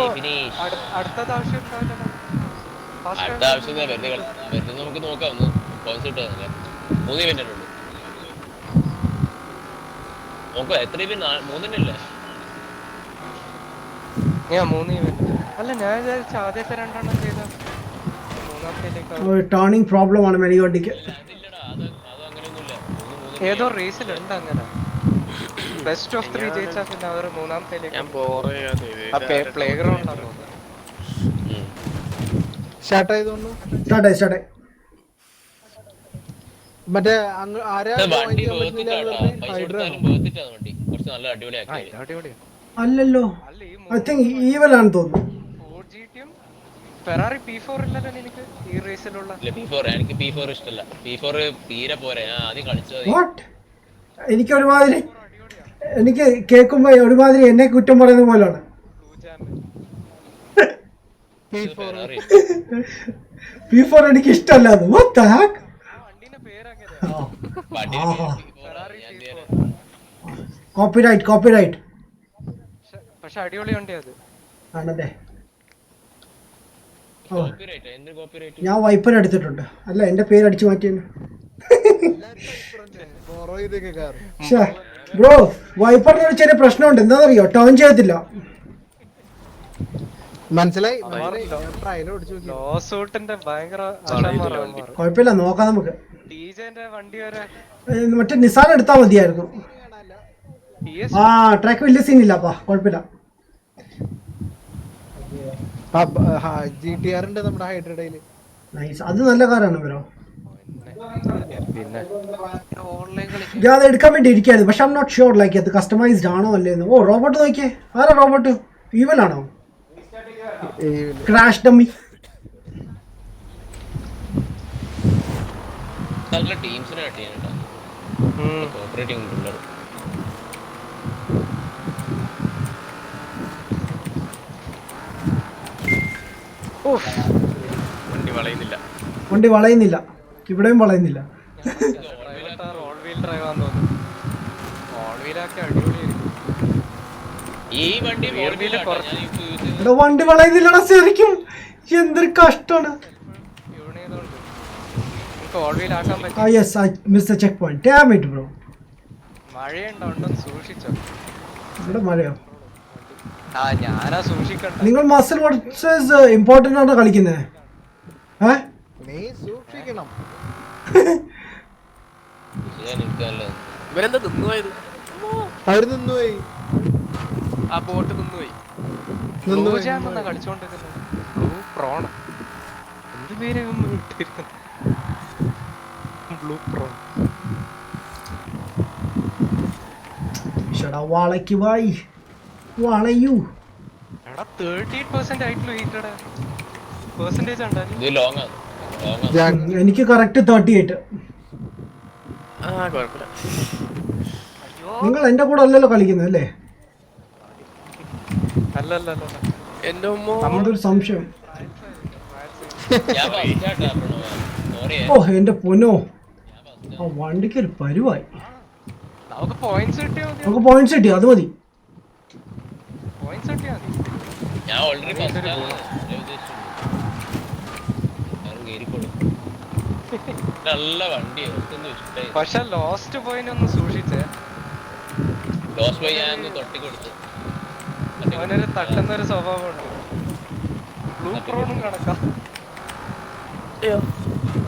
അടുത്ത ആവശ്യം അടുത്ത ആവശ്യം വരുന്നത് നമുക്ക് നോക്കാം. ഒന്ന് പോയിന്റ്സ് കിട്ടാ 3 ഇവന്റ് ഉണ്ട്. നോക്കാം എത്ര ഇവന്റ് 3 അല്ലേ? ഞാൻ 3 ഇവന്റ് അല്ല ഞാൻ വിചാരിച്ച ആദ്യത്തെ 2 ചെയ്ത മൂന്നാമത്തേക്ക് ടേണിംഗ് പ്രോബ്ലം ആണ് മെനിഗോട്ടിക്ക്. അതില്ലടാ, അത് അങ്ങനെയൊന്നുമില്ല. ഏതോ റേസിലുണ്ട് അങ്ങനെ. ബെസ്റ്റ് ഓഫ് 3 ജയിച്ചാ പിന്നെ അവർ മൂന്നാമത്തേലേക്ക് ഞാൻ ബോറേ പ്ലേ ഗ്രൗണ്ട് ആണ് തോന്നുന്നത്. സ്റ്റാർട്ട് ആയതുകൊണ്ട് സ്റ്റാർട്ടായി മറ്റേ ആരാ ഇത് join വണ്ടി ചെയ്യാൻ പറ്റുന്നില്ല എന്ന് വേർത്തിട്ടാട്ടോ, പറഞ്ഞ്? പൈസ ഹൈഡ്ര കൊടുത്താലും ആണോ? വേർത്തിട്ടാണ് വണ്ടി. കുറച്ച് നല്ല അടിപൊളിയാക്കി. അടിപൊളിയാ. അല്ലല്ലോ അല്ല ഈ ഐ തിങ്ക് ഈവലാണെന്ന് തോന്നുന്നു. 4GT-യും ഫെറാറി P4 ഇല്ലല്ലോ എനിക്ക് ഈ റേസിലുള്ള. ഇല്ല P4 എനിക്ക് P4 ഇഷ്ടമല്ല. P4 തീരെ പോരെ. ഞാൻ ആദ്യം കളിച്ചത് വാട്ട് എനിക്ക് ഒരുമാതിരി എനിക്ക് കേൾക്കുമ്പോ ഒരുമാതിരി എന്നെ കുറ്റം പറയുന്ന പോലാണ്. ഫെറാറി. P4 എനിക്ക് ഇഷ്ടമല്ല. What the heck? വണ്ടീന്റെ പേരങ്ങനെ. വണ്ടിയുടെ ഞാൻ കോപ്പിറൈറ്റ് പക്ഷെ അടിപൊളി വണ്ടി അത്. ആണല്ലേ. കോപ്പിറൈറ്റ് എന്ത് കോപ്പിറൈറ്റ്? ഞാൻ വൈപ്പർ എടുത്തിട്ടുണ്ട്. അല്ല എന്റെ പേര് അടിച്ചു മാറ്റിയാണ്. ബോറോ ചെയ്തൊക്കെ കാർ ബ്രോ വൈപ്പറിന് ഒരു ചെറിയ പ്രശ്നമുണ്ട്. എന്താണെന്നറിയോ? ടേൺ ചെയ്യത്തില്ല. മനസ്സിലായി ട്രയൽ ഓടിച്ചു നോക്കി. ലോസൂട്ടിന്റെ ഭയങ്കര ആശാന്മാരാണ്. കുഴപ്പമില്ല, നോക്കാം നമുക്ക്. ടിജെന്റെ വണ്ടി വരെ മറ്റേ നിസാൻ എടുത്താൽ മതിയായിരുന്നു. ആ ട്രാക്ക് വലിയ സീനില്ലപ്പാ, കുഴപ്പമില്ല. GTR ഉണ്ട് നമ്മുടെ ഹൈഡ്രഡയില്. നൈസ്, അത് നല്ല കാറാണ് ബ്രോ. പിന്നെ ഓൺലൈൻ കളിക്കാൻ ഞാൻ അത് എടുക്കാൻ വേണ്ടി ഇരിക്കുകയായിരുന്നു. പക്ഷെ I'm not sure like അത് കസ്റ്റമൈസ്ഡ് ആണോ അല്ലേന്ന്. ഓ റോബോട്ട് നോക്കിയേ. ആരാ റോബോട്ട്? ഈവലാണോ? Crash dummy. നല്ല ടീംസിനെ കട്ടിയാണ് കോപ്പറേറ്റിംഗ് പിള്ളേർ. വണ്ടി വളയുന്നില്ല. ഇവിടെയും വളയുന്നില്ല. ഓൾ വീൽ ഡ്രൈവ് ആണെന്ന് തോന്നുന്നു. ഓൾ വീലൊക്കെ അടിപൊളിയായിരിക്കും. ഈ വണ്ടി Rear wheel കുറച്ച് ഇവിടെ വണ്ടി വളയുന്നില്ലടാ ശരിക്കും. എന്തൊരു കഷ്ടമാണ്. ട്യൂൺ ചെയ്തോണ്ട് നമുക്ക് ഓൾ വീൽ ആക്കാൻ പറ്റും. Yes I miss the checkpoint. Damn it bro. മഴയുണ്ടോണ്ടെന്ന് സൂക്ഷിച്ചോ. ഇവിടെ മഴയോ? ഞാനാ സൂക്ഷിക്കണ്ട. നിങ്ങൾ മസിൽ വാട്ട്സ് ഇമ്പോർട്ടന്റ് ആണ് കളിക്കുന്നത്. നീ സൂക്ഷിക്കണം. ഇവരെന്താ നിന്നുപോയത്? അവര് നിന്നുപോയി. ആ ബോട്ട് നിന്നുപോയി. ബ്ലൂജാമെന്നാ കളിച്ചോണ്ടിരിക്കുന്നത്. ബ്ലൂ പ്രോൺ എന്ത് പേര് ഇട്ടിരിക്കുന്നു? Blue prawn. വാളയ്ക്ക് വായി വളയൂ. എടാ 38% ആയിട്ടുള്ളൂ ഹീറ്റഡ് പെർസെന്റേജ് ഉണ്ടായിരുന്നു. ഇത് ലോങ് ആണ്. എനിക്ക് കറക്റ്റ് 38. ആ കുഴപ്പമില്ല. നിങ്ങൾ എന്റെ കൂടെ അല്ലല്ലോ കളിക്കുന്നത് അല്ലേ? അല്ലല്ല എന്റെ ഉമ്മോ അതൊരു സംശയം. ഞാൻ ഫസ്റ്റ് ആയിട്ടാ സോറി. ഓ എന്റെ പൊന്നോ, ആ വണ്ടിക്ക് ഒരു പരുവായി. നമുക്ക് പോയിന്റ്സ് കിട്ടിയാൽ മതി. നമുക്ക് പോയിന്റ്സ് കിട്ടി, അത് മതി. പോയിന്റ്സ് കിട്ടിയാൽ മതി. ഞാൻ ഓൾറെഡി ഫസ്റ്റ് ആണ് കേറിക്കോളൂ. നല്ല വണ്ടിയാണ്, ഇഷ്ടമായി. പക്ഷെ ലോസ്റ്റ് പോയിന്റ് ഒന്ന് സൂക്ഷിച്ചേ. ലോസ് ബൈ ഞാൻ ഒന്ന് തൊട്ടിക്കൊടുത്തു. അവനൊരു തട്ടുന്നൊരു സ്വഭാവമുണ്ട്. ബ്ലൂ പ്രോണും കണക്കാം.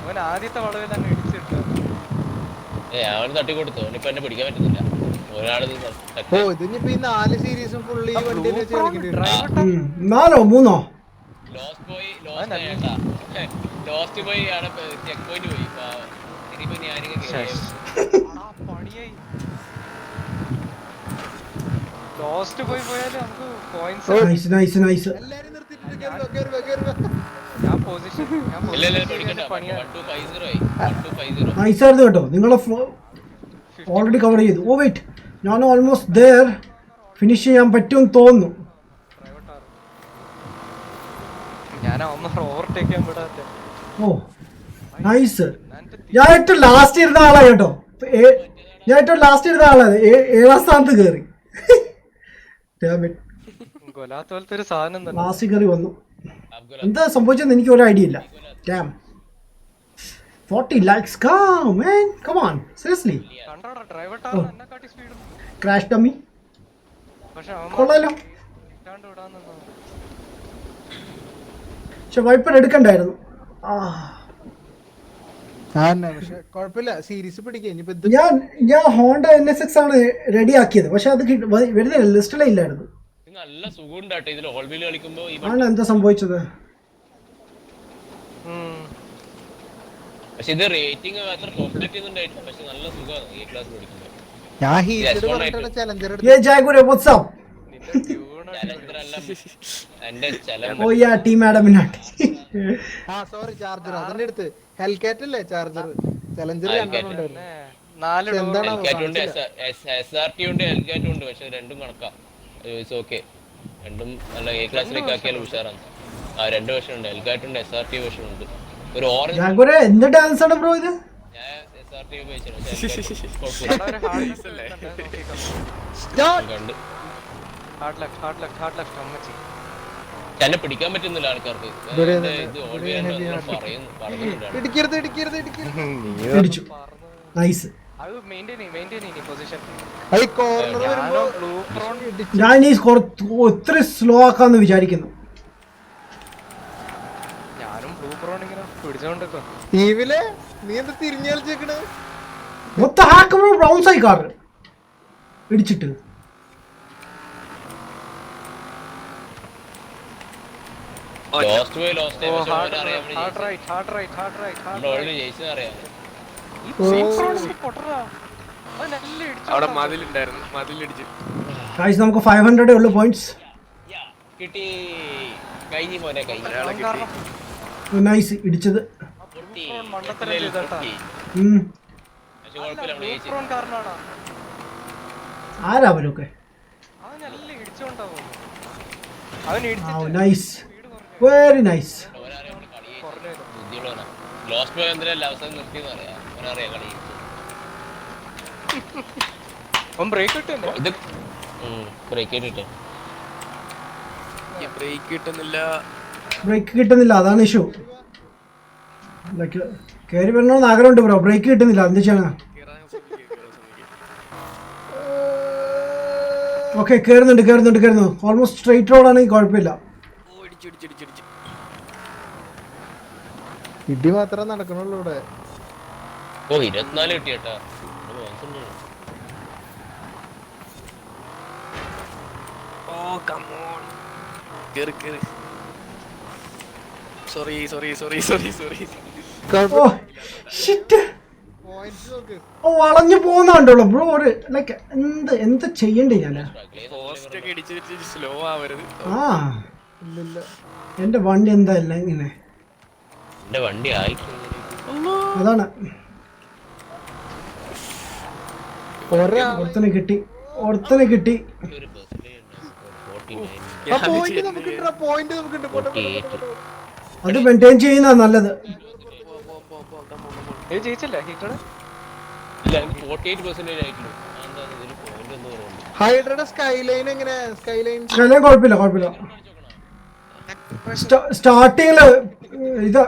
അവൻ ആദ്യത്തെ വളവിൽ അങ്ങ് ഇടിച്ചിട്ട് അവന് തട്ടിക്കൊടുത്തു. അവനിപ്പോ എന്നെ പിടിക്കാൻ പറ്റുന്നില്ല. ഒരാള് ഓ ഇതിനിപ്പോ ഈ 4 സീരീസും ഫുള്ള് ഈ വണ്ടി വെച്ച് കളിക്കേണ്ടി വരും. 4 3 ലോസ്റ്റ് പോയി ലോസ്റ്റ് പോയി അവിടെ ചെക്ക് പോയിന്റ് പോയി. ഇനിയിപ്പോ ഞാനിങ്ങനെ പണിയായി. ലോസ്റ്റ് പോയാലും നമുക്ക് പോയിന്റ്സ്. Nice nice nice. എല്ലാരും നിർത്തിയിട്ടുണ്ട്. കേറുക, കേറുക. ഞാൻ പൊസിഷൻ ഇല്ല പേടിക്കണ്ട. 1250 ആയി. 1250. നൈസായിരുന്നു കേട്ടോ. നിങ്ങളെ ഓൾറെഡി കവർ ചെയ്തു. ഓ വെയിറ്റ്, ഞാൻ ഓൾമോസ്റ്റ് ദെയർ. ഫിനിഷ് ചെയ്യാൻ പറ്റുമെന്ന് തോന്നുന്നു. ഞാൻ ഒന്ന് ഓവർടേക്ക് ചെയ്യാൻ വിടാത്ത. ഓ നൈസ്. ഞാൻ ഏറ്റവും ലാസ്റ്റ് ഇരുന്ന ആളാണ് കേട്ടോ. ഞാൻ ഏറ്റവും ലാസ്റ്റ് ഇരുന്ന ആളാണ്. 7ാം സ്ഥാനത്ത് കയറി. കൊലാത്ത പോലത്തെ ഒരു സാധനം തന്നെ. ലാസ്റ്റ് കയറി വന്നു. എന്താ സംഭവിച്ചെന്ന് എനിക്ക് ഒരു ഐഡിയ ഇല്ല. Damn 40 likes. Come man, come on, seriously. കണ്ടോടാ ഡ്രൈവർ ടാറിന് എന്നെ കാട്ടി സ്പീഡ്. ക്രാഷ് ഡമ്മി പക്ഷെ കൊള്ളാലോ. ഇട്ടാണ്ട് വിടാൻ പക്ഷെ വൈപ്പർ എടുക്കണ്ടായിരുന്നു. പക്ഷെ കുഴപ്പമില്ല, സീരീസ് പിടിക്കുക. ഇനിയിപ്പോ ഇത് ഞാൻ ഹോണ്ട NSX ആണ് റെഡി ആക്കിയത്, പക്ഷെ അത് വരുന്നില്ല, ലിസ്റ്റിലേ ഇല്ലായിരുന്നു. ഇത് നല്ല സുഖമുണ്ടാട്ടെ ഇതിൽ ഓൾ വീൽ കളിക്കുമ്പോ ഈ ആണ് എന്താ സംഭവിച്ചത്? പക്ഷെ ഇത് റേറ്റിംഗ് അത്ര കോംപ്ലീറ്റ് ചെയ്യുന്നുണ്ടായിട്ടില്ല, പക്ഷെ നല്ല സുഖമാണ് ഈ ക്ലാസ് പഠിക്കുമ്പോൾ. ഞാൻ ഹീറ്റഡ് പറഞ്ഞിട്ടാണ് challenger Yeah, Jaguar, what's up? Challenger അല്ല എന്റെ Oh yeah, Team Adaminati. Sorry, charger അതിന്റെ അടുത്ത് ഹെൽകാറ്റ് അല്ലേ ചാർജർ, ചലഞ്ചർ രണ്ടെണ്ണം ഉണ്ടായിരുന്നു. 4 എന്താണ് ഉണ്ട്, SRT ഉണ്ട്, എൽഗാറ്റും ഉണ്ട്, പക്ഷെ രണ്ടും കണക്കാ. ഇറ്റ്സ് ഓക്കെ, രണ്ടും നല്ല എ ക്ലാസ്സിലേക്ക് ആക്കിയാലും ഉഷാറാണ്. ആ 2 വേർഷൻ ഉണ്ട്, എൽഗാറ്റ് ഉണ്ട്, SRT വേർഷൻ ഉണ്ട്. ഒരു ഓറഞ്ച് Jaguar, എന്ത് ഡാൻസ് ആണ് ബ്രോ ഇത്? ഞാൻ SRT ഉപയോഗിച്ചു കണ്ട് തന്നെ പിടിക്കാൻ പറ്റുന്നില്ല ആൾക്കാർക്ക്. ഇത് ഓൾറെഡി പറയുന്നുണ്ടാണ്. ഇടിക്കരുത്. ഇടിച്ചു. നൈസ്. ഈ കോർണർ വരുമ്പോ ഞാൻ ഈ ഒത്തിരി സ്ലോ ആക്കാന്ന് വിചാരിക്കുന്നു. ടീവിലെ നീ എന്താ തിരിഞ്ഞു കളിച്ചേക്കണ്? മൊത്ത ഹാക്ക് ബ്രൗൺ സൈ കാർ ഇടിച്ചിട്ട്. ലോസ്റ്റ് പോയി ലോസ്റ്റ് ഓൾറെഡി ജയിച്ചെന്ന് അറിയാം. അവിടെ മതിലുണ്ടായിരുന്നു, മതിലിടിച്ച്. ഗൈസ് നമുക്ക് 500 ഉള്ളു പോയിന്റ്സ്. കിട്ടി, കഴിഞ്ഞു മോനെ, കഴിഞ്ഞു. നൈസ് ഇടിച്ചത്. പൊട്ടി. ഉം. പക്ഷെ കുഴപ്പമില്ല, നമ്മള് ജയിച്ചു. ആരാ അവരൊക്കെ? Nice, very nice. ബുദ്ധിയുള്ളവനാ. ലോസ്റ്റ് പോയി എന്തിനാ അവസാനം നിർത്തിയെന്ന് അറിയാം, അവനറിയാം കളി. ഇത് ബ്രേക്ക് ഇട്ടിട്ട് ബ്രേക്ക് കിട്ടുന്നില്ല, അതാണ് ഇഷ്യൂ. ലൈക്ക് കയറി വരണമെന്ന് ആഗ്രഹമുണ്ട് ബ്രോ, ബ്രേക്ക് കിട്ടുന്നില്ല, എന്ത് ചെയ്യണ? ഓക്കെ, കയറുന്നുണ്ട്. ഓൾമോസ്റ്റ് സ്ട്രെയിറ്റ് റോഡ് ആണെങ്കിൽ കുഴപ്പമില്ല. ഇടി മാത്രമേ നടക്കണുള്ളൂ ഇവിടെ. ഓ 24 കിട്ടി കേട്ടാ. ഓ ഷിറ്റ്, പോയിന്റ്സ് നോക്ക്. ഓ വളഞ്ഞു പോകുന്നുണ്ടല്ലോ ബ്രോ. ഒരു ലൈക്ക് എന്ത് ചെയ്യണ്ടേ ഞാൻ? ആ ഇല്ലില്ല. എന്റെ വണ്ടി എന്താ അല്ല ഇങ്ങനെ, എന്റെ വണ്ടി ആയി. അതാണ്. ഒരുത്തനെ കിട്ടി. ഒരു പോയിന്റ് നമുക്കുണ്ട്. പോട്ടെ. അത് മെയിൻറ്റെയിൻ ചെയ്യുന്ന നല്ലത്. ജയിച്ചല്ലേ ഹീറ്റഡ്? ഇല്ല, 48% ആയിട്ടുള്ളൂ. ഇതിൽ പോയിന്റ് എന്ന് പറയുന്നത് ഹൈഡ്രയുടെ സ്കൈലൈൻ എങ്ങനെ? സ്കൈലൈൻ കുഴപ്പമില്ല. സ്റ്റാർട്ടിങ്ങില് ഇത്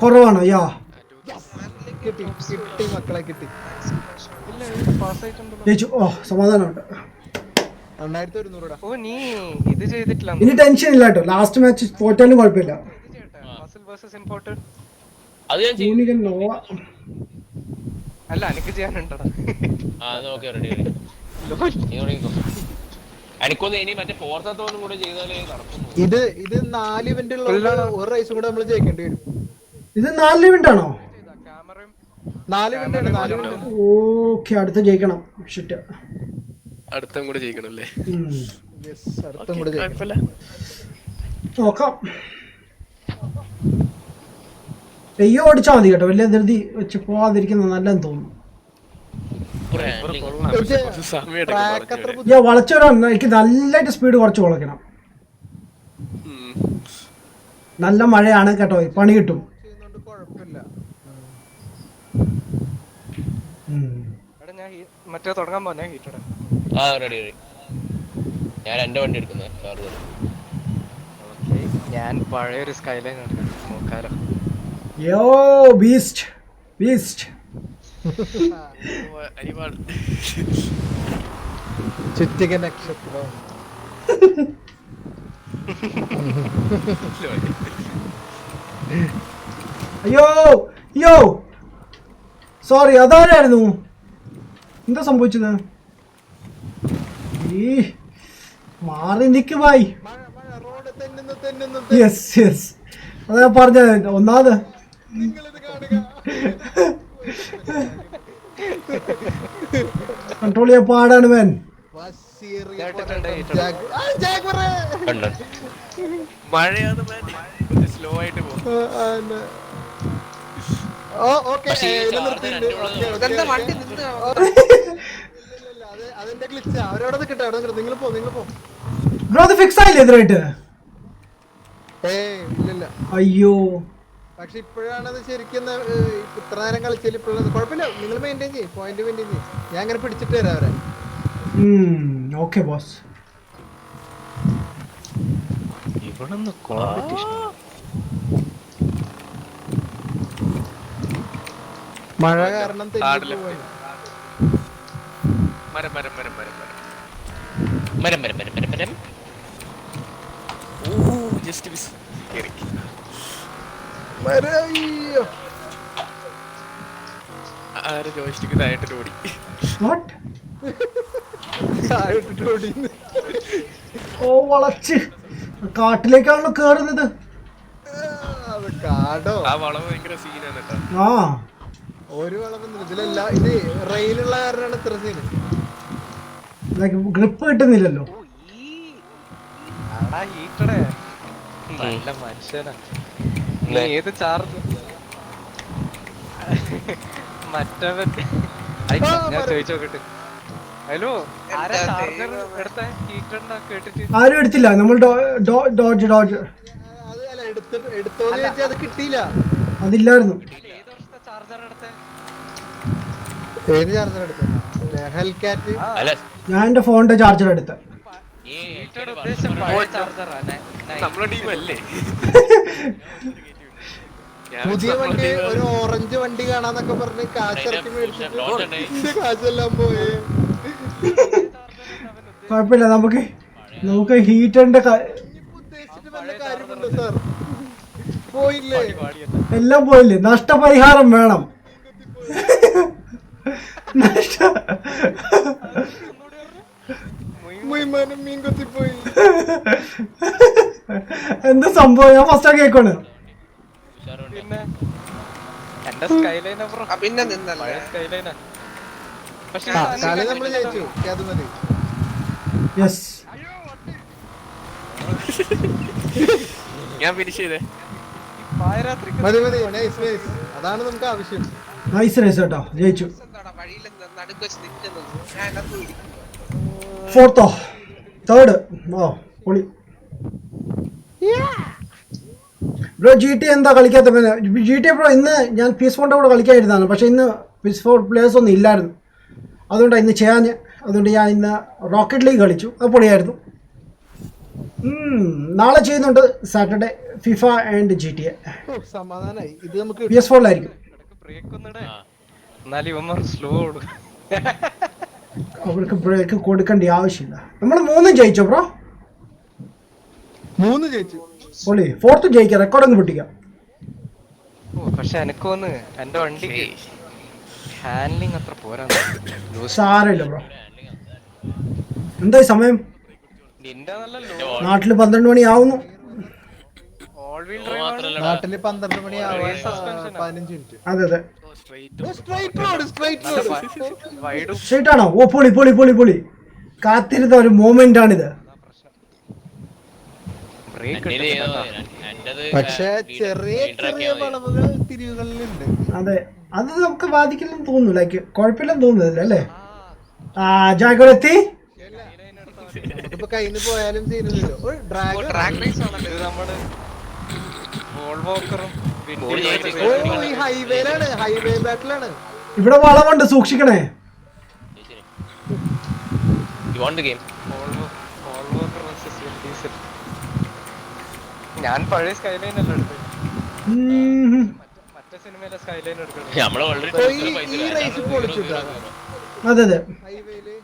കുറവാണ്. യാ കിട്ടി മക്കളെ കിട്ടി. ജയിച്ചു. ഓ സമാധാനമുണ്ട്. 2100. ഓ നീ ഇത് ചെയ്തിട്ടില്ല. ഇനി ടെൻഷൻ ഇല്ല കേട്ടോ, ലാസ്റ്റ് മാച്ച് തോറ്റാലും കുഴപ്പമില്ല. അത് ഞാൻ ചെയ്യും. അല്ല എനിക്ക് ചെയ്യാനുണ്ടടാ. റെഡി. എനിക്കൊന്ന് ഇനി മറ്റേ ഫോർത്തോന്നും കൂടെ ചെയ്താലേ നടക്കുന്നു. ഇത് 4 ഇവന്റ് ഉള്ള ഒരു റേസും കൂടെ നമ്മൾ ജയിക്കേണ്ടി വരും. ഇത് 4 ഇവന്റ് ആണോ? 4 ഇവന്റ് ആണ്. 4 ഇവന്റ്. ഓക്കെ, അടുത്ത ജയിക്കണം. ഷിറ്റ്, അടുത്തും കൂടെ ജയിക്കണല്ലേ? അടുത്തും കൂടെ ജയിക്കണം. നോക്കാം. പെയ്യോ ഓടിച്ചാൽ മതി കേട്ടോ, വലിയ ധൃതി വെച്ച് പോവാതിരിക്കുന്നത് നല്ലതെന്ന് തോന്നുന്നു. ഞാൻ വളച്ചു വരാൻ എനിക്ക് നല്ലതായിട്ട് സ്പീഡ് കുറച്ച് വളയ്ക്കണം. നല്ല മഴയാണ് കേട്ടോ, പണി കിട്ടും. മറ്റേ തുടങ്ങാൻ പോന്നെ ഹീറ്റഡ്. റെഡി. ഞാൻ എന്റെ വണ്ടി എടുക്കുന്നത് ചാർജർ. ഞാൻ പഴയൊരു സ്കൈലൈൻ എടുക്കാം, നോക്കാലോ. യോ ബീസ്റ്റ്. ചുറ്റിക നക്ഷത്രം. അയ്യോ അയ്യോ സോറി അതാരായിരുന്നു എന്താ സംഭവിച്ചത് ഈ മാറി നിക്ക് ഭായ് റോഡ് തെന്നുന്നു യെസ് യെസ് അതാ ഞാൻ പറഞ്ഞത് ഒന്നാമത് നിങ്ങളിത് കാണുക കൺട്രോൾ ചെയ്യാൻ പാടാണ് മാൻ കണ്ടോ മഴയാണ് സ്ലോ ആയിട്ട് പോകും. പക്ഷേ ഈ charger എൻ്റെ ഉള്ളത് ഇതെന്താ വണ്ടി നിന്ന് അതെന്റെ ഗ്ലിച്ചാ. അവരവിടെ നിൽക്കട്ടെ, അവിടെ നിൽക്കട്ടെ. നിങ്ങൾ പോ. ബ്രോ അത് ഫിക്സ് ആയില്ലേ എതിരായിട്ട് ഇല്ലില്ല. അയ്യോ പക്ഷെ ഇപ്പോഴാണ് അത് ശരിക്കും ഇത്ര നേരം കളിച്ചാൽ ഇപ്പോഴാണ് കുഴപ്പമില്ല. നിങ്ങൾ മെയിൻറ്റെയിൻ ചെയ്യും, പോയിന്റ് മെയിൻറ്റെയിൻ ചെയ്യും. ഞാൻ അങ്ങനെ പിടിച്ചിട്ട് തരാം അവരെ. ഓക്കെ ബോസ് ഇവിടുന്ന് കോമ്പറ്റീഷൻ മഴ കാരണം കാടില്. തെന്നി പോവാണ്. മരം മരം മരം മരം മരം മരം മരം മരം മരം മരം ഓ ജസ്റ്റ് മിസ് കേറി. അയ്യോ. ആര് ജോയിസ്റ്റിക്ക് താഴോട്ട് ഓടി. വാട്ട് താഴെ ഇട്ടിട്ട് ഓടിന്ന്. ഓ വളച്ച് കാട്ടിലേക്കാണല്ലോ കേറുന്നത് അത് കാടോ. ആ വളവ് ഭയങ്കര സീനാണ് കേട്ടോ. ആ ഒരു വളവൊന്നും ഇതിലല്ല. ഇത് റെയിലുള്ള കാരണമാണ് ഇത്ര സീന്. ലൈക്ക് ഗ്രിപ്പ് കിട്ടുന്നില്ലല്ലോ ഹീറ്റഡേ നല്ല മനുഷ്യനാ നീ ഏത് ചാർജ് മറ്റവൻ ഞാൻ ചോദിച്ചു നോക്കട്ടെ ഹലോ ആരാ ചാർജർ എടുത്ത ഹീറ്ററിന്റെ കേട്ടിട്ട് ആരും എടുത്തില്ല നമ്മൾ ഡോജ് അത് അല്ല എടുത്തോന്ന് ചോദിച്ചാൽ അത് കിട്ടിയില്ല. അതില്ലായിരുന്നു ഏത് വർഷത്തെ ചാർജർ എടുത്തേ ഏത് ചാർജർ എടുത്തത്? ഹെൽകാറ്റ്. അല്ല ഞാൻ എന്റെ ഫോണിന്റെ ചാർജർ എടുത്ത ഈ ഹീറ്റഡ് ഉദ്ദേശം പഴയ ചാർജറാ നമ്മളെ ടീമല്ലേ? പുതിയ വണ്ടി, ഒരു ഓറഞ്ച് വണ്ടി കാണാന്നൊക്കെ പറഞ്ഞ് കാശിറക്കി മേടിച്ചിട്ട് എന്റെ കാശെല്ലാം പോയേ. കുഴപ്പമില്ല നമുക്ക് ഹീറ്ററിന്റെ ഉദ്ദേശിച്ചിട്ട് വല്ല കാര്യമുണ്ടോ സാർ? പോയില്ലേ? എല്ലാം പോയില്ലേ നഷ്ടപരിഹാരം വേണം മുയ്മാനും മീൻ കൊത്തിപ്പോയി. എന്ത് സംഭവം ഞാൻ ഫസ്റ്റ് കേക്കാണ് പിന്നെ എന്റെ സ്കൈലൈനാ ബ്രോ പിന്നെ നിന്നല്ലേ പഴയ സ്കൈലൈനാ പക്ഷെ കളി നമ്മള് ജയിച്ചു. അത് മതി. യെസ് ഞാൻ ഫിനിഷ് ചെയ്തേ. പായരാത്രിക്ക് മതി. Nice nice. അതാണ് നമുക്ക് ആവശ്യം. നൈസ് റേസ് കേട്ടോ ജയിച്ചു എന്താടാ വഴിയിൽ നടുക്ക് വെച്ച് നിൽക്കുന്നത്? ഞാൻ അതിനകത്ത് പിടിക്കും. ഫോർത്തോ തേർഡ് ഓ പൊളി ബ്രോ ജി ടി എന്താ കളിക്കാത്ത ജി ടി ബ്രോ ഇന്ന് ഞാൻ പീസ് ഫോണിൻ്റെ കൂടെ കളിക്കാതിരുന്നതാണ് പക്ഷേ ഇന്ന് പീസ് ഫോർ പ്ലേയേഴ്സ് ഒന്നും ഇല്ലായിരുന്നു അതുകൊണ്ടാണ് ഇന്ന് ചെയ്യാൻ അതുകൊണ്ട് ഞാൻ ഇന്ന് റോക്കറ്റ് ലീഗ് കളിച്ചു അത് പൊളിയായിരുന്നു നാളെ ചെയ്യുന്നുണ്ട് Saturday FIFA and G T A സമാധാനായി. ഇത് നമുക്ക് പി എസ് ഫോറിലായിരിക്കും ബ്രേക്ക് ഒന്നിടേ എന്നാലും ഇവന്മാർ സ്ലോ കൊടുക്കും അവർക്ക് ബ്രേക്ക് കൊടുക്കേണ്ട ആവശ്യമില്ല നമ്മൾ 3 ജയിച്ചോ ബ്രോ 3 ജയിച്ചു. പൊളി ഫോർത്ത് ജയിക്കാം റെക്കോർഡ് ഒന്ന് പൊട്ടിക്കാം ഓ പക്ഷെ എനിക്ക് വന്ന് എന്റെ വണ്ടിക്ക് ഹാൻഡ്ലിങ് അത്ര പോരാ സാരമില്ല ബ്രോ എന്തായി സമയം നിന്റെ നല്ല ലോ നാട്ടിൽ 12 മണി ആവുന്നു ഓൾ വീൽ ഡ്രൈവ് ആണ് നാട്ടില് 12 മണി ആവാൻ 15 മിനിറ്റ്. അതെ അതെ സ്ട്രൈറ്റ് റോഡ്. വൈഡും സ്ട്രൈറ്റ് ആണോ ഓ പൊളി പൊളി പൊളി പൊളി കാത്തിരുന്ന ഒരു മൊമെന്റ് ആണിത് ബ്രേക്ക് എന്റേത് പക്ഷെ ചെറിയ ചെറിയ വളവുകൾ തിരിവുകളിലുണ്ട്. അതെ അത് നമുക്ക് ബാധിക്കില്ലെന്ന് തോന്നുന്നു ലൈക്ക് കുഴപ്പമില്ലെന്ന് തോന്നുന്നില്ല അല്ലേ ആ ജാഗ്രത നമുക്കിപ്പോ കയ്യിൽ നിന്ന് പോയാലും ചെയ്യുന്നില്ലല്ലോ. ട്രാക്ക് റേസ് ആണല്ലോ ഇത് നമ്മള് വോൾവോക്കറും ഈ ഹൈവേയിലാണ്, ഹൈവേ ബാറ്റിലാണ്. ഇവിടെ വളവുണ്ട് സൂക്ഷിക്കണേ യു വാണ്ട് ദ ഗെയിം. വോൾവോക്കർ വേഴ്സസ് ഡീസൽ ഞാൻ പഴയ സ്കൈലൈൻ അല്ല എടുത്തത് മറ്റേ സിനിമയിലെ സ്കൈലൈൻ എടുക്കണം നമ്മള് വളരെ ഈ റേസ് പൊളിച്ചിട്ടാ അതെ അതെ ഹൈവേയില്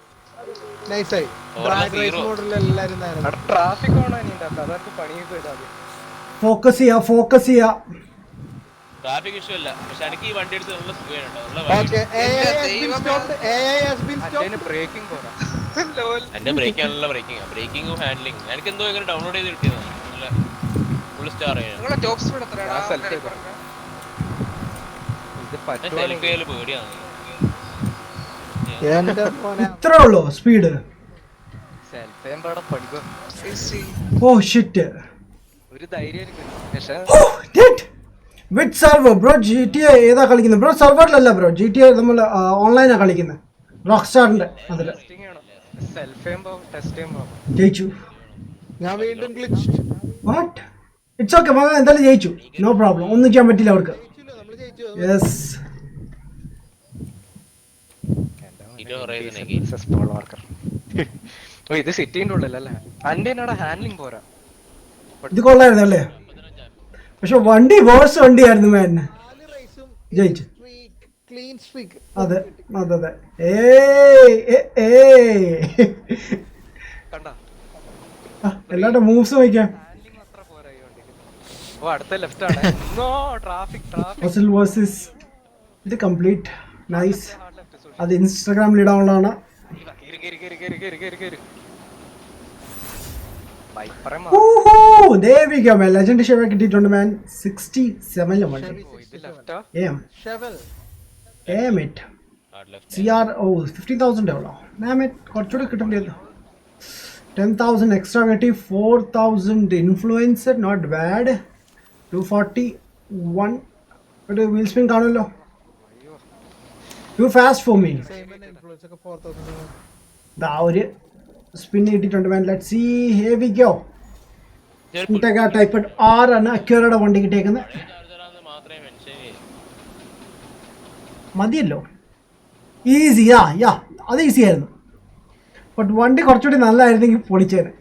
നൈസായി. ഡ്രാഗ് റേസ് മോഡലിൽ എല്ലാരും നേരം. അവിടെ ട്രാഫിക് ഓൺ ആയി അതെനിക്ക് പണിയൊക്കെ ഇടാതെ ഫോക്കസ് ചെയ്യാ ട്രാഫിക് ഇഷ്യൂ അല്ല, പക്ഷെ എനിക്ക് ഈ വണ്ടി എടുത്ത് നല്ല സുഖമായിട്ടോ. Okay, AI has been stopped. Braking പോരാ. എന്റെ ബ്രേക്കിംഗ് നല്ല ബ്രേക്കിംഗും ഹാൻഡ്ലിംഗ് എനിക്ക് എന്തോ ഇങ്ങനെ ഡൗൺലോഡ് ചെയ്ത് കിട്ടിയതാണ്. നല്ല ഫുൾ സ്റ്റാർ നിങ്ങളെ ടോപ്പ് സ്പീഡ് എത്രയാടാ? ഞാൻ selfie ഇത് സെൽഫി പറ്റുവാണെങ്കിൽ ആയാലും പേടിയാണ്. എന്റെ മോനെ. ഇത്രേ ഉള്ളൂ സ്പീഡ്. സെൽഫിയും പാടെ പഠിക്കും. 60. Oh shit. ഒരു ധൈര്യം എനിക്ക് പക്ഷെ വിത്ത് സെർവർ ബ്രോ. GTA ഏതാ കളിക്കുന്നത് ബ്രോ? സെർവറിലല്ല ബ്രോ, GTA നമ്മൾ ഓൺലൈനാണ് കളിക്കുന്നത്, റോക്ക് സ്റ്റാറിന്റെ അതിൽ. ടെസ്റ്റിംഗ് ആണ്. സെൽഫ് ചെയ്യുമ്പോൾ ടെസ്റ്റ് ചെയ്യുമ്പോൾ ജയിച്ചു. ഞാൻ വീണ്ടും glitched. വാട്ട്? ഇറ്റ്സ് ഓക്കെ മകൻ, എന്തായാലും ജയിച്ചു, നോ പ്രോബ്ലം. ഒന്നും ചെയ്യാൻ പറ്റില്ല അവർക്ക്. നമ്മള് ജയിച്ചു. യെസ്. Successful worker. ഓ ഇത് സിറ്റിന്റെ ഉള്ളിലല്ലേ? അന്റെ ഹാൻഡ്ലിംഗ് പോരാ. ഇത് കൊള്ളായിരുന്നു അല്ലേ? പക്ഷെ വണ്ടി വേഴ്സ് വണ്ടിയായിരുന്നു മാൻ. 4 റേസും ജയിച്ചു. Clean streak. അതെ അതെ അതെ. ഏയ് കണ്ടാ എല്ലാവരുടെ മൂവ്സ് വയ്ക്കാം. ഹാൻഡ്ലിംഗ് അത്ര പോരാ ഈ വണ്ടിക്ക്. ഓ അടുത്ത ലെഫ്റ്റ് ആണ്. നോ ട്രാഫിക് മസിൽ വേഴ്സസ് ഇത് കംപ്ലീറ്റ് നൈസ്. Hard left. അത് ഇൻസ്റ്റാഗ്രാമിൽ ഇടാനുള്ളതാണ്. ലെജൻഡ് ഷെവ കിട്ടിയിട്ടുണ്ട് മാൻ. 67 വണ്ടി. ഷെവൽ. CR 15,000 എவ்வளോ? കുറച്ചുകൂടെ കിട്ടുന്നില്ല. 10,000 എക്സ്ട്രാ കിട്ടി. 4,000 ഇൻഫ്ലുവൻസർ, നോട്ട് ബാഡ്. 241 ഒരു വീൽ സ്പിൻ കാണുമല്ലോ. Too fast for me. Influence ഒക്കെ 4,000. ദാ ഒരു സ്പിൻ കിട്ടിയിട്ടുണ്ട് man. Let's see, here we go. Integra type R ആണ് അക്യൂറയുടെ വണ്ടി കിട്ടിയേക്കുന്നത്. മാത്രമേ മെൻഷൻ ചെയ്യൂ. മതിയല്ലോ, ഈസി. യാ അത് ഈസി ആയിരുന്നു. ബട്ട് വണ്ടി കുറച്ചുകൂടി നല്ലതായിരുന്നെങ്കിൽ പൊളിച്ചേനെ.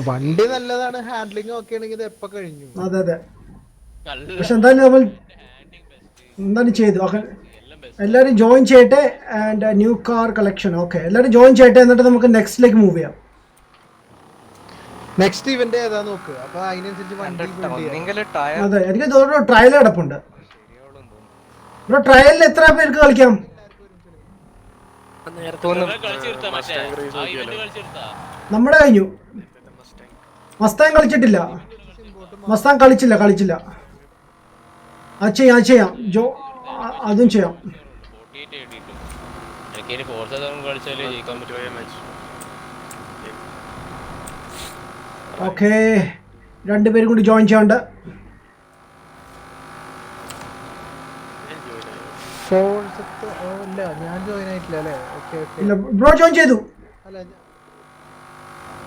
വണ്ടി നല്ലതാണ്, ഹാൻഡ്ലിംഗ് ഒക്കെ ആണെങ്കിൽ ഇത് എപ്പോ കഴിഞ്ഞു. അതെ അതെ. നല്ല പക്ഷെ എന്തായാലും നമ്മൾ എന്തായാലും ചെയ്തു. എല്ലാവരും ജോയിൻ ചെയ്യട്ടെ. And new car collection. Okay, എല്ലാവരും ജോയിൻ ചെയ്യട്ടെ. എന്നിട്ട് നമുക്ക് നെക്സ്റ്റിലേക്ക് മൂവ് ചെയ്യാം. നെക്സ്റ്റ് ഇവന്റ് ഏതാ നോക്ക്. അപ്പൊ അതിനനുസരിച്ച് വണ്ടി build ചെയ്യാം. അതെ, എനിക്ക് തോന്നുന്നു ട്രയൽ കിടപ്പുണ്ട് ബ്രോ. ട്രയലിൽ എത്ര പേർക്ക് കളിക്കാം? കളിച്ചെടുത്താ മറ്റേ ആ ഇവന്റ് കളിച്ചെടുത്താ. നമ്മുടെ കഴിഞ്ഞു. മസ്താൻ കളിച്ചിട്ടില്ല. മസ്താൻ കളിച്ചില്ല. അത് ചെയ്യാം ജോ, അതും ചെയ്യാം. 48 കിട്ടിയിട്ടു. എനിക്ക് ഇനി ഫോർത്ത് കളിച്ചാലേ ജയിക്കാൻ പറ്റുമോ? ഓക്കെ, രണ്ടുപേരും കൂടി ജോയിൻ ചെയ്യാണ്ട്. ഇല്ല, ഞാൻ ജോയിൻ ആയിട്ടില്ല അല്ലേ? ഓക്കെ. ഇല്ല ബ്രോ, ജോയിൻ ചെയ്തു. അല്ല,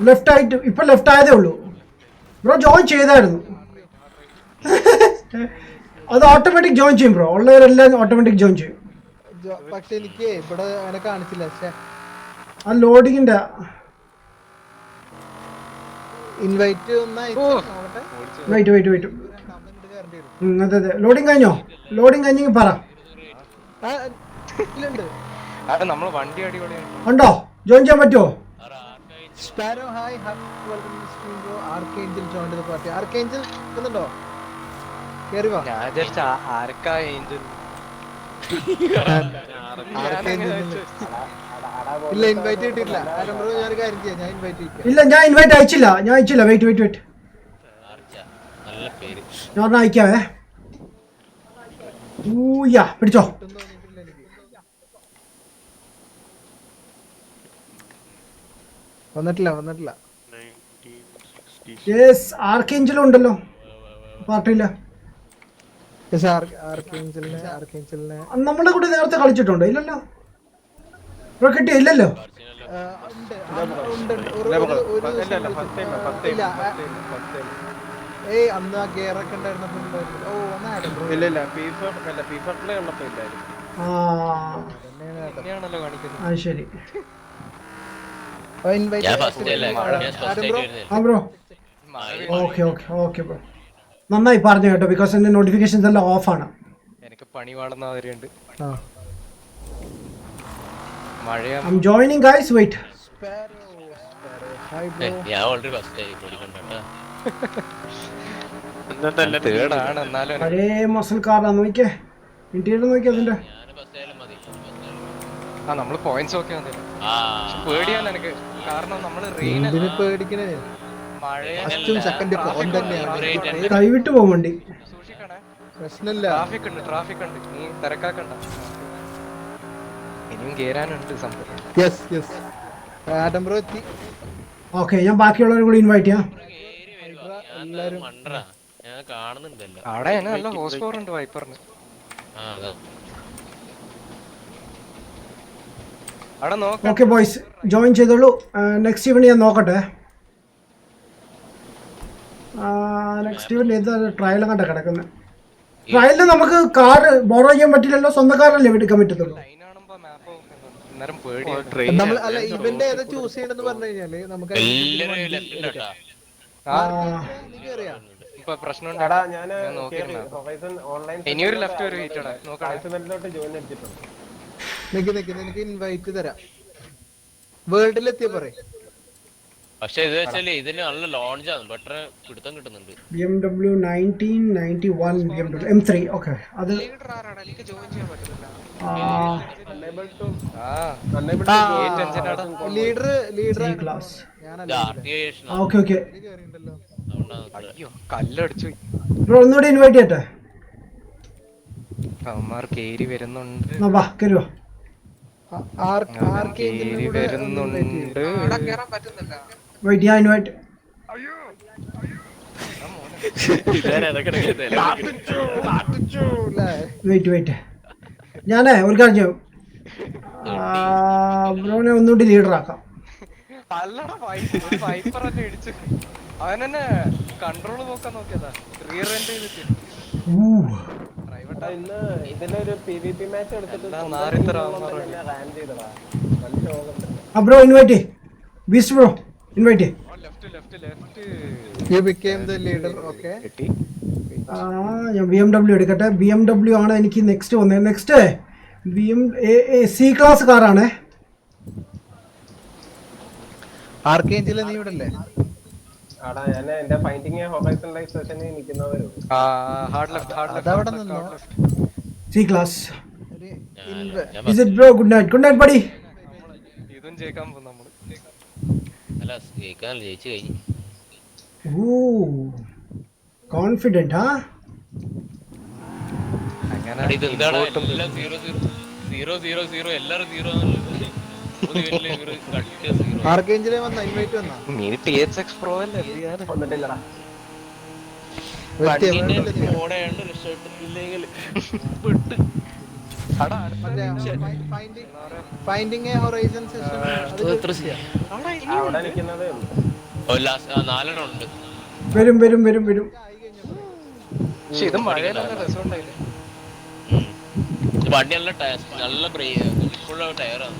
ലെഫ്റ്റ് ആയിട്ട് ഇപ്പൊ ലെഫ്റ്റ് ആയതേ ഉള്ളൂ ബ്രോ. ജോയിൻ ചെയ്തായിരുന്നു. അത് ഓട്ടോമാറ്റിക് ജോയിൻ ചെയ്യും ബ്രോ. ഉള്ളവരെല്ലാം ഓട്ടോമാറ്റിക് ജോയിൻ ചെയ്യും. പക്ഷെ എനിക്ക് ഇവിടെ അങ്ങനെ കാണിച്ചില്ല. ആ ലോഡിങ്ങിന്റെ ഇൻവൈറ്റ് ഒന്ന് വെയിറ്റ്. അതെ. ലോഡിങ് കഴിഞ്ഞോ? ലോഡിങ് കഴിഞ്ഞെങ്കിൽ പറ. നമ്മള് വണ്ടി അടിപൊളിയാണ്. ഉണ്ടോ? ജോയിൻ ചെയ്യാൻ പറ്റുമോ? Sparrow hi, welcome to stream bro. Archangel join ചെയ്ത പാർട്ടി. ആർക്കേഞ്ചൽ നിൽക്കുന്നുണ്ടോ? കേറി വാ. ഞാൻ വിചാരിച്ച ആർക്കാ ഏഞ്ചൽ. ഇല്ല, ഇൻവൈറ്റ് കിട്ടിയിട്ടില്ല. ബ്രോ ഞാനൊരു കാര്യം ചെയ്യാം, ഞാൻ ഇൻവൈറ്റ് ചെയ്യാം. ഇല്ല, ഞാൻ ഇൻവൈറ്റ് അയച്ചില്ല. വെയിറ്റ്. നല്ല പേര്. ഞാൻ അയക്കാവേ. ഊയ്യാ, പിടിച്ചോ. വന്നിട്ടില്ല. യെസ്, ആർക്കേഞ്ചലും ഉണ്ടല്ലോ പാർട്ടിയില്ല. ആർക്കേഞ്ചലിനെ നമ്മുടെ കൂടെ നേരത്തെ കളിച്ചിട്ടുണ്ടോ? ഇല്ലല്ലോ ബ്രോ. കിട്ടിയോ? ഇല്ലല്ലോ. അന്ന് ആ ഗെയറൊക്കെ ഉണ്ടായിരുന്നപ്പോ അത് ശരി. ഞാൻ ഫസ്റ്റ് അല്ലേ, ഞാൻ ഫസ്റ്റ് ആയിട്ട് ആ ബ്രോ. Okay bro. നന്നായി പറഞ്ഞു കേട്ടോ. ബിക്കോസ് എന്റെ നോട്ടിഫിക്കേഷൻസ് എല്ലാം ഓഫാണ്. എനിക്ക് പണി പാടുന്ന മാതിരിയുണ്ട്. മഴയാ. I am joining guys. Wait. ഞാൻ ഓൾറെഡി ഫസ്റ്റ് ആയി ഓടിക്കണ്ട. തേർഡാണ് എന്നാലും പഴയ മസിൽ കാറാണ് നോക്കിയേ, ഇന്റീരിയർ നോക്കിയേ അതിന്റെ. ഞാൻ ബസ് ആയാലും മതി. ആ നമ്മള് പോയിന്റ്സ് ഒക്കെ വന്നില്ല. ആ പേടിയാണ് എനിക്ക്, കാരണം നമ്മള് റെയിൻ എന്തിനു പേടിക്കണേ? ഫസ്റ്റും സെക്കൻഡ് പോയിന്റ് തന്നെയാണ്. കൈവിട്ട് പോകും വണ്ടി. സൂക്ഷിക്കണേ, പ്രശ്നമില്ല. ട്രാഫിക് ഉണ്ട്, നീ തിരക്കാക്കണ്ട. ഇനിയും കേറാനുണ്ട് സംഭവം. യെസ് യെസ്, ആഡം ബ്രോ എത്തി. ഓക്കെ, ഞാൻ ബാക്കിയുള്ളവരെ കൂടി ഇൻവൈറ്റ് ചെയ്യാം. കേറി വരുവാ. ഞാൻ മണ്ടറാ, ഞാൻ കാണുന്നുണ്ടല്ലോ. അവിടെ തന്നെ നല്ല ഹോസ് പവർ ഉണ്ട് വൈപ്പറിന്. ആ അതാ. അവിടെ നോക്കാം. ഓക്കെ ബോയ്സ്, ജോയിൻ ചെയ്തോളൂ. നെക്സ്റ്റ് ഇവന്റ് ഞാൻ നോക്കട്ടെ. നെക്സ്റ്റ് ഇവന്റ് ഏതാ? ട്രയലും കണ്ട കിടക്കുന്നത്. ട്രയലിൽ നമുക്ക് കാറ് ബോറോ ചെയ്യാൻ പറ്റില്ലല്ലോ, സ്വന്തം കാറല്ലേ എടുക്കാൻ പറ്റത്തുള്ളൂ. ലൈനാണുമ്പോ മാപ്പ് അന്നേരം പേടിയാണ്. നമ്മൾ അല്ല ഇവന്റ് ഏതാ ചൂസ് ചെയ്യണമെന്ന് പറഞ്ഞു കഴിഞ്ഞാല് നമുക്ക് എല്ലാരും ലെഫ്റ്റ് ഉണ്ടാ. ഇപ്പൊ പ്രശ്നം ഇനിയൊരു ലെഫ്റ്റ് ഒരു ഹീറ്റടാ നോക്കാം. നിനക്ക് ഇൻവൈറ്റ് തരാം. വേൾഡിലെത്തിയ പറയും. പക്ഷെ ഇത് വെച്ചാല് ഇതിന് നല്ല ലോഞ്ച് ആണ്, ബെറ്റർ പിടുത്തം കിട്ടുന്നുണ്ട്. BMW 1991 BMW M3. ഓക്കെ, അത് ലീഡർ ആരാണ്? എനിക്ക് ജോയിൻ ചെയ്യാൻ പറ്റുന്നില്ല. Leader class. ആർട്ടിയേഷൻ ഓക്കെ അയ്യോ കല്ലടിച്ചു. ബ്രോ ഒന്നുകൂടി ഇൻവൈറ്റ് ചെയ്യട്ടെ. അവന്മാർ കേറി വരുന്നുണ്ട്, വാ കരുവോ. കേറി വരുന്നുണ്ട്. അവിടെ കേറാൻ പറ്റുന്നില്ല. വെയിറ്റ്, ഞാൻ ഇൻവൈറ്റ്. വെയിറ്റ്, ഞാനേ ഒരു കാര്യം ചെയ്യും, ബ്രോനെ ഒന്നുകൂടി ലീഡർ ആക്കാം. അല്ലടാ വൈപ്പർ തന്നെ ഇടിച്ചു. അവൻ തന്നെ കൺട്രോൾ നോക്കാൻ നോക്കിയതാ, റിയർ എൻഡ് ചെയ്തിട്ട്. Bro invite, beast bro invite. You became the leader. Okay. ഞാൻ BMW എടുക്കട്ടെ. BMW ആണ് എനിക്ക് നെക്സ്റ്റ് വന്നത്. നെക്സ്റ്റ് C ക്ലാസ് കാറാണേ. ആർക്കേഞ്ചിൽ നീ ഇവിടെ അല്ലേ? അതവിടെ നിന്നോ. C class. Is it bro? Good night buddy. ഇതും ജയിക്കാൻ പോകും നമ്മള്. അല്ല ജയിക്കാൻ ജയിച്ചു കഴിഞ്ഞു. Confident, huh? അങ്ങനെ ഇത് എന്താണ് എല്ലാം 0-0 എല്ലാരും 0 ആർക്കേഞ്ചിലെ വന്ന ഇൻവൈറ്റ് വന്ന നീ THX Pro അല്ലേ? Finding A horizon session. നാലെണ്ണം ഉണ്ട്. വരും. പക്ഷെ ഇത് മഴ നല്ല രസമുണ്ടായില്ലേ? വണ്ടി നല്ല ബ്രേക്കുള്ള ടയറാണ്.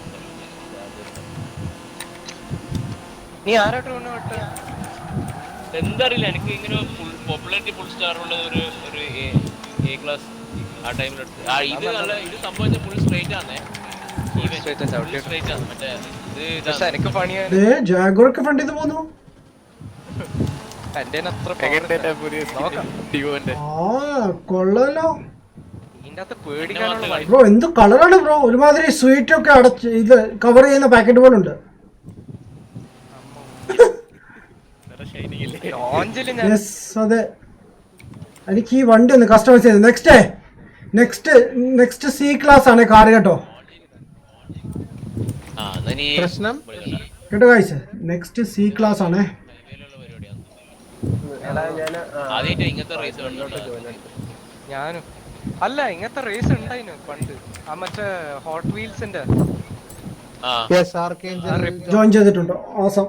നീ ആരായിട്ട് വിട്ട? എന്തറിയില്ല, എനിക്ക് ഇങ്ങനെ പോപ്പുലാരിറ്റി ഫുൾ സ്റ്റാർ ഉള്ള ഒരു എ ക്ലാസ് ആ ടൈമിലെടുത്ത്. ഇത് നല്ല ഇത് സംഭവിച്ച ഫുൾ സ്ട്രേറ്റ് ആണ്. സ്ട്രേറ്റ് ആണ് മറ്റേ പക്ഷെ എനിക്ക് പണിയാണ്. ജാഗോറൊക്കെ ഫണ്ട് ചെയ്ത് പോന്നു. എന്റെ അത്ര നോക്കാം. കൊള്ളാലോ. ഇതിന്റെ അകത്ത് പേടിക്കാനുള്ള ബ്രോ എന്ത് കളറാണ് ബ്രോ, ഒരുമാതിരി സ്വീറ്റ് ഒക്കെ അടച്ച് ഇത് കവർ ചെയ്യുന്ന പാക്കറ്റ് പോലെ ഉണ്ട്. അതെ, എനിക്ക് ഈ വണ്ടി ഒന്ന് കസ്റ്റമൈസ് ചെയ്ത്. നെക്സ്റ്റ് C ക്ലാസ് ആണ് കാർ കേട്ടോ. പ്രശ്നം കേട്ടോ ഗൈസ്, നെക്സ്റ്റ് C ക്ലാസ് ആണ്. ഞാനും അല്ല, ഇങ്ങനത്തെ റേസ് ഉണ്ടായിന് പണ്ട്, ആ മറ്റേ ഹോട്ട് വീൽസിന്റെ. ജോയിൻ ചെയ്തിട്ടുണ്ടോ? ഓസം.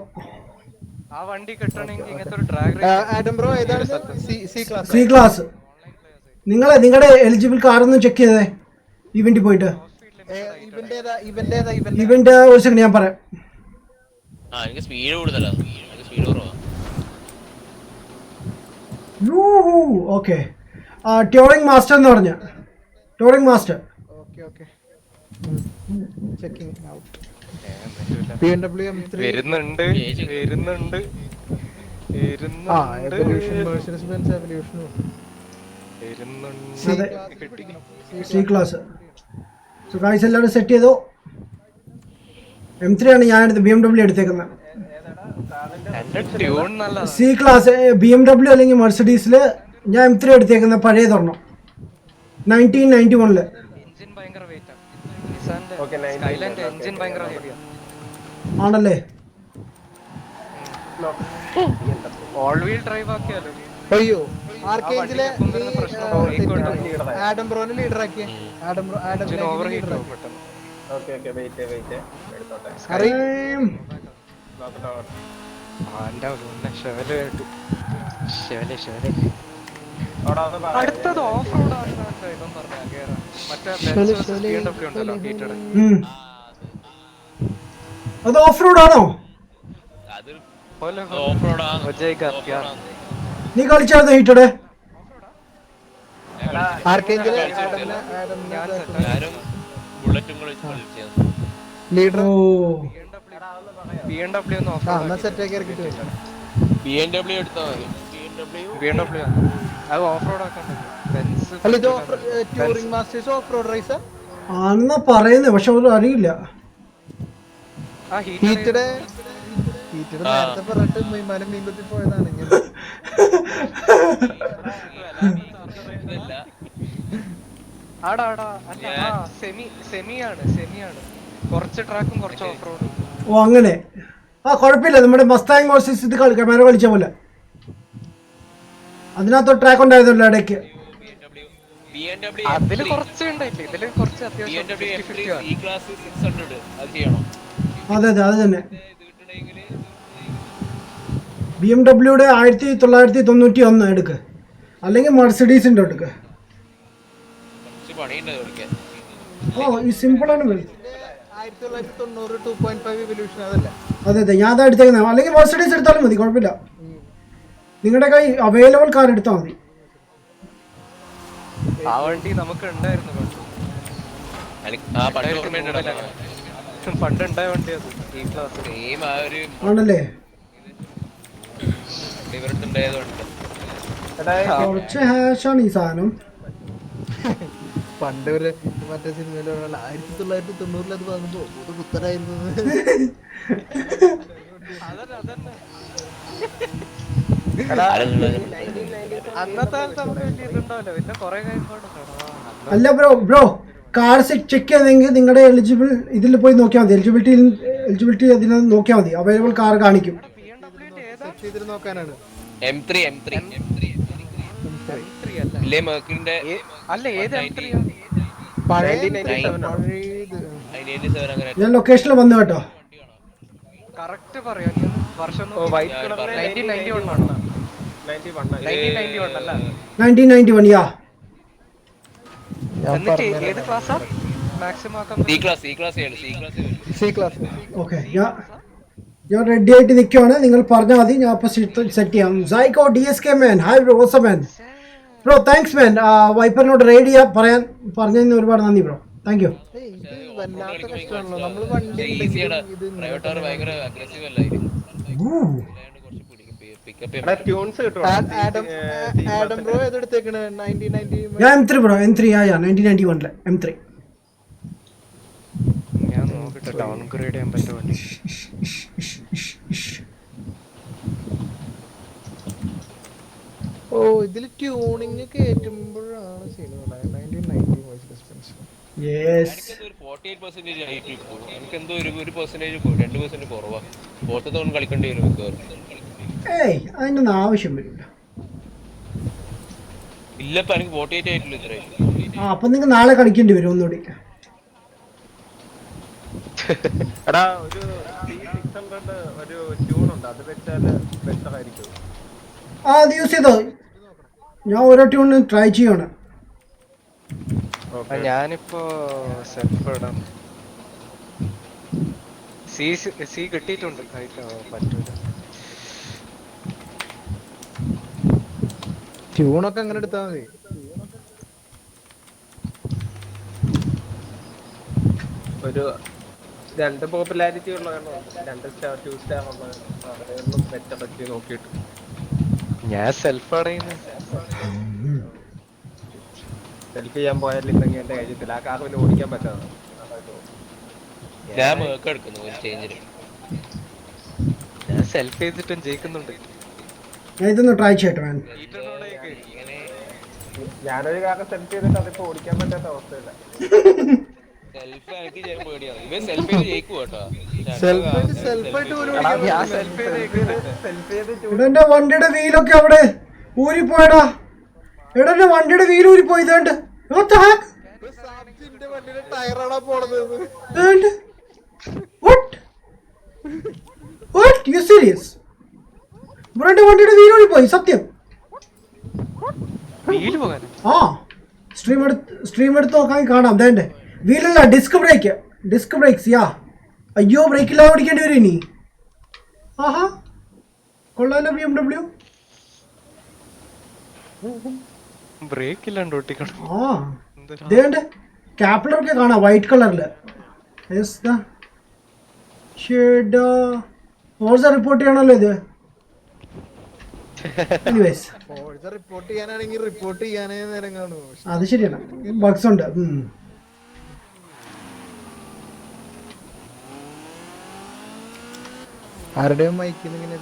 ആ വണ്ടി കിട്ടണമെങ്കിൽ ഇങ്ങനത്തെ ഒരു ഡ്രാഗ് C ക്ലാസ്. നിങ്ങളുടെ എലിജിബിൾ കാർ ഒന്ന് ചെക്ക് ചെയ്തേ ഇവന്റ് പോയിട്ട്. ഇവന്റ് ഒരു സെക്കൻഡ് ഞാൻ പറയാം. സ്പീഡ് കൂടുതലാണ്. ഓക്കെ, ട്യൂറിംഗ് മാസ്റ്റർ എന്ന് പറഞ്ഞ ട്യൂറിംഗ് മാസ്റ്റർ. വരുന്നുണ്ട്. ആ എവല്യൂഷൻ മെർസിഡീസ് ബെൻസ് എവല്യൂഷനും അതെ സി ക്ലാസ്. സോ ഗൈസ് എല്ലാവരും സെറ്റ് ചെയ്തോ. M3 ആണ് ഞാൻ എടുത്ത് BMW എടുത്തേക്കുന്നത്. ട്യൂൺ നല്ലതാ. സി ക്ലാസ് BMW അല്ലെങ്കിൽ മെർസിഡീസിൽ ഞാൻ M3 എടുത്തേക്കുന്നത് പഴയ തുറന്നു 1991. എഞ്ചിൻ ഭയങ്കര വെയിറ്റ് ആണ്. നിസാന്റെ സ്കൈലൈൻ്റെ എഞ്ചിൻ ഭയങ്കര ഹെവിയാണ്. ആണല്ലേ? ഓൾ വീൽ ഡ്രൈവ് ആക്കിയാലോ? അയ്യോ ആർക്കേഞ്ചിലെ ആഡം ബ്രോനെ ലീഡർ ആക്കിയ ആഡം ഓവർ ലീഡർ ഹീറ്റ് ആക്കി. പെട്ടെന്ന്. അടുത്തത് ഓഫ് റോഡ് ആണെന്നാണ് ഇവൻ പറഞ്ഞ കേറാ. മറ്റേ BMW ഉണ്ടല്ലോ ഹീറ്റഡ്. അത് ഓഫ് റോഡ് ആണോ? അത് പോലെ ഓഫ് റോഡാണ്. നീ കളിച്ചായിരുന്നു ഹീറ്റഡ്? ആർക്കേഞ്ചിലെ ഞാനും ബുള്ളറ്റും കൂടെ കളിച്ചത്. ലീഡർ ഓ BMW ഒന്ന് ഓഫ് ആ റോഡ് എന്നാ സെറ്റ് ആക്കി ഇറക്കിട്ട് വരും. BMW എടുത്താൽ മതി. BMW അത് ഓഫ് റോഡ് ആക്കാൻ പറ്റും. അല്ല ഇത് touring masters off road racer ആണെന്നാ പറയുന്നത്, പക്ഷെ ഒരു അറിയില്ല. ആ ഹീറ്റഡ് നേരത്തെ പറഞ്ഞിട്ട് വിമാനം മീൻകുത്തി പോയതാണ് ഇങ്ങനെ. ഇതല്ല ആടാ അല്ല സെമിയാണ് കുറച്ച് ട്രാക്കും കുറച്ച് ഓഫ് റോഡും. ഓ അങ്ങനെ. ആ കുഴപ്പമില്ല, നമ്മുടെ മസ്താങ് വേഴ്സസ് ഇത് ക്യാമറ കളിച്ച പോലെ അതിനകത്ത് ട്രാക്ക് ഉണ്ടായതല്ലോ ഇടയ്ക്ക്. BMW അതില് കുറച്ച് ഉണ്ടായില്ലേ, ഇതില് കുറച്ച് അത്യാവശ്യം BMW 50-50 ആണ്. E ക്ലാസ് 600 അത് ചെയ്യണം. അതെ അത് തന്നെ. ഇത് കിട്ടണമെങ്കിൽ BMW 1991 എടുക്ക്, അല്ലെങ്കിൽ മെർസിഡീസിന്റെ എടുക്ക്. കുറച്ച് പണിയുണ്ട് കളിക്കാൻ. ഓ ഈ സിമ്പിളാണ്. 1990 2.5 ഇവല്യൂഷൻ അതല്ലേ? അതെ ഞാൻ അതാ എടുത്തേക്കുന്നത്. അല്ലെങ്കിൽ മെർസിഡീസ് എടുത്താലും മതി, കുഴപ്പമില്ല. നിങ്ങളുടെ കൈ അവൈലബിൾ കാർ എടുത്താൽ മതി. ആ വണ്ടി നമുക്ക് ഉണ്ടായിരുന്നു ആ പണ്ട് ഓർമ്മയുണ്ടല്ലോ. പണ്ട് ഉണ്ടായ വണ്ടി അത് ഈ ക്ലാസ്. സെയിം ആ ഒരു ആണല്ലേ? ഇവരുടെ ഉണ്ടായതുകൊണ്ട് കുറച്ച് ഹാഷാണ് ഈ സാധനം. പണ്ട് ഒരു മറ്റേ സിനിമയിലുള്ള 1990 അത് വന്നപ്പോ ഒരു കുത്തരായിരുന്നു. അന്നത്തെ കാലത്ത് നമുക്ക് വലിയ ഇതുണ്ടാവില്ല, പിന്നെ കുറെ കഴിയുമ്പോഴും അല്ല ബ്രോ കാർ ചെക്ക് ചെയ്തെങ്കിൽ നിങ്ങളുടെ എലിജിബിൾ ഇതിൽ പോയി നോക്കിയാൽ മതി. എലിജിബിലിറ്റി അതിൽ നോക്കിയാൽ മതി, അവൈലബിൾ കാർ കാണിക്കും. സെറ്റ് ചെയ്തിട്ട് നോക്കാനാണ്. M3 ഇല്ലേ മെർക്കിന്റെ അല്ല ഏത് M3 പഴയ 97 അങ്ങനെ ഞാൻ ലൊക്കേഷനിൽ വന്നു കേട്ടോ. കറക്റ്റ് പറയാ വർഷം 1991 ആണോ? 1991 അല്ല. 1991 യാ. എന്നിട്ട് ഏത് ക്ലാസ്സാ മാക്സിമം ആക്കാൻ C ക്ലാസ് ചെയ്യണം. C class. ഓക്കെ ഞാൻ റെഡി ആയിട്ട് നിൽക്കുവാണ്. നിങ്ങൾ പറഞ്ഞാൽ മതി, ഞാൻ അപ്പോൾ സെറ്റ് ചെയ്യാം. Psycho DSK man, hi bro, awesome man. Bro thanks man. വൈപ്പറിനോട് റെയ്ഡ് ചെയ്യാൻ പറഞ്ഞതിന് ഒരുപാട് നന്ദി ബ്രോ, താങ്ക് യു. ഇത് വല്ലാത്ത കഷ്ടമാണല്ലോ. നമ്മള് വണ്ടി ഈസിയാണ്. ഇത് പ്രൈവറ്റ് കാർ ഭയങ്കര അഗ്രസീവ് അല്ല ഇത്. Pickup Adam bro ഏതെടുത്തേക്കണ്? 1990 ഞാൻ M3 ബ്രോ, M3 1991 M3. ഞാൻ നോക്കട്ടെ ഡൗൺഗ്രേഡ് ചെയ്യാൻ പറ്റുമോ വണ്ടി. ഓ ഇതില് ട്യൂണിങ് കേറ്റുമ്പോഴാണ് സിനിമ 1990 വോയിസ് ഡിസ്പെൻസ്. യെസ്. ഒരു 48% ഹൈറ്റ് കിട്ടും. എനിക്ക് എന്തോ ഒരു 2% കുറവാ. പുറത്തെ തവണ കളിക്കേണ്ടി വരും മിക്കവാറും. ഏയ് അതിനൊന്നും ആവശ്യം വരില്ല. ഇല്ലപ്പ എനിക്ക് 48 ആയിട്ടുള്ളൂ ഇത്രേ. അപ്പം നിങ്ങൾ നാളെ കളിക്കേണ്ടി വരും ഒന്നുകൂടി. എടാ ഒരു C600 ഒരു ട്യൂൺ ഉണ്ട്, അത് വെച്ചാൽ ബെറ്റർ ആയിരിക്കും. അത് യൂസ് ചെയ്തോ, ഞാൻ ഓരോ ട്യൂണ് ട്രൈ ചെയ്യണം. ഞാനിപ്പോ സെൽഫ് ഇടാം. സി കിട്ടിയിട്ടുണ്ട്, പറ്റൂല. ട്യൂണൊക്കെ അങ്ങനെ എടുത്താൽ മതി. ഒരു 2 പോപ്പുലാരിറ്റി ഉള്ളതാണ്, 2 സ്റ്റാർ 2 സ്റ്റാർ ഉള്ളത് ബെറ്റർ പറ്റി നോക്കിയിട്ട്. ഞാൻ സെൽഫ് അടയുന്നു. സെൽഫി ചെയ്യാൻ പോയാലില്ലെങ്കിൽ എന്റെ കാര്യത്തിൽ ആ കാർ പിന്നെ ഓടിക്കാൻ പറ്റാതെ ഞാൻ മേക്ക് എടുക്കുന്നു ഒരു ചേഞ്ചിന്. ഞാൻ സെൽഫ് ചെയ്തിട്ടും ജയിക്കുന്നുണ്ട്. ഞാൻ ഇതൊന്ന് ട്രൈ ചെയ്യട്ടെ man. ഞാനൊരു കാർ സെൽഫി ചെയ്തിട്ട് അതിപ്പോ ഓടിക്കാൻ പറ്റാത്ത അവസ്ഥയില്ല. സെൽഫ് എനിക്ക് ചെയ്യാൻ പേടിയാണ്. ഇവൻ സെൽഫ് ചെയ്ത് ജയിക്കും കേട്ടോ. സെൽഫായിട്ട് പോലും ഞാൻ സെൽഫി ചെയ്ത് എടാ എന്റെ വണ്ടിയുടെ വീലൊക്കെ അവിടെ ഊരിപ്പോയടാ. എടാ എന്റെ വണ്ടിയുടെ വീൽ ഊരിപ്പോയി. ഇതേണ്ട വണ്ടിയുടെ ടയറാണോ പോണത്? You serious? ബ്രോ എന്റെ വണ്ടിയുടെ വീൽ ഊരിപ്പോയി സത്യം. വീല് പോകാൻ ആ സ്ട്രീം എടുത്ത് നോക്കാൻ കാണാം. ദേണ്ടേ വീലല്ല, ഡിസ്ക് ബ്രേക്സ്. യാ അയ്യോ, ബ്രേക്കില്ലാതെ ഓടിക്കേണ്ടി വരും ഇനി. ആഹാ കൊള്ളാലോ BMW. ബ്രേക്ക് ഇല്ലാണ്ട് ഓട്ടിക്കണം. ആ ദേണ്ടേ ക്യാപ്ലറൊക്കെ കാണാം വൈറ്റ് കളറില്. റിപ്പോർട്ട് ചെയ്യണല്ലോ ഇത്. എനിവേസ് റിപ്പോർട്ട് ചെയ്യാനാണെങ്കിൽ റിപ്പോർട്ട് ചെയ്യാനേ നേരം കാണൂ. അത് ശരിയാണ്, ബഗ്സ് ഉണ്ട്. ആരുടെയും മൈക്കിന്ന് ഇങ്ങനെ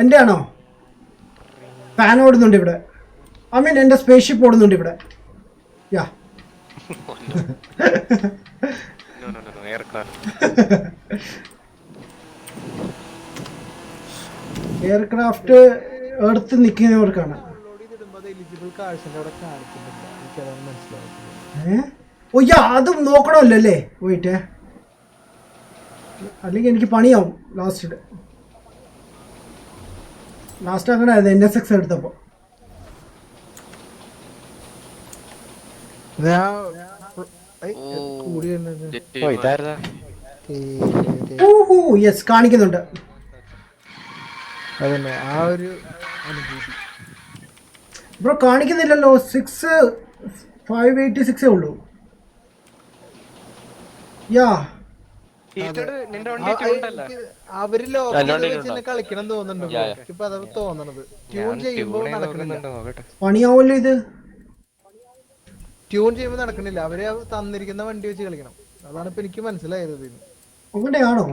എൻ്റെ ആണോ? ഫാൻ ഓടുന്നുണ്ട് ഇവിടെ. ഐ മീൻ എൻ്റെ സ്പേസ്ഷിപ്പ് ഓടുന്നുണ്ട് ഇവിടെ. യാ എയർക്രാഫ്റ്റ് എടുത്ത് നിൽക്കുന്നവർക്കാണ്. ഓ യാ അതും നോക്കണമല്ലോ അല്ലേ? പോയിട്ട് അല്ലെങ്കിൽ എനിക്ക് പണിയാവും. ലാസ്റ്റ് അങ്ങനെ ആയിരുന്നു NSX എടുത്തപ്പോ. യെസ് കാണിക്കുന്നുണ്ട്. അതന്നെ ആ ഒരു അനുഭൂതി ബ്രോ കാണിക്കുന്നില്ലല്ലോ. 6586 ഉള്ളൂ. യാ നിന്റെ വണ്ടി ഉണ്ടല്ലോ. അവര് ലോക്കൽ കളിക്കണം തോന്നുന്നുണ്ട്. ഇപ്പൊ അത് തോന്നണത് ട്യൂൺ ചെയ്യുമ്പോ നടക്കുന്നില്ല. പണിയാവല്ലോ ഇത്. ട്യൂൺ ചെയ്യുമ്പോ നടക്കണില്ല. അവര് തന്നിരിക്കുന്ന വണ്ടി വെച്ച് കളിക്കണം. അതാണ് ഇപ്പൊ എനിക്ക് മനസ്സിലായത്. അങ്ങനെയാണോ?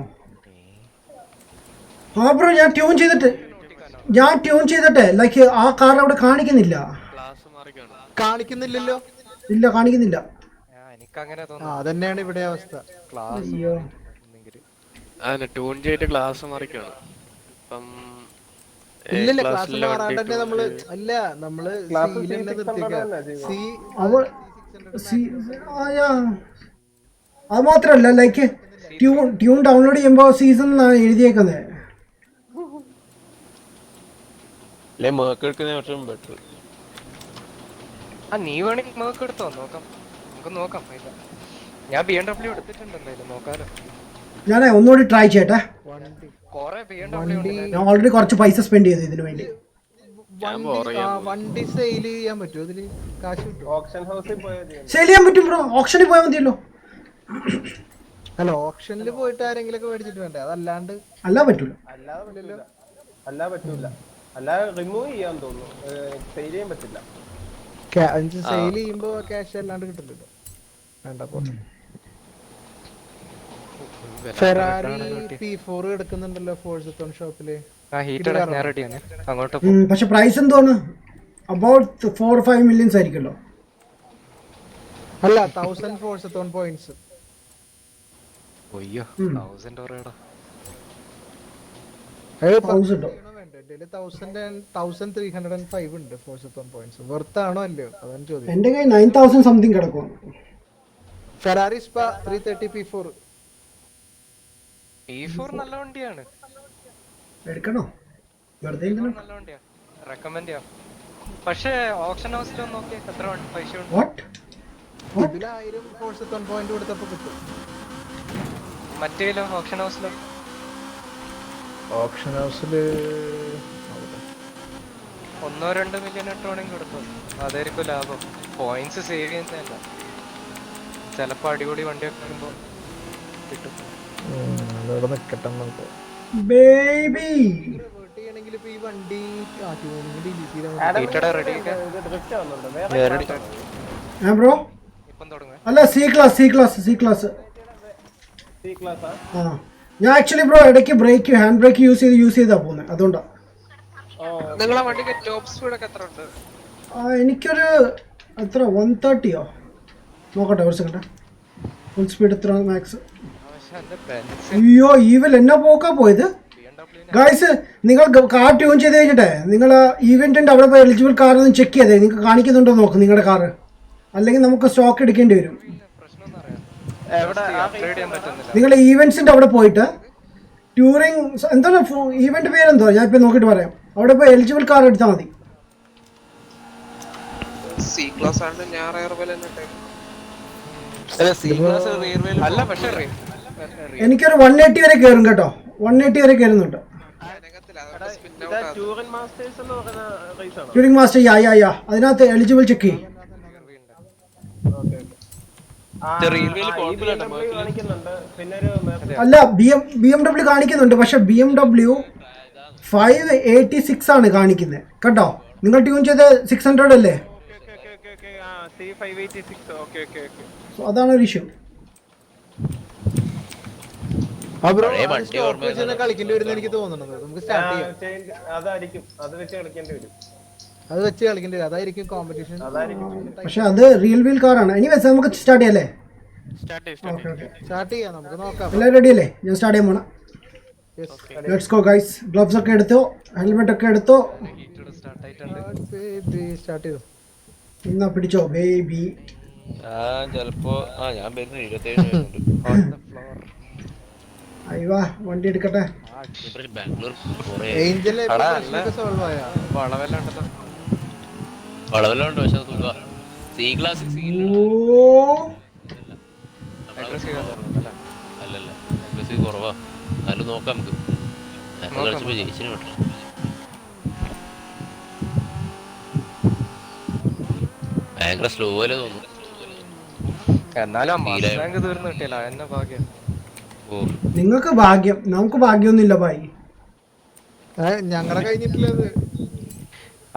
ആ ബ്രോ ഞാൻ ട്യൂൺ ചെയ്തിട്ട് ലൈക്ക് ആ കാർ അവിടെ കാണിക്കുന്നില്ല. കാണിക്കുന്നില്ലല്ലോ. ഇല്ല കാണിക്കുന്നില്ല. എനിക്കങ്ങനെ അതന്നെയാണ് ഇവിടെ അവസ്ഥ. അയ്യോ ട്യൂൺ ചെയ്തിട്ട് ഗ്ലാസ് മറിക്കാണ്. ഇല്ലല്ല ക്ലാസ് മാറാണ്ട് തന്നെ നമ്മള് അത് മാത്രല്ല ലൈക്ക് ട്യൂൺ ഡൗൺലോഡ് ചെയ്യുമ്പോ സീസൺ എഴുതിയേക്കുന്നത്. നീ വേണമെങ്കിൽ മേക്ക് എടുത്തോ, നോക്കാം. നമുക്ക് നോക്കാം. ഞാൻ BMW എടുത്തിട്ടുണ്ട്. എന്തായാലും നോക്കാലോ. ഞാൻ ഒന്നുകൂടി ട്രൈ ചെയ്യട്ടെ. കൊറേ BMW ഞാൻ ഓൾറെഡി കുറച്ച് പൈസ സ്പെൻഡ് ചെയ്തു ഇതിനു വേണ്ടി. വണ്ടി സെയിൽ ചെയ്യാൻ പറ്റുമോ? ഇതില് കാശ് കിട്ടും? ഓപ്ഷൻ ഹൗസിൽ പോയാൽ സെയിൽ ചെയ്യാൻ പറ്റും ബ്രോ. ഓപ്ഷനിൽ പോയാൽ മതിയല്ലോ. അല്ല ഓപ്ഷനിൽ പോയിട്ട് ആരെങ്കിലും ഒക്കെ മേടിച്ചിട്ട് വേണ്ടേ? അതല്ലാണ്ട് അല്ല പറ്റൂല. അല്ലാതെ റിമൂവ് ചെയ്യാൻ തോന്നുന്നു. സെയിൽ ചെയ്യാൻ പറ്റില്ല. സെയിൽ ചെയ്യുമ്പോ ക്യാഷ് അല്ലാണ്ട് കിട്ടില്ലല്ലോ. വേണ്ട പോട്ടെ. ഫെറാറി P4 എടുക്കുന്നുണ്ടല്ലോ ഫോഴ്സത്തോൺ ഷോപ്പില്. പക്ഷെ പ്രൈസ് എന്തോന്ന് അബൌട്ട് 4-5 മില്യൺസ് ആയിരിക്കല്ലോ. അല്ല 1000 ഫോഴ്സത്തോൺ പോയിന്റ്സ്. 1305 ഉണ്ട് ഫോഴ്സത്തോൺ പോയിന്റ്സ്. വെർത്ത് ആണോ അല്ലയോ അതാണ് ചോദ്യം. എന്റെ കയ്യിൽ 9000 സംതിങ് കിടക്കും. ഫെറാറി സ്പ 330 P4 നല്ല വണ്ടിയാണ്. എടുക്കണോ? വെറുതെ നല്ല വണ്ടിയാ, റെക്കമെൻഡ് ചെയ്യാം. പക്ഷേ ഓപ്ഷൻ ഹൗസിൽ ഒന്ന് നോക്കിയാൽ എത്ര പൈസ ഉണ്ട്? ഇതിൽ 1000 ഫോഴ്സത്തോൺ പോയിന്റ് കൊടുത്തപ്പോ കിട്ടും. മറ്റേലോ ഓപ്ഷൻ ഹൗസിലോ? ഓപ്ഷൻ ഹൗസില് 1-2 മില്യൺ ഇട്ടോണെങ്കിൽ കൊടുത്തു. അതായിരിക്കും ലാഭം. പോയിന്റ്സ് സേവ് ചെയ്യുന്നതല്ല. ചിലപ്പോ അടിപൊളി വണ്ടിയൊക്കെ വരുമ്പോ കിട്ടും. അതോടെ നിക്കട്ടെ. ബേബി ചെയ്യണമെങ്കിൽ ഇപ്പൊ ഈ വണ്ടി ട്യൂണിങ് ഡിലീറ്റ് ചെയ്താൽ ഈട്ടടെ ready ഒക്കെ? ഇത് ഡ്രിഫ്റ്റ് ആവുന്നുണ്ട്. വേറെ Yeah, class ready. ആണോ? ബ്രോ ഇപ്പം തുടങ്ങുക. അല്ല സി ക്ലാസ് C class ആ? ആ ഞാൻ ആക്ച്വലി ബ്രോ ഇടയ്ക്ക് ബ്രേക്ക് ഹാൻഡ് ബ്രേക്ക് യൂസ് ചെയ്താ പോകുന്നത്, അതുകൊണ്ടാണ്. നിങ്ങളെ വണ്ടിക്ക് ടോപ്പ് സ്പീഡ് ഒക്കെ എത്ര ഉണ്ട്? എനിക്കൊരു എത്ര 130യോ നോക്കട്ടെ ഒരു സെക്കൻഡ്. ഫുൾ സ്പീഡ് എത്ര മാക്സ്? പക്ഷെ എന്റെ Benz അയ്യോ ഈവൽ എന്നാ പോക്കാ പോയത് ഗൈസ്. നിങ്ങൾ കാർ ട്യൂൺ ചെയ്ത് കഴിഞ്ഞിട്ടേ നിങ്ങൾ ഈവെന്റിന്റെ അവിടെ പോയി എലിജിബിൾ കാർ ഒന്ന് ചെക്ക് ചെയ്തേ, നിങ്ങൾക്ക് കാണിക്കുന്നുണ്ടോ നോക്ക് നിങ്ങളുടെ കാറ്, അല്ലെങ്കിൽ നമുക്ക് സ്റ്റോക്ക് എടുക്കേണ്ടി വരും. പ്രശ്നമൊന്നും അറിയാം. എവിടെ? അപ്ഗ്രേഡ് ചെയ്യാൻ പറ്റുന്നില്ല. നിങ്ങൾ ഈവെന്റ്സിന്റെ അവിടെ പോയിട്ട് ട്യൂറിങ് എന്താണ് ഈവെന്റ് പേരെന്തോ ഞാൻ ഇപ്പൊ നോക്കിയിട്ട് പറയാം. അവിടെ പോയി എലിജിബിൾ കാർ എടുത്താൽ മതി. C class ആണ് ഞാൻ റയർ പോലെ തന്നെ ഇട്ടേക്കുന്നത്. അല്ല പക്ഷെ എനിക്കൊരു 180 വരെ കയറും കേട്ടോ, 180 വരെ കയറുന്നുണ്ട്. അനങ്ങത്തില്ല, അതുകൊണ്ട് spin out ഇതാ ആകും. ടൂറിംഗ് മാസ്റ്റേഴ്സ് എന്ന് പറയുന്ന റേസ് ആണോ? ട്യൂറിങ് മാസ്റ്റർ യാ അതിനകത്ത് എലിജിബിൾ ചെക്ക് ചെയ്യും. കാണിക്കുന്നുണ്ട്. പിന്നെ ഒരു അല്ല BMW കാണിക്കുന്നുണ്ട്, പക്ഷെ BMW 586 ആണ് കാണിക്കുന്നത് കേട്ടോ. നിങ്ങൾ ട്യൂൺ ചെയ്ത് 600 അല്ലേ? C586. ഓക്കെ. സോ അതാണ് ഒരു ഇഷ്യൂ. കളിക്കേണ്ടി വരുന്ന എനിക്ക് തോന്നുന്നത്. നമുക്ക് സ്റ്റാർട്ട് ചെയ്യാം. അതായിരിക്കും, അത് വെച്ച് കളിക്കേണ്ടി വരും. അത് വെച്ച് കളിക്കേണ്ടി വരും, അതായിരിക്കും കോമ്പറ്റീഷൻ. പക്ഷെ അത് റിയൽ വീൽ കാറാണ്. എനിവേസ് നമുക്ക് സ്റ്റാർട്ട് ചെയ്യാം അല്ലേ? സ്റ്റാർട്ട് ചെയ്യാം, നമുക്ക് നോക്കാം. എല്ലാവരും റെഡി അല്ലേ? ഞാൻ സ്റ്റാർട്ട് ചെയ്യാൻ പോണം. Let's go guys. ഗ്ലവ്സ് ഒക്കെ എടുത്തോ, ഹെൽമെറ്റ് ഒക്കെ എടുത്തോ. സ്റ്റാർട്ട് ചെയ്തു. ഇന്നാ പിടിച്ചോ ബേബി. ചെലപ്പോ ഞാൻ വരുന്നു 27 അയ്യോ വണ്ടി എടുക്കട്ടെ. ബാംഗ്ലൂർ ഏഞ്ചൽ സോൾവ് ആയ വളവെല്ലാം ഉണ്ടല്ലോ. വളവെല്ലാം പക്ഷെ തുക C class ഓ അല്ലല്ല aggressive കുറവാ. എന്നാലും നോക്കാം നമുക്ക്. കളിച്ചപ്പോ ജയിച്ചിന് പറ്റും. ഭയങ്കര സ്ലോ പോലെ തോന്നുന്നു. എന്നാലും മസ്റ്റാങ് തീർന്നു കിട്ടിയല്ല, എന്നെ ഭാഗ്യം. നിങ്ങൾക്ക് ഭാഗ്യം, നമുക്ക് ഭാഗ്യമൊന്നുമില്ല ഭായി. ഞങ്ങളെ കഴിഞ്ഞിട്ടില്ലത്.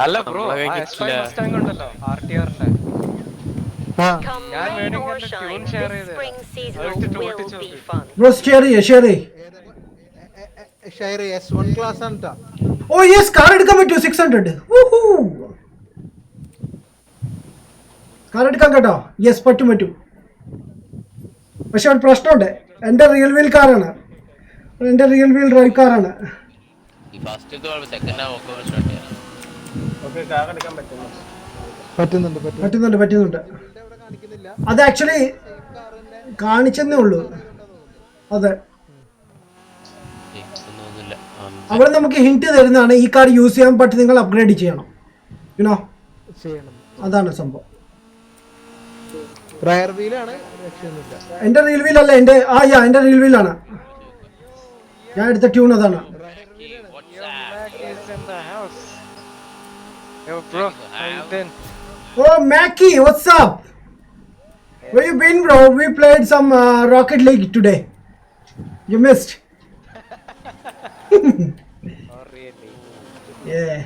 അല്ല ബ്രോ മസ്റ്റാങ് ഉണ്ടല്ലോ RTRന്റെ, ഞാൻ വേണമെങ്കിൽ ട്യൂൺ ഷെയർ ചെയ്ത് ബ്രോ ഷെയർ ചെയ്യേ ഷെയർ S1 ക്ലാസ് ആണ് ട്ടാ. ഓ യെസ് കാർ എടുക്കാൻ പറ്റുമോ? 600 കാർ എടുക്കാൻ കേട്ടോ. യെസ് പറ്റും. പക്ഷെ ഒരു പ്രശ്നമുണ്ട്, എൻ്റെ റിയൽ വീൽ കാറാണ്, എൻ്റെ റിയൽ വീൽ ഡ്രൈവ് കാറാണ്. ഓക്കെ, കാർ എടുക്കാൻ പറ്റുന്നു. പറ്റുന്നുണ്ട്. അത് ആക്ച്വലി കാണിച്ചെന്നേ ഉള്ളൂ. അതെ, അവിടെ നമുക്ക് ഹിന്റ് തരുന്നതാണ് ഈ കാർ യൂസ് ചെയ്യാൻ പറ്റും, നിങ്ങൾ അപ്ഗ്രേഡ് ചെയ്യണം. യുനോ അതാണ് സംഭവം. റയർ വീലാണ്, രക്ഷയൊന്നുമില്ല. എൻ്റെ റിയൽ വീൽ അല്ല, എൻ്റെ റിയൽ വീലാണ്. ഞാൻ എടുത്ത ട്യൂൺ അതാണ്. Oh Mackie, what's up? Where you been, bro? We played some Rocket League today. You missed. Oh really? Yeah.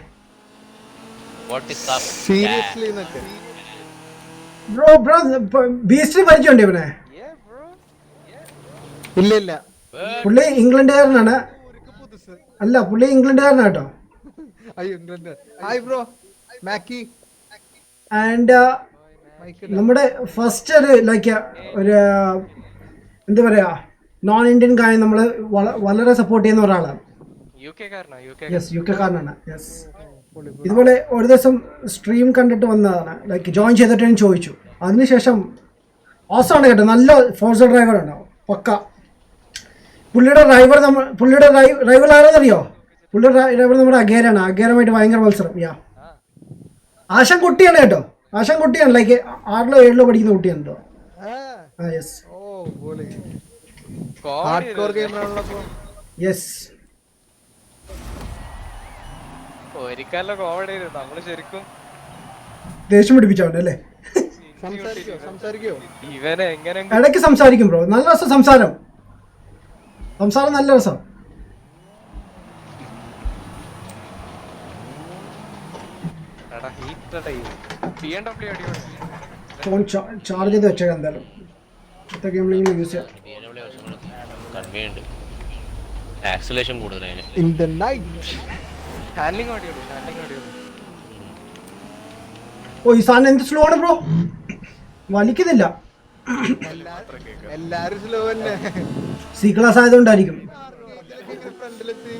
What is up? Seriously എന്നൊക്കെ. Bro, ബീസ്റ്റ് പരിചയമുണ്ട് ഇവനെ? Yeah bro. ഇല്ല പുള്ളി ഇംഗ്ലണ്ടുകാരനാണ്. അല്ല പുള്ളി ഇംഗ്ലണ്ടുകാരനാണ് കേട്ടോ. അയ്യോ ഇംഗ്ലണ്ട്. ഹായ് ബ്രോ മാക്കി. ആൻഡ് നമ്മുടെ ഫസ്റ്റ് ഒരു ലൈക്ക് ഒരു എന്താ പറയാ നോൺ ഇന്ത്യൻ കാര്യം നമ്മൾ വളരെ സപ്പോർട്ട് ചെയ്യുന്ന ഒരാളാണ്. Yes UK കാരനാണ്. യെസ് ഇതുപോലെ ഒരു ദിവസം സ്ട്രീം കണ്ടിട്ട് വന്നതാണ്, ലൈക്ക് ജോയിൻ ചെയ്തിട്ട് ഞാൻ ചോദിച്ചു. അതിനുശേഷം ഓസാണ് കേട്ടോ, നല്ല ഫോർസ ഡ്രൈവറാണ് പക്ക. പുള്ളിയുടെ ഡ്രൈവർ ആരെന്നറിയോ? പുള്ളിയുടെ ഡ്രൈവർ നമ്മുടെ അഗേരമായിട്ട് ഭയങ്കര മത്സരം. ആശാൻ കുട്ടിയാണ് കേട്ടോ, ആശാൻ കുട്ടിയാണ്, ലൈക്ക് 6ലോ 7ലോ പഠിക്കുന്ന കുട്ടിയാണ് കേട്ടോ. യെസ് യെസ് ഒരിക്കലോ കോമഡി ആയിരുന്നു. നമ്മള് ശരിക്കും ദേഷ്യം പിടിപ്പിച്ചവൻ്റെ അല്ലേ? ഇവനെ എങ്ങനെ ഇടയ്ക്ക് സംസാരിക്കും ബ്രോ, നല്ല രസം സംസാരം നല്ല രസം. BMW അടിപൊളി. ഫോൺ ചാർജ് ചെയ്ത് വെച്ചേക്കാം എന്തായാലും. ഇത്ര ഗെയിമിലെങ്കിലും യൂസ് ചെയ്യാം. കൺവീനിയന്റ് ആക്സിലേഷൻ കൂടുതലാണ് ഇൻ ദ നൈറ്റ്. ഹാൻഡ്ലിംഗ് അടിപൊളി, ഹാൻഡ്ലിംഗ് അടിപൊളി. ഓ ഈ സാധനം എന്ത് സ്ലോ ആണ് ബ്രോ, വലിക്കുന്നില്ല. എല്ലാരും സ്ലോ തന്നെ. സി ക്ലാസ് ആയതുകൊണ്ടായിരിക്കും. ഫ്രണ്ടിലെത്തി.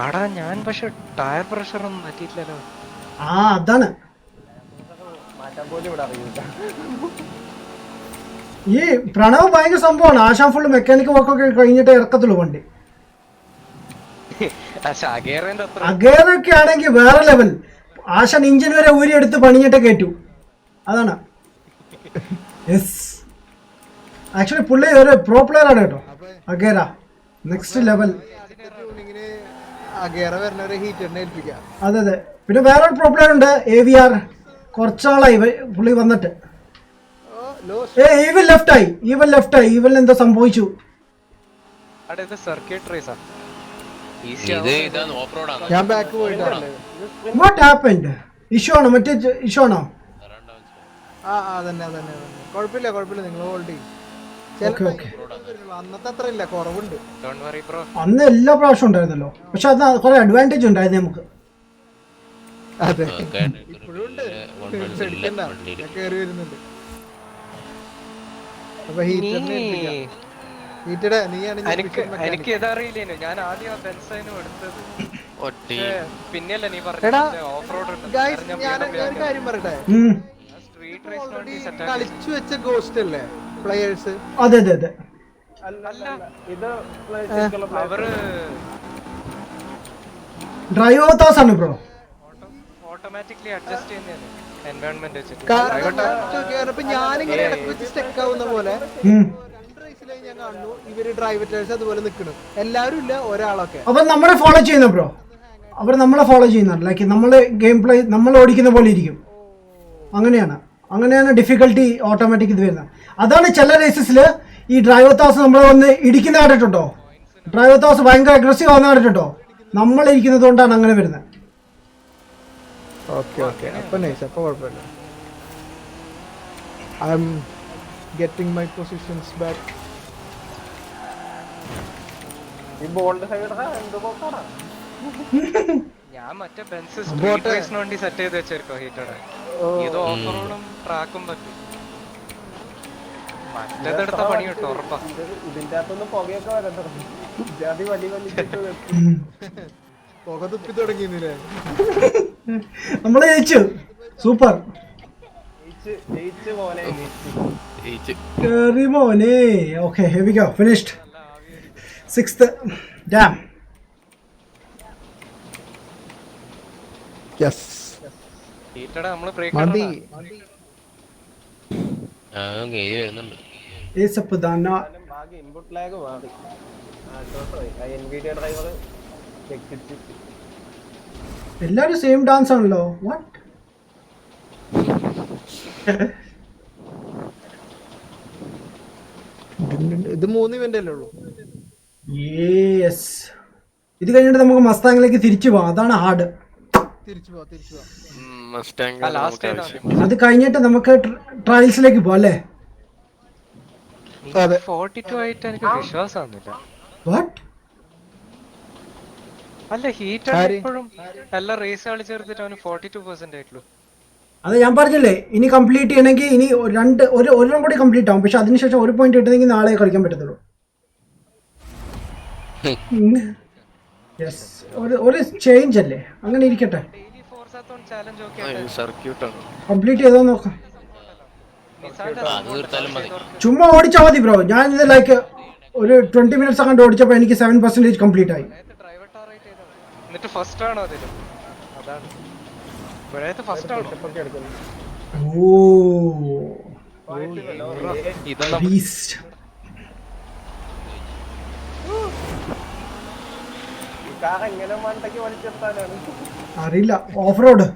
ആടാ ഞാൻ പക്ഷെ ടയർ പ്രഷർ ഒന്നും മാറ്റിയിട്ടില്ലല്ലോ. ആ അതാണ് ഈ പ്രണവ് ഭയങ്കര സംഭവമാണ്. ആശാൻ ഫുള്ള് മെക്കാനിക് വർക്കൊക്കെ കഴിഞ്ഞിട്ട് ഇറക്കത്തുള്ളൂ വണ്ടി. അഗേറൊക്കെ ആണെങ്കിൽ വേറെ ലെവൽ. ആശാൻ ഇഞ്ചിൻ വരെ ഊരി എടുത്ത് പണിഞ്ഞിട്ട് കയറ്റു. അതാണ് യെസ്. ആക്ച്വലി പുള്ളി ഒരു പ്രോ പ്ലെയർ ആണ് കേട്ടോ അഗേറ. Next level. അതെ അതെ. പിന്നെ വേറൊരു പ്രോ പ്ലെയർ ഉണ്ട് AVR. കുറച്ചാളായി പുള്ളി വന്നിട്ട്. ഈവൻ ലെഫ്റ്റായി. ഈവൻ എന്തോ സംഭവിച്ചു. ഞാൻ ബാക്ക് പോയിട്ടാണ്. What happened? ഇഷ്യൂ ആണോ? മറ്റേ ഇഷ്യൂ ആണോ? അതന്നെ. കുഴപ്പമില്ല നിങ്ങൾ ഹോൾഡ് ചെയ്യും. അന്നത്തെ അത്ര ഇല്ല, കുറവുണ്ട്. അന്ന് എല്ലാ പ്രാവശ്യം ഉണ്ടായിരുന്നല്ലോ. പക്ഷെ അത് കുറെ അഡ്വാൻറ്റേജ് ഉണ്ടായിരുന്നു നമുക്ക്. അതെ ഇപ്പോഴും ഉണ്ട്. കേറി വരുന്നുണ്ട്. അപ്പൊ ഹീറ്റഡ് നീയാണ്. എനിക്ക് ഇതറിയില്ലേനു. ഞാൻ ആദ്യം ബെൻസൈനും എടുത്തത്. പിന്നെയല്ല നീ ഞാനൊരു കാര്യം പറയട്ടെ. കളിച്ചു വെച്ച ഗോസ്റ്റ് അല്ലേ പ്ലേയേഴ്സ്? അതെ. അവര് ഡ്രൈവ് ഓവർ ആണ് ബ്രോ. ഓട്ടോമാറ്റിക്കലി അഡ്ജസ്റ്റ് ചെയ്യുന്നതാണ് എൻവയോൺമെന്റ് വെച്ചിട്ട്. ഞാനിങ്ങനെ ഇടയ്ക്ക് വെച്ച് സ്റ്റക്ക് ആവുന്ന പോലെ ഞാൻ കാണുന്നു ഇവര് ഡ്രൈവേഴ്സ് അതുപോലെ നിൽക്കുന്നു. എല്ലാവരും ഇല്ല, ഒരാളൊക്കെ. അവർ നമ്മളെ ഫോളോ ചെയ്യുന്ന ബ്രോ. അവർ നമ്മളെ ഫോളോ ചെയ്യുന്നുണ്ട്. ലൈക്ക് നമ്മള് ഗെയിം പ്ലേ നമ്മൾ ഓടിക്കുന്ന പോലെ ഇരിക്കും. അങ്ങനെയാണ് ഡിഫിക്കൽട്ടി ഓട്ടോമാറ്റിക് ഇത് വരുന്നത്. അതാണ് ചില റേസസിൽ ഈ ഡ്രൈവർ താസ് നമ്മളെ വന്ന് ഇടിക്കുന്ന കണ്ടിട്ടുണ്ടോ? ഡ്രൈവർ താസ് ഭയങ്കര അഗ്രസീവ് ആവുന്ന കണ്ടിട്ടുണ്ടോ? നമ്മൾ ഇരിക്കുന്നത് കൊണ്ടാണ് അങ്ങനെ വരുന്നത്. ഓക്കെ അപ്പൊ നൈസ്. അപ്പൊ കുഴപ്പമില്ല. I am getting my positions back. ഈ ബോൾഡ് സൈഡ് എന്ത് പോക്കാടാ. ഞാൻ മറ്റേ ബെൻസ് സ്ട്രീറ്റ് റേസിന് വേണ്ടി സെറ്റ് ചെയ്ത് വെച്ചേർക്കോ ഹീറ്റഡ്. ഇത് ഓഫ് റോഡും ട്രാക്കും പറ്റും. മറ്റേതെടുത്ത പണി കിട്ടും ഉറപ്പാ. ഇതിന്റെ അകത്തൊന്ന് പുകയൊക്കെ വരാൻ തുടങ്ങി. പുക തുപ്പി തുടങ്ങിയില്ലേ? നമ്മള് ജയിച്ചു. സൂപ്പർ മോനെ. Okay here we go. Finished. 6th. Damn. Yes. Heated നമ്മള് ബ്രേക്ക് മതി. വരുന്നുണ്ട്. ഇൻപുട്ട് ലാഗ് മാറി. NVIDIA ഡ്രൈവർ എല്ലാരും സെയിം ഡാൻസ് ആണല്ലോ. വാട്ട്? ഇത് 3 ഇവന്റ് അല്ലേ ഉള്ളൂ. യെസ്. ഇത് കഴിഞ്ഞിട്ട് നമുക്ക് മസ്താങ്ങിലേക്ക് തിരിച്ചു പോവാം. അതാണ് ഹാർഡ്. തിരിച്ചു പോവാം. അത് കഴിഞ്ഞിട്ട് നമുക്ക് ട്രയൽസിലേക്ക് പോവാം അല്ലേ? 42 ആയിട്ട് എനിക്ക് വിശ്വാസമൊന്നുമില്ല. വാട്ട്? അല്ല ഹീറ്റഡ് ഇപ്പോഴും എല്ലാ റേസ് കളിച്ചെടുത്തിട്ട് അവന് 42% ആയിട്ടുള്ളൂ. അത് ഞാൻ പറഞ്ഞില്ലേ, ഇനി കംപ്ലീറ്റ് ചെയ്യണമെങ്കിൽ ഇനി ഒരെണ്ണം കൂടി കംപ്ലീറ്റ് ആവും. പക്ഷെ അതിനുശേഷം 1 പോയിന്റ് കിട്ടുന്നെങ്കിൽ നാളെ കളിക്കാൻ പറ്റത്തുള്ളൂ. യെസ്. ഒരു ചേഞ്ച് അല്ലേ, അങ്ങനെ ഇരിക്കട്ടെ. കംപ്ലീറ്റ് ചെയ്തോ നോക്കാം. ചുമ്മാ ഓടിച്ചാൽ മതി ബ്രോ. ഞാൻ ഇത് ലൈക്ക് ഒരു 20 മിനിറ്റ്സ് അങ്ങോട്ട് ഓടിച്ചപ്പോൾ എനിക്ക് 7% കംപ്ലീറ്റ് ആയി. ഫസ്റ്റ് ആണോ അതിലും? അതാണ് ഫസ്റ്റ് ആണോ? അറിയില്ല. ഓഫ് റോഡ്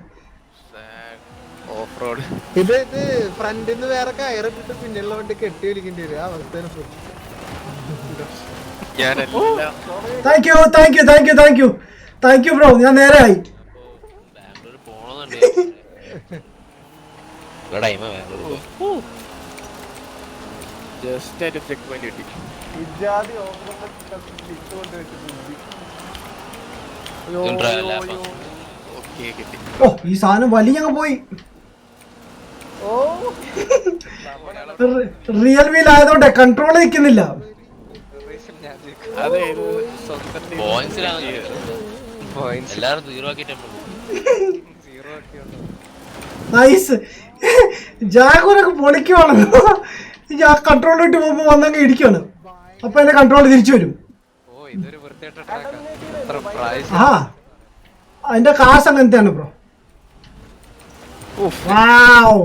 ഇത് ഫ്രണ്ടിൽ നിന്ന് വേറെ കയറിട്ടിട്ട് പിന്നെയുള്ള വണ്ടി കെട്ടി വലിക്കേണ്ടി വരും. ആ അവസ്ഥയാണ്. Thank you bro. ഞാൻ നേരെ ആയി. ടൈം ജസ്റ്റ് ആയിട്ട് ചെക്ക് പോയിന്റ് കിട്ടി. ഇജാതി ഇട്ടുകൊണ്ട് വെച്ചിട്ടുണ്ട്. ഓക്കെ കിട്ടി. ഓ ഈ സാധനം വലിഞ്ഞങ്ങ് പോയി. ഓ റിയൽ വീൽ ആയതുകൊണ്ട് കൺട്രോൾ നിൽക്കുന്നില്ല. അതെ ഇത് സ്വന്തം പോയിന്റ്സിലാണ് പോയിന്റ്സ് എല്ലാരും 0 ആക്കിയിട്ടുണ്ട്. 0 ഒക്കെയുണ്ട്. നൈസ്. ജാഗൂരൊക്കെ പൊളിക്കുവാണല്ലോ. ഞാൻ കൺട്രോൾ ഇട്ട് പോകുമ്പോ വന്നങ്ങ് ഇടിക്കാണ്. അപ്പൊ എന്റെ കൺട്രോൾ തിരിച്ചു വരും. ഓ ഇതൊരു വൃത്തിയായിട്ട ട്രാക്കാ. എത്ര പ്രൈസ്? ആ അതിന്റെ കാശ് അങ്ങനത്തെയാണ് ബ്രോ. വാവ്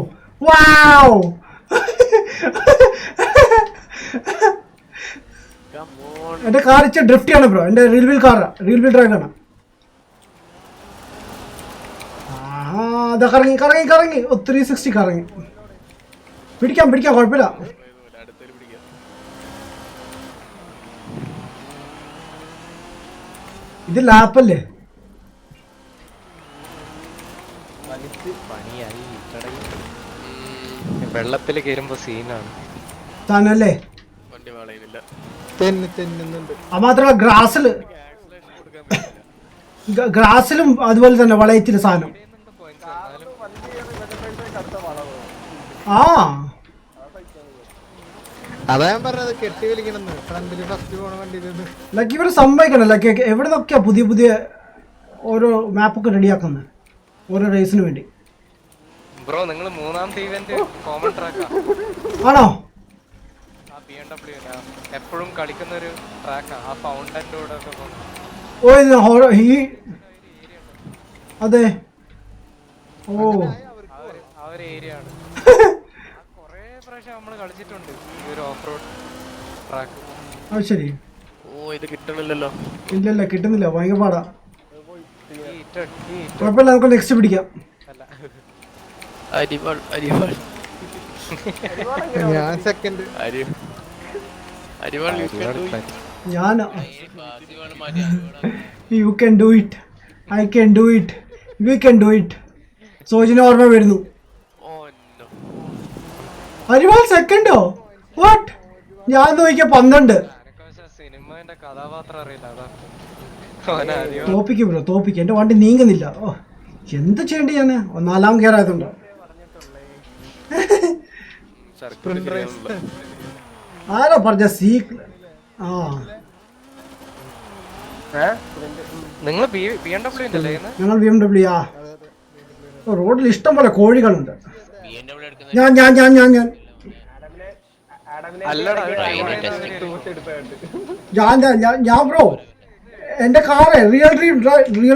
വാവ്. എന്റെ കാർ ഇച്ച ഡ്രിഫ്റ്റ് ആണ് ബ്രോ. എന്റെ റീൽ വീൽ കാറാ, റീൽ വീൽ ഡ്രൈവ് ആണ്. അതാ കറങ്ങി കറങ്ങി കറങ്ങി 360 കറങ്ങി. പിടിക്കാം പിടിക്കാം, കുഴപ്പമില്ല. അടുത്തൊരു പിടിക്കാം. ഇത് ലാപ്പല്ലേ? വെള്ളത്തിൽ കയറുമ്പോ സീനാണ്. താനല്ലേ വണ്ടി വളയുന്നില്ല. തെന്നുന്നുണ്ട്. അത് മാത്രമല്ല ഗ്രാസിലും അതുപോലെ തന്നെ വളയത്തില് സാധനം. ആ അതാ ഞാൻ പറഞ്ഞത് കെട്ടി വലിക്കണമെന്ന്. ഫ്രണ്ടില് ഫസ്റ്റ് പോണ വണ്ടിയില് ലൈക്ക് ഇവര് സമ്മതിക്കണം. ലൈക്ക് എവിടെ നിന്നൊക്കെയാ പുതിയ പുതിയ ഓരോ മാപ്പൊക്കെ റെഡിയാക്കുന്നത് ഓരോ റേസിന് വേണ്ടി. ബ്രോ നിങ്ങൾ മൂന്നാമത്തെ ഇവന്റ് കോമൺ ട്രാക്കാ. ആണോ? ആ BMW എപ്പോഴും കളിക്കുന്ന ഒരു ട്രാക്കാ. ആ ഫൗണ്ടന്റെ കൂടെ ഒക്കെ പോകുന്നത്. ഓ ഇത് ഈ അതെ. ഓ ആ ഒരു ഏരിയ ആണ്. കൊറേ പ്രാവശ്യം നമ്മള് കളിച്ചിട്ടുണ്ട് ഈ ഒരു ഓഫ് റോഡ് ട്രാക്ക്. അത് ശരി. ഓ ഇത് കിട്ടണില്ലല്ലോ. ഇല്ലല്ല കിട്ടുന്നില്ല, ഭയങ്കര പാടാ. ഈ കുഴപ്പമില്ല, നമുക്ക് നെക്സ്റ്റ് പിടിക്കാം. അരിവാൾ അരിവാൾ ഞാൻ സെക്കൻഡ്. അരിവാൾ ഞാൻ you can do it, I can do it, we can do it. സോജിന് ഓർമ്മ വരുന്നു. അരിവാൾ സെക്കൻഡോ? വാട്ട്? ഞാൻ നോക്കിയ 12. സിനിമന്റെ കഥാപാത്രം അറിയില്ല. അതാ തോപ്പിക്ക് ബ്രോ, തോപ്പിക്ക്. എന്റെ വണ്ടി നീങ്ങുന്നില്ല. ഓ എന്ത് ചെയ്യണ്ട ഞാൻ 4ാം ഗിയർ ആയതുകൊണ്ട്. ആരോ പറഞ്ഞ ആ നിങ്ങൾ BMW ഉണ്ടല്ലേ? ഞങ്ങൾ BMW. ആ റോഡിൽ ഇഷ്ടം പോലെ കോഴികളുണ്ട്. ഞാൻ ഞാൻ ഞാൻ ഞാൻ ഞാൻ ഞാൻ ബ്രോ എന്റെ കാറ് റിയൽ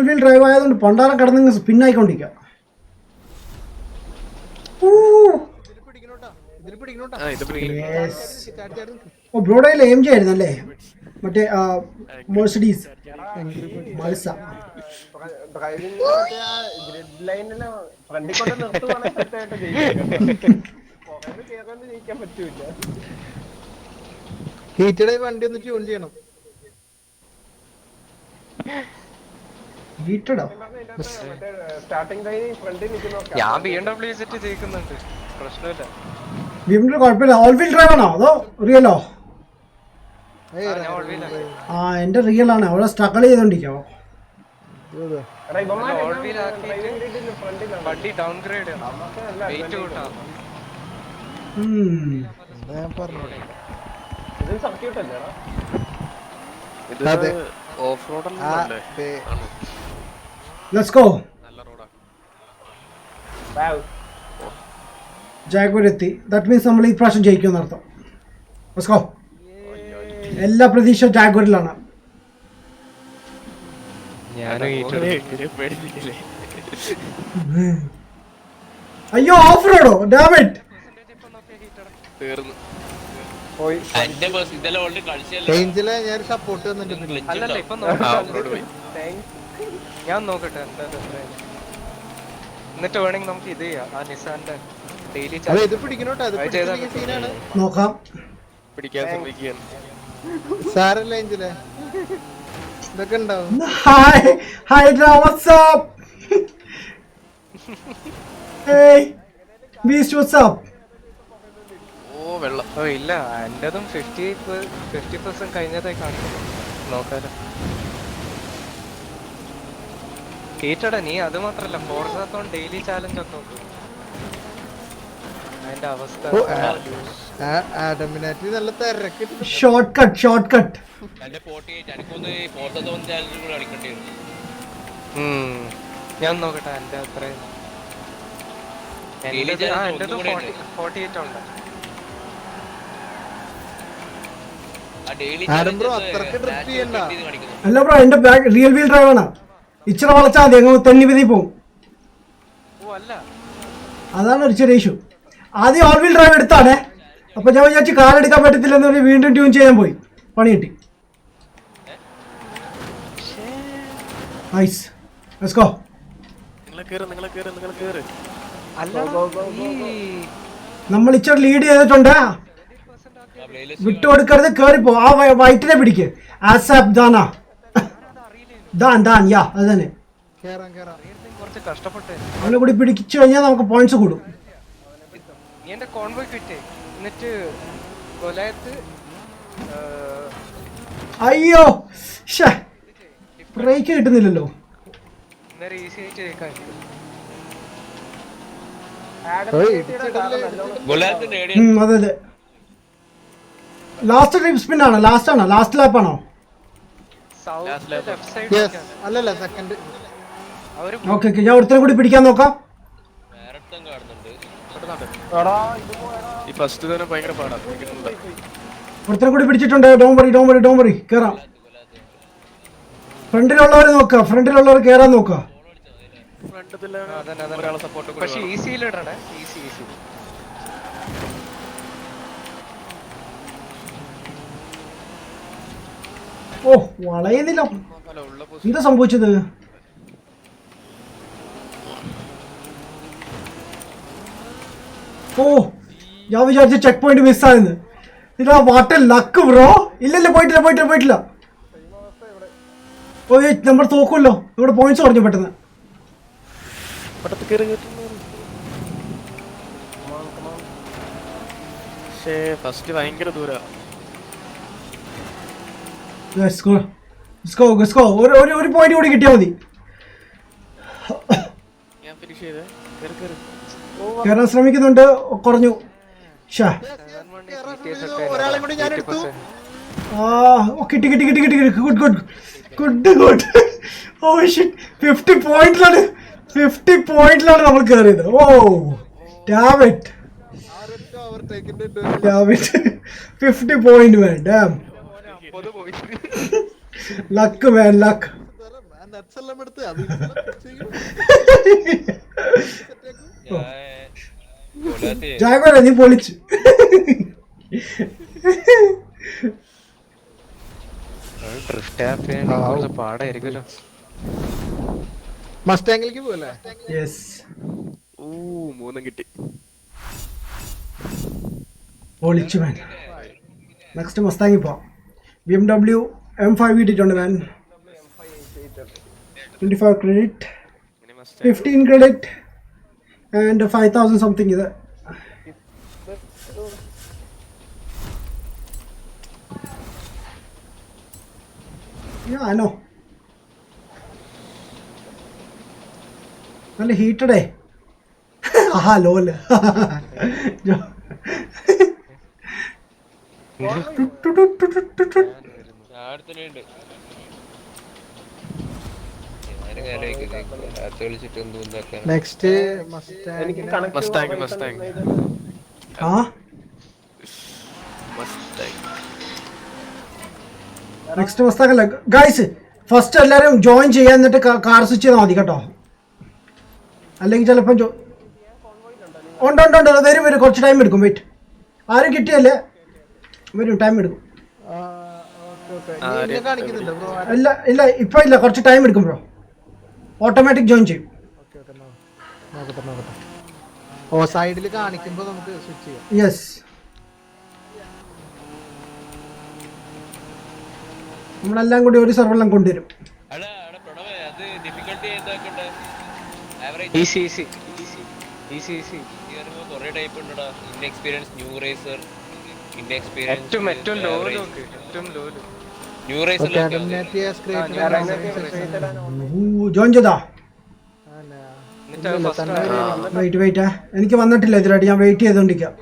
വീൽ ഡ്രൈവ് ആയതുകൊണ്ട് പണ്ടാരം കടന്ന് സ്പിൻ ആയിക്കൊണ്ടിരിക്കുക. ഓ ബ്രോയുടെ AMG ആയിരുന്നല്ലേ? മറ്റേ മെർസിഡീസ് മൾസ. ഡ്രൈവിംഗ് ഗ്രിഡ് ലൈനില് ഫ്രണ്ടിൽ കൊണ്ട് നിർത്തുവാണെങ്കിൽ സെറ്റായിട്ട് ജയിക്കാൻ പറ്റൂല. ഹീറ്റഡ് വണ്ടി ഒന്ന് ട്യൂൺ ചെയ്യണം. സ്റ്റാർട്ടിംഗ് ലൈനിൽ ഫ്രണ്ടിൽ നിൽക്കുന്ന ഞാൻ BMW സെറ്റ് ജയിക്കുന്നുണ്ട്, പ്രശ്നമില്ല. BMW കുഴപ്പമില്ല. ഓൾ വീൽ ഡ്രൈവ് ആണോ അതോ റിയലോ? ആ എന്റെ റിയൽ ആണ്. അവിടെ സ്ട്രഗിൾ ചെയ്തോണ്ടിരിക്കാവോ? വണ്ടി ഡൗൺഗ്രേഡ് വെയിറ്റ് കൂട്ടാം. ഇത് സർക്യൂട്ട് അല്ലേ? ഇത് ഓഫ് റോഡ് അല്ലേ? Let's go. നല്ല റോഡാ. ജാഗ്വർ എത്തി. ദാറ്റ് മീൻസ് നമ്മൾ ഈ പ്രാവശ്യം ജയിക്കുമെന്ന് അർത്ഥം. Let's go. എല്ലാ പ്രതീക്ഷ ജാഗ്വറിലാണ്. അയ്യോ ഓഫ് റോഡോ? Dam it. തീർന്നു. ഇതെല്ലാം ഓൾറെഡി കളിച്ചല്ലേ. ഞാൻ സപ്പോർട്ട് വന്നിട്ടുണ്ട്. അല്ലല്ല ഇപ്പൊ ഞാൻ നോക്കട്ടെ എന്തായാലും. എന്നിട്ട് വേണമെങ്കിൽ നമുക്ക് ഇത് ചെയ്യാം. ആ നിസാന്റെ ഡെയിലി ഇത് പിടിക്കണോട്ടോ. സീനാണ്. നോക്കാം. പിടിക്കാൻ ശ്രമിക്കുകയാണ്. സാരല്ല ഏഞ്ചലെ, ഇതൊക്കെ ഉണ്ടാവും. Hi Hydra, what's up? Hey beast what's up? Oh വെള്ളം. ഓ ഇല്ല, എന്റേതും 50% കഴിഞ്ഞതായി കാണിക്കുന്നു. നോക്കാലോ. കേട്ടടാ നീ, അത് മാത്രല്ല ഫോർസാത്തോൺ ഡെയിലി ചാലഞ്ച് ഒക്കെ ഉണ്ട്. അതിന്റെ അവസ്ഥ ആഡമിനാറ്റി നല്ല തിരക്കിട്ട് ഷോർട്ട് കട്ട്. എന്റെ 48 എനിക്കൊന്ന് ഫോർത്ത് സോൺ ചാലഞ്ച് കൂടെ കളിക്കേണ്ടി വരും. ഞാൻ നോക്കട്ടെ എന്റെ അത്രയും. Daily challenge എന്റേത് ഒന്നും കൂടെ ഉണ്ട്. 48 ഉണ്ട്. ആ ഡെയിലി ആഡം ബ്രോ അത്രക്ക് ഡ്രിഫ്റ്റ് ചെയ്യണ്ട. അല്ല ബ്രോ, എന്റെ ബാക്ക് റിയൽ വീൽ ഡ്രൈവ് ആണ്. ഇച്ചിരി വളച്ചാൽ മതി, അങ്ങ് തെന്നി വിധി പോവും. ഓ അല്ല, അതാണ് ഒരു ചെറിയ ഇഷ്യൂ. ആദ്യം ഓൾ വീൽ ഡ്രൈവ് എടുത്താണേ. അപ്പൊ ഞാൻ വിചാരിച്ചു കാലെടുക്കാൻ പറ്റത്തില്ലെന്ന് പറഞ്ഞ് വീണ്ടും ട്യൂൺ ചെയ്യാൻ പോയി. പണി കിട്ടി. Nice, let's go. നിങ്ങളെ കേറ്. നമ്മൾ ഇച്ചിരി ലീഡ് ചെയ്തിട്ടുണ്ട്. വിട്ടുകൊടുക്കരുത്, കേറിപ്പോ. ആ വൈറ്റിനെ പിടിക്ക്. ആസാപ് ദാൻ യാ, അത് തന്നെ. കേറാം കുറച്ച് കഷ്ടപ്പെട്ടെ. അവനെ കൂടി പിടിച്ചു കഴിഞ്ഞാൽ നമുക്ക് പോയിന്റ്സ് കൂടും. നീ എന്റെ കോൺവോയ് കിട്ടേ, എന്നിട്ട് കൊലയത്ത് അയ്യോ ബ്രേക്ക് കിട്ടുന്നില്ലല്ലോ. നേരെ ഈസി ആയിട്ട് കേൾക്കാൻ. അതെ. ലാസ്റ്റ് ട്രിപ്പ് സ്പിൻ ആണോ? ലാസ്റ്റ് ലാപ്പ് ആണോ? അല്ലല്ല സെക്കൻഡ്. ഓക്കെ, ഞാൻ ഒരുത്തരം കൂടി പിടിക്കാൻ നോക്കാം. ഈ ഫസ്റ്റ് തന്നെ ഭയങ്കര പാടാ. ഒരുത്തരം കൂടി പിടിച്ചിട്ടുണ്ട്. ഡോൺ വറി കേറാം. ഫ്രണ്ടിലുള്ളവരെ നോക്കുക, ഫ്രണ്ടിലുള്ളവർ കേറാൻ നോക്കുക. ഒരാളെ സപ്പോർട്ട് പക്ഷെ ഈസിയിലിടണേ. ഈസി. ഓ വളയുന്നില്ല. എന്താ സംഭവിച്ചത്? ഓ ഞാൻ വിചാരിച്ച ചെക്ക് പോയിന്റ് മിസ്സായെന്ന്. ഇതാ വാട്ടർ ലക്ക് ബ്രോ. ഇല്ലല്ല, പോയിട്ടില്ല. ഓ നമ്മൾ തോക്കുമല്ലോ. നമ്മുടെ പോയിന്റ്സ് കുറഞ്ഞു പെട്ടെന്ന്. ഫസ്റ്റ് ഭയങ്കര ദൂരാ. Let's go. ഒരു പോയിന്റ് കൂടി കിട്ടിയാൽ മതി. ഞാൻ ഫിനിഷ് ചെയ്തേ. കേറാൻ ശ്രമിക്കുന്നുണ്ട്, കുറഞ്ഞു. ഒരാളെ കൂടി ഞാൻ എടുത്തു. കിട്ടി. ഗുഡ്. ഓ ഷിറ്റ്, 50 പോയിന്റിലാണ് നമ്മൾ കയറിയത്. Oh damn it. 50 point man, damn. Luck man, luck. ജാഗോര നീ പൊളിച്ചു. പാടായിരിക്കുമല്ലോ. മസ്റ്റാങ്ങിലേക്ക് പോവല്ലേ? യെസ്. മൂന്നും കിട്ടി. പൊളിച്ചു man. നെക്സ്റ്റ് മസ്താങ്ങി പോവാം. BMW M5 കിട്ടിയിട്ടുണ്ട് man. 25 credit, 15 credit and 5,000 something ഇത്. Yeah, I know. നല്ല ഹീറ്റഡേ. ആഹാ ലോല്. Next Mustang. നെക്സ്റ്റ് മസ്താങ്ങല്ല ഗൈസ്. ഫസ്റ്റ് എല്ലാവരും ജോയിൻ ചെയ്യാൻ, എന്നിട്ട് കാർ സ്വിച്ച് ചെയ്താൽ മതി കേട്ടോ. അല്ലെങ്കിൽ ചിലപ്പം ഉണ്ട് വരും. കുറച്ച് ടൈം എടുക്കും. വെയിറ്റ്, ആരും കിട്ടിയല്ലേ? വരും, ടൈം എടുക്കും. ഇല്ല ഇപ്പൊ ഇല്ല, കുറച്ച് ടൈം എടുക്കും ബ്രോ. ഓട്ടോമാറ്റിക് ജോയിൻ ചെയ്യും. നോക്കട്ടെ. ഓ സൈഡിൽ കാണിക്കുമ്പോ നമുക്ക് സ്വിച്ച് ചെയ്യാം. യെസ്, നമ്മളെല്ലാം കൂടി ഒരു സെർവറിലും കൊണ്ടുവരും. ഈസി. കുറെ ടൈപ്പ് ഉണ്ടടാ. ഇൻഎക്സ്പീരിയൻസ്, ന്യൂ റേസർ, ഏറ്റവും ഇൻഎക്സ്പീരിയൻസ്, ഏറ്റവും ലോല് നോക്ക്, ഏറ്റവും ലോല്. ന്യൂ റേസറിലൊക്കെ Cademnity has created an organization. Join ചെയ്താ? എന്നിട്ട് അത് first വെയിറ്റ് എനിക്ക് വന്നിട്ടില്ല ഇതിലായിട്ട്, ഞാൻ വെയിറ്റ് ചെയ്തോണ്ടിരിക്കാം.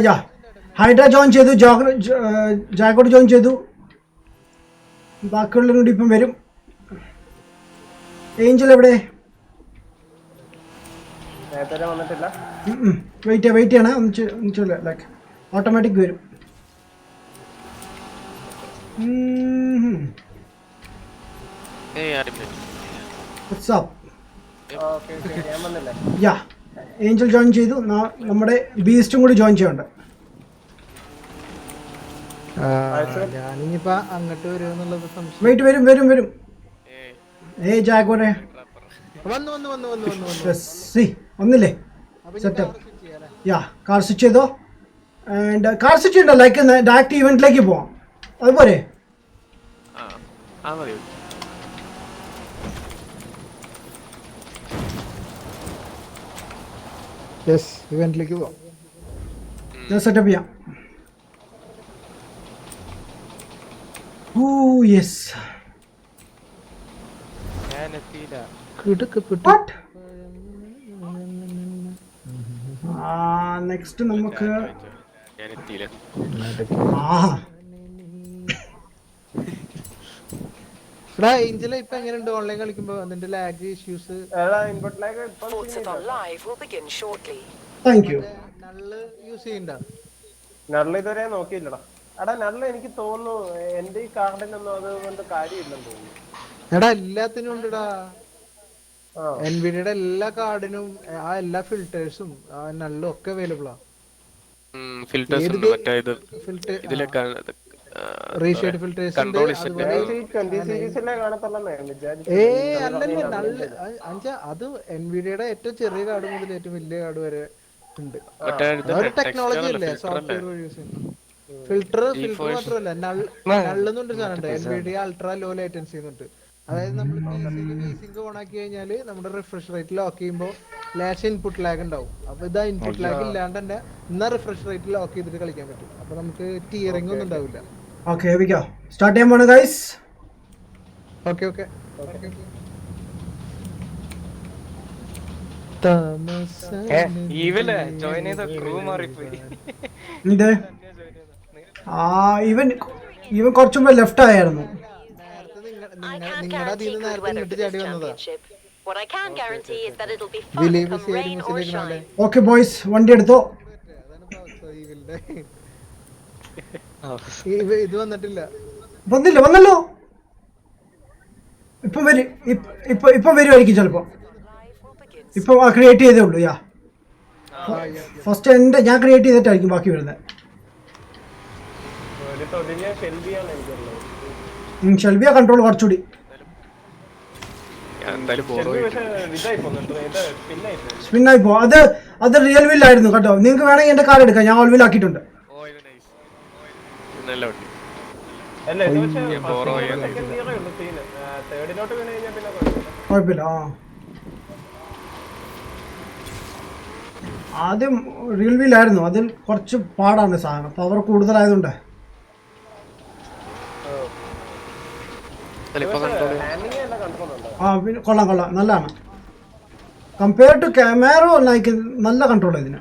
യാ ഹൈഡ്ര ജോയിൻ ചെയ്തു, ജാഗോട്ട് ജോയിൻ ചെയ്തു, ബാക്കിയുള്ളവരും കൂടി ഇപ്പം വരും. ഏഞ്ചൽ എവിടെ? വന്നിട്ടില്ല. വെയിറ്റ് ചെയ്യണേ, ഒന്നിച്ചില്ല, ലൈക്ക് ഓട്ടോമാറ്റിക് വരും. യാ ഏഞ്ചൽ ജോയിൻ ചെയ്തു, നമ്മുടെ ബീസ്റ്റും കൂടി ജോയിൻ ചെയ്യണ്ട. ഞാനിപ്പോ അങ്ങോട്ട് വരുമെന്നുള്ളത് സംശയം. വെയിറ്റ് വരും. ജാഗോരെ ഒന്നില്ലേ? സെറ്റപ്പ്. യാ കാർ സ്വിച്ച് ചെയ്തോ. ആൻഡ് കാർ സ്വിച്ച് ചെയ്യണ്ട, ലൈക്ക് ഡയറക്റ്റ് ഇവന്റിലേക്ക് പോവാം, അതുപോലെ. ഇവന്റിലേക്ക് പോവാം. ഞാൻ സെറ്റപ്പ് ചെയ്യാം. യെസ്. നെക്സ്റ്റ് നമുക്ക് ഏഞ്ചല ഇപ്പൊ എങ്ങനെയുണ്ട് ഓൺലൈൻ കളിക്കുമ്പോ? അതിന്റെ lag issues? Input lag thank you. നള്ള് use ചെയ്യണ്ട? നള്ള് ഇതുവരെ നോക്കിയില്ലടാ. എടാ നള്ള് എനിക്ക് തോന്നുന്നു എന്റെ ഈ കാർഡിനൊന്നും അതുകൊണ്ട് കാര്യമില്ലെന്ന് തോന്നുന്നു. എടാ എല്ലാത്തിനും ഉണ്ടടാ. എൻവിഡിയുടെ എല്ലാ കാർഡിനും ആ എല്ലാ ഫിൽറ്റേഴ്സും നള്ളും ഒക്കെ അവൈലബിൾ ആ. ഫിൽറ്റേഴ്സ് ഉണ്ട്, മറ്റേ ഇതിലൊക്കെ റീഷെയ്ഡ് ഫിൽറ്റേഴ്സ് ഉണ്ട്. അത് എൻവിഡിയുടെ ഏറ്റവും ചെറിയ കാർഡ് മുതൽ ഏറ്റവും വലിയ കാർഡ് വരെ ഉണ്ട്. ടെക്നോളജി അല്ലേ, സോഫ്റ്റ്വെയർ വഴി യൂസ് ചെയ്യുന്നത്. ഫിൽറ്റർ മാത്രമല്ല, നള്ളുന്നുണ്ട് സാധനം. എൻവിഡിയ അൾട്രാ ലോ ലേറ്റൻസി എന്നുണ്ട്. അതായത് നമ്മൾ സിങ്ക് ഓൺ ആക്കി കഴിഞ്ഞാല് നമ്മുടെ റിഫ്രഷ് റേറ്റ് ലോക്ക് ചെയ്യുമ്പോൾ ലാഷ് ഇൻപുട്ട് ലാഗ് ഉണ്ടാവും. അപ്പൊ ഇതാ ഇൻപുട്ട് ലാഗ് ഇല്ലാണ്ട് തന്നെ ഇന്നാ റിഫ്രഷ് റേറ്റ് ലോക്ക് ചെയ്തിട്ട് കളിക്കാൻ പറ്റും. അപ്പൊ നമുക്ക് ടീയറിംഗ് ഒന്നും ഉണ്ടാവില്ല. ഓക്കെ സ്റ്റാർട്ട് ചെയ്യാൻ പോണു ഗൈസ്. ഓക്കെ ഈവല് ജോയിൻ ചെയ്ത ക്രൂ മാറിപ്പോയി. ഇത് ഇവൻ കുറച്ചുമ്പോ ലെഫ്റ്റ് ആയിരുന്നു. നിങ്ങളുടെ അതിൽ നിന്ന് നേരത്തെ ഇങ്ങോട്ട് ചാടി വന്നതാ. ഓക്കെ ബോയ്സ്, വണ്ടി എടുത്തോ. ഇത് വന്നിട്ടില്ല. വന്നല്ലോ. ഇപ്പൊ വരുമായിരിക്കും ചിലപ്പോ. ഇപ്പൊ ക്രിയേറ്റ് ചെയ്തേ ഉള്ളൂ. യാ ഫസ്റ്റ് ഞാൻ ക്രിയേറ്റ് ചെയ്തിട്ടായിരിക്കും ബാക്കി വരുന്നത്. ഷെൽബിയ കൺട്രോൾ കുറച്ചുകൂടി. സ്പിന്നായി പോ. അത് റിയൽ വീലായിരുന്നു കേട്ടോ. നിങ്ങൾക്ക് വേണമെങ്കിൽ എന്റെ കാർ എടുക്കാം, ഞാൻ ഓൾ വീൽ ആക്കിയിട്ടുണ്ട്. കുഴപ്പമില്ല. ആദ്യം റിയൽ വീലായിരുന്നു, അതിൽ കുറച്ച് പാടാണ് സാധനം, പവർ കൂടുതലായതുകൊണ്ട്. പിന്നെ കൊള്ളാം, നല്ലതാണ്. കമ്പയർ ടു ക്യാമറോ ലൈക്ക് നല്ല കൺട്രോൾ ഇതിന്.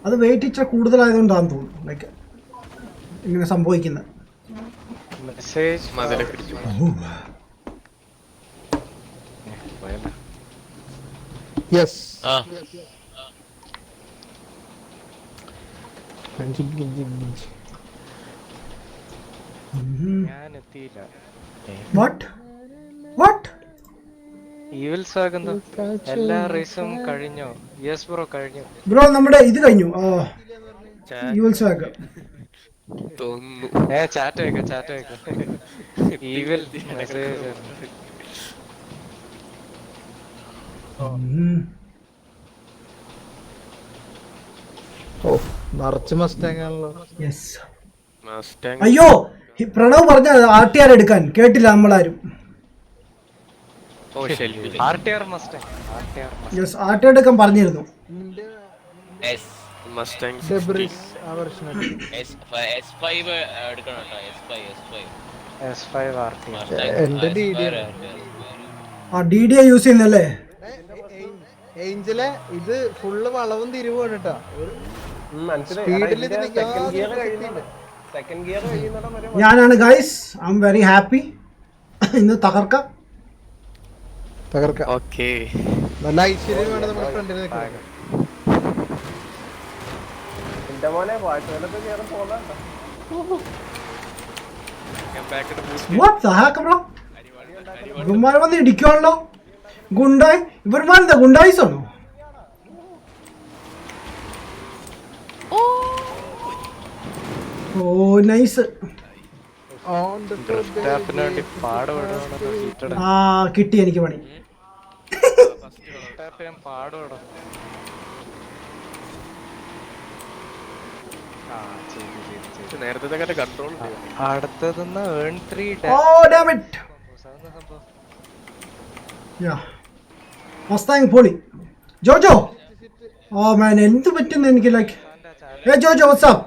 അത് വെയിറ്റ് ഇച്ചിരി കൂടുതലായതുകൊണ്ടാന്ന് തോന്നുന്നു ലൈക്ക് ഇങ്ങനെ സംഭവിക്കുന്നത്. ഞാൻ എത്തിയില്ല. എല്ലാ റേസും കഴിഞ്ഞോ? യെസ് ബ്രോ കഴിഞ്ഞു. ബ്രോ നമ്മുടെ ഇത് കഴിഞ്ഞു. ചാറ്റ് വെക്കാം. ഈവിൽ മെസ്സേജ് നിറച്ച് മസ്റ്റാങ് ആണല്ലോ. അയ്യോ ഈ പ്രണവ് പറഞ്ഞ RTR എടുക്കാൻ കേട്ടില്ല നമ്മളാരും. ഓ ശരി. RTR Mustang. യെസ് RTR എടുക്കാൻ പറഞ്ഞിരുന്നു. എസ് മസ്റ്റാങ് ഡെബ്രിസ് ആ version ആണ്. S5 എടുക്കണം കേട്ടോ. S5 RTR. എന്റെ DD ആ DDA യൂസ് ചെയ്യുന്നല്ലേ? ഏഞ്ചലെ ഇത് ഫുള്ള് വളവും തിരിവാണ് കേട്ടാ. മനസ്സിലായി. സെക്കൻഡ് ഗിയർ കഴിയുന്നിടം വരെ ഞാനാണ് guys. I am very happy. ഇന്ന് തകർക്കാം. ഓക്കേ. നല്ല ഐശ്വര്യമാണ് നമ്മുടെ ഫ്രണ്ടിൽ നിൽക്കുന്നത്. എന്റെ മോനെ വാഴ്ചയിലൊക്കെ കയറി പോകണ്ട. ഞാൻ ബാക്കിട്ട് What the heck bro? ഇവന്മാർ വന്ന് ഇടിക്കുവാണല്ലോ. ഗുണ്ടായി ഇവന്മാരെന്താ ഗുണ്ടായിസ് ആണോ? ഓ നൈസ്. ടാപ്പിന് വേണ്ടി പാടുപെടാണല്ലോ ഹീറ്റഡ്. ആ കിട്ടി എനിക്ക് പണി. ടാപ്പ് ഞാൻ പാടുപെടാം. നേരത്തെ കൺട്രോൾ അടുത്തതെന്ന് earn 3 oh damn it. Yeah Mustang പൊളി. ജോജോ ഓ മാൻ എന്ത് പറ്റുന്നു എനിക്ക് ലൈക്ക്. ഏ Jojo what's up?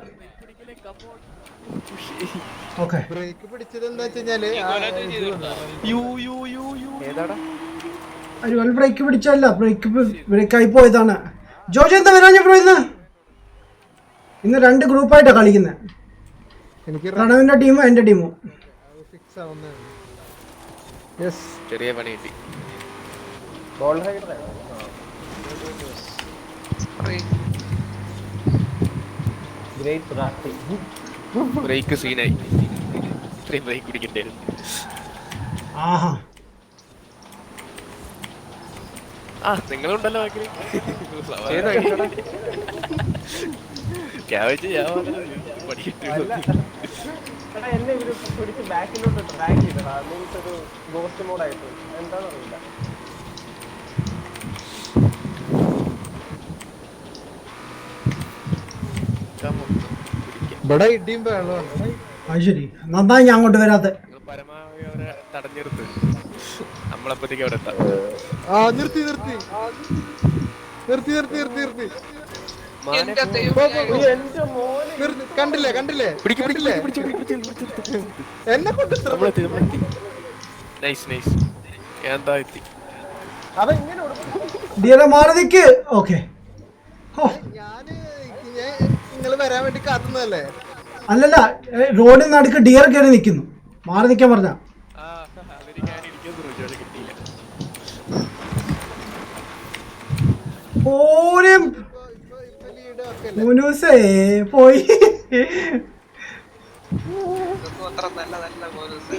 Okay brake പിടിച്ചത് എന്താ വെച്ചാല് ഏതാടാ? ഒരു ബ്രേക്ക് പിടിച്ചല്ല, ബ്രേക്കായി പോയതാണ്. ജോജോ എന്താ വരാഞ്ഞ ബ്രോ? ഇന്ന് 2 ഗ്രൂപ്പായിട്ടാണ് കളിക്കുന്നത്. എനിക്ക് പ്രണവിന്റെ ടീമും എന്റെ ടീമും. ഫിക്സ് ആവുന്നേ. യെസ് ചെറിയ പണി കിട്ടി. ബോൾ ഹൈഡർ ഗ്രേറ്റ് പ്രാക്ടീസ്. ബ്രേക്ക് സീനായി. ഇത്രയും ബ്രേക്ക് പിടിക്കണ്ടായിരുന്നു. ആഹാ ആ നിങ്ങളുണ്ടല്ലോ ബാക്കിൽ. എന്നെ ഇവര് പിടിച്ച് ബാക്കിലോട്ട് ട്രാക്ക് ചെയ്തടാ. മീൻസ് ഒരു ഗോസ്റ്റ് മോഡായിട്ട് എന്താണെന്നറിയില്ല. ഇവിടെ ഇടിയും വെള്ളമാണ്. അത് ശരി, നന്നായി ഞാൻ അങ്ങോട്ട് വരാത്ത. പരമാവധി അവരെ തടഞ്ഞിരുത്ത്. നമ്മളപ്പത്തേക്ക് അവിടെ എത്താം. ആ നിർത്തി നിർത്തി നിർത്തി നിർത്തി നിർത്തി നിർത്തി എന്റെ ദൈവമേ. എന്റെ മോനെ കണ്ടില്ലേ കണ്ടില്ലേ കണ്ടില്ലേ എന്നെ കൊണ്ട് നൈസ് നൈസ്. എന്താ എത്തി അതെങ്ങനെ ഡിയറെ മാറി നിക്ക്. ഓക്കെ നിങ്ങള് വരാൻ വേണ്ടി കാത്തുന്നതല്ലേ? അല്ലല്ല, റോഡിൽ നടുക്ക് ഡിയർ കയറി നിൽക്കുന്നു. മാറി നിൽക്കാൻ പറഞ്ഞ മുനൂസേ പോയി. അത്ര നല്ലതല്ല പോലീസ്.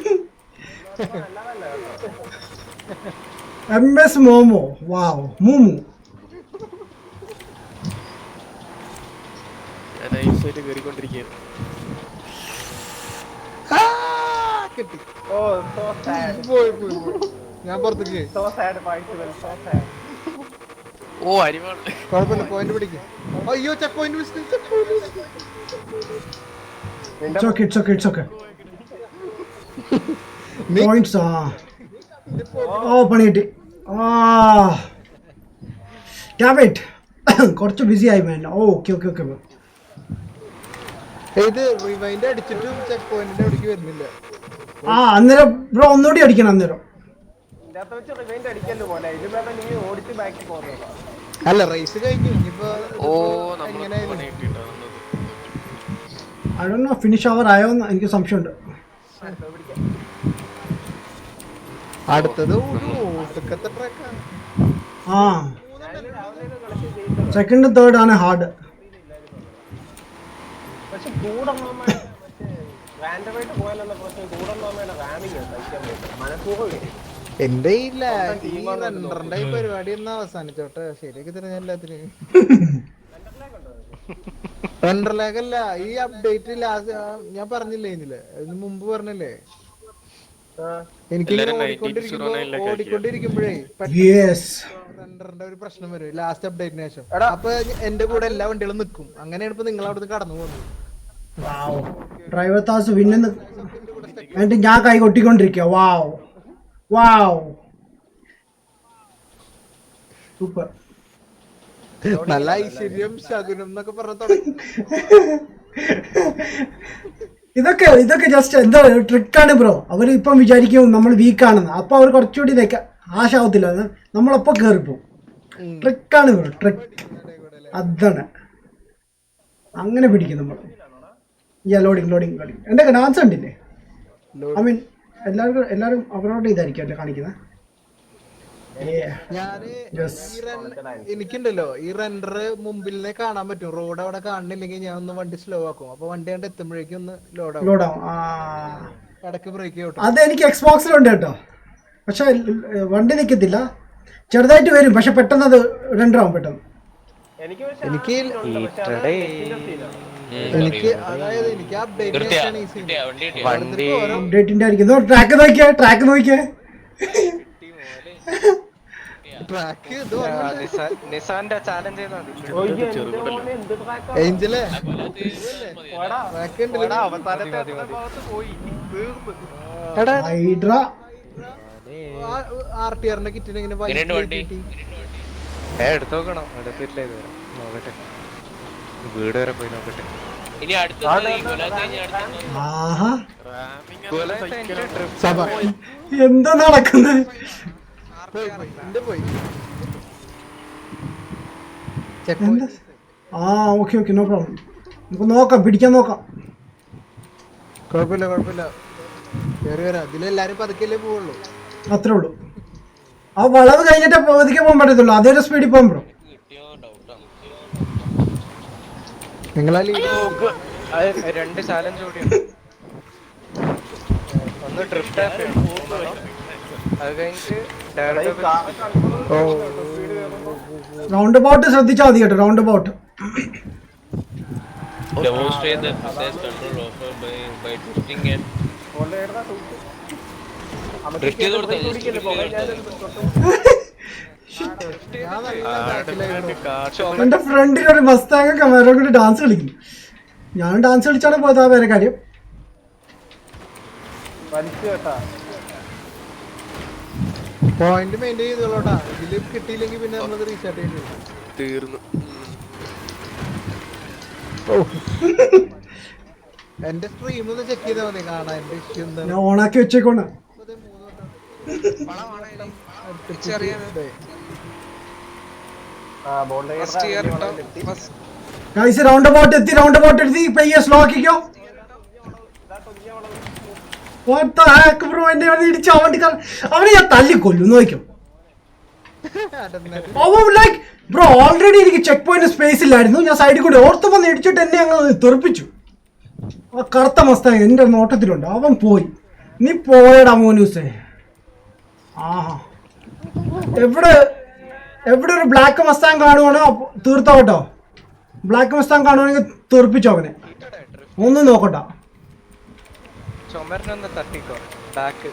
MS മോമോ വാവ് മൂമു. ഞാൻ നൈസായിട്ട് കയറിക്കൊണ്ടിരിക്കുകയാണ്. കിട്ടി. Oh so sad. പോയി പോയി പോയി. ഞാൻ പുറത്തേക്ക്. So sad parcel. So sad. Oh അരിവാൾ. കുഴപ്പമില്ല, പോയിന്റ് പിടിക്കും. അയ്യോ checkpoint It's okay. Points oh പണി കിട്ടി. ഡാമിറ്റ് കുറച്ച് ബിസി ആയി മാൻ. ഓക്കെ ഇത് റിവൈൻഡ് അടിച്ചിട്ടും ചെക്ക് പോയിന്റിന്റെ അവിടേക്ക് വരുന്നില്ല. അന്നേരം ബ്രോ ഒന്നുകൂടി അടിക്കണം. അന്നേരം ഇതിനകത്ത് വെച്ച് റിവൈൻഡ് അടിക്കല്ലോ പോലെ. ഇതിനകത്ത് നീ ഓടിച്ച് ബാക്കി പോകുന്നതാ. അല്ല റേസ് കഴിഞ്ഞു. ഇനിയിപ്പോ ഓ നമ്മളെ പണി കിട്ടിയിട്ടാണ്. ഐ ഡോണ്ട് നോ ഫിനിഷ് അവർ ആയോ എന്ന് എനിക്ക് സംശയമുണ്ട്. അടുത്തത് ഒരു ഒടുക്കത്തെ ട്രാക്കാണ്. സെക്കൻഡ് തേർഡ് ആണ് ഹാർഡ്. പക്ഷെ കൂടെ റാൻഡമായിട്ട് പോയാലുള്ള പ്രശ്നം കൂടെ റാമിങ് മനഃപൂർവ്വം. എന്റെ ഈ റണ്ടറിന്റെ പരിപാടി ഒന്ന് അവസാനിച്ചോട്ടെ. ശരിയൊക്കെ തരുന്ന എല്ലാത്തിനും റണ്ടറിലേക്കല്ല ഈ അപ്ഡേറ്റ് ഞാൻ പറഞ്ഞില്ലേ ഇതില് ഇതിന് മുമ്പ് പറഞ്ഞില്ലേ എനിക്ക് ഓടിക്കൊണ്ടിരിക്കുമ്പോഴേ റണ്ടറിന്റെ ഒരു പ്രശ്നം വരും ലാസ്റ്റ് അപ്ഡേറ്റിന് ശേഷം. അപ്പൊ എന്റെ കൂടെ എല്ലാ വണ്ടികളും നിൽക്കും. അങ്ങനെയാണ് ഇപ്പൊ നിങ്ങൾ അവിടുന്ന് കടന്നു പോകുന്നത്. വാവ് ഡ്രൈവർ താസ് വിന്നെന്ന് എന്നിട്ട് ഞാൻ കൈ കൊട്ടിക്കൊണ്ടിരിക്കുക. വാവ് വാവ് സൂപ്പർ. നല്ല ഐശ്വര്യം ശകുനം എന്നൊക്കെ പറഞ്ഞു തുടങ്ങി. ഇതൊക്കെ ജസ്റ്റ് എന്താ ട്രിക്കാണ് ബ്രോ. അവർ ഇപ്പം വിചാരിക്കും നമ്മൾ വീക്കാണെന്ന്. അപ്പൊ അവർ കുറച്ചുകൂടി ആശാവത്തില്ല. നമ്മളൊപ്പം കയറിപ്പോവും. ട്രിക്കാണ് ബ്രോ, ട്രിക്ക്. അതാണ് അങ്ങനെ പിടിക്കും നമ്മൾ. Loading loading loading. എന്തൊക്കെ ഡാൻസ് ഉണ്ടില്ലേ? ഐ മീൻ എല്ലാവരും അവരോട് ഇതായിരിക്കും അല്ലേ കാണിക്കുന്നത്. ഞാന് എനിക്കുണ്ടല്ലോ ഈ റെൻഡർ മുമ്പിലിനെ കാണാൻ പറ്റും. റോഡ് അവിടെ കാണുന്നില്ലെങ്കിൽ ഞാൻ ഒന്ന് വണ്ടി സ്ലോ ആക്കും. അപ്പൊ വണ്ടി കണ്ട് എത്തുമ്പോഴേക്കും ഒന്ന് ലോഡാവും. ഇടയ്ക്ക് ബ്രേക്ക് ചെയ്യും. അത് എനിക്ക് എക്സ്ബോക്സിലുണ്ട് കേട്ടോ. പക്ഷെ വണ്ടി നിൽക്കത്തില്ല, ചെറുതായിട്ട് വരും. പക്ഷെ പെട്ടെന്ന് അത് റെൻഡറാവും പെട്ടെന്ന്. എനിക്ക് അതായത് എനിക്ക് അപ്ഡേറ്റിന്റെ ആയിരിക്കും. ട്രാക്ക് നോക്കിയേ, ട്രാക്ക് നോക്കിയേ. ട്രാക്ക് നിസാന്റെ ചാലഞ്ച് ഏഞ്ചലേ ഹൈഡ്ര ആർടിആറിന്റെ കിറ്റിന് ഇങ്ങനെ എടുത്ത് നോക്കണം. എടുത്തിട്ടില്ല ഇതുവരെ. നോക്കട്ടെ, വീട് വരെ പോയി നോക്കട്ടെ. ഇനി അടുത്ത എന്താ നടക്കുന്നത്? Okay okay, no problem. നമുക്ക് നോക്കാം, പിടിക്കാൻ നോക്കാം. കുഴപ്പമില്ല കുഴപ്പമില്ല, കേറി വരാം. ഇതിലെല്ലാരും പതുക്കല്ലേ പോവുള്ളൂ. അത്രേ ഉള്ളൂ. ആ വളവ് കഴിഞ്ഞിട്ട് പതുക്കെ പോകാൻ പറ്റത്തുള്ളൂ. അതേ സ്പീഡിൽ പോകാൻ ബ്രോ. നിങ്ങളാ രണ്ട് ചാലഞ്ച് കൂടിയുണ്ട്. ഒന്ന് ഡ്രിഫ്റ്റ്, അത് കഴിഞ്ഞിട്ട് റൗണ്ട് ബോട്ട് ശ്രദ്ധിച്ചാൽ മതി കേട്ടോ. Round boat demonstrate the precise control offered by twisting and drift ചെയ്ത് കൊടുത്താൽ എന്റെ ഫ്രണ്ടിൽ ഒരു മസ്താങ് കമാരോ കൂടി ഡാൻസ് കളിക്കും. ഞാൻ ഡാൻസ് കളിച്ചാണ് പോയത്. ആ വേറെ കാര്യം. പോയിന്റ് മെയിൻറ്റെയിൻ ചെയ്തോളൂട്ടാ. ഇതില് കിട്ടിയില്ലെങ്കിൽ പിന്നെ നമ്മളത് റീസ്റ്റാർട്ട് ചെയ്യേണ്ടി വരും. തീർന്നു. എന്റെ സ്ട്രീം ഒന്ന് ചെക്ക് ചെയ്താൽ മതി കാണാൻ. എന്റെ ഇഷ്യൂ എന്താ ഞാൻ ഓണാക്കി വെച്ചേക്കോണ. ഗൈസ് റൗണ്ട് ബോട്ട് എത്തി, റൗണ്ട് ബോട്ട് എത്തി. പയ്യെ slow ആക്കിക്കോ. What the heck bro, എന്നെ ഇടിച്ച് അവനെ ഞാൻ തല്ലിക്കൊല്ലും നോക്കും. അവൻ ലൈക്ക് ബ്രോ ഓൾറെഡി എനിക്ക് ചെക്ക് പോയിന്റ് സ്പേസ് ഇല്ലായിരുന്നു. ഞാൻ സൈഡിൽ കൂടി ഓർത്ത് വന്ന് ഇടിച്ചിട്ട് എന്നെ അങ്ങ് തെറിപ്പിച്ചു. ആ കറുത്ത മസ്താങ് എൻ്റെ നോട്ടത്തിലുണ്ട്. അവൻ പോയി. നീ പോയടാ മോനൂസേ. ആഹാ, എവിടെ ഒരു ബ്ലാക്ക് മസ്താങ് കാണുവാണോ തീർത്തോ കേട്ടോ. ബ്ലാക്ക് മസ്താങ് കാണുവാണെങ്കിൽ തെറിപ്പിച്ചോ അവനെ. ഒന്നും നോക്കണ്ട. ചുമരിനൊന്ന് തട്ടിക്കോ. ബാക്ക്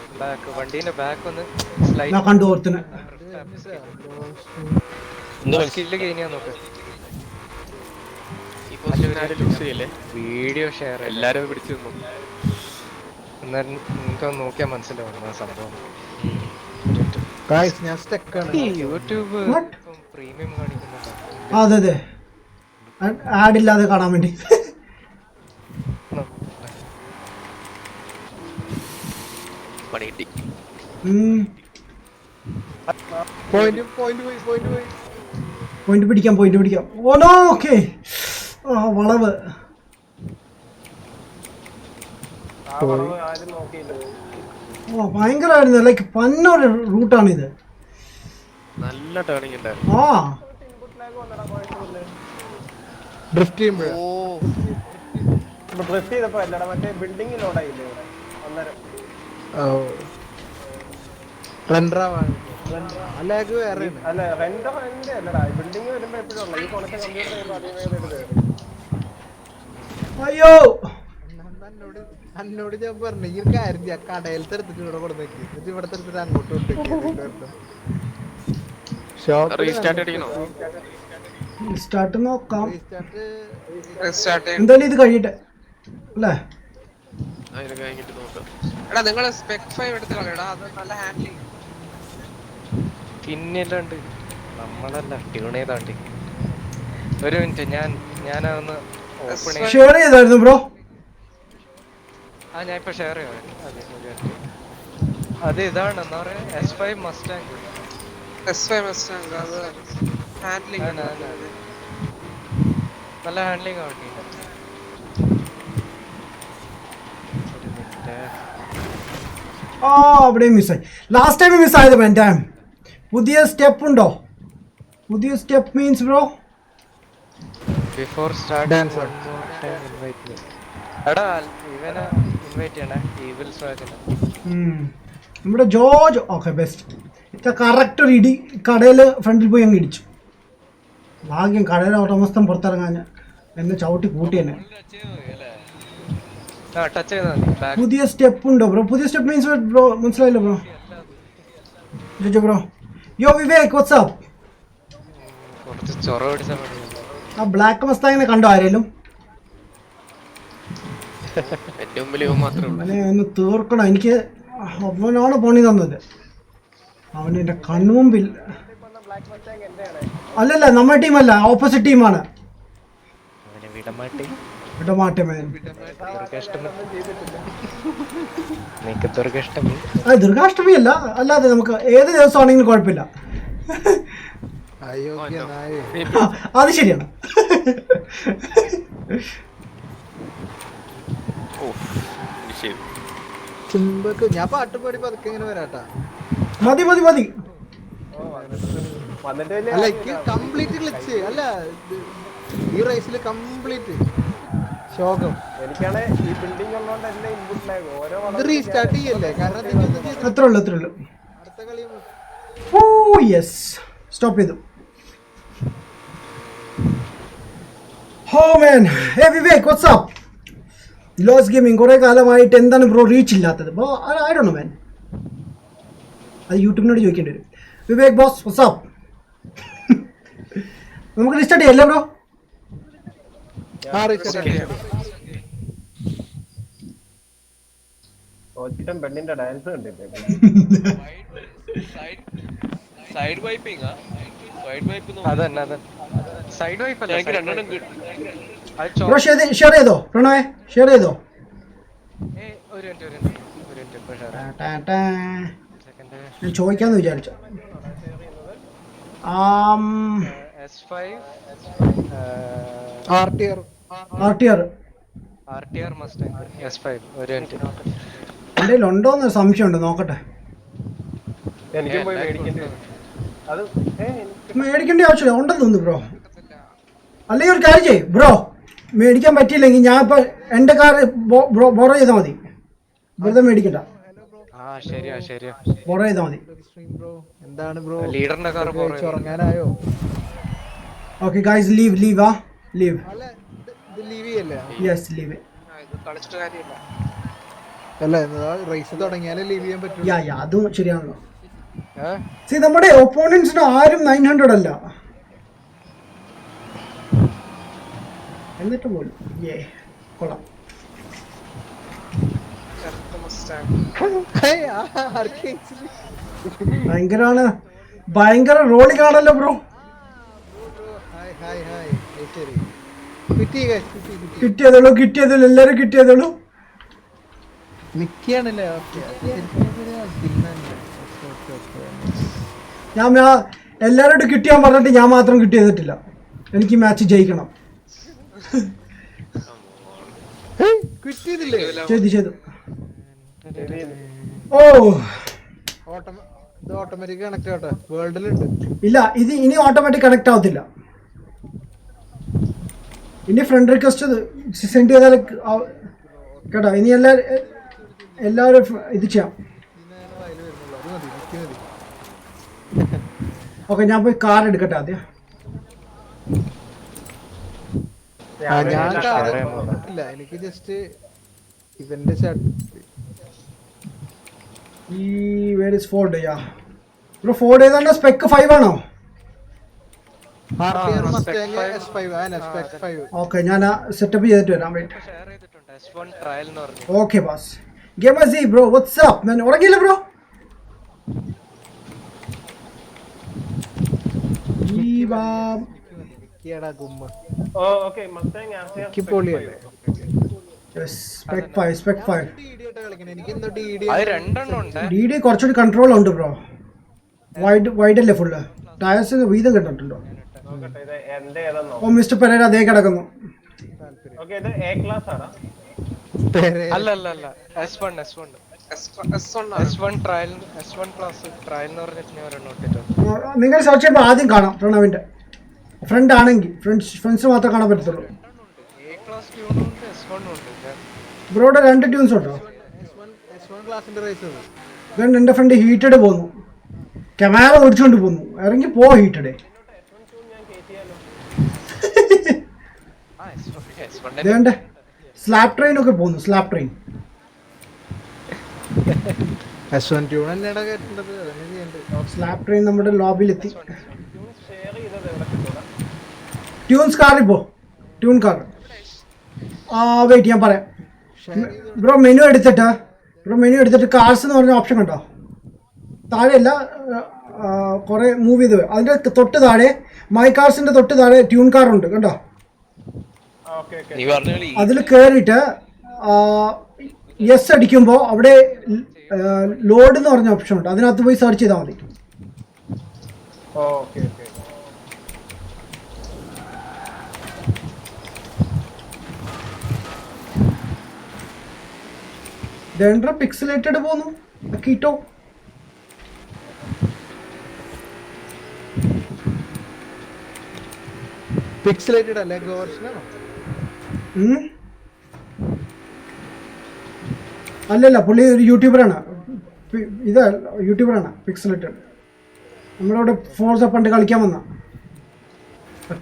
വണ്ടീന്റെ ബാക്ക് ഒന്ന് ഞാൻ കണ്ടു ഓർത്തിന്. സ്കില്ല് കഴിഞ്ഞാ നോക്ക്. വീഡിയോ ഷെയർ എല്ലാരും പിടിച്ചു നിന്നു. എന്നാലും നിങ്ങൾക്കൊന്ന് നോക്കിയാൽ മനസ്സിലാവും സംഭവം. ഞാൻ സ്റ്റക്ക് ആണ്. യൂട്യൂബ് പ്രീമിയം കാണിക്കുന്നുണ്ടോ? അതെ അതെ, ആഡില്ലാതെ കാണാൻ വേണ്ടി. പോയിന്റ് പിടിക്കാം. ഓനോ ഓക്കെ. വളവ് ഭയങ്കരമായിരുന്നു. ലൈക്ക് പന്നൊരു റൂട്ടാണിത്. നല്ല ടേണിംഗ് ഉണ്ടായിരുന്നു. ഡ്രിഫ്റ്റ് ചെയ്യുമ്പോഴോ ഡ്രിഫ്റ്റ് ചെയ്തപ്പോ അല്ലടാ, മറ്റേ ബിൽഡിംഗ് ലോഡായില്ലേ ഇവിടെ അന്നേരം. അല്ല റെൻഡർ അല്ലടാ, ബിൽഡിംഗ് വരുമ്പോ എപ്പോഴും ഉള്ള ഈ കൊണക്ഷൻ കമ്പ്യൂട്ടർ ചെയ്യുമ്പോ അയ്യോ എന്നോട് ഞാൻ പറഞ്ഞു ഈ കാര്യം ചെയ്യാം. കടയിലത്തെ എടുത്തിട്ട് ഇവിടെ കൊടുത്തേക്ക്, എന്നിട്ട് ഇവിടെ എടുത്തിട്ട് അങ്ങോട്ട് സ്റ്റാർട്ട് നോക്കാം. എന്തായാലും ഇത് കഴിയട്ടെ. അല്ലേ? അതിന് കഴിഞ്ഞിട്ട് നോക്കാം. എടാ നിങ്ങൾ സ്പെക് 5 എടുത്ത് കളയടാ, അത് നല്ല ഹാൻഡിലിംഗ്. പിന്നിലുണ്ട് നമ്മളല്ല ട്യൂൺ ചെയ്താണ്ട്. ഒരു മിനിറ്റ് ഞാനതൊന്ന് ഓപ്പൺ ചെയ്യാം. ഷെയർ ചെയ്തായിരുന്നു ബ്രോ. ഞാൻ ഇപ്പൊ ഷെയർ ചെയ്യാം. അത് ഇതാണ് എന്താ പറയാ, S5 Mustang. S5 Mustang, അത് ഹാൻഡിലിംഗ് നല്ല ഹാൻഡ്ലിംഗ് ആണ്. അവിടെ മിസ്സായി. ലാസ്റ്റ് ടൈം മിസ്സായത് എൻ്റെ. പുതിയ സ്റ്റെപ്പ് ഉണ്ടോ? പുതിയ step means bro before starting one more time invite me. എടാ ഇവനെ ഇൻവൈറ്റ് ചെയ്യണേ, ഈവിൽ സ്വാഗതം. നമ്മുടെ ജോർജ്. Okay best. ഇത്ര കറക്റ്റ് ഒരു ഇടി കടയിൽ ഫ്രണ്ടിൽ പോയി അങ്ങ് ഇടിച്ചു. ഭാഗ്യം കടയിലെ ഉടമസ്ഥൻ പുറത്തിറങ്ങാൻ എന്നെ ചവിട്ടി കൂട്ടി തന്നെ. ടച്ച് ചെയ്താൽ മതി. പുതിയ സ്റ്റെപ്പ് ഉണ്ടോ ബ്രോ? പുതിയ സ്റ്റെപ്പ് മീൻസ് ബ്രോ മനസ്സിലായില്ലോ ബ്രോ? ജോജോ ബ്രോ. Yo Vivek WhatsApp. കുറച്ച് ചൊറ പിടിച്ചാൽ മതി. ആ ബ്ലാക്ക് മസ്താങ്ങിനെ കണ്ടോ ആരേലും? എന്റെ മുമ്പിൽ ഇവൻ മാത്രമേ ഉള്ളൂ. അവനെ ഒന്ന് തീർക്കണം. എനിക്ക് അവനാണ് പണി തന്നത്. അവന് എൻ്റെ കൺമുമ്പിൽ. അല്ലല്ല നമ്മുടെ ടീമല്ല, ഓപ്പോസിറ്റ് ടീമാണ്. ദുർഗാഷ്ടമി അല്ല, അല്ലാതെ നമുക്ക് ഏത് ദിവസമാണെങ്കിലും കുഴപ്പമില്ല. അത് ശരിയാണ്. ഞാൻ പാട്ട് പാടി പതുക്കെ ഇങ്ങനെ വരാട്ടാ. മതി മതി മതി. അല്ല കംപ്ലീറ്റ് ഗ്ലിച്ച് അല്ല ഈ റേസിൽ കംപ്ലീറ്റ് ശോകം. എനിക്കാണ് ഈ ബിൽഡിംഗ് ഉള്ളതുകൊണ്ട് എല്ലാം ഇൻപുട്ട് ലാഗ്. ഓരോ ഇത് റീസ്റ്റാർട്ട് ചെയ്യല്ലേ, കാരണം അത്രേ ഉള്ളൂ അടുത്ത കളി. ഓ യെസ്, സ്റ്റോപ്പ് ചെയ്തു. ഹോ മാൻ. Hey Vivek what's up. ലോസ് ഗെയിമിംഗ് കുറേ കാലമായിട്ട് എന്താണ് ബ്രോ റീച്ച് ഇല്ലാത്തത്? Bro I don't know man. അത് യൂട്യൂബിനോട് ചോദിക്കേണ്ടി വരും. Vivek boss what's up. നമുക്ക് റീസ്റ്റാർട്ട് ചെയ്യല്ലേ ബ്രോ? പെണ്ണിന്റെ ഡാൻസ് കണ്ടില്ലേ? സൈഡ് വൈപ്പിംഗ് അതന്നെ സൈഡ് വൈപ്പ് അല്ല. എനിക്ക് രണ്ടെണ്ണം ബ്രോ ഷെയർ ചെയ്തോ പ്രണോയെ? ഷെയർ ചെയ്തോ? ഒരു മിനിറ്റ് ഞാൻ ചോദിക്കാന്ന് വിചാരിച്ചു. RTR Mustang S5. ഒരു മിനിറ്റ് എൻ്റെ ഉണ്ടോന്ന് സംശയമുണ്ട്, നോക്കട്ടെ. എനിക്കും പോയി മേടിക്കേണ്ടി അത് മേടിക്കേണ്ട ആവശ്യമില്ല, ഉണ്ടെന്ന് തോന്നുന്നു ബ്രോ. അല്ലെങ്കിൽ ഒരു കാര്യം ചെയ്യും ബ്രോ, മേടിക്കാൻ പറ്റിയില്ലെങ്കിൽ ഞാൻ ഇപ്പൊ എൻ്റെ കാർ ബോറോ ചെയ്താൽ മതി. വെറുതെ മേടിക്കണ്ട, ബോറോ ചെയ്താൽ മതി. എന്താണ് ബ്രോ ലീഡറിന്റെ കാർ ഉറങ്ങാനായോ? Okay guys, leave leave leave. Leave ചെയ്യല്ലേ? Yes leave. കളിച്ചിട്ട് കാര്യമില്ല. അല്ല റേസ് തുടങ്ങിയാലേ ലീവ് ചെയ്യാൻ പറ്റും. അതും ശരിയാണല്ലോ. സി നമ്മുടെ ഒപ്പോണൻസിന് ആരും 900 അല്ല, എന്നിട്ട് പോലും കൊള്ളാം. ഭയങ്കരാണ്, ഭയങ്കര റോളിംഗ് ആണല്ലോ ബ്രോ. കിട്ടിയതുള്ളൂ കിട്ടിയതുള്ളൂ, എല്ലാരും കിട്ടിയതുള്ളൂ. ഞാൻ എല്ലാരോടും കിട്ടിയാൻ പറഞ്ഞിട്ട് ഞാൻ മാത്രം കിട്ടിയതിട്ടില്ല. എനിക്ക് മാച്ച് ജയിക്കണം. ചെയ്തു. ഓ ഓട്ടോമാറ്റിക് കണക്ട് ആവട്ടെ, വേൾഡിലുണ്ട്. ഇല്ല, ഇത് ഇനി ഓട്ടോമാറ്റിക് കണക്ട് ആവത്തില്ല. ഇനി ഫ്രണ്ട് റിക്വസ്റ്റ് സെൻഡ് ചെയ്താൽ കേട്ടോ. ഇനി എല്ലാവരും ഇത് ചെയ്യാം. ഓക്കെ, ഞാൻ പോയി കാർ എടുക്കട്ടെ ആദ്യം. ഇല്ല, എനിക്ക് ജസ്റ്റ് ഇവന്റെ ഈ where is Ford. Bro Ford ഏതാണ്ട് സ്പെക്ക് 5 ആണോ? RTR Mustang S5 S5. Okay ഞാൻ സെറ്റപ്പ് ചെയ്തിട്ട് വരാം. വെയിറ്റ്. ഷെയർ ചെയ്തിട്ടുണ്ട് S1 ട്രയൽ എന്ന് പറഞ്ഞു. Okay boss. Gamer C bro what's up man? ഉറങ്ങിയില്ല ബ്രോ? കേടാ ഗുമ്മ. ഓക്കേ മസ്താങ് RTR പൊളിയല്ലേ? സ്പെക് 5 DD ആയിട്ട് കളിക്കണേ. എനിക്ക് എന്തോ DD അത് രണ്ടെണ്ണം ഉണ്ട്. DD കുറച്ചുകൂടി കൺട്രോൾ ഉണ്ട് ബ്രോ. വൈഡ് അല്ലേ ഫുള്ള്? ടയർസ് വീതം കിട്ടുന്നുണ്ടോ? നോക്കട്ടെ ഇത് എന്റെ ഏതാന്നോ. ഓ മിസ്റ്റർ പെരേര അതേ കിടക്കുന്നു. ഓക്കേ ഇത് A ക്ലാസ് ആടാ. അല്ല S1 ട്രയൽ എന്ന് പറഞ്ഞിട്ട് ഞാൻ ഒരെണ്ണം ഇട്ടിട്ടുണ്ട്. നിങ്ങൾ സെർച്ച് ചെയ്യുമ്പോൾ ആദ്യം കാണാം പ്രണവിന്റെ ഫ്രണ്ട് ആണെങ്കിൽ ഫ്രണ്ട്സ് മാത്രമേ കാണാൻ പറ്റത്തുള്ളൂ. A ക്ലാസ് ട്യൂണും ഉണ്ട് S1 ഉണ്ട്. ബ്രോയുടെ 2 ട്യൂൺസ് ഉണ്ടോ? S1 ക്ലാസിന്റെ റേസ് ആണ്. ഇതുകൊണ്ട് എൻ്റെ ഫ്രണ്ട് ഹീറ്റഡ് പോന്നു, ക്യാമറ ഓടിച്ചുകൊണ്ട് പോന്നു. ഇറങ്ങി പോ ഹീറ്റഡ്. ഇതേണ്ട സ്ലാബ് ട്രെയിൻ ഒക്കെ പോന്നു. സ്ലാബ് ട്രെയിൻ S1 ട്യൂൺ തന്നെയാണ് കേട്ടിട്ടുള്ളത്. അതന്നെ ചെയ്യണ്ടത്. സ്ലാബ് ട്രെയിൻ നമ്മുടെ ലോബിയിലെത്തി. ഷെയർ ചെയ്തത് എവിടെ കിട്ടും? ട്യൂൺസ് കാറിൽ പോ. Tune car. വെയിറ്റ് ഞാൻ പറയാം ബ്രോ. മെനു എടുത്തിട്ട് കാർസ് എന്ന് പറഞ്ഞ ഓപ്ഷൻ കണ്ടോ? താഴെയല്ല കുറേ മൂവ് ചെയ്ത് അതിൻ്റെ തൊട്ട് താഴെ മൈ കാർസിൻ്റെ തൊട്ട് താഴെ ട്യൂൺ കാർ ഉണ്ട് കണ്ടോ? Okay okay. നീ പറഞ്ഞ കളി അതിൽ കയറിയിട്ട് യെസ് അടിക്കുമ്പോൾ അവിടെ ലോഡ് എന്ന് പറഞ്ഞ ഓപ്ഷൻ ഉണ്ട്. അതിനകത്ത് പോയി സെർച്ച് ചെയ്താൽ മതി. Okay okay. ഇതെന്താ പിക്സലേറ്റഡ് പോന്നു കീറ്റോ? പിക്സലേറ്റഡ് അല്ലേ? ഗോർഷനാണോ? അല്ലല്ല, പുള്ളി ഒരു യൂട്യൂബറാണ്. യൂട്യൂബറാണ് പിക്സലേറ്റഡ്. നമ്മളവിടെ ഫോഴ്സ് പണ്ട് കളിക്കാൻ വന്ന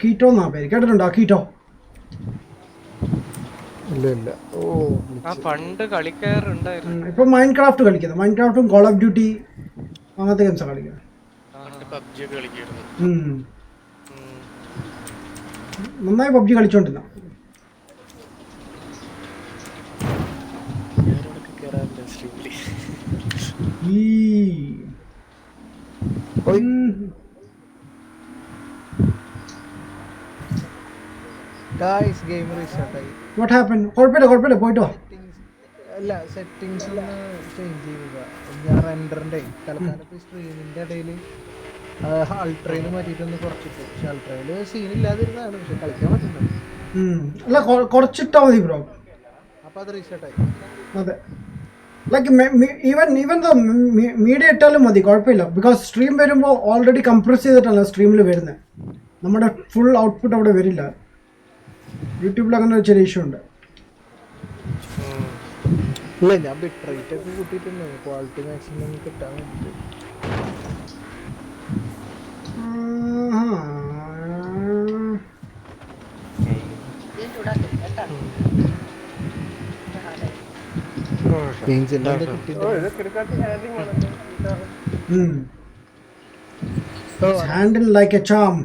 കീറ്റോ എന്നാ പേര്. കേട്ടിട്ടുണ്ടോ കീറ്റോ? ഇല്ല. ഓ പണ്ട് കളിക്കാറുണ്ടായിരുന്നു. ഇപ്പൊ മൈൻഡ് ക്രാഫ്റ്റ് കളിക്കുന്നത്. മൈൻഡ് ക്രാഫ്റ്റും കോൾ ഓഫ് ഡ്യൂട്ടി അങ്ങനത്തെ ഗെയിംസാണ് കളിക്കുന്നത്. PUBG ഒക്കെ കളിക്കായിരുന്നു. നന്നായി പബ്ജി കളിച്ചോണ്ടിരുന്ന. ഗായ്സ് ഗെയിം റീസ്റ്റാർട്ട് ആയി. What happen? കുഴപ്പമില്ല പോയിട്ടോ. അല്ല സെറ്റിംഗ്സ് ഒന്ന് ചേഞ്ച് ചെയ്യുക. ഞാൻ റെൻഡറിന്റെ തൽക്കാലം സ്ട്രീമിന്റെ ഇടയിൽ അൾട്രയിൽ മാറ്റിയിട്ടൊന്ന് കുറച്ചിട്ടു. പക്ഷെ അൾട്രയില് സീൻ ഇല്ലാതിരുന്നതാണ്. പക്ഷെ കളിക്കാൻ പറ്റുന്നത്. അല്ല കുറച്ചിട്ടാ മതി ബ്രോ. അപ്പൊ അത് റീസ്റ്റാർട്ട് ആയി. അതെ, ലൈക്ക് ഈവൻ മീഡിയ ഇട്ടാലും മതി, കുഴപ്പമില്ല. ബിക്കോസ് സ്ട്രീം വരുമ്പോൾ ഓൾറെഡി കംപ്രസ് ചെയ്തിട്ടല്ല സ്ട്രീമിൽ വരുന്നത്. നമ്മുടെ ഫുൾ ഔട്ട്പുട്ട് അവിടെ വരില്ല. യൂട്യൂബിൽ അങ്ങനെ ഒരു ചെറിയ ഇഷ്യൂ ഉണ്ട്. ഇല്ല ഞാൻ ബിറ്റ് റേറ്റ് ഒക്കെ കൂട്ടിയിട്ടുണ്ട്. ക്വാളിറ്റി മാക്സിമം കിട്ടാൻ വേണ്ടിട്ട്. Handle like a charm.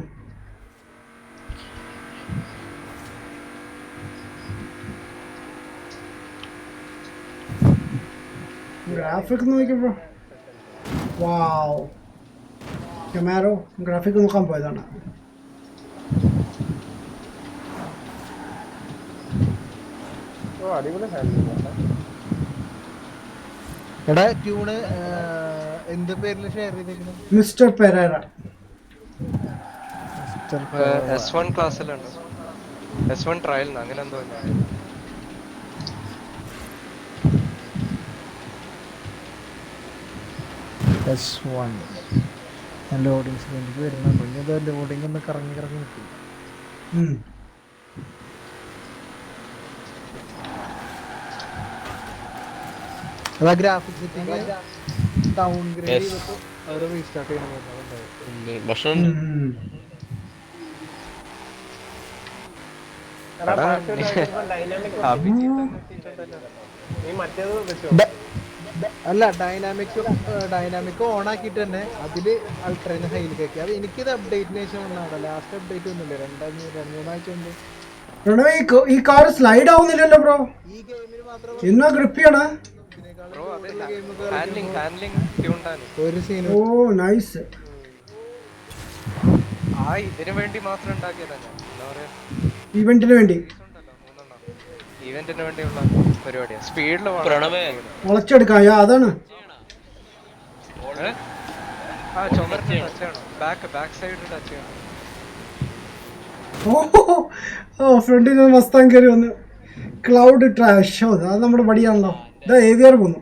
Graphic നോക്കിയപ്പോ വാവ്, കമാരോ ഗ്രാഫിക് നോക്കാൻ പോയതാണ്. എടാ ട്യൂണ് എന്ത് പേരിൽ ഷെയർ ചെയ്തേക്കുന്നു? Mister Pereira. S1 ക്ലാസ്സിലുണ്ട്. S1 ട്രയൽ അങ്ങനെ എന്തോ. S1 ലോഡിങ് സ്ക്രീനിലേക്ക് വരുന്നുണ്ട്. ഇനി അത് ലോഡിങ് ഒന്ന് കറങ്ങി നിൽക്കും. അതാ ഗ്രാഫിക്സ് സെറ്റിംഗ് ഡൗൺ ഗ്രേഡ് ചെയ്തിട്ട് അവർ റീസ്റ്റാർട്ട് ചെയ്യണം. ഭക്ഷണം അല്ല ഡൈനാമിക് ഓൺ ആക്കിയിട്ട് തന്നെ അതില് അൾട്രേന് ഹൈലിലേക്ക് അത് എനിക്കിത് അപ്ഡേറ്റിന് ശേഷം വന്നാണ് ലാസ്റ്റ് അപ്ഡേറ്റ് ഒന്നുമില്ല 2-3 മുമ്പ് പ്രണവ് ഈ കാർ സ്ലൈഡ് ആവുന്നില്ലല്ലോ ബ്രോ. ഈ ഗെയിമിന് മാത്രം എന്നാ ഗ്രിപ്പിയാണ്. ഒരു സീനും ഓ നൈസ്. ഇതിനു വേണ്ടി മാത്രം ഉണ്ടാക്കിയതല്ല, എന്താ പറയാ, ഇവന്റിന് വേണ്ടി ഇവന്റിന് വേണ്ടിയുള്ള പരിപാടിയാ. സ്പീഡിൽ മുളച്ചെടുക്കാം അതാണ്. ചുമരിന് ടച്ച് ചെയ്യണം, ബാക്ക് സൈഡിൽ ടച്ച് ചെയ്യണം. ഓ ഫ്രണ്ടിൽ നിന്ന് മസ്താൻ കയറി വന്ന് ക്ലൗഡ് ട്രാഷ്. അത് നമ്മുടെ പടിയാണല്ലോ. ഇതാ AVR പോന്നു.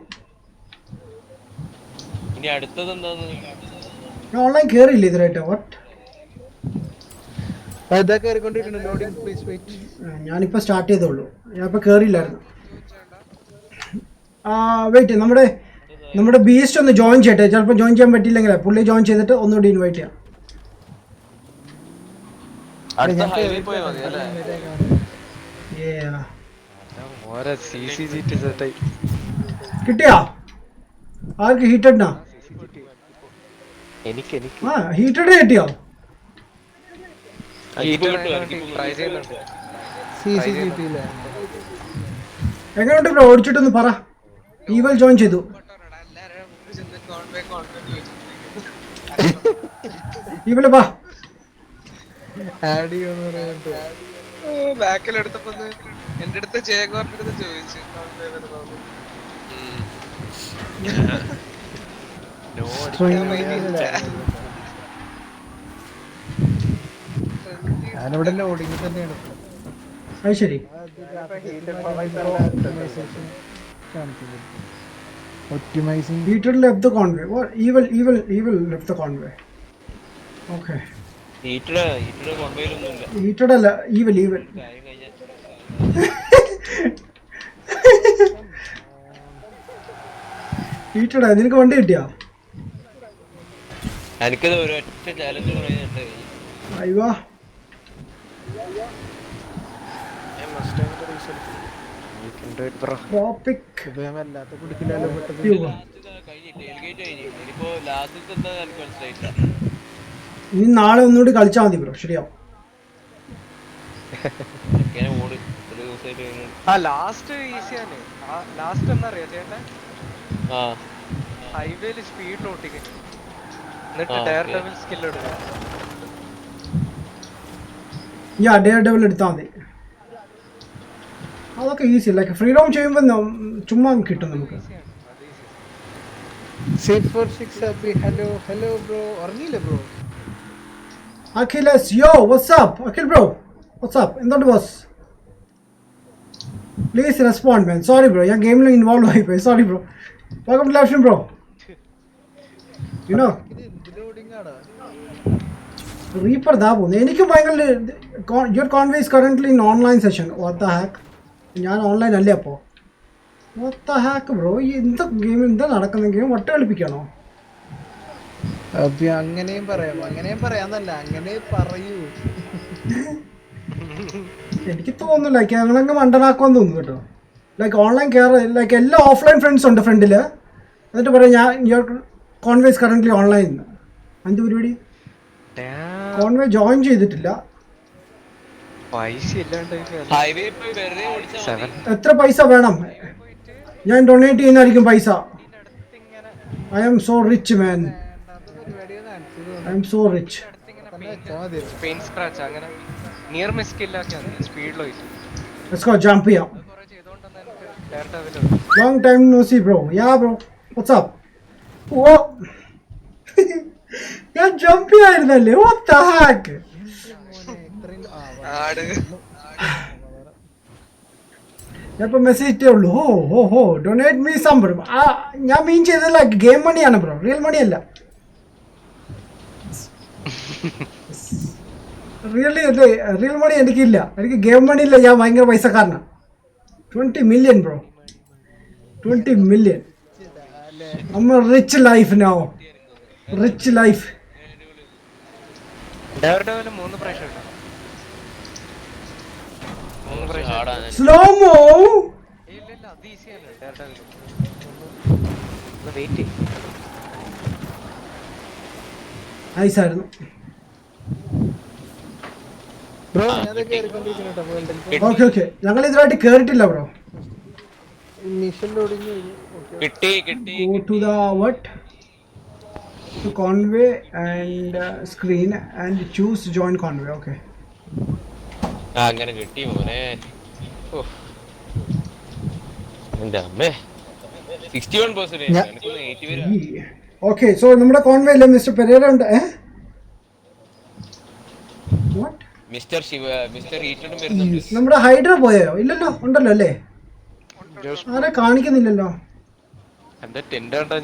ഇനി അടുത്തത് എന്താന്ന് ഞാൻ ഓൺലൈൻ കയറിയില്ല ഇതിലായിട്ട്. വാട്ട്? ഞാനിപ്പോ സ്റ്റാർട്ട് ചെയ്തോളൂ, ഞാനിപ്പോ കേറിയില്ലായിരുന്നു. വെയിറ്റ്, നമ്മുടെ ബീസ്റ്റ് ഒന്ന് ജോയിൻ ചെയ്യട്ടെ. ചിലപ്പോൾ ജോയിൻ ചെയ്യാൻ പറ്റിയില്ലെങ്കിൽ പുള്ളി ജോയിൻ ചെയ്തിട്ട് ഒന്നുകൂടി ഇൻവൈറ്റ് ചെയ്യാം. അടുത്ത ഹൈവേ പോയാൽ മതി അല്ലേ? കിട്ടിയാ ആർക്ക്? ഹീറ്റഡാ? എനിക്ക് ഹീറ്റഡ് കിട്ടിയോ? എങ്ങനെയുണ്ട് ബ്രോ? ഓടിച്ചിട്ടൊന്ന് പറ. ഈവൽ ജോയിൻ ചെയ്തു. ഈവല് വാ. ബാക്കിലെടുത്തപ്പോ എന്റെ അടുത്ത് ജയഗോറിന്റെ അടുത്ത് ചോദിച്ചു. ഞാനിവിടെ ലോഡിങ് തന്നെയാണ്. അത് ശരി. Optimising Heated left the convoy. What? Evil left the convoy. Okay. Heater കൊണ്ടുപോയില്ലൊന്നുമില്ല. Heated അല്ല, evil. കാര്യം കഴിഞ്ഞാൽ Heated നിനക്ക് വണ്ടി കിട്ടിയാ? എനിക്കത് ഒരൊറ്റ ചാലഞ്ച് പറയുന്നുണ്ട്. അയ്യോ ട്രോപ്പിക് വല്ലാത്ത കുടിക്കില്ലല്ലോ പെട്ടെന്ന്. ഇനിയിപ്പോ ലാസ്റ്റത്തെ എന്താ എനിക്ക് മനസ്സിലായില്ല. ഇനി നാളെ ഒന്നുകൂടി കളിച്ചാൽ മതി ബ്രോ, ശരിയാവും. ഓട് ഒരു ദിവസമായിട്ട് ലാസ്റ്റ് ഈസിയാണ്. ലാസ്റ്റ് എന്താ അറിയാ ചേട്ടാ, ഹൈവേയിൽ സ്പീഡ് ഓട്ടിക്കും, എന്നിട്ട് ഡയർ ഡെവിൽ സ്കിൽ എടുക്കുക. ഡെയർ ഡെവിൽ എടുത്താൽ മതി. അതൊക്കെ ഈസി. ലൈക്ക് ഫ്രീ റോം ചെയ്യുമ്പോൾ ചുമ്മാ കിട്ടും നമുക്ക്. ഹലോ ബ്രോ, ഉറങ്ങിയില്ലേ bro? Akhilesh, yo what's up Akhil bro, what's up. എന്തുണ്ട് boss? Please respond man. Sorry bro, ഞാൻ ഗെയിമിൽ ഇൻവോൾവ് ആയിപ്പോയി. Sorry bro. Welcome to live stream bro. യുനോ റീപ്പർ ദാ പോകുന്നു. എനിക്ക് ഭയങ്കര your convoy is currently in online session. What the heck? ഞാൻ ഓൺലൈൻ അല്ലേ അപ്പോൾ? What the heck bro? ഈ എന്താ ഗെയിം എന്താ നടക്കുന്ന ഗെയിം? വട്ട കളിപ്പിക്കാണോ? അങ്ങനെയും പറയാന്നല്ല, അങ്ങനെ പറയൂ. എനിക്ക് തോന്നുന്നു ലൈക്ക് ഞങ്ങളങ്ങ് മണ്ടനാക്കുമെന്ന് തോന്നുന്നു കേട്ടോ. ലൈക്ക് ഓൺലൈൻ കയറി ലൈക്ക് എല്ലാ ഓഫ്ലൈൻ ഫ്രണ്ട്സ് ഉണ്ട് ഫ്രണ്ടിൽ. എന്നിട്ട് പറയാം ഞാൻ your convoy is currently online. എന്ത് പരിപാടി? കോൺവേ ജോയിൻ ചെയ്തിട്ടില്ല. ഹൈവേ പോയി വെറുതെ ഓടിച്ചാൽ എത്ര പൈസ വേണം? ഞാൻ ഡൊണേറ്റ് ചെയ്യുന്നതായിരിക്കും പൈസ. I am so rich man. I am so rich. Paint scratch അങ്ങനെ നിയർ മിസ് സ്കില്ലാക്കിയാണ് സ്പീഡിൽ പോയിട്ട്. Let's go jump ചെയ്യാം. കുറെ ചെയ്തോണ്ടെന്ന് എനിക്ക് daredevil Long time no see bro. Yeah bro. What's up? Whoa. ഞാൻ ജമ്പ് ചെയ്യായിരുന്നല്ലേ? What the heck? ഞാനിപ്പോൾ മെസ്സേജ് ഇട്ടേ ഉള്ളൂ. Oh donate me some bro. ഞാൻ മീൻ ചെയ്തല്ല, ഗെയിം മണിയാണ് ബ്രോ, റിയൽ മണി അല്ല. റിയൽ മണി എനിക്കില്ല, എനിക്ക് ഗെയിം മണി ഇല്ല. ഞാൻ ഭയങ്കര പൈസക്കാരനാണ്. 20 million bro, 20 million. I'm a rich life now. Rich life. Daredevil 3 പ്രാവശ്യം ഉണ്ട്. Slow mo. ഇല്ല അത് ഈസിയാണ് വെയിറ്റ് നൈസായിരുന്നു. ബ്രോ ഞാനത് കേറിക്കൊണ്ടിരിക്കുന്നു കേട്ടോ വേൾഡിൽ. ഓക്കെ ഓക്കെ, ഞങ്ങൾ ഇതുമായിട്ട് കേറിട്ടില്ല ബ്രോ. മിഷൻ ലോഡിങ് കിട്ടി കിട്ടി Go to the what? To convey and screen and choose join convey. Okay. ആ അങ്ങനെ കിട്ടി മോനെ. ഓ എന്റെ അമ്മേ 61%. എനിക്കൊന്ന് 80 വരാ. Okay, so നമ്മുടെ convey ഇല്ലേ മിസ്റ്റർ പെരേര ഉണ്ട്. What? മിസ്റ്റർ ഈറ്റഡും വരുന്നുണ്ട്. നമ്മുടെ ഹൈഡ്ര പോയോ? ഇല്ലല്ലോ, ഉണ്ടല്ലോ അല്ലേ? ആരെ കാണിക്കുന്നില്ലല്ലോ. എന്താ ടെൻഡ് കണ്ടാ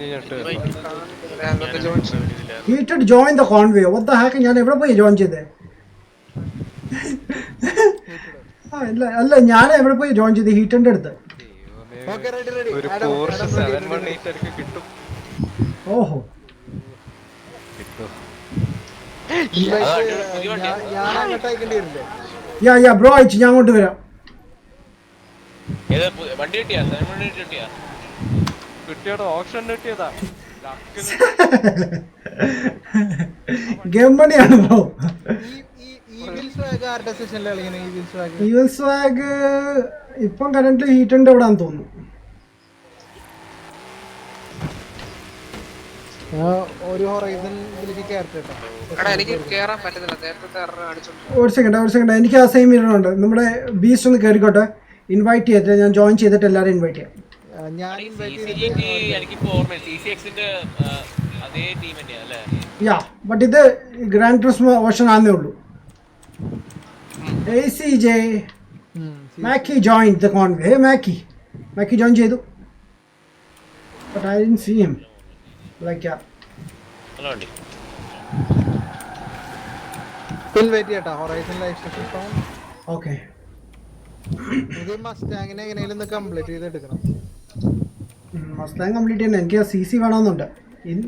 heated join the Conway. what the heck, ഞാൻ എവിടെ പോയി ജോയിൻ ചെയ്തേ? അല്ല ഞാൻ എവിടെ പോയി ജോയിൻ ചെയ്ത്? ഹീറ്ററിന്റെ അടുത്ത്. ഒരു പോർഷ് 718 ഒക്കെ കിട്ടും. ഓഹോ, ഞാൻ അങ്ങോട്ട് അയക്കേണ്ടി വരില്ലേ? യാ ബ്രോ അയച്ചു, ഞാൻ അങ്ങോട്ട് വരാം. ഏതാ വണ്ടി കിട്ടിയാ? 718 കിട്ടിയാ? കിട്ടിയോടെ ഓപ്ഷൻ കിട്ടിയതാ. ഗെയിം മണിയാണ് ബ്രോ. ഈവിൽ സ്വാഗ് ആരുടെ സെഷനിൽ കളിക്കണേ? ഈവൽ സ്വാഗ് ഇപ്പം കറന്റ് ഹീറ്ററിന്റെ അവിടെ ആണെന്ന് തോന്നുന്നു. ഒരു ഹൊറൈസൺ ഇതിലേക്ക് കയറട്ടെ കേട്ടോ. എടാ എനിക്ക് കേറാൻ പറ്റുന്നില്ല, നേരത്തെ അടിച്ചോണ്ട്. ഒരു സെക്കൻഡ്, എനിക്ക് ആ സെയിം ഇരുന്നുണ്ട്. നമ്മുടെ ബീസ്റ്റ് ഒന്ന് കയറിക്കോട്ടെ. ഇൻവൈറ്റ് ചെയ്തിട്ട് ഞാൻ ജോയിൻ ചെയ്തിട്ട് എല്ലാവരും ഇൻവൈറ്റ് ചെയ്യാം. ഞാൻ എനിക്കിപ്പോ ഓർമ്മ CCXന്റെ അതേ ടീം തന്നെയാ അല്ലേ? യാ, ബട്ട് ഇത് ഗ്രാൻഡ് ക്രിസ്മ വേർഷൻ ആണെന്നേ ഉള്ളൂ. ACJ മാക്കി ജോയിൻ ദ കോൺവേ. മാക്കി ജോയിൻ ചെയ്തു. But I didn't see him. Like നല്ല വണ്ടി. ഇൻവൈറ്റ് ചെയ്യട്ടാ Horizon life station town. Okay, ഇത് മസ്റ്റാങ്ങിനെ എങ്ങനെയാലും ഒന്ന് കംപ്ലീറ്റ് ചെയ്തെടുക്കണം. മസ്താങ് കംപ്ലീറ്റ് ചെയ്യണം. എനിക്ക് CC വേണമെന്നുണ്ട്.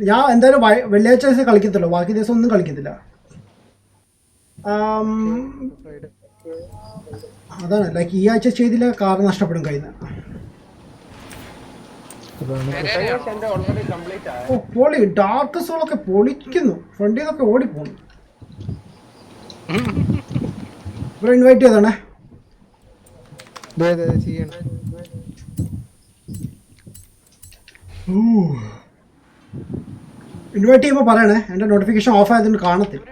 ഞാൻ എന്തായാലും വെള്ളിയാഴ്ച ദിവസം കളിക്കത്തുള്ളൂ, ബാക്കി ദിവസം ഒന്നും കളിക്കത്തില്ല. അതാണ് ലൈക്ക് ഈ ആഴ്ച ചെയ്തില്ല, കാർ നഷ്ടപ്പെടും കയ്യിൽ നിന്ന്. എന്റെ ഓൾറെഡി കംപ്ലീറ്റ് ആയി. ഓ പൊളി, ഡാർക്ക് സോളൊക്കെ പൊളിക്കുന്നു. ഫ്രണ്ടിൽ നിന്നൊക്കെ ഓടിപ്പോന്നു. ഇവിടെ ഇൻവൈറ്റ് ചെയ്തോണേ. ചെയ്യണം. ഇൻവൈറ്റ് ചെയ്യുമ്പോൾ പറയണേ, എൻ്റെ നോട്ടിഫിക്കേഷൻ ഓഫ് ആയതുകൊണ്ട് കാണത്തില്ല.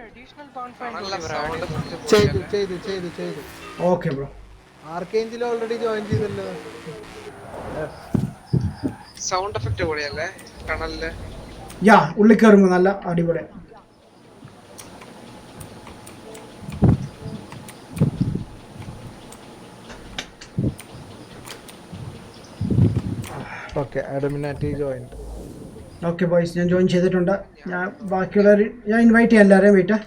ചെയ്തു. Okay bro. ആർക്കേഞ്ചിൽ ഓൾറെഡി ജോയിൻ ചെയ്തല്ലോ. സൗണ്ട് എഫക്റ്റ് കൂടിയല്ലേ കണലില്? യാ, ഉള്ളിൽ കയറുമ്പോൾ നല്ല അടിപൊളി. ഓക്കെ, അഡമിനാറ്റി ജോയിൻ. ഓക്കെ ബോയ്സ്, ഞാൻ ജോയിൻ ചെയ്തിട്ടുണ്ട്. ഞാൻ ബാക്കിയുള്ളവർ ഞാൻ ഇൻവൈറ്റ് ചെയ്യാം എല്ലാവരെയും. വെയിറ്റ്,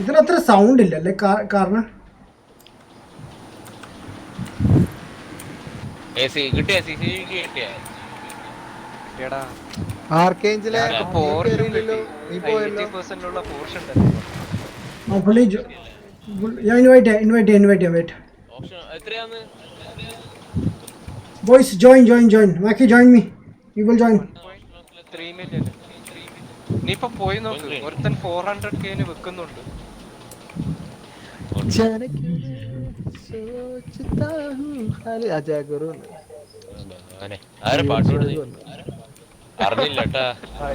ഇതിനത്ര സൗണ്ട് ഇല്ലല്ലേ? കാരണം ആർക്കേഞ്ചിലെ നീ പോയല്ലോ. പുള്ളി ഞാൻ ഇൻവൈറ്റ് ചെയ്യാം. Wait boys, join Maki, join me. You will join. 3 million. നീ ഇപ്പൊ പോയി നോക്ക്, ഒരുത്തൻ 400K വെക്കുന്നുണ്ട്.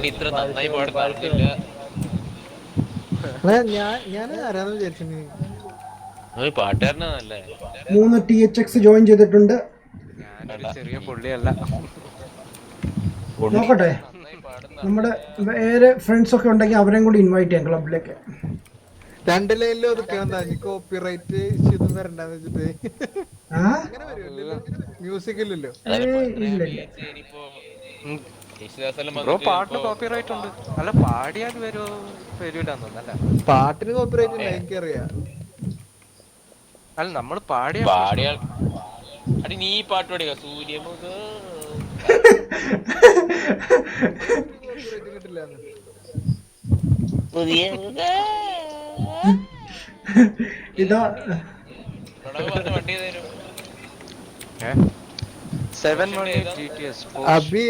ഇത്ര നന്നായി പാടുന്ന അറിഞ്ഞില്ല. ഞാൻ ആരാന്ന് വിചാരിച്ചു. പാട്ടുകാരനല്ലേ? 3 THX ജോയിൻ ചെയ്തിട്ടുണ്ട്. ഞാനൊരു ചെറിയ പുള്ളിയല്ല. നോക്കട്ടെ, നമ്മുടെ വേറെ ഫ്രണ്ട്സ് ഒക്കെ ഉണ്ടെങ്കിൽ അവരെയും കൂടി ഇൻവൈറ്റ് ചെയ്യാം ക്ലബിലേക്ക്. 2 ലൈനിലും ഒതുക്കണം. കോപ്പിറൈറ്റ് ഇഷ്യൂ ഒന്നും വരണ്ടെന്ന് വെച്ചിട്ട്. അങ്ങനെ വരുമല്ലോ, മ്യൂസിക് ഇല്ലല്ലോ. ബ്രോ പാട്ടിന് കോപ്പിറൈറ്റ് ഉണ്ട്. അല്ല പാടിയാൽ വരൂലെന്നല്ല. പാട്ടിന് കോപ്പിറൈറ്റ് ഇല്ല, എനിക്കറിയാം. അല്ല നമ്മൾ പാടിയാൽ അടി നീ പാട്ട് പാടിയ സൂര്യമുഖ ഇതാ വണ്ടി തരും 718 GTS അബി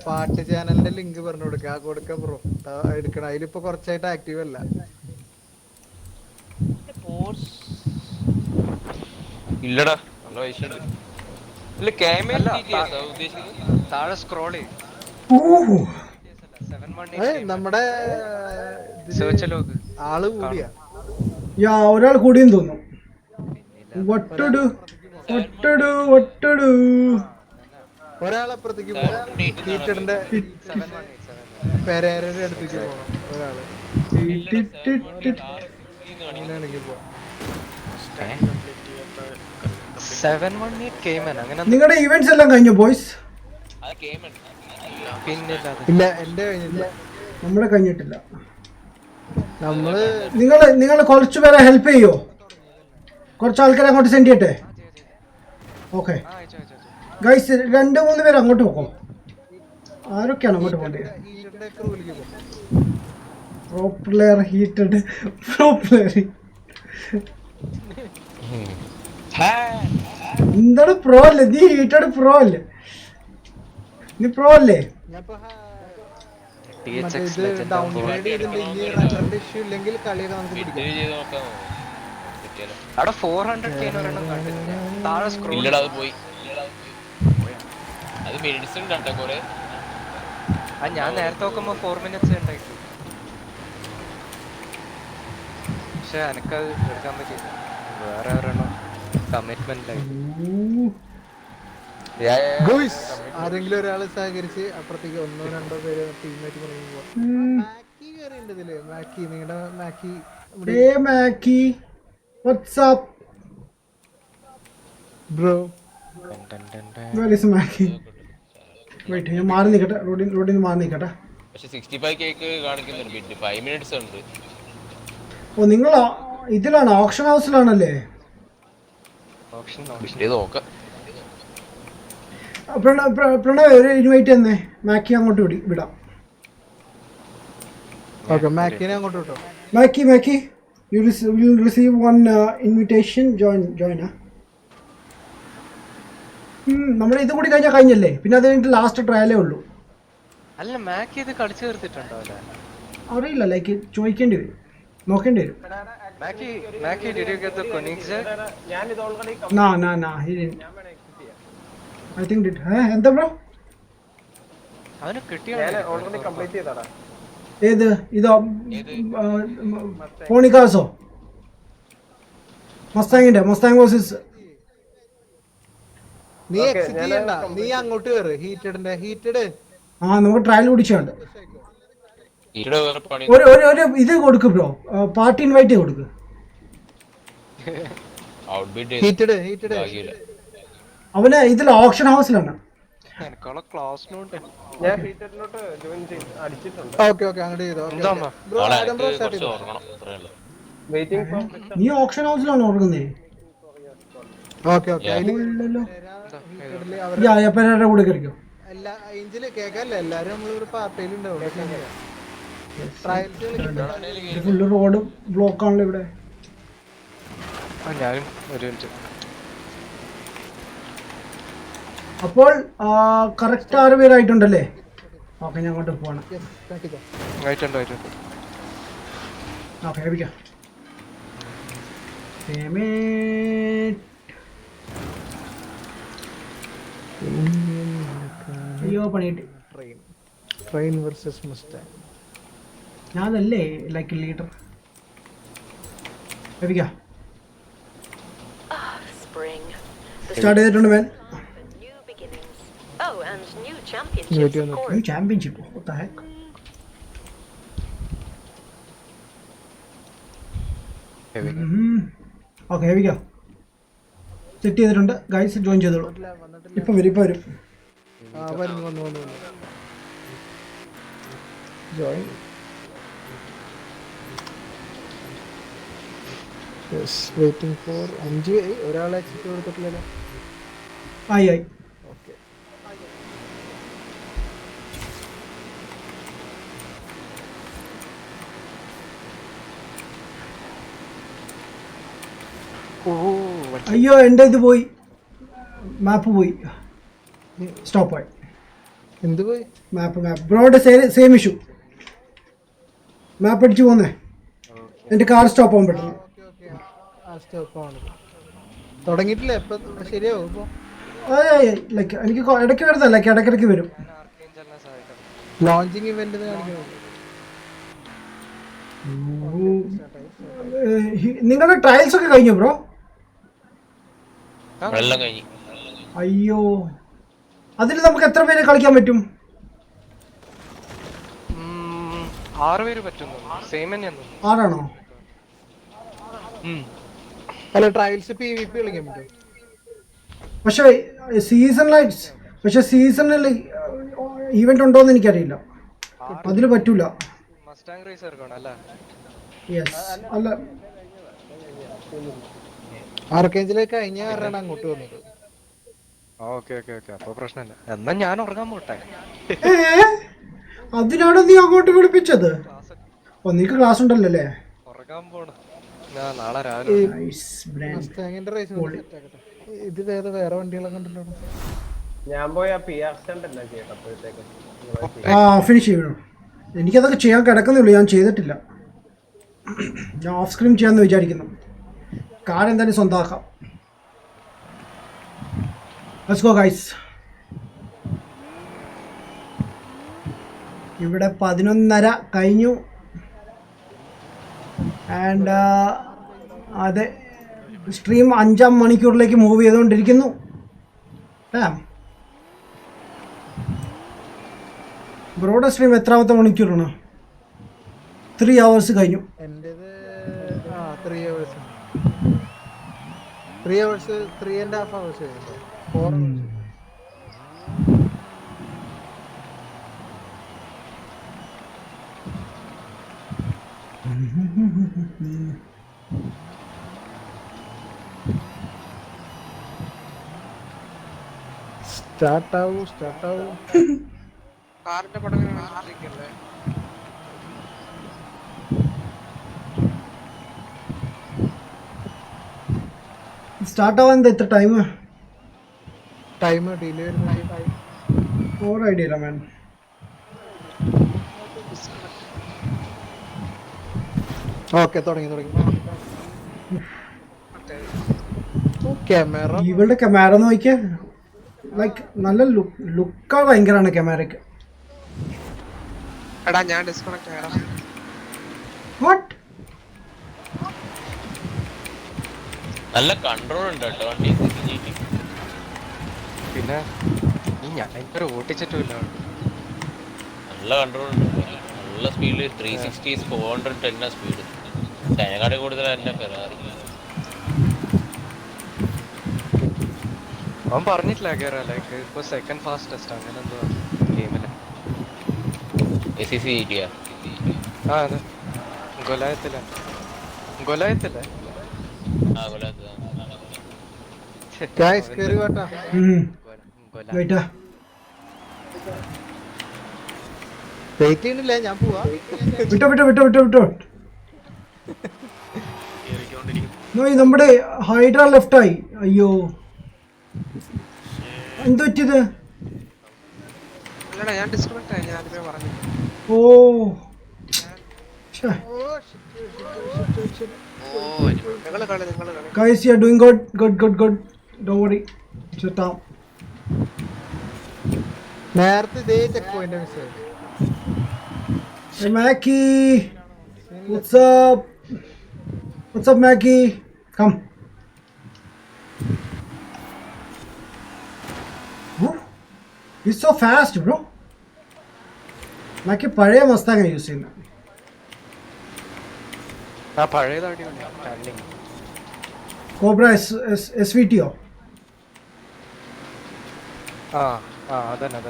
പാട്ട് ചാനലിന്റെ ലിങ്ക് പറഞ്ഞു കൊടുക്ക കൊടുക്ക ബ്രോ എടുക്കണം. അതിലിപ്പോ കുറച്ചായിട്ട് ആക്റ്റീവ് അല്ല. ഇല്ലടാ നല്ല പൈസ ഉണ്ട്. ഇല്ല KML GTS ആ ഉദ്ദേശിക്കുന്നത്. താഴെ സ്ക്രോൾ ചെയ്യും. നമ്മുടെ സെർച്ച് ലോഗ് ആള് കൂടിയാ ഒരാൾ കൂടിയെന്ന് തോന്നുന്നു. വട്ടടു വട്ടടു വട്ടടു ഒരാളപ്പുറത്തേക്ക് പോകണം. ഹീറ്ററിന്റെ പെരേരയുടെ അടുത്തേക്ക് പോകണം ഒരാള്. അങ്ങനെയാണെങ്കിൽ പോവാം. 718 Cayman അങ്ങനെ നിങ്ങളുടെ ഇവന്റ്സ് എല്ലാം കഴിഞ്ഞു ബോയ്സ്? ഇല്ല എന്റെ കഴിഞ്ഞില്ല. നമ്മുടെ കഴിഞ്ഞിട്ടില്ല. നമ്മള് നിങ്ങൾ കുറച്ചു പേരെ ഹെൽപ്പ് ചെയ്യോ? കുറച്ച് ആൾക്കാരെ അങ്ങോട്ട് സെൻഡ് ചെയ്യട്ടെ. ഓക്കെ ഗൈസ് 2-3 പേര് അങ്ങോട്ട് പോകാം. ആരൊക്കെയാണ് അങ്ങോട്ട് പോകേണ്ടത്? Pro player heated pro player എന്താണ് പ്രോ അല്ലേ? നീ ഹീറ്റഡ് പ്രോ അല്ലേ? നീ പ്രോ അല്ലേ? ഡൗൺഗ്രേഡ് ചെയ്തിട്ടുണ്ട്. ഇനി റെക്കോർഡ് ഇഷ്യൂ ഇല്ലെങ്കിൽ കളിയൊക്കെ നമുക്ക് പിടിക്കാം. അവിടെ 400K താഴെ സ്ക്രോൾ. ഇല്ലടാ അത് പോയി. അത് മിനിറ്റ്സ് ഉണ്ട് കൊറേ. ഞാൻ നേരത്തെ നോക്കുമ്പോ 4 minutes ഉണ്ടായിട്ടു. പക്ഷെ എനക്കത് എടുക്കാൻ പറ്റില്ല. വേറെ ഒരെണ്ണം കമ്മിറ്റ്മെന്റ് ആരെങ്കിലും ഒരാള് സഹകരിച്ച് അപ്പുറത്തേക്ക് 1-2 പേര് ടീമായിട്ട് പറഞ്ഞു പോവാം. മാക്കി കയറിയുണ്ട് ഇതില്. മാക്കി നിങ്ങളുടെ മാക്കി വാട്സ്ആപ്പ് ബ്രോ. വെയിറ്റ് ഞാൻ മാറി നിൽക്കട്ടെ. റോഡിൽ മാറി നിൽക്കട്ടെ. പക്ഷെ 65K കാണിക്കുന്നുണ്ട് ബിഡ്. 5 minutes ഉണ്ട്. ഓ നിങ്ങൾ ഇതിലാണ് ഓപ്ഷൻ ഹൗസിലാണല്ലേ? ബിഡ് നോക്കാം. പ്രണവ് ഒരു ഇൻവൈറ്റ് തന്നെ മാക്കി അങ്ങോട്ട് വിടാം. ഓക്കെ മാക്കിനെ അങ്ങോട്ട് വിട്ടോ. മാക്കി you will receive one invitation. join നമ്മുടെ ഇത് കൂടി കഴിഞ്ഞല്ലേ? പിന്നെ അത് കഴിഞ്ഞിട്ട് ലാസ്റ്റ് ട്രയലേ ഉള്ളൂ. അല്ല മാക്ക് ഇത് കളിച്ചു തീർത്തിട്ടുണ്ടോ? അറിയില്ല. ലൈക്ക് ചോദിക്കേണ്ടി വരും, നോക്കേണ്ടി വരും. മാക്കി did you get the Koenigsegg? ഞാൻ ഇത് already nah he didn't. I think did. എന്താ ബ്രോ? അവന് കിട്ടിയോ? ഞാൻ ഓൾറെഡി കംപ്ലീറ്റ് ചെയ്തടാ. ഏത് ഇതോ? പോണിക്കാസോ? Mustang versus. നീ എക്സിറ്റ് ചെയ്യണ്ട. നീ അങ്ങോട്ട് കയറ്. ഹീറ്റഡ് നമുക്ക് ട്രയൽ കുടിച്ചുണ്ട്. പണി ഒരു ഇത് കൊടുക്ക് ബ്രോ. പാർട്ടി ഇൻവൈറ്റ് കൊടുക്ക്. ഹീറ്റഡ് അവന് ഇതിൽ ഓപ്ഷൻ ഹൗസിലാണ്. എനിക്കുള്ള ക്ലാസ്സിനുണ്ട്. ഞാൻ ഹീറ്ററിലോട്ട് ജോയിൻ അടിച്ചിട്ടുണ്ട്. ഓക്കെ അങ്ങോട്ട് ചെയ്തോ. ബ്രോ ആദം ബ്രോ സ്റ്റാർട്ട് ചെയ്തോ. വെയിറ്റിംഗ് ഫോർ നീ ഓപ്ഷൻ ഹൗസിലാണ് ഓർക്കുന്നത്? ഓക്കെ പെരയുടെ കൂടെ കയറിക്കോ. എല്ലാ ഏഞ്ചില് കേക്കല്ലേ? എല്ലാരും നമ്മളിവിടെ പാർട്ടിയിലുണ്ടാവും. ട്രയൽസ് ഫുള്ള് റോഡ് ബ്ലോക്ക് ആണല്ലോ ഇവിടെ. ഞാനും ഒരു മിനിറ്റ്. അപ്പോൾ കറക്റ്റ് 6 പേരായിട്ടുണ്ടല്ലേ? ഓക്കെ ഞാൻ അങ്ങോട്ട് പോവാണ്. ആയിട്ടുണ്ട്. ഓക്കെ ലഭിക്കാം. അയ്യോ പണിയിട്ട്. Train versus Mustang. ഞാനല്ലേ ലൈക്ക് ലീഡർ. ലഭിക്കാം. സ്റ്റാർട്ട് ചെയ്തിട്ടുണ്ട് man. New championship. What the heck? Okay, here we go. Set ചെയ്തിട്ടുണ്ട് ഗൈസ്. ജോയിൻ ചെയ്തോളൂ. ഇപ്പം വരും. വന്നു ജോയിൻ. വെയിറ്റിംഗ് ഫോർ 5 ഒരാളെ എക്സിറ്റ് കൊടുത്തിട്ടില്ലല്ലോ. ആയി. ഓക്കെ അയ്യോ എൻ്റെ ഇത് പോയി, മാപ്പ് പോയി, സ്റ്റോപ്പായി. എന്ത് പോയി? മാപ്പ് ബ്രോയുടെ സെയിം ഇഷ്യൂ. മാപ്പ് അടിച്ചു പോന്നേ, എൻ്റെ കാർ സ്റ്റോപ്പ് ആവാൻ പറ്റുന്നു. തുടങ്ങിയിട്ടില്ല, എപ്പൊ ശരിയാവും ഇപ്പൊ? ലൈക്ക് എനിക്ക് ഇടയ്ക്ക് വരുന്ന ലൈക്ക് ഇടയ്ക്കിടയ്ക്ക് വരും. ലോഞ്ചിങ് ഇവന്റ് കാണിക്കുന്നത്. നിങ്ങളുടെ ട്രയൽസ് ഒക്കെ കഴിഞ്ഞു ബ്രോ? എല്ലാം കഴിഞ്ഞു. അയ്യോ, അതിൽ നമുക്ക് എത്ര പേരെ കളിക്കാൻ പറ്റും? 6 പേര് പറ്റുന്നു. സെയിം തന്നെയാണ്. 6 ആണോ? അല്ല, ട്രയൽസ് PvP കളിക്കാൻ പറ്റും. പക്ഷെ സീസണിൽ ഈവന്റ് ഉണ്ടോന്ന് എനിക്കറിയില്ല. അതില് പറ്റൂല. മസ്റ്റാങ് റേസർ അല്ല? യെസ് അല്ല, ആർക്കേഞ്ചിലേക്ക് കഴിഞ്ഞ കാരണമാണ് അങ്ങോട്ട് വന്നത്. ഓക്കെ അപ്പൊ പ്രശ്നമില്ല. എന്നാ ഞാൻ ഉറങ്ങാൻ പോട്ടെ. അതിനാണ് നീ അങ്ങോട്ട് വിളിപ്പിച്ചത്? നീക്ക് ക്ലാസ് ഉണ്ടല്ലോ അല്ലേ? ഉറങ്ങാൻ പോണം. ഞാൻ നാളെ രാവിലെ. ഇത് വേറെ വണ്ടികളൊക്കെ ഉണ്ടല്ലോ. ഞാൻ പോയി ആ PR stand എല്ലാം ചെയ്യട്ടെ അപ്പോഴത്തേക്ക്. ഫിനിഷ് ചെയ്യണോ? എനിക്കതൊക്കെ ചെയ്യാൻ കിടക്കുന്നുള്ളൂ, ഞാൻ ചെയ്തിട്ടില്ല. ഞാൻ ഓഫ് സ്ക്രീൻ ചെയ്യാമെന്ന് വിചാരിക്കുന്നു. കാർ എന്തായാലും സ്വന്തമാക്കാം. Let's go guys. ഇവിടെ 11:30 കഴിഞ്ഞു. ആൻഡ് അതെ, സ്ട്രീം 5-ാം മണിക്കൂറിലേക്ക് മൂവ് ചെയ്തുകൊണ്ടിരിക്കുന്നു. ബ്രോയുടെ സ്ട്രീം എത്രാമത്തെ മണിക്കൂറാണ്? 3 hours കഴിഞ്ഞു. എന്റേത് 3 hours. 3.5 hours കഴിഞ്ഞു. 4 hours. സ്റ്റാർട്ടാവൂ. കാറിന്റെ പടം കാണിച്ചിരിക്കല്ലേ? സ്റ്റാർട്ട് ആവാൻ എന്താ ഇത്ര ടൈം ഡിലേ വരുന്ന ടൈം? ഓർ ഐഡിയ ഇല്ല മാൻ. ഓക്കെ, തുടങ്ങി. ക്യാമറ, ഇവളുടെ ക്യാമറ നോക്കിയ ലൈക്ക് നല്ല ലുക്കാ ഭയങ്കരമാണ് ക്യാമറയ്ക്ക്. എടാ ഞാൻ ഡിസ്കണക്ട് ആയടാ. വാട്ട്? നല്ല കൺട്രോൾ ഉണ്ട് കേട്ടോ വണ്ടി. പിന്നെ ഞാൻ ഇതൊരു ഓട്ടിച്ചിട്ടുമില്ല. നല്ല കൺട്രോൾ ഉണ്ട്, നല്ല സ്പീഡിൽ 360 410 സ്പീഡ്. അതിനെക്കാട്ടി കൂടുതൽ എന്നെ ഫെറാറി. അവൻ പറഞ്ഞിട്ടില്ല കേറാ ലൈക്ക് ഇപ്പൊ സെക്കൻഡ് ഫാസ്റ്റസ്റ്റ് അങ്ങനെ എന്തോ ഗെയിമില്. SEC കിട്ടിയാ? അതെ, ഗൊലായത്തില്ലേ? ഗൈസ് കേറി വാട്ടാ. വെയിറ്റാ, വെയിറ്റ് ചെയ്യണില്ല, ഞാൻ പോവാ. വിട്ടോ. നമ്മുടെ ഹൈഡ്ര ലെഫ്റ്റ് ആയി. അയ്യോ, എന്ത് പറ്റിയത്? അല്ലടാ ഞാൻ ഡിസ്കണക്ട് ആയി, ഞാൻ ആദ്യമേ പറഞ്ഞു. ഓ നിങ്ങള് കളി. guys, you are doing good. Don't worry, shut up. നേരത്തെ ഇതേ ചെക്ക് പോയിന്റ് മിസ് ആയി. Hey Mackie, what's up Mackie? Come. He's so fast, bro. Mackie പഴയ മസ്താങ് യൂസ് ചെയ്യുന്നത്. ആ പഴയതാടി സ്റ്റാൻഡിങ് കോബ്ര SVT. അതന്നെ.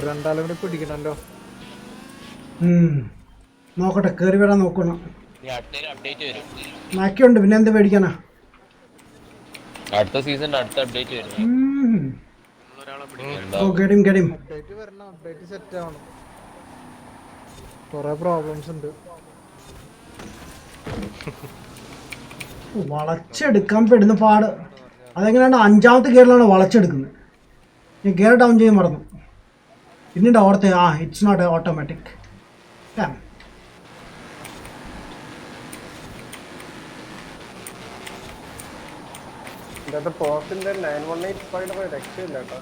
രണ്ടാളും കൂടി പിടിക്കണല്ലോ. നോക്കട്ടെ, കേറി വരാൻ നോക്കണം. അപ്ഡേറ്റ് വരും. മാക്കി ഉണ്ട്, പിന്നെ എന്ത് പേടിക്കാനാ? അടുത്ത സീസണിന്റെ അടുത്ത അപ്ഡേറ്റ് വരുന്നു. അപ്ഡേറ്റ് വരണം, അപ്ഡേറ്റ് സെറ്റ് ആവണം. കൊറേ പ്രോബ്ലംസ് ഉണ്ട്. വളച്ചെടുക്കാൻ പെടുന്ന പാട്. അതെങ്ങനെയാണ് 5ാമത്തെ ഗിയറിലാണ് വളച്ചെടുക്കുന്നത്. ഞാൻ ഗിയർ ഡൗൺ ചെയ്യാൻ മറന്നു. പിന്നീട് ഓർത്തെ ഇറ്റ്സ് നോട്ട് ഓട്ടോമാറ്റിക്. ഇന്നത്തെ പോസ്റ്റിന്റെ 918 സ്പൈഡർ രക്ഷയില്ല കേട്ടോ.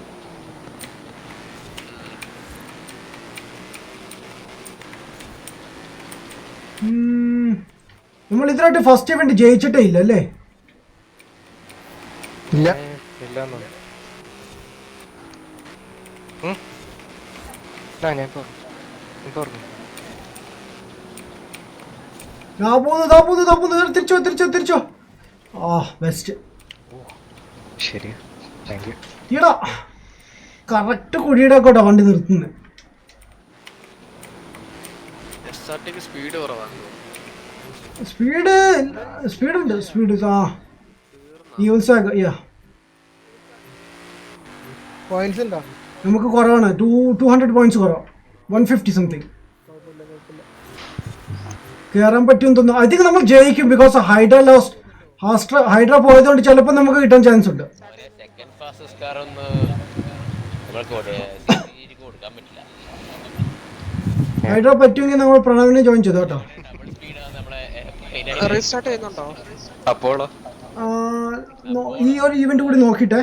നമ്മൾ ഇതിനായിട്ട് ഫസ്റ്റ് ഇവന്റ് ജയിച്ചിട്ടേ ഇല്ല അല്ലേ? ഇല്ല. തിരിച്ചോ. ബെസ്റ്റ്. ശരി, താങ്ക് യു. ഈടാ കറക്റ്റ് കുഴിയുടെ ഒക്കെ വണ്ടി നിർത്തുന്നത്. സ്പീഡ് കുറവാണ്. സ്പീഡുണ്ട്. പോയിന്റ്സ് ഉണ്ടോ? നമുക്ക് കുറവാണ്. 200 പോയിന്റ്സ് കുറവാണ്. 150 സംതിങ് കയറാൻ പറ്റുമെന്ന് തോന്നുന്നു. ഐ തിങ്ക് നമ്മൾ ജയിക്കും. ബിക്കോസ് ഹൈഡ്ര പോയതുകൊണ്ട് ചിലപ്പോൾ നമുക്ക് കിട്ടാൻ ചാൻസ് ഉണ്ട്. സെക്കൻഡ് ഫാസ്റ്റസ്റ്റ് കാർ ഒന്ന് കൊടുക്കാൻ പറ്റില്ല. ഹൈഡ്ര പറ്റുമെങ്കിൽ നമ്മൾ പ്രണവിനെ ജോയിൻ ചെയ്തു കേട്ടോ. റീസ്റ്റാർട്ട് ചെയ്യുന്നുണ്ടോ? അപ്പോളോ ഈ ഒരു ഈവന്റ് കൂടി നോക്കിട്ടെ.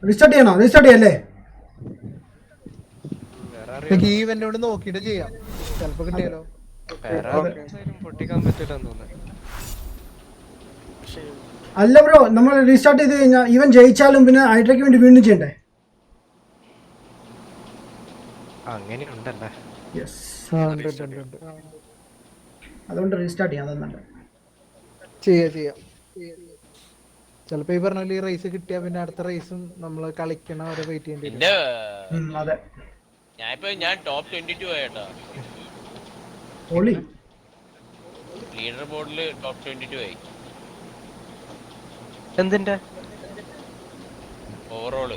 റീസ്റ്റാർട്ട് ചെയ്യല്ലേ? ഈ ഇവന്റ് കൊണ്ട് നോക്കിട്ട് ചെയ്യാം. ചിലപ്പോ കിട്ടിയാലോ. പൊട്ടിക്കാൻ പറ്റില്ലെന്ന് തോന്നുന്നു. അല്ല ബ്രോ, നമ്മൾ റീസ്റ്റാർട്ട് ചെയ്ത് കഴിഞ്ഞാൽ ഈവൻ ജയിച്ചാലും പിന്നെ ഹൈഡ്രയ്ക്ക് വേണ്ടി വീണ്ടും ചെയ്യണ്ടേ? അങ്ങനെ ഉണ്ടല്ലേ? യെസ്, അതുകൊണ്ട് റീസ്റ്റാർട്ട് ചെയ്യാം. അതൊന്നുണ്ട് ചെയ്യാം. ചിലപ്പോ ഈ പറഞ്ഞ ഈ റേസ് കിട്ടിയാ പിന്നെ അടുത്ത റേസും നമ്മള് കളിക്കണ അവരെ വെയിറ്റ് ചെയ്യേണ്ടി. അതെ, ഞാൻ ടോപ്പ് 22 ആയിട്ടാ. ലീഡർ ബോർഡില് ടോപ്പ് 22 ആയി. എന്തിന്റെ ഓവറോള്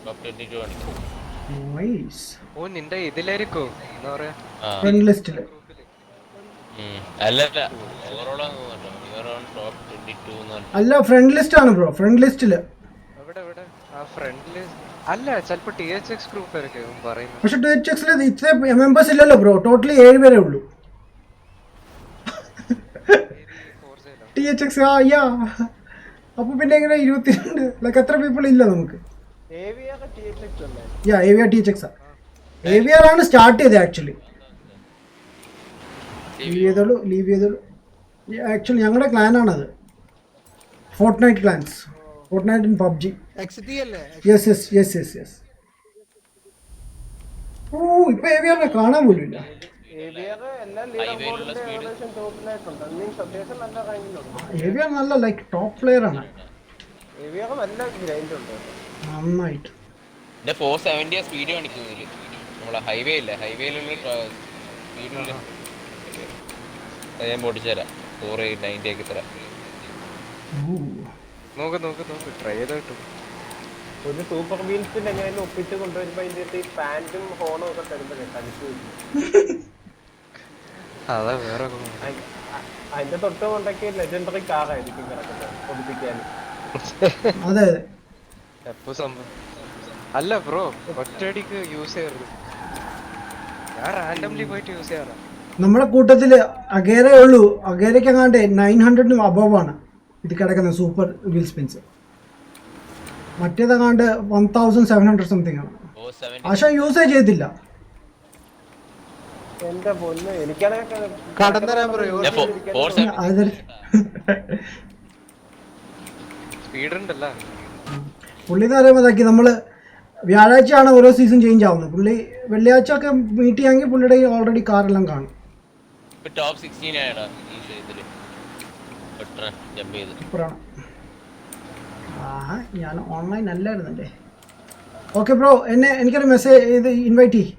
ടോപ്പ് 22 ആണ്. ഓ, നിന്റെ ഇതിലായിരിക്കും എന്താ പറയാ, ഫ്രണ്ട് ലിസ്റ്റില്. അല്ല ഓവറോളാന്ന് തോന്നുന്നു. ടോപ്പ് 22 അല്ല, ഫ്രണ്ട് ലിസ്റ്റ് ആണ് ബ്രോ. ഫ്രണ്ട് ലിസ്റ്റില് എവിടെ ആ ഫ്രണ്ടില് അല്ല, ചിലപ്പോ THX ഗ്രൂപ്പ് ആയിരിക്കും പറയുന്നത്. പക്ഷെ THXല് ഇത്ര മെമ്പേഴ്സ് ഇല്ലല്ലോ ബ്രോ. ടോട്ടലി 7 പേരേ ഉള്ളൂ. THX അപ്പൊ പിന്നെ എങ്ങനെ 22 ലൈക്ക് എത്ര പീപ്പിൾ ഇല്ല നമുക്ക്? AVR THX AVR ആണ് സ്റ്റാർട്ട് ചെയ്തത് ആക്ച്വലി. ലീവ് ചെയ്തോളൂ. ആക്ച്വലി ഞങ്ങളുടെ ക്ലാനാണത്. Fortnite clans. Fortnite in PUBG. Yes. Oh, ഇപ്പൊ AVR കാണാൻ പോലും ഇല്ല. AVR നല്ല ലൈക്ക് ടോപ്പ് പ്ലെയർ ആണ്. നന്നായിട്ട് 470 സ്പീഡ് കാണിക്കുന്നില്ല. നമ്മളെ ഹൈവേ ഇല്ല, ഹൈവേയിലുള്ള സ്പീഡില്ല. ഞാൻ പൊട്ടിച്ചുതരാം. 490 ആക്കി തരാം. നോക്ക് ട്രൈ ചെയ്തിട്ടു. ഒരു സൂപ്പർ വീൽസിൽ എങ്ങനെയും ഒപ്പിച്ച് കൊണ്ടുവരുമ്പോ അതിന്റെ പാന്റും ഹോണും ഒക്കെ തരുമ്പോഴേ കളിച്ചു. അതാ വേറെ അതിന്റെ തൊട്ട് കൊണ്ടൊക്കെ ലെജൻഡറി കാറായിരിക്കും കിടക്കുന്നത് ഒപ്പിക്കാൻ. അതെ എപ്പോ സംഭവം അല്ല ബ്രോ, ഒറ്റയടിക്ക് യൂസ് ചെയ്യരുത്. ഞാൻ റാൻഡംലി പോയിട്ട് യൂസ് ചെയ്യാറാ. നമ്മുടെ കൂട്ടത്തില് അഗേരേ ഉള്ളൂ. അഗേരയ്ക്ക് അങ്ങാണ്ട് 900 അബവ് ആണ് ഇത് കിടക്കുന്ന സൂപ്പർ വീൽ സ്പിൻസ്. മറ്റേതങ്ങാണ്ട് 1700 സംതിങ് ആണ്. പക്ഷെ യൂസേ ചെയ്തില്ല. എന്റെ പൊന്ന്, എനിക്കാണെങ്കിൽ സ്പീഡ് ഉണ്ടല്ലോ. പുള്ളിന്ന് പറയുമ്പോഴേക്ക് നമ്മള് വ്യാഴാഴ്ചയാണ് ഓരോ സീസൺ ചേഞ്ച് ആവുന്നത്. പുള്ളി വെള്ളിയാഴ്ച ഒക്കെ മീറ്റ് ചെയ്യാമെങ്കിൽ പുള്ളിയുടെ ഓൾറെഡി കാറെല്ലാം കാണും. ടോപ്പ് 16 ആയടാ ഈ ഇതില്. ജമ്പ് ചെയ്തു. സൂപ്പറാണ്. ഞാൻ ഓൺലൈൻ അല്ലായിരുന്നല്ലേ. ഓക്കെ ബ്രോ, എനിക്കൊരു മെസ്സേജ് ഇത് ഇൻവൈറ്റ് ചെയ്യ്.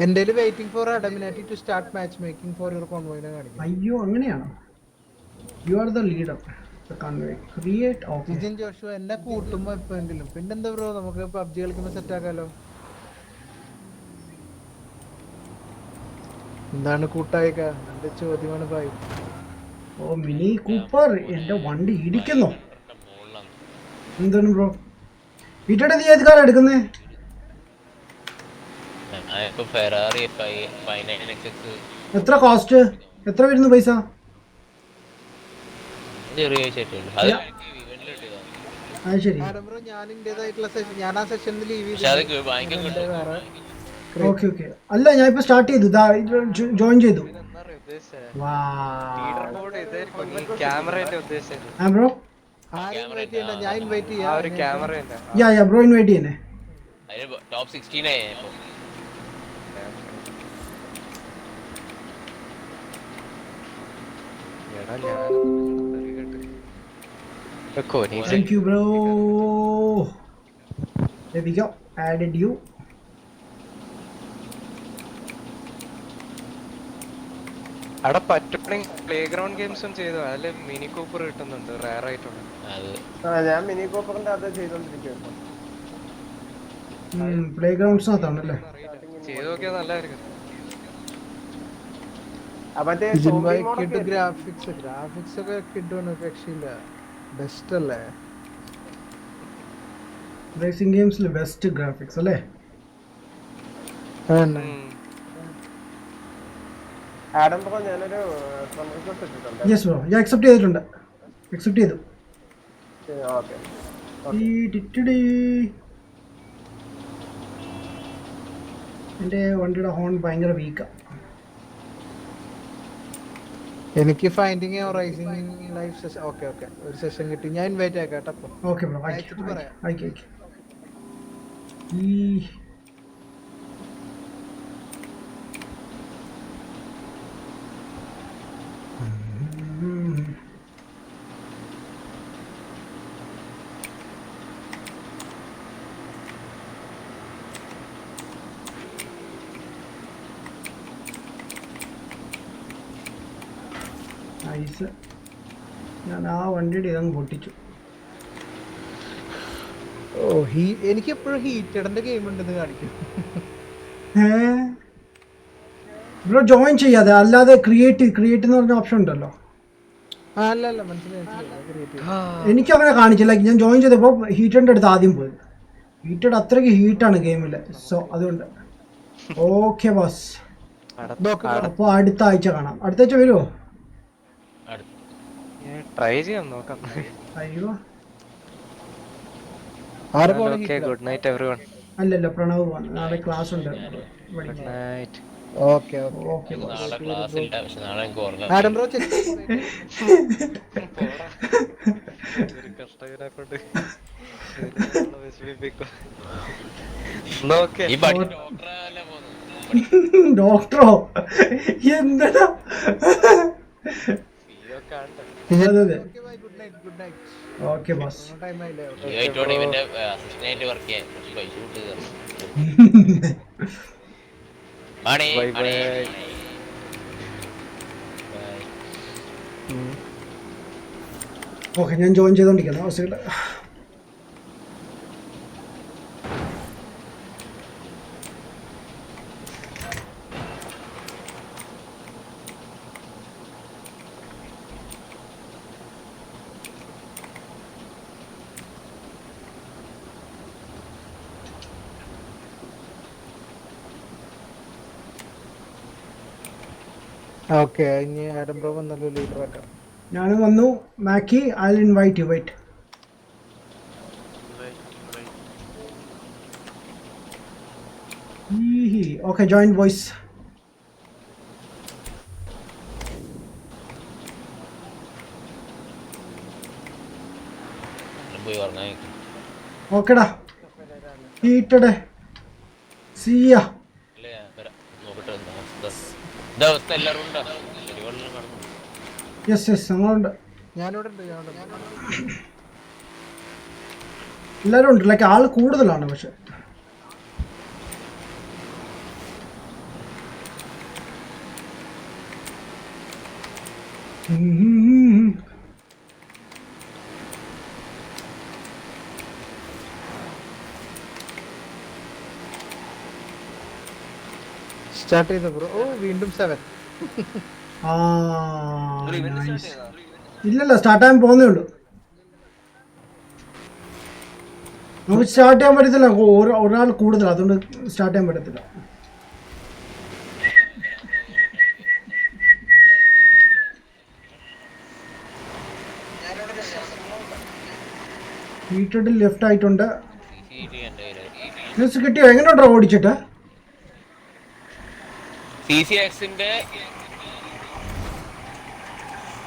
എന്റെ വെയിറ്റിംഗ് ഫോർ അഡമിനാറ്റി to start match making for your കോൺവോയിനെ കാണിക്കും. അയ്യോ അങ്ങനെയാണോ? You are the leader create. Okay Jijin Joshua എന്നെ കൂട്ടുമ്പോ എപ്പോഴെങ്കിലും. പിന്നെന്താ ബ്രോ, നമുക്ക് പബ്ജി കളിക്കുമ്പോ സെറ്റ് ആക്കാലോ. എന്താണ് കൂട്ടായിക്ക? എന്റെ ചോദ്യമാണ് ഭായി. ഓ മിനി കൂപ്പർ എന്റെ വണ്ടി ഇടിക്കുന്നു. എന്താണ് ബ്രോ വീട്ടിടെ നീ ഏത് കാലം എടുക്കുന്നേ? എത്ര കോസ്റ്റ്? എത്ര വരുന്നു പൈസ? അത് ശരി. ഞാൻ ഇന്റേതായിട്ടുള്ള സെഷൻ, ഞാൻ ആ സെഷനിൽ ലീവ് ഓക്കെ ഓക്കെ. അല്ല ഞാൻ ഇപ്പൊ സ്റ്റാർട്ട് ചെയ്തു, ജോയിൻ ചെയ്തു. ബ്രോ ഞാൻ ഇൻവൈറ്റ് ചെയ്യാം. യാ ബ്രോ ഇൻവൈറ്റ് ചെയ്യണേ. ടോപ്പ് 16 ആയി ഇപ്പോ. Thank you bro. There we go. Added you. അവിടെ പറ്റുവാണെങ്കിൽ പ്ലേ ഗ്രൗണ്ട് ഗെയിംസും ചെയ്തു. അതിൽ മിനി കൂപ്പർ കിട്ടുന്നുണ്ട് റയർ ആയിട്ടുണ്ട്. ഞാൻ മിനി കോപ്പറിന്റെ അത് ചെയ്തോണ്ടിരിക്കുന്നു. പ്ലേ ഗ്രൗണ്ട്സിനകത്താണല്ലേ ചെയ്ത് നോക്കിയാൽ നല്ലതായിരിക്കും. ഗ്രാഫിക്സ് ഒക്കെ കിട്ടുമെന്ന് രക്ഷയില്ല. ബെസ്റ്റ് അല്ലേ റേസിംഗ് ഗെയിംസിൽ? ബെസ്റ്റ് ഗ്രാഫിക്സ് അല്ലേ? ആഡം ബ്രോ ഞാനൊരു ഫ്രണ്ട് റിക്വസ്റ്റ് ഇട്ടിട്ടുണ്ട്. യെസ് ബ്രോ ഞാൻ അക്സെപ്റ്റ് ചെയ്തിട്ടുണ്ട്. അക്സെപ്റ്റ് ചെയ്തു. ഓക്കെ. എൻ്റെ വണ്ടിയുടെ ഹോൺ ഭയങ്കര വീക്കാണ്. എനിക്ക് finding rising live session. Okay okay, ഒരു സെഷൻ കിട്ടി. ഞാൻ ഇൻവൈറ്റ് ആക്കാം കേട്ടോ. ഓക്കെ ബ്രോ അയച്ചിട്ട് പറയാം. അയക്കാം. ഐസ് ഞാൻ ആ വണ്ടിയുടെ ഇതങ്ങ് പൊട്ടിച്ചു. ഓ എനിക്ക് എപ്പോഴും ഹീറ്റഡിന്റെ ഗെയിം ഉണ്ടെന്ന് കാണിക്കും. ബ്രോ ജോയിൻ ചെയ്യാതെ അല്ലാതെ ക്രിയേറ്റ് എന്ന് പറഞ്ഞ ഓപ്ഷൻ ഉണ്ടല്ലോ. അല്ല മനസ്സിലായി. എനിക്ക് അങ്ങനെ കാണിച്ചില്ല. ഞാൻ ജോയിൻ ചെയ്തപ്പോൾ ഹീറ്റഡിൻ്റെ അടുത്ത് ആദ്യം പോയത്. ഹീറ്റഡ് അത്രയ്ക്ക് ഹീറ്റാണ് ഗെയിമിൽ. സോ അതുകൊണ്ട് ഓക്കെ ബോസ്. അപ്പോൾ അടുത്ത ആഴ്ച കാണാം. അടുത്ത ആഴ്ച വരുമോ? ട്രൈ ചെയ്യാം, നോക്കാം. അയ്യോ ഗുഡ് നൈറ്റ് എവരിവൺ. അല്ലല്ല പ്രണവ് നാളെ ക്ലാസ് ഉണ്ട്. Good night. Okay okay. നാളെ ക്ലാസ് ഇല്ല, പക്ഷെ നാളെ എനിക്ക് ഉറങ്ങാം. ആഡം ബ്രോ ചെക്ക് ഈ ബഡി ഡോക്ടറല്ലേ പോകുന്നത്? ഡോക്ടറോ? എന്താ? Okay boss. ഇവന്റെ അസിസ്റ്റന്റ് വർക്ക് ചെയ്യാൻ പൈസ കിട്ടുക. ഓക്കെ ഞാൻ ജോയിൻ ചെയ്തോണ്ടിരിക്കണം ഹൗസിൽ. ഓക്കെ, ഇനി ആഡം ബ്രോ വന്നല്ലോ ലീഡർ ആക്കാം. ഞാനും വന്നു. Maki I will invite you. Wait. Okay join voice. ഓക്കെടാ. ഹീറ്റഡ് സിയ. യെസ് യെസ് ഞങ്ങളുണ്ട്. ഞാനിവിടെ ഉണ്ട്. എല്ലാവരും ഉണ്ട്. ലൈക്ക് ആൾ കൂടുതലാണ്. പക്ഷെ സ്റ്റാർട്ട് ചെയ്ത ബ്രോ. ഓ വീണ്ടും 7. ആ ഇല്ലല്ല സ്റ്റാർട്ട് ആകാൻ പോകുന്നേ ഉള്ളൂ. നമുക്ക് സ്റ്റാർട്ട് ചെയ്യാൻ പറ്റത്തില്ല, ഒരാൾ കൂടുതൽ, അതുകൊണ്ട് സ്റ്റാർട്ട് ചെയ്യാൻ പറ്റത്തില്ല. ഹീറ്റഡ് ലെഫ്റ്റ് ആയിട്ടുണ്ട്. ന്യൂസ് കിട്ടിയോ? എങ്ങനെയുണ്ടോ ഓടിച്ചിട്ട്? CCXന്റെ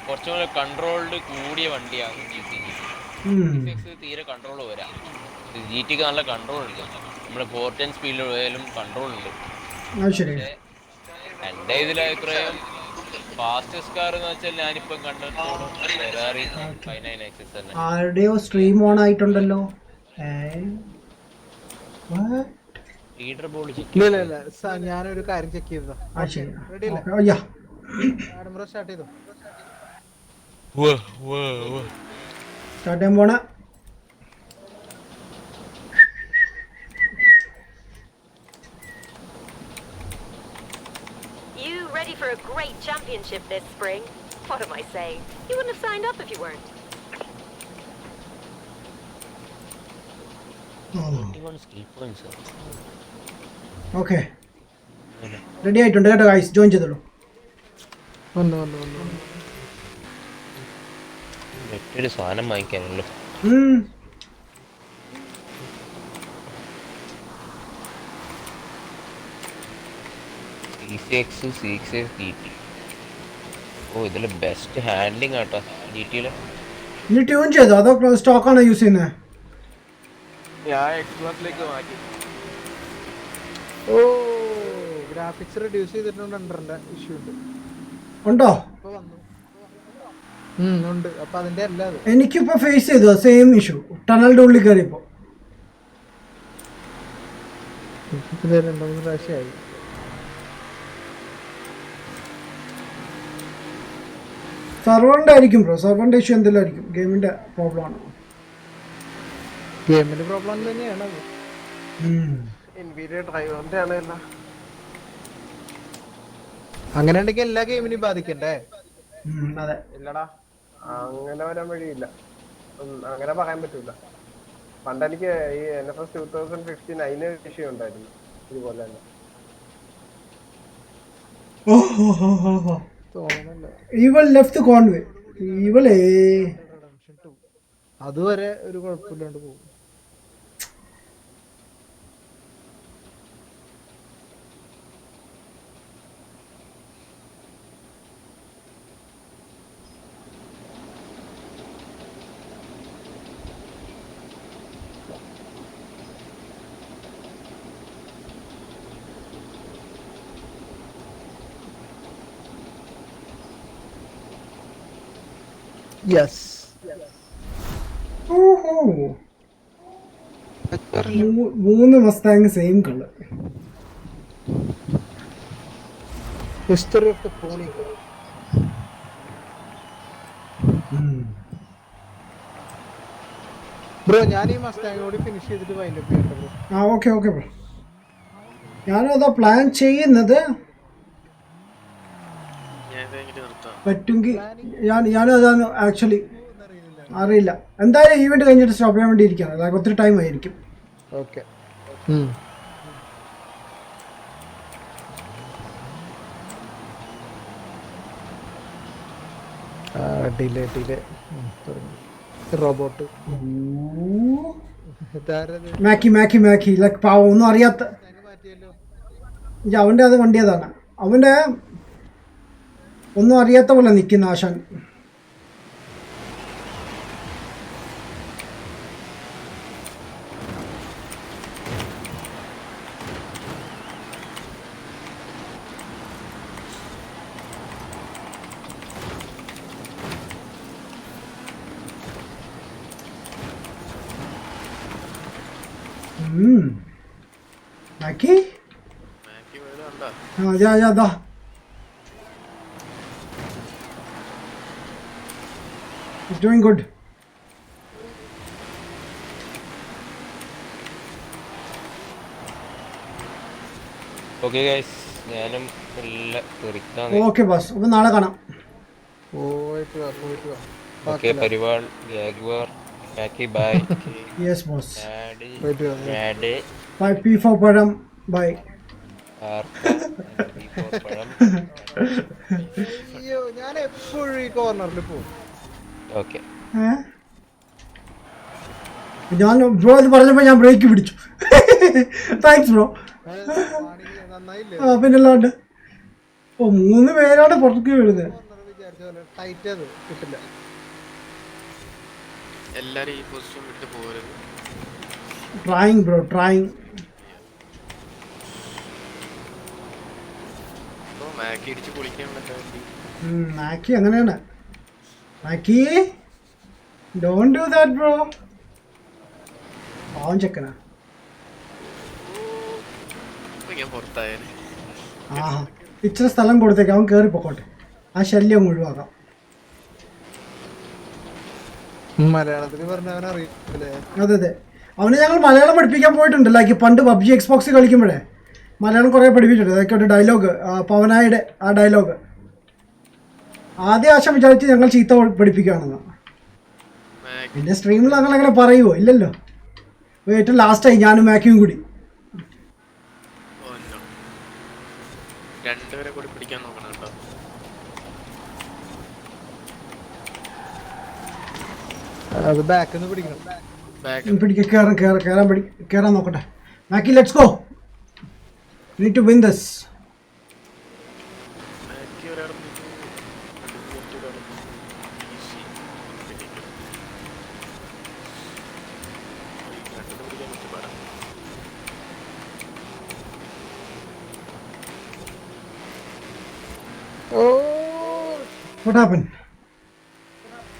കുറച്ചും കൂടെ കൺട്രോൾഡ് കൂടിയ വണ്ടിയാണ് CCX. തീരെ കൺട്രോൾ പോരാ. GTക്ക് നല്ല കൺട്രോൾ ഉണ്ട്. നമ്മുടെ 410 സ്പീഡിൽ പോയാലും കൺട്രോൾ ഉണ്ട്. എന്റെ ഇതിലഭിപ്രായം ഫാസ്റ്റസ്റ്റ് കാർ എന്ന് വെച്ചാൽ ഞാനിപ്പം കണ്ടിടത്തോളം ഫെറാറി 59XS തന്നെ. ആരുടെയോ സ്ട്രീം ഓൺ ആയിട്ടുണ്ടല്ലോ. ലീഡർ ബോൾ ഇല്ല ഞാനൊരു കാര്യം ചെക്ക് ചെയ്തതാ. റെഡി അല്ലേ? ബ്രോ സ്റ്റാർട്ട് ചെയ്തോ. സ്റ്റാർട്ട് ചെയ്യാൻ പോണ. You ready for a great championship this spring? What am I saying? You wouldn't have signed up if you weren't. Okay ready ആയിട്ടുണ്ട് കേട്ടോ ഗൈസ്, ജോയിൻ ചെയ്തോളൂ. മറ്റൊരു സാധനം വാങ്ങിക്കാനുള്ളൂ. CCX GT. ഓ ഇതില് ബെസ്റ്റ് ഹാൻഡ്ലിംഗ് ആട്ടോ GTയില്. നീ ട്യൂൺ ചെയ്തോ അതോ സ്റ്റോക്കാണോ യൂസ് ചെയ്യുന്നത്? ഞാൻ Xboxലേക്ക് മാറ്റി. ഓ ഗ്രാഫിക്സ് റെഡ്യൂസ് ചെയ്തിട്ടുണ്ട്. അണ്ടറിന്റെ ഇഷ്യൂ ഉണ്ട്. ഉണ്ടോ? ഉണ്ട്. അപ്പൊ അതിന്റെ അല്ലാതെ എനിക്കിപ്പോ ഫേസ് ചെയ്തു സെയിം ഇഷ്യൂ. ടണലിന്റെ ഉള്ളിൽ കയറിയപ്പോ 2-3 പ്രാവശ്യമായി. സെർവറിന്റെ ആയിരിക്കും ബ്രോ, സെർവറിന്റെ ഇഷ്യൂ എന്തെങ്കിലും ആയിരിക്കും. ഗെയിമിന്റെ പ്രോബ്ലം ആണ്. ഗെയിമിന്റെ പ്രോബ്ലം തന്നെയാണ് അത്. NVIDIA ഡ്രൈവറിന്റെ ആണല്ലോ. അങ്ങനെ ഉണ്ടെങ്കിൽ എല്ലാ ഗെയിമിനെയും ബാധിക്കണ്ടേ? അതെ. ഇല്ലടാ അങ്ങനെ വരാൻ വഴിയില്ല, അങ്ങനെ പറയാൻ പറ്റൂല. പണ്ട് എനിക്ക് ഈ NFS 2015 അതിന് വിഷയം ഉണ്ടായിരുന്നു ഇതുപോലെ തന്നെ. Evil left the conway. Evil അതുവരെ ഒരു കുഴപ്പമില്ലാണ്ട് പോകും. Yes. മൂന്ന് Mustang same colour. History of the pony. Bro ഞാൻ ഈ മസ്താങ് കൂടി ഫിനിഷ് ചെയ്തിട്ട് വൈൻഡപ്പ് ചെയ്യട്ടെ ബ്രോ. Okay bro. ഞാനതാ പ്ലാൻ ചെയ്യുന്നത്. പറ്റുമെങ്കിൽ ഞാനും അതാണ് ആക്ച്വലി. അറിയില്ല, എന്തായാലും ഈവെന്റ് കഴിഞ്ഞിട്ട് സ്റ്റോപ്പ് ചെയ്യാൻ വേണ്ടി ഇരിക്കണം. അതായത് ഒത്തിരി ടൈം ആയിരിക്കും. ഓക്കെ ഡിലേ റോബോട്ട് മാക്കി ലൈക്ക് പാവം ഒന്നും അറിയാത്ത. അവന്റെ അത് വണ്ടി അതാണ്. അവന്റെ ഒന്നും അറിയാത്ത പോലെ നിൽക്കുന്ന ആശാൻ. മാക്കി It's doing good. Okay guys, ഞാനും എല്ലാം തീർക്കാന്ന്. Okay, boss. അപ്പോൾ നാളെ കാണാം. പോയിട്ട് വാ. ഓക്കെ, പരിവാൾ, ജാഗ്വാർ, മാക്കി, ബൈ. Yes, boss. പോയിട്ട് വാ. Mad, Bye. P for Padam. Bye. ആർക്ക, ബി ഫോർ പഴം. അയ്യോ, ഞാൻ എപ്പോഴും ഈ കോർണറിൽ പോകും. ഓക്കെ, ഞാൻ ബ്രോ ഇത് പറഞ്ഞപ്പോൾ ഞാൻ ബ്രേക്ക് പിടിച്ചു. Thanks bro. നന്നായില്ലേ? പിന്നല്ലാണ്ട് 3 പേരാണ് പുറത്തേക്ക് വീഴുന്നത്. വിചാരിച്ച പോലെ ടൈറ്റ് അത് കിട്ടില്ല. എല്ലാരും ഈ പൊസിഷൻ വിട്ട് പോകരുത്. Trying bro, trying. മാക്കി ഇടിച്ച് പൊളിക്കാൻ മാക്കി അങ്ങനെയാണ്. മാക്കി ഡോണ്ട് ഡു ദാറ്റ് ബ്രോ. അവൻ ചെക്കനാ. ഞാൻ പുറത്തായാലും ഇച്ചിരി സ്ഥലം കൊടുത്തേക്ക്, അവൻ കയറി പൊക്കോട്ടെ. ആ ശല്യം ഒഴിവാക്കാം. മലയാളത്തിൽ പറഞ്ഞവൻ അറിയില്ലേ? അതെ. അവന് ഞങ്ങൾ മലയാളം പഠിപ്പിക്കാൻ പോയിട്ടുണ്ട്. ലൈക്ക് പണ്ട് PUBG Xbox കളിക്കുമ്പോഴേ മലയാളം കുറേ പഠിപ്പിച്ചിട്ടുണ്ട്. അതൊക്കെ ഒരു ഡയലോഗ്, പവനായുടെ ആ ഡയലോഗ് ആദ്യ ആശം വിചാരിച്ച് ഞങ്ങൾ ചീത്ത പഠിപ്പിക്കുകയാണെന്ന്. പിന്നെ സ്ട്രീമിൽ ഞങ്ങൾ അങ്ങനെ പറയുമോ? ഇല്ലല്ലോ. ഏറ്റവും ലാസ്റ്റായി ഞാനും മാക്കിയും കൂടി. രണ്ടുപേരെ കൂടി പിടിക്കാൻ നോക്കണം കേട്ടോ. അത് ബാക്കിൽ നിന്ന് പിടിക്കണം. കയറാൻ നോക്കട്ടെ. മാക്കി let's go. Need to win this. What happened?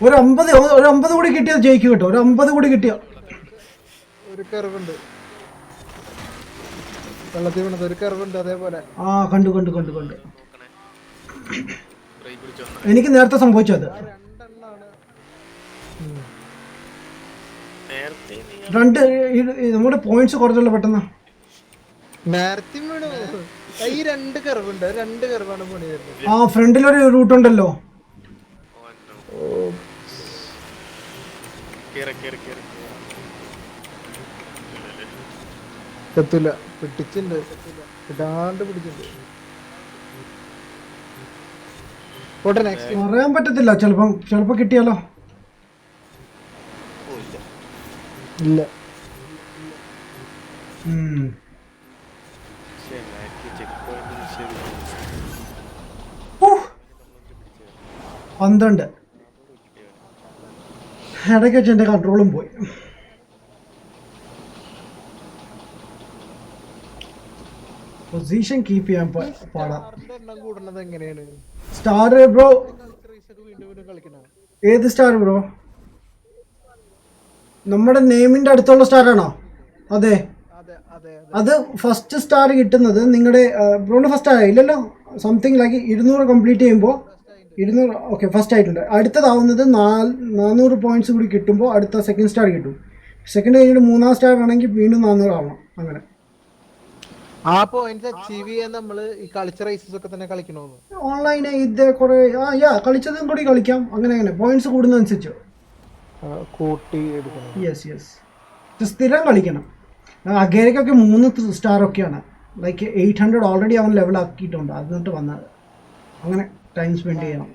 ഒരു 50 കൂടി കിട്ടിയത് ജയിക്കും കേട്ടോ. ഒരു 50 കൂടി കിട്ടിയ ഒരു കർവുണ്ട് വെള്ളത്തിൽ വീണത്. ഒരു കർവുണ്ട് അതേപോലെ. കണ്ടു. എനിക്ക് നേരത്തെ സംഭവിച്ചു അത്. നമ്മുടെ പോയിന്റ്സ് കുറച്ചല്ലോ പെട്ടെന്ന്. നേരത്തെ വീണു. ഈ 2 കർവുണ്ട്. 2 കർവാണ് പണി വരുന്നത്. ഫ്രണ്ടിലൊരു റൂട്ട് ഉണ്ടല്ലോ. എത്തൂല. പിടിച്ചിട്ടുണ്ട്. ഇടാണ്ട് പിടിച്ചിട്ടുണ്ട്. പറയാൻ പറ്റത്തില്ല. ചിലപ്പോ കിട്ടിയാലോ. ഇല്ല. പന്ത്രണ്ട് ഇടയ്ക്ക് വെച്ച് എൻ്റെ കൺട്രോളും പോയി. പൊസിഷൻ കീപ്പ് ചെയ്യാൻ പാടാം. സ്റ്റാർ ബ്രോ, ഏത് സ്റ്റാർ ബ്രോ? നമ്മുടെ നെയിമിന്റെ അടുത്തുള്ള സ്റ്റാർ ആണോ? അതെ. അത് ഫസ്റ്റ് സ്റ്റാർ കിട്ടുന്നത് നിങ്ങളുടെ ബ്രോന് ഫസ്റ്റ് ആയില്ലല്ലോ. സംതിങ് ലൈക്ക് 200 കംപ്ലീറ്റ് ചെയ്യുമ്പോൾ 200. ഓക്കെ, ഫസ്റ്റ് ആയിട്ടുണ്ട്. അടുത്തതാവുന്നത് 400 പോയിന്റ്സ് കൂടി കിട്ടുമ്പോൾ അടുത്ത സെക്കൻഡ് സ്റ്റാർ കിട്ടും. സെക്കൻഡ് കഴിഞ്ഞിട്ട് 3-ാം സ്റ്റാർ ആണെങ്കിൽ വീണ്ടും 400 ആവണം. അങ്ങനെ ആ പോയിന്റ്സ് അച്ചീവ് ചെയ്യാൻ നമ്മൾ ഈ കളിച്ച റേസസ് ഒക്കെ തന്നെ കളിക്കണമെന്ന്. ഓൺലൈൻ ഇത് കുറെ കളിച്ചതും കൂടി കളിക്കാം. അങ്ങനെ പോയിന്റ്സ് കൂടുന്നതനുസരിച്ച് കൂട്ടി എടുക്കണം. യെസ്. സ്ഥിരം കളിക്കണം. അഗേരക്കൊക്കെ 3 സ്റ്റാർ ഒക്കെയാണ്. ലൈക്ക് 800 ഓൾറെഡി അവൻ ലെവൽ ആക്കിയിട്ടുണ്ട്. അതിന്നിട്ട് വന്നത് അങ്ങനെ ടൈം സ്പെൻഡ് ചെയ്യണം.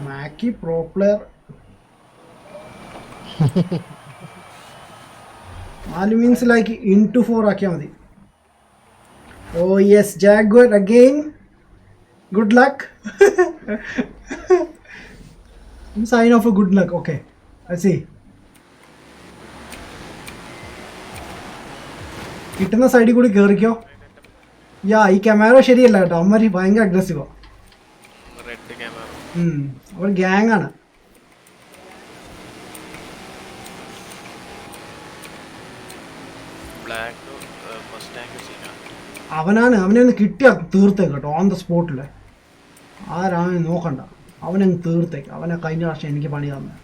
മാക്കി pro player. 4 means like into 4 ആക്കിയാൽ മതി. Oh yes, Jaguar again. Good luck. Sign of a good luck. Okay, I see. കിട്ടുന്ന സൈഡിൽ കൂടി കയറിക്കോ. ഈ ക്യാമറ ശരിയല്ല കേട്ടോ. അവന്മാർ ഭയങ്കര അഗ്രസീവോ. അവർ ഗ്യാങ് ആണ്. അവനെ ഒന്ന് കിട്ടിയാ തീർത്തേ കേട്ടോ. ഓൺ ദ സ്പോട്ടില് ആരാണ് നോക്കണ്ട. അവനങ്ങ് തീർത്തേക്ക്. അവനെ കഴിഞ്ഞ വർഷം എനിക്ക് പണി തന്നു.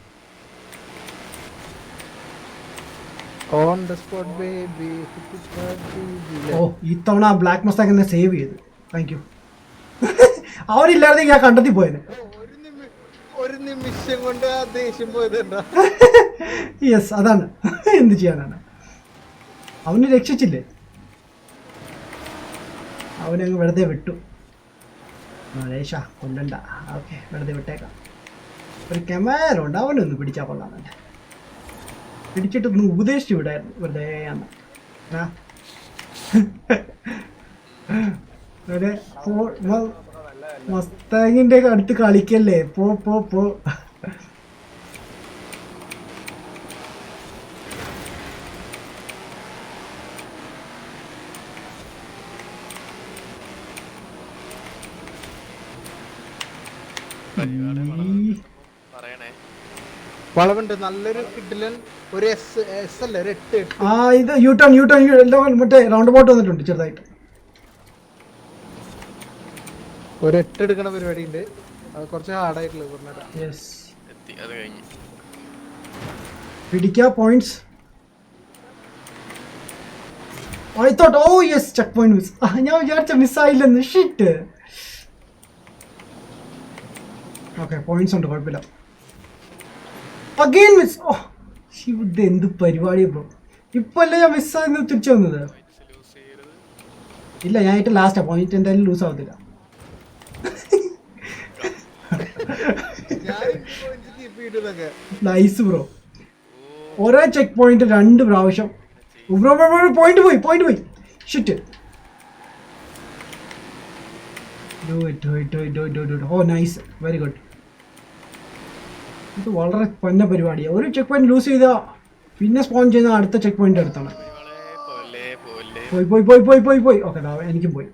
On the spot baby. ഓ ഇത്തവണ ബ്ലാക്ക് മസ്താങ് എന്നെ സേവ് ചെയ്തു. Thank you. അവനില്ലായിരുന്നെങ്കിൽ ഞാൻ കണ്ടെത്തി പോയത്. ഒരു നിമിഷം കൊണ്ട് ആ ദേഷ്യം പോയതുണ്ടോ? യെസ്, അതാണ്. എന്ത് ചെയ്യാനാണ്, അവന് രക്ഷിച്ചില്ലേ, അവനങ്ങ് വെറുതെ വിട്ടു. നരേഷ കൊല്ലണ്ട, ഓക്കെ വെറുതെ വിട്ടേക്കാം. ഒരു കെമാരുണ്ട്, അവനൊന്ന് പിടിച്ചാൽ കൊള്ളാമല്ലേ. പിടിച്ചിട്ടൊന്ന് ഉപദേശിച്ചു വിടായിരുന്നു വെറുതെ ആണ്. മസ്താങ്ങിന്റെ അടുത്ത് കളിക്കല്ലേ, പോ പോ പോ. പറയണേ. വളവുണ്ട് നല്ലൊരു കിഡിലൻ. ഒരു എസ് അല്ലേ, ഒരു 8. ആ ഇത് യൂട്ടേൺ എല്ലാം മറ്റേ റൗണ്ട് ബോട്ട് വന്നിട്ടുണ്ട് ചെറുതായിട്ട്. ഒരു 8 എടുക്കണ പരിപാടി ഉണ്ട്, അത് കുറച്ച് ഹാർഡായിട്ടുള്ളത് പറഞ്ഞാ. യെസ്, അത് കഴിഞ്ഞു പിടിക്കാ points. I thought, oh yes, check point miss. ഞാൻ വിചാരിച്ച മിസ്സായില്ലെന്ന്. ഷിറ്റ്. ഓക്കെ പോയിന്റ്സ് ഉണ്ട്, കുഴപ്പമില്ല. Again miss. ഓ ഇത് എന്ത് പരിപാടിയാ ബ്രോ. ഇപ്പൊ അല്ലേ ഞാൻ മിസ്സായി തിരിച്ചു വന്നത്. ഇല്ല, ഞാൻ ഏറ്റവും ലാസ്റ്റാ. പോയിന്റ് എന്തായാലും ലൂസ് ആവത്തില്ല. Nice bro. ഒരേ ചെക്ക് പോയിന്റ് 2 പ്രാവശ്യം. പോയിന്റ് പോയി. Shit. Do it. Oh nice, very good. ഇത് വളരെ പന്ന പരിപാടിയാണ്. ഒരു ചെക്ക് പോയിന്റ് ലൂസ് ചെയ്താൽ പിന്നെ സ്പോൺ ചെയ്യുന്ന അടുത്ത ചെക്ക് പോയിന്റ് എടുത്താണ്. പോയി. ഓക്കെ എനിക്കും പോയി.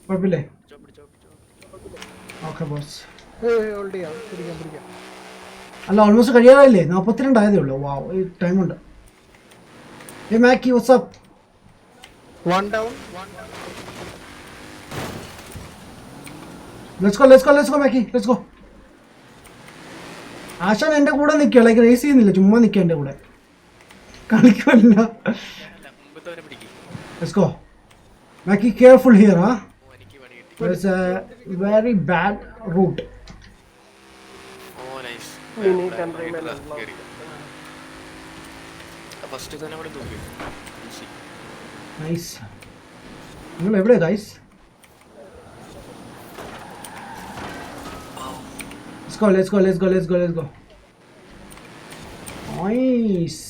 കുഴപ്പമില്ലേ? Okay boss. അല്ല, ഓൾമോസ്റ്റ് കഴിയാറായില്ലേ? 42 ആയതേ ഉള്ളൂ. വാവ്, ടൈമുണ്ട്. മാക്കി വാട്സ്ആപ്പ്. 1 down. Let's go മാക്കി, ലെറ്റ്സ് ഗോ. ആശാൻ എൻ്റെ കൂടെ നിൽക്കുക, ലൈക്ക് റേസ് ചെയ്യുന്നില്ല, ചുമ്മാ നിൽക്കുക എൻ്റെ കൂടെ, കളിക്കുമല്ല. ലെറ്റ്സ് ഗോ മാക്കി, careful here. It's a very bad route. Nice. നിങ്ങൾ എവിടെയാ ഗൈസ്? Let's go. Nice.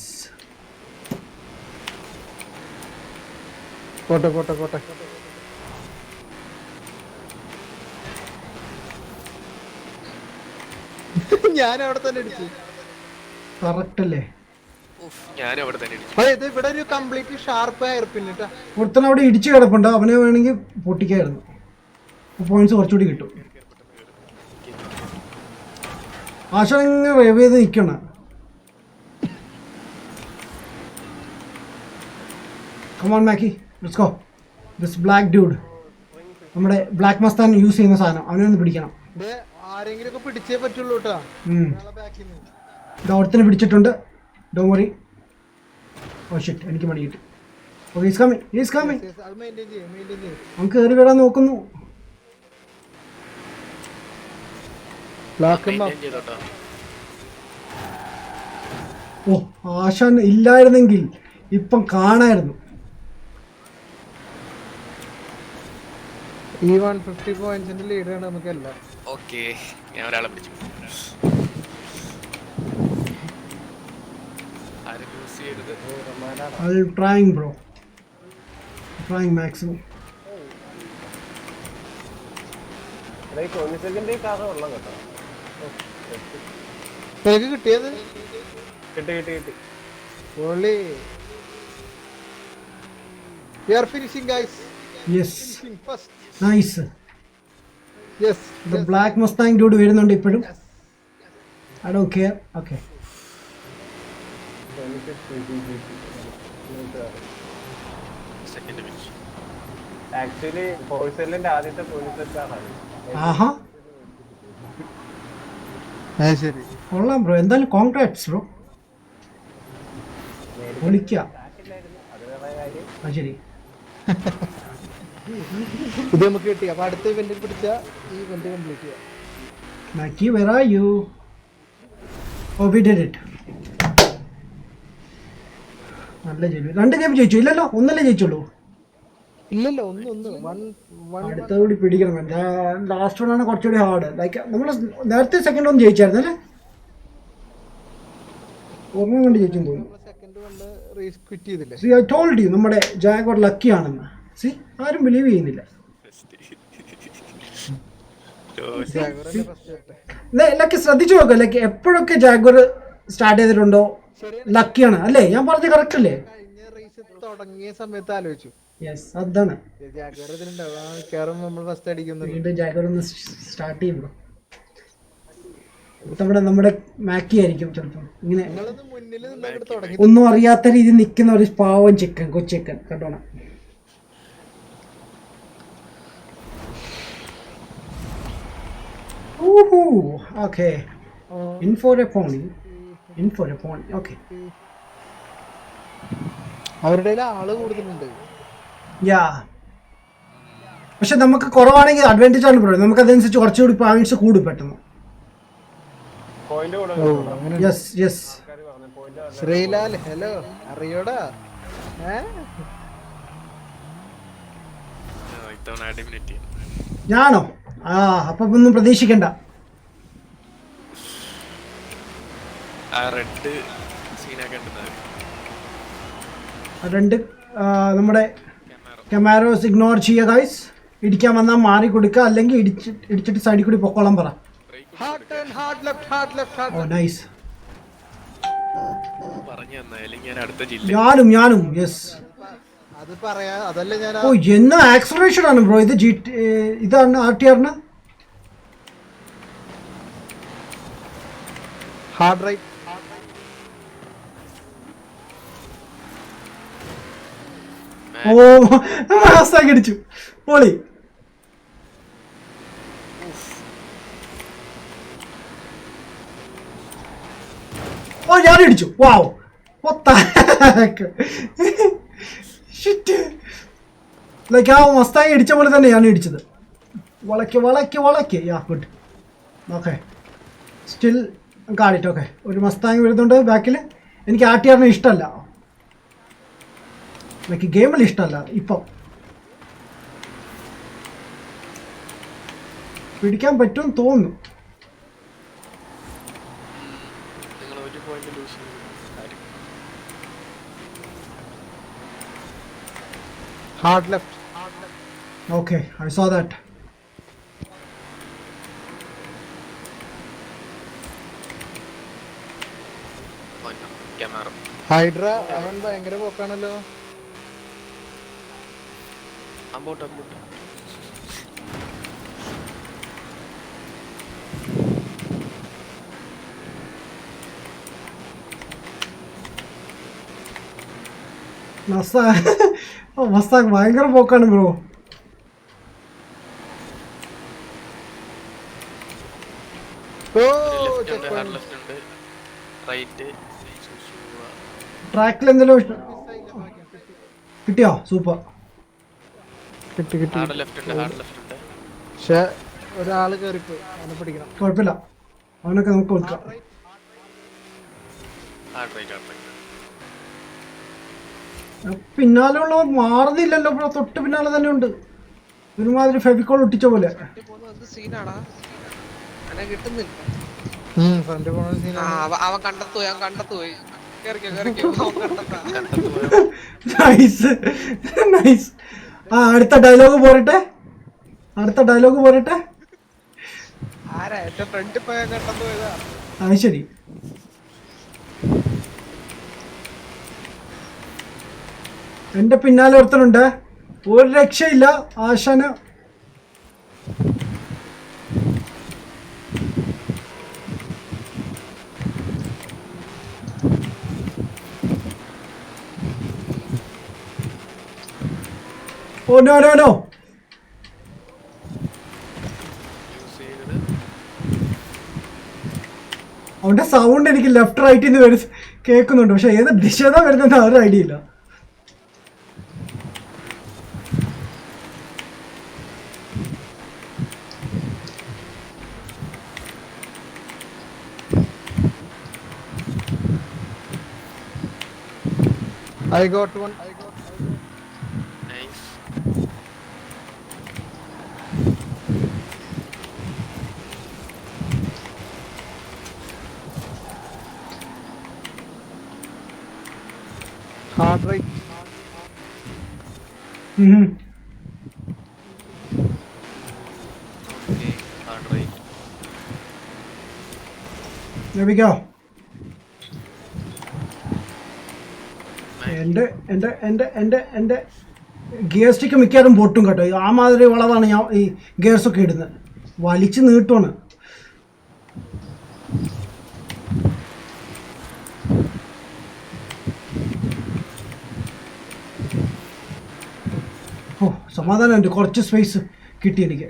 പോട്ടെ. ഞാൻ അവിടെ തന്നെ അടിച്ചു. കറക്റ്റ് അല്ലേ? ഇവിടെ ഒരു കംപ്ലീറ്റ് ഷാർപ്പ് ഹെയർ പിൻ. ഒരുത്തൻ അവിടെ ഇടിച്ചു കിടപ്പുണ്ട്, അവനെ വേണമെങ്കിൽ പൊട്ടിക്കായിരുന്നു. പോയിന്റ്സ് കുറച്ചുകൂടി കിട്ടും. ആശ ഇങ്ങനെ വേവ് ചെയ്ത് നിൽക്കണം. Come on മാക്കി, let's go. This black dude, നമ്മുടെ ബ്ലാക്ക് മസ്താൻ യൂസ് ചെയ്യുന്ന സാധനം, അവനെ ഒന്ന് പിടിക്കണം. ആരെങ്കിലും ഒക്കെ പിടിച്ചേ പറ്റുള്ളൂ കേട്ടോ. ഒരുത്തനെ പിടിച്ചിട്ടുണ്ട്. Don't worry. ഓ ഷിറ്റ്, എനിക്ക് മടി കിട്ടി. Okay, is coming. അവൻ കയറി വരാൻ നോക്കുന്നു. ഓ ആശാൻ ഇല്ലായിരുന്നെങ്കിൽ ഇപ്പം കാണായിരുന്നു. ഈ 150 പോയിന്റ്സിന്റെ ലീഡാണ് നമുക്കെല്ലാം. ഓക്കേ, ഞാൻ ഒരാളെ പിടിച്ചു. I'm trying bro. Trying maximum. കിട്ടിയത് കിട്ടി. We are finishing guys. Yes. Finishing first. Nice. Yes. The black Mustang dude വരുന്നുണ്ട് ഇപ്പോഴും. I don't care. Okay. Actually ഹോൾസെയിലിന്റെ ആദ്യത്തെ പോലീസ് ആഹാ ശരി. കൊള്ളാം ബ്രോ, എന്തായാലും കോൺഗ്രാറ്റ്സ് ബ്രോ. വിളിക്കാം. ആ ശരി. ഇത് നമുക്ക് കിട്ടി. അപ്പൊ അടുത്ത ഇവന്റിൽ പിടിച്ച ഈ ഇവന്റ് കംപ്ലീറ്റ് ചെയ്യാം. Maki, where are you? Oh, we did it. നല്ല ജയിച്ചു. 2 ഗെയിം ജയിച്ചു ഇല്ലല്ലോ, ഒന്നല്ലേ ജയിച്ചുള്ളൂ. ഇല്ലല്ലോ, ഒന്ന് അടുത്തകൂടി പിടിക്കണം. ലാസ്റ്റ് വൺ ആണ് കുറച്ചുകൂടി ഹാർഡ്. ലൈക്ക് നമ്മൾ നേരത്തെ സെക്കൻഡ് ഒന്ന് ജയിച്ചായിരുന്നു അല്ലേ? ഓർമ്മ കൊണ്ട് ജയിച്ചു തോന്നുന്നു. സെക്കൻഡ് വന്ന് റേസ് ക്വിറ്റ് ചെയ്തില്ലേ? സി ഐ ടോൾഡ് യു, നമ്മുടെ ജാഗ്വാർ ലക്കി ആണെന്ന്. സി ആരും ബിലീവ് ചെയ്യുന്നില്ല. ലക്കി ശ്രദ്ധിച്ചു നോക്കുക, ലക്കി എപ്പോഴൊക്കെ ജാഗ്വാർ സ്റ്റാർട്ട് ചെയ്തിട്ടുണ്ടോ ലക്കിയാണ് അല്ലേ? ഞാൻ പറഞ്ഞത് കറക്റ്റ് അല്ലേ? കഴിഞ്ഞ റേസ് തുടങ്ങിയ സമയത്ത് ആലോചിച്ചു. യെസ്, അതാണ്. ജാഗ്വാർ ഇതിലുണ്ടാവും, നമ്മൾ ഫസ്റ്റ് അടിക്കുന്നത്. വീണ്ടും ജാഗ്വാർ ഒന്ന് സ്റ്റാർട്ട് ചെയ്യുമ്പോൾ നമ്മുടെ മാക്കി ആയിരിക്കും ചിലപ്പോൾ ഇങ്ങനെ മുന്നിൽ നിന്നങ്ങോട്ട് തുടങ്ങി. ഒന്നും അറിയാത്ത രീതിയിൽ നിൽക്കുന്ന ഒരു പാവം ചിക്കൻ, കൊച്ചിക്കൻ കണ്ടോണം. Okay, in for a pony. Okay, അവരുടെ ആള് കൂടുതലുണ്ട്. യാ, പക്ഷെ നമുക്ക് കുറവാണെങ്കിൽ അഡ്വാൻറ്റേജ് ആണ് ബ്രോ. നമുക്ക് അതനുസരിച്ച് കുറച്ചുകൂടി പോയിന്റ്സ് കൂടും പെട്ടെന്ന്. Yes yes. ശ്രീലാൽ ഹലോ, അറിയോടാ? ഞാനോ? അപ്പൊ ഒന്നും പ്രതീക്ഷിക്കണ്ട. രണ്ട് നമ്മുടെ കമാരോസ് ഇഗ്നോർ ചെയ്യുക ഗൈസ്. ഇടിക്കാൻ വന്നാൽ മാറി കൊടുക്കുക, അല്ലെങ്കിൽ ഇടിച്ചിട്ട് സൈഡിൽ കൂടി പൊക്കോളം പറ. ഓ നൈസ്. ഞാനും യെസ്. അത് പറയാ, അതല്ല ഞാൻ. ഓ എന്നാ ആക്സലറേഷൻ ആണ് ബ്രോ ഇത്. ഇതാണ് RTR ഹാർഡ് റൈറ്റ്. ഓ മാസാക്കി അടിച്ചു, പൊളി. ഓ ഞാൻ ഇടിച്ചു. വാവ്, ലൈക്ക് ആ മസ്തായി ഇടിച്ച പോലെ തന്നെ ഞാൻ ഇടിച്ചത്. വളയ്ക്ക്. Yeah good. ഓക്കെ, സ്റ്റിൽ കാണിട്ട്. ഓക്കെ, ഒരു മസ്താങ് വരുന്നുണ്ട് ബാക്കിൽ. എനിക്ക് RTR ഇഷ്ടമല്ല, എനിക്ക് ഗെയിമിൽ ഇഷ്ടമല്ല. ഇപ്പം പിടിക്കാൻ പറ്റുമെന്ന് തോന്നുന്നു. Hard left. Okay, I saw that. Hydra അവൻ ഭയങ്കര പോക്കാണല്ലോ. മസ്താഖ് ഭയങ്കര പോക്കാണ് ബ്രോ. ട്രാക്കിൽ എന്തെങ്കിലും കിട്ടിയോ? സൂപ്പർ. കിട്ടി. പക്ഷെ ഒരാള് കേറിപ്പോയി, അവനെ പിടിക്കണം. കുഴപ്പമില്ല, അവനൊക്കെ നമുക്ക് കൊടുക്കാം. പിന്നാലെ ഉള്ളവർ മാറുന്നില്ലല്ലോ ബ്രോ. തൊട്ട് പിന്നാലെ തന്നെ ഉണ്ട്, ഒരുമാതിരി ഫെവിക്കോൾ ഒട്ടിച്ച പോലെ. അവൻ കണ്ടെത്തുപോയി. Nice nice. അടുത്ത ഡയലോഗ് പോരട്ടെ. ആരാ എന്റെ ഫ്രണ്ട് പോയാ കണ്ടെത്തുപോയതാ? അത് ശരി. എന്റെ പിന്നാലെ ഒരുത്തനുണ്ട്, ഒരു രക്ഷയില്ല ആശാന്. Oh no. അവന്റെ സൗണ്ട് എനിക്ക് ലെഫ്റ്റ് റൈറ്റിൽ നിന്ന് കേൾക്കുന്നുണ്ട്, പക്ഷെ ഏത് ദിശതാ വരുന്ന ഒരു ഐഡിയ ഇല്ല. I got one. Nice. Hard right. Okay, hard right. There we go. എൻ്റെ ഗിയർ സ്റ്റിക്ക് മിക്കവാറും പൊട്ടും കേട്ടോ. ആ മാതിരി വളവാണ് ഞാൻ ഈ ഗിയർസൊക്കെ ഇടുന്നത്, വലിച്ച് നീട്ടുവാണ്. ഓ സമാധാനമുണ്ട്, കുറച്ച് സ്പേസ് കിട്ടി എനിക്ക്.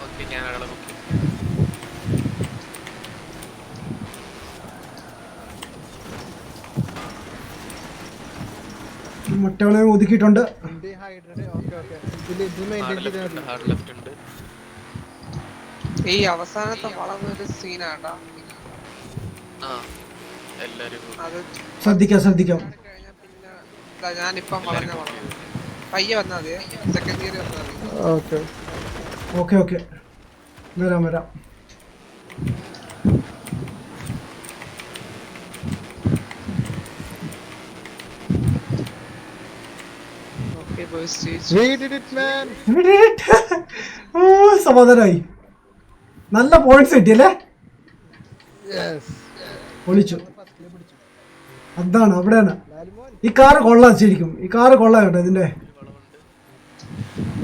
Okay, ഞാൻ ആളെ നോക്കി. മറ്റവളെ ഒതുക്കിയിട്ടുണ്ട്. ഹാർഡ് ലെഫ്റ്റ് ഉണ്ട്. ഈ അവസാനത്തെ വളർന്നൊരു സീനാട്ടാ. എല്ലാരും അത് ശ്രദ്ധിക്കാം. കഴിഞ്ഞാൽ പിന്നെ ഞാനിപ്പം വളർന്ന വളം പയ്യെ വന്നാൽ മതി, സെക്കൻഡ് ഗിയർ വന്നാൽ മതി. ഓക്കെ വരാം. Okay, boys, stage. We did it, man. സമാധാനമായി. നല്ല പോയിന്റ്സ് കിട്ടിയല്ലേ? Yes. പൊളിച്ചു. അതാണ് അവിടെയാണ്. ഈ കാറ് കൊള്ളാം ശരിക്കും, ഈ കാറ് കൊള്ളാം കേട്ടോ. ഇതിന്റെ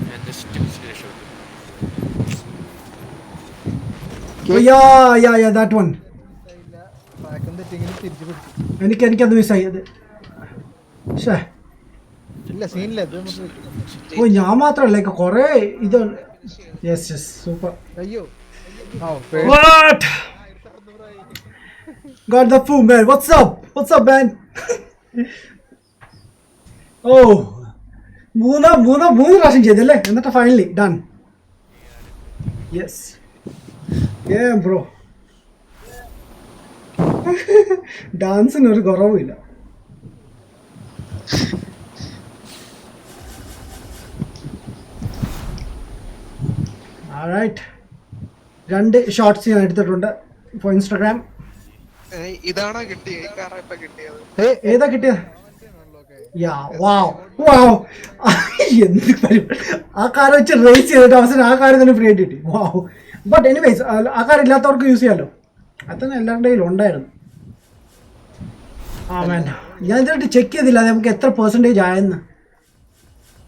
ഞാൻ ജസ്റ്റ് രക്ഷപ്പെട്ടു. that one. എനിക്കത് മിസ്സായി. അത് ഇല്ല സീനില്ല. ഓ ഞാൻ മാത്രല്ല, കൊറേ ഇത്. Yes super. അയ്യോ What? Got the food, man. What's up, man? Oh, മൂന്ന് പ്രാവശ്യം ചെയ്തല്ലേ, എന്നിട്ട് ഫൈനലി ഡൺ. Yes bro. ഡാൻസിന് ഒരു കുറവുമില്ല. Alright, 2 ഷോർട്സ് ഞാൻ എടുത്തിട്ടുണ്ട് ഫോർ ഇൻസ്റ്റാഗ്രാം. ഇതാണോ കിട്ടിയത്? ഈ കാറാ ഇപ്പൊ കിട്ടിയത്? ഏതാ കിട്ടിയത്? എന്ത് ആ കാർ വെച്ച് റേസ് ചെയ്തിട്ട് അവസാനം ആ കാർ തന്നെ ഫ്രീ ആയിട്ട് കിട്ടി. വാവ്. ബട്ട് എനിവേസ് ആ കാർ ഇല്ലാത്തവർക്ക് യൂസ് ചെയ്യാമല്ലോ. അതന്നെ എല്ലാവരുടെ കയ്യിലും ഉണ്ടായിരുന്നു. വേണ്ട, ഞാൻ ഇതായിട്ട് ചെക്ക് ചെയ്തില്ല നമുക്ക് എത്ര പെർസെൻറ്റേജ് ആയെന്ന്.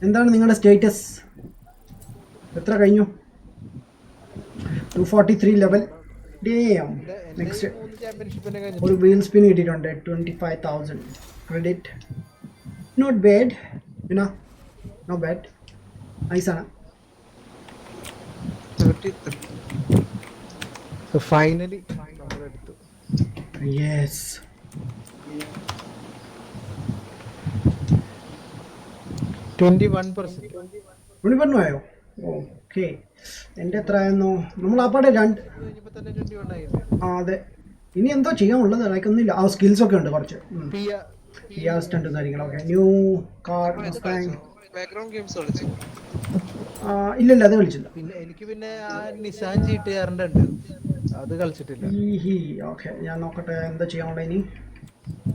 എന്താണ് നിങ്ങളുടെ സ്റ്റേറ്റസ്? എത്ര കഴിഞ്ഞു? 243 ലെവൽ. നെക്സ്റ്റ് ഒരു വീൽ സ്പിൻ കിട്ടിയിട്ടുണ്ട്. 25,000 credit. Not bad, no bad. നൈസാണ്. Finally yes. 21% ആയോ? ഓക്കെ. എൻ്റെ എത്ര ആയിരുന്നു? നമ്മൾ ആ പാടെ 2. അതെ. ഇനി എന്തോ ചെയ്യാനുള്ളത് ഒന്നുമില്ല. ആ സ്കിൽസ് ഒക്കെ ഉണ്ട് കുറച്ച്. സ്റ്റണ്ട് കാര്യങ്ങൾ. Okay. New car background games കളിച്ചു? ഇല്ല അത് കളിച്ചില്ല. പിന്നെ എനിക്ക് ആ നിസാൻ GTR-ന്റെ ഉണ്ട്, അത് കളിച്ചിട്ടില്ല. ഓക്കെ, ഞാൻ നോക്കട്ടെ എന്താ ചെയ്യാനുള്ള ഇനി.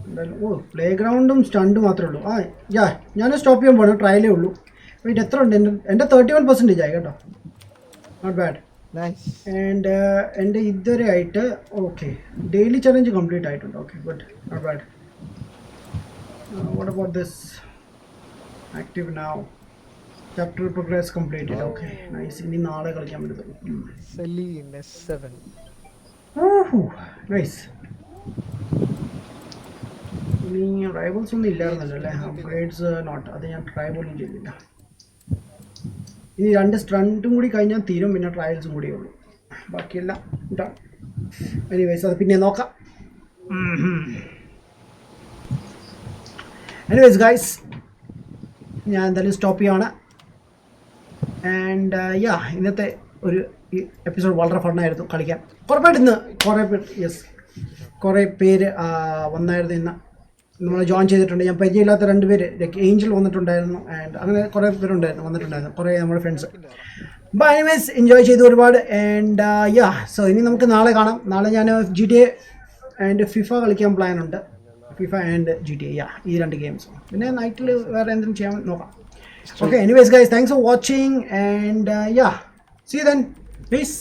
എന്തായാലും പ്ലേ ഗ്രൗണ്ടും സ്റ്റണ്ട് മാത്രമേ ഉള്ളൂ. ഞാൻ സ്റ്റോപ്പ് ചെയ്യാൻ പോകണം, ട്രയലേ ഉള്ളൂ. ഇത് എത്ര ഉണ്ട്? എൻ്റെ 31% ആയി കേട്ടോ. Not bad. ആൻഡ് എൻ്റെ ഇതുവരെ ആയിട്ട് ഓക്കെ ഡെയിലി ചലഞ്ച് കംപ്ലീറ്റ് ആയിട്ടുണ്ട്. Okay, good, not bad. What about this? Active now. Chapter progress completed. Okay, nice. ഇനി നാളെ കളിക്കാൻ പറ്റും. നൈസ്. ഇനി റൈവൽസ് ഒന്നും ഇല്ലായിരുന്നല്ലോ അല്ലേ? അപ്ഗ്രേഡ്സ് നോട്ട്, അത് ഞാൻ ട്രൈ പോലും ചെയ്തില്ല. ഇനി 2 സ്റ്റണ്ടും കൂടി കഴിഞ്ഞാൽ തീരും, പിന്നെ ട്രയൽസും കൂടിയേ ഉള്ളൂ. ബാക്കിയെല്ലാം ഇട്ടാ. എനിവേസ് അത് പിന്നെ നോക്കാം. എനിവേസ് ഗൈസ്, ഞാൻ എന്തായാലും സ്റ്റോപ്പ് ചെയ്യുകയാണ്. ആൻഡ് ഇന്നത്തെ ഒരു എപ്പിസോഡ് വളരെ ഫണ്ണായിരുന്നു കളിക്കാൻ. കുറപ്പായിട്ട് ഇന്ന് കുറേ പേര് വന്നായിരുന്നു. ഇന്ന് നമ്മൾ ജോയിൻ ചെയ്തിട്ടുണ്ട്. ഞാൻ പരിചയമില്ലാത്ത 2 പേര്, ഏഞ്ചൽ വന്നിട്ടുണ്ടായിരുന്നു. ആൻഡ് അങ്ങനെ കുറേ വന്നിട്ടുണ്ടായിരുന്നു കുറേ നമ്മുടെ ഫ്രണ്ട്സ്. അപ്പോൾ എനിവേസ് എൻജോയ് ചെയ്തു ഒരുപാട്. ആൻഡ് സോ ഇനി നമുക്ക് നാളെ കാണാം. നാളെ ഞാൻ GTA ആൻഡ് ഫിഫ കളിക്കാൻ പ്ലാനുണ്ട്. ഫിഫ ആൻഡ് GTA, ഈ 2 ഗെയിംസ്. പിന്നെ നൈറ്റിൽ വേറെ എന്തെങ്കിലും ചെയ്യാൻ നോക്കാം. Okay, anyways guys, thanks for watching, and see you then. Peace.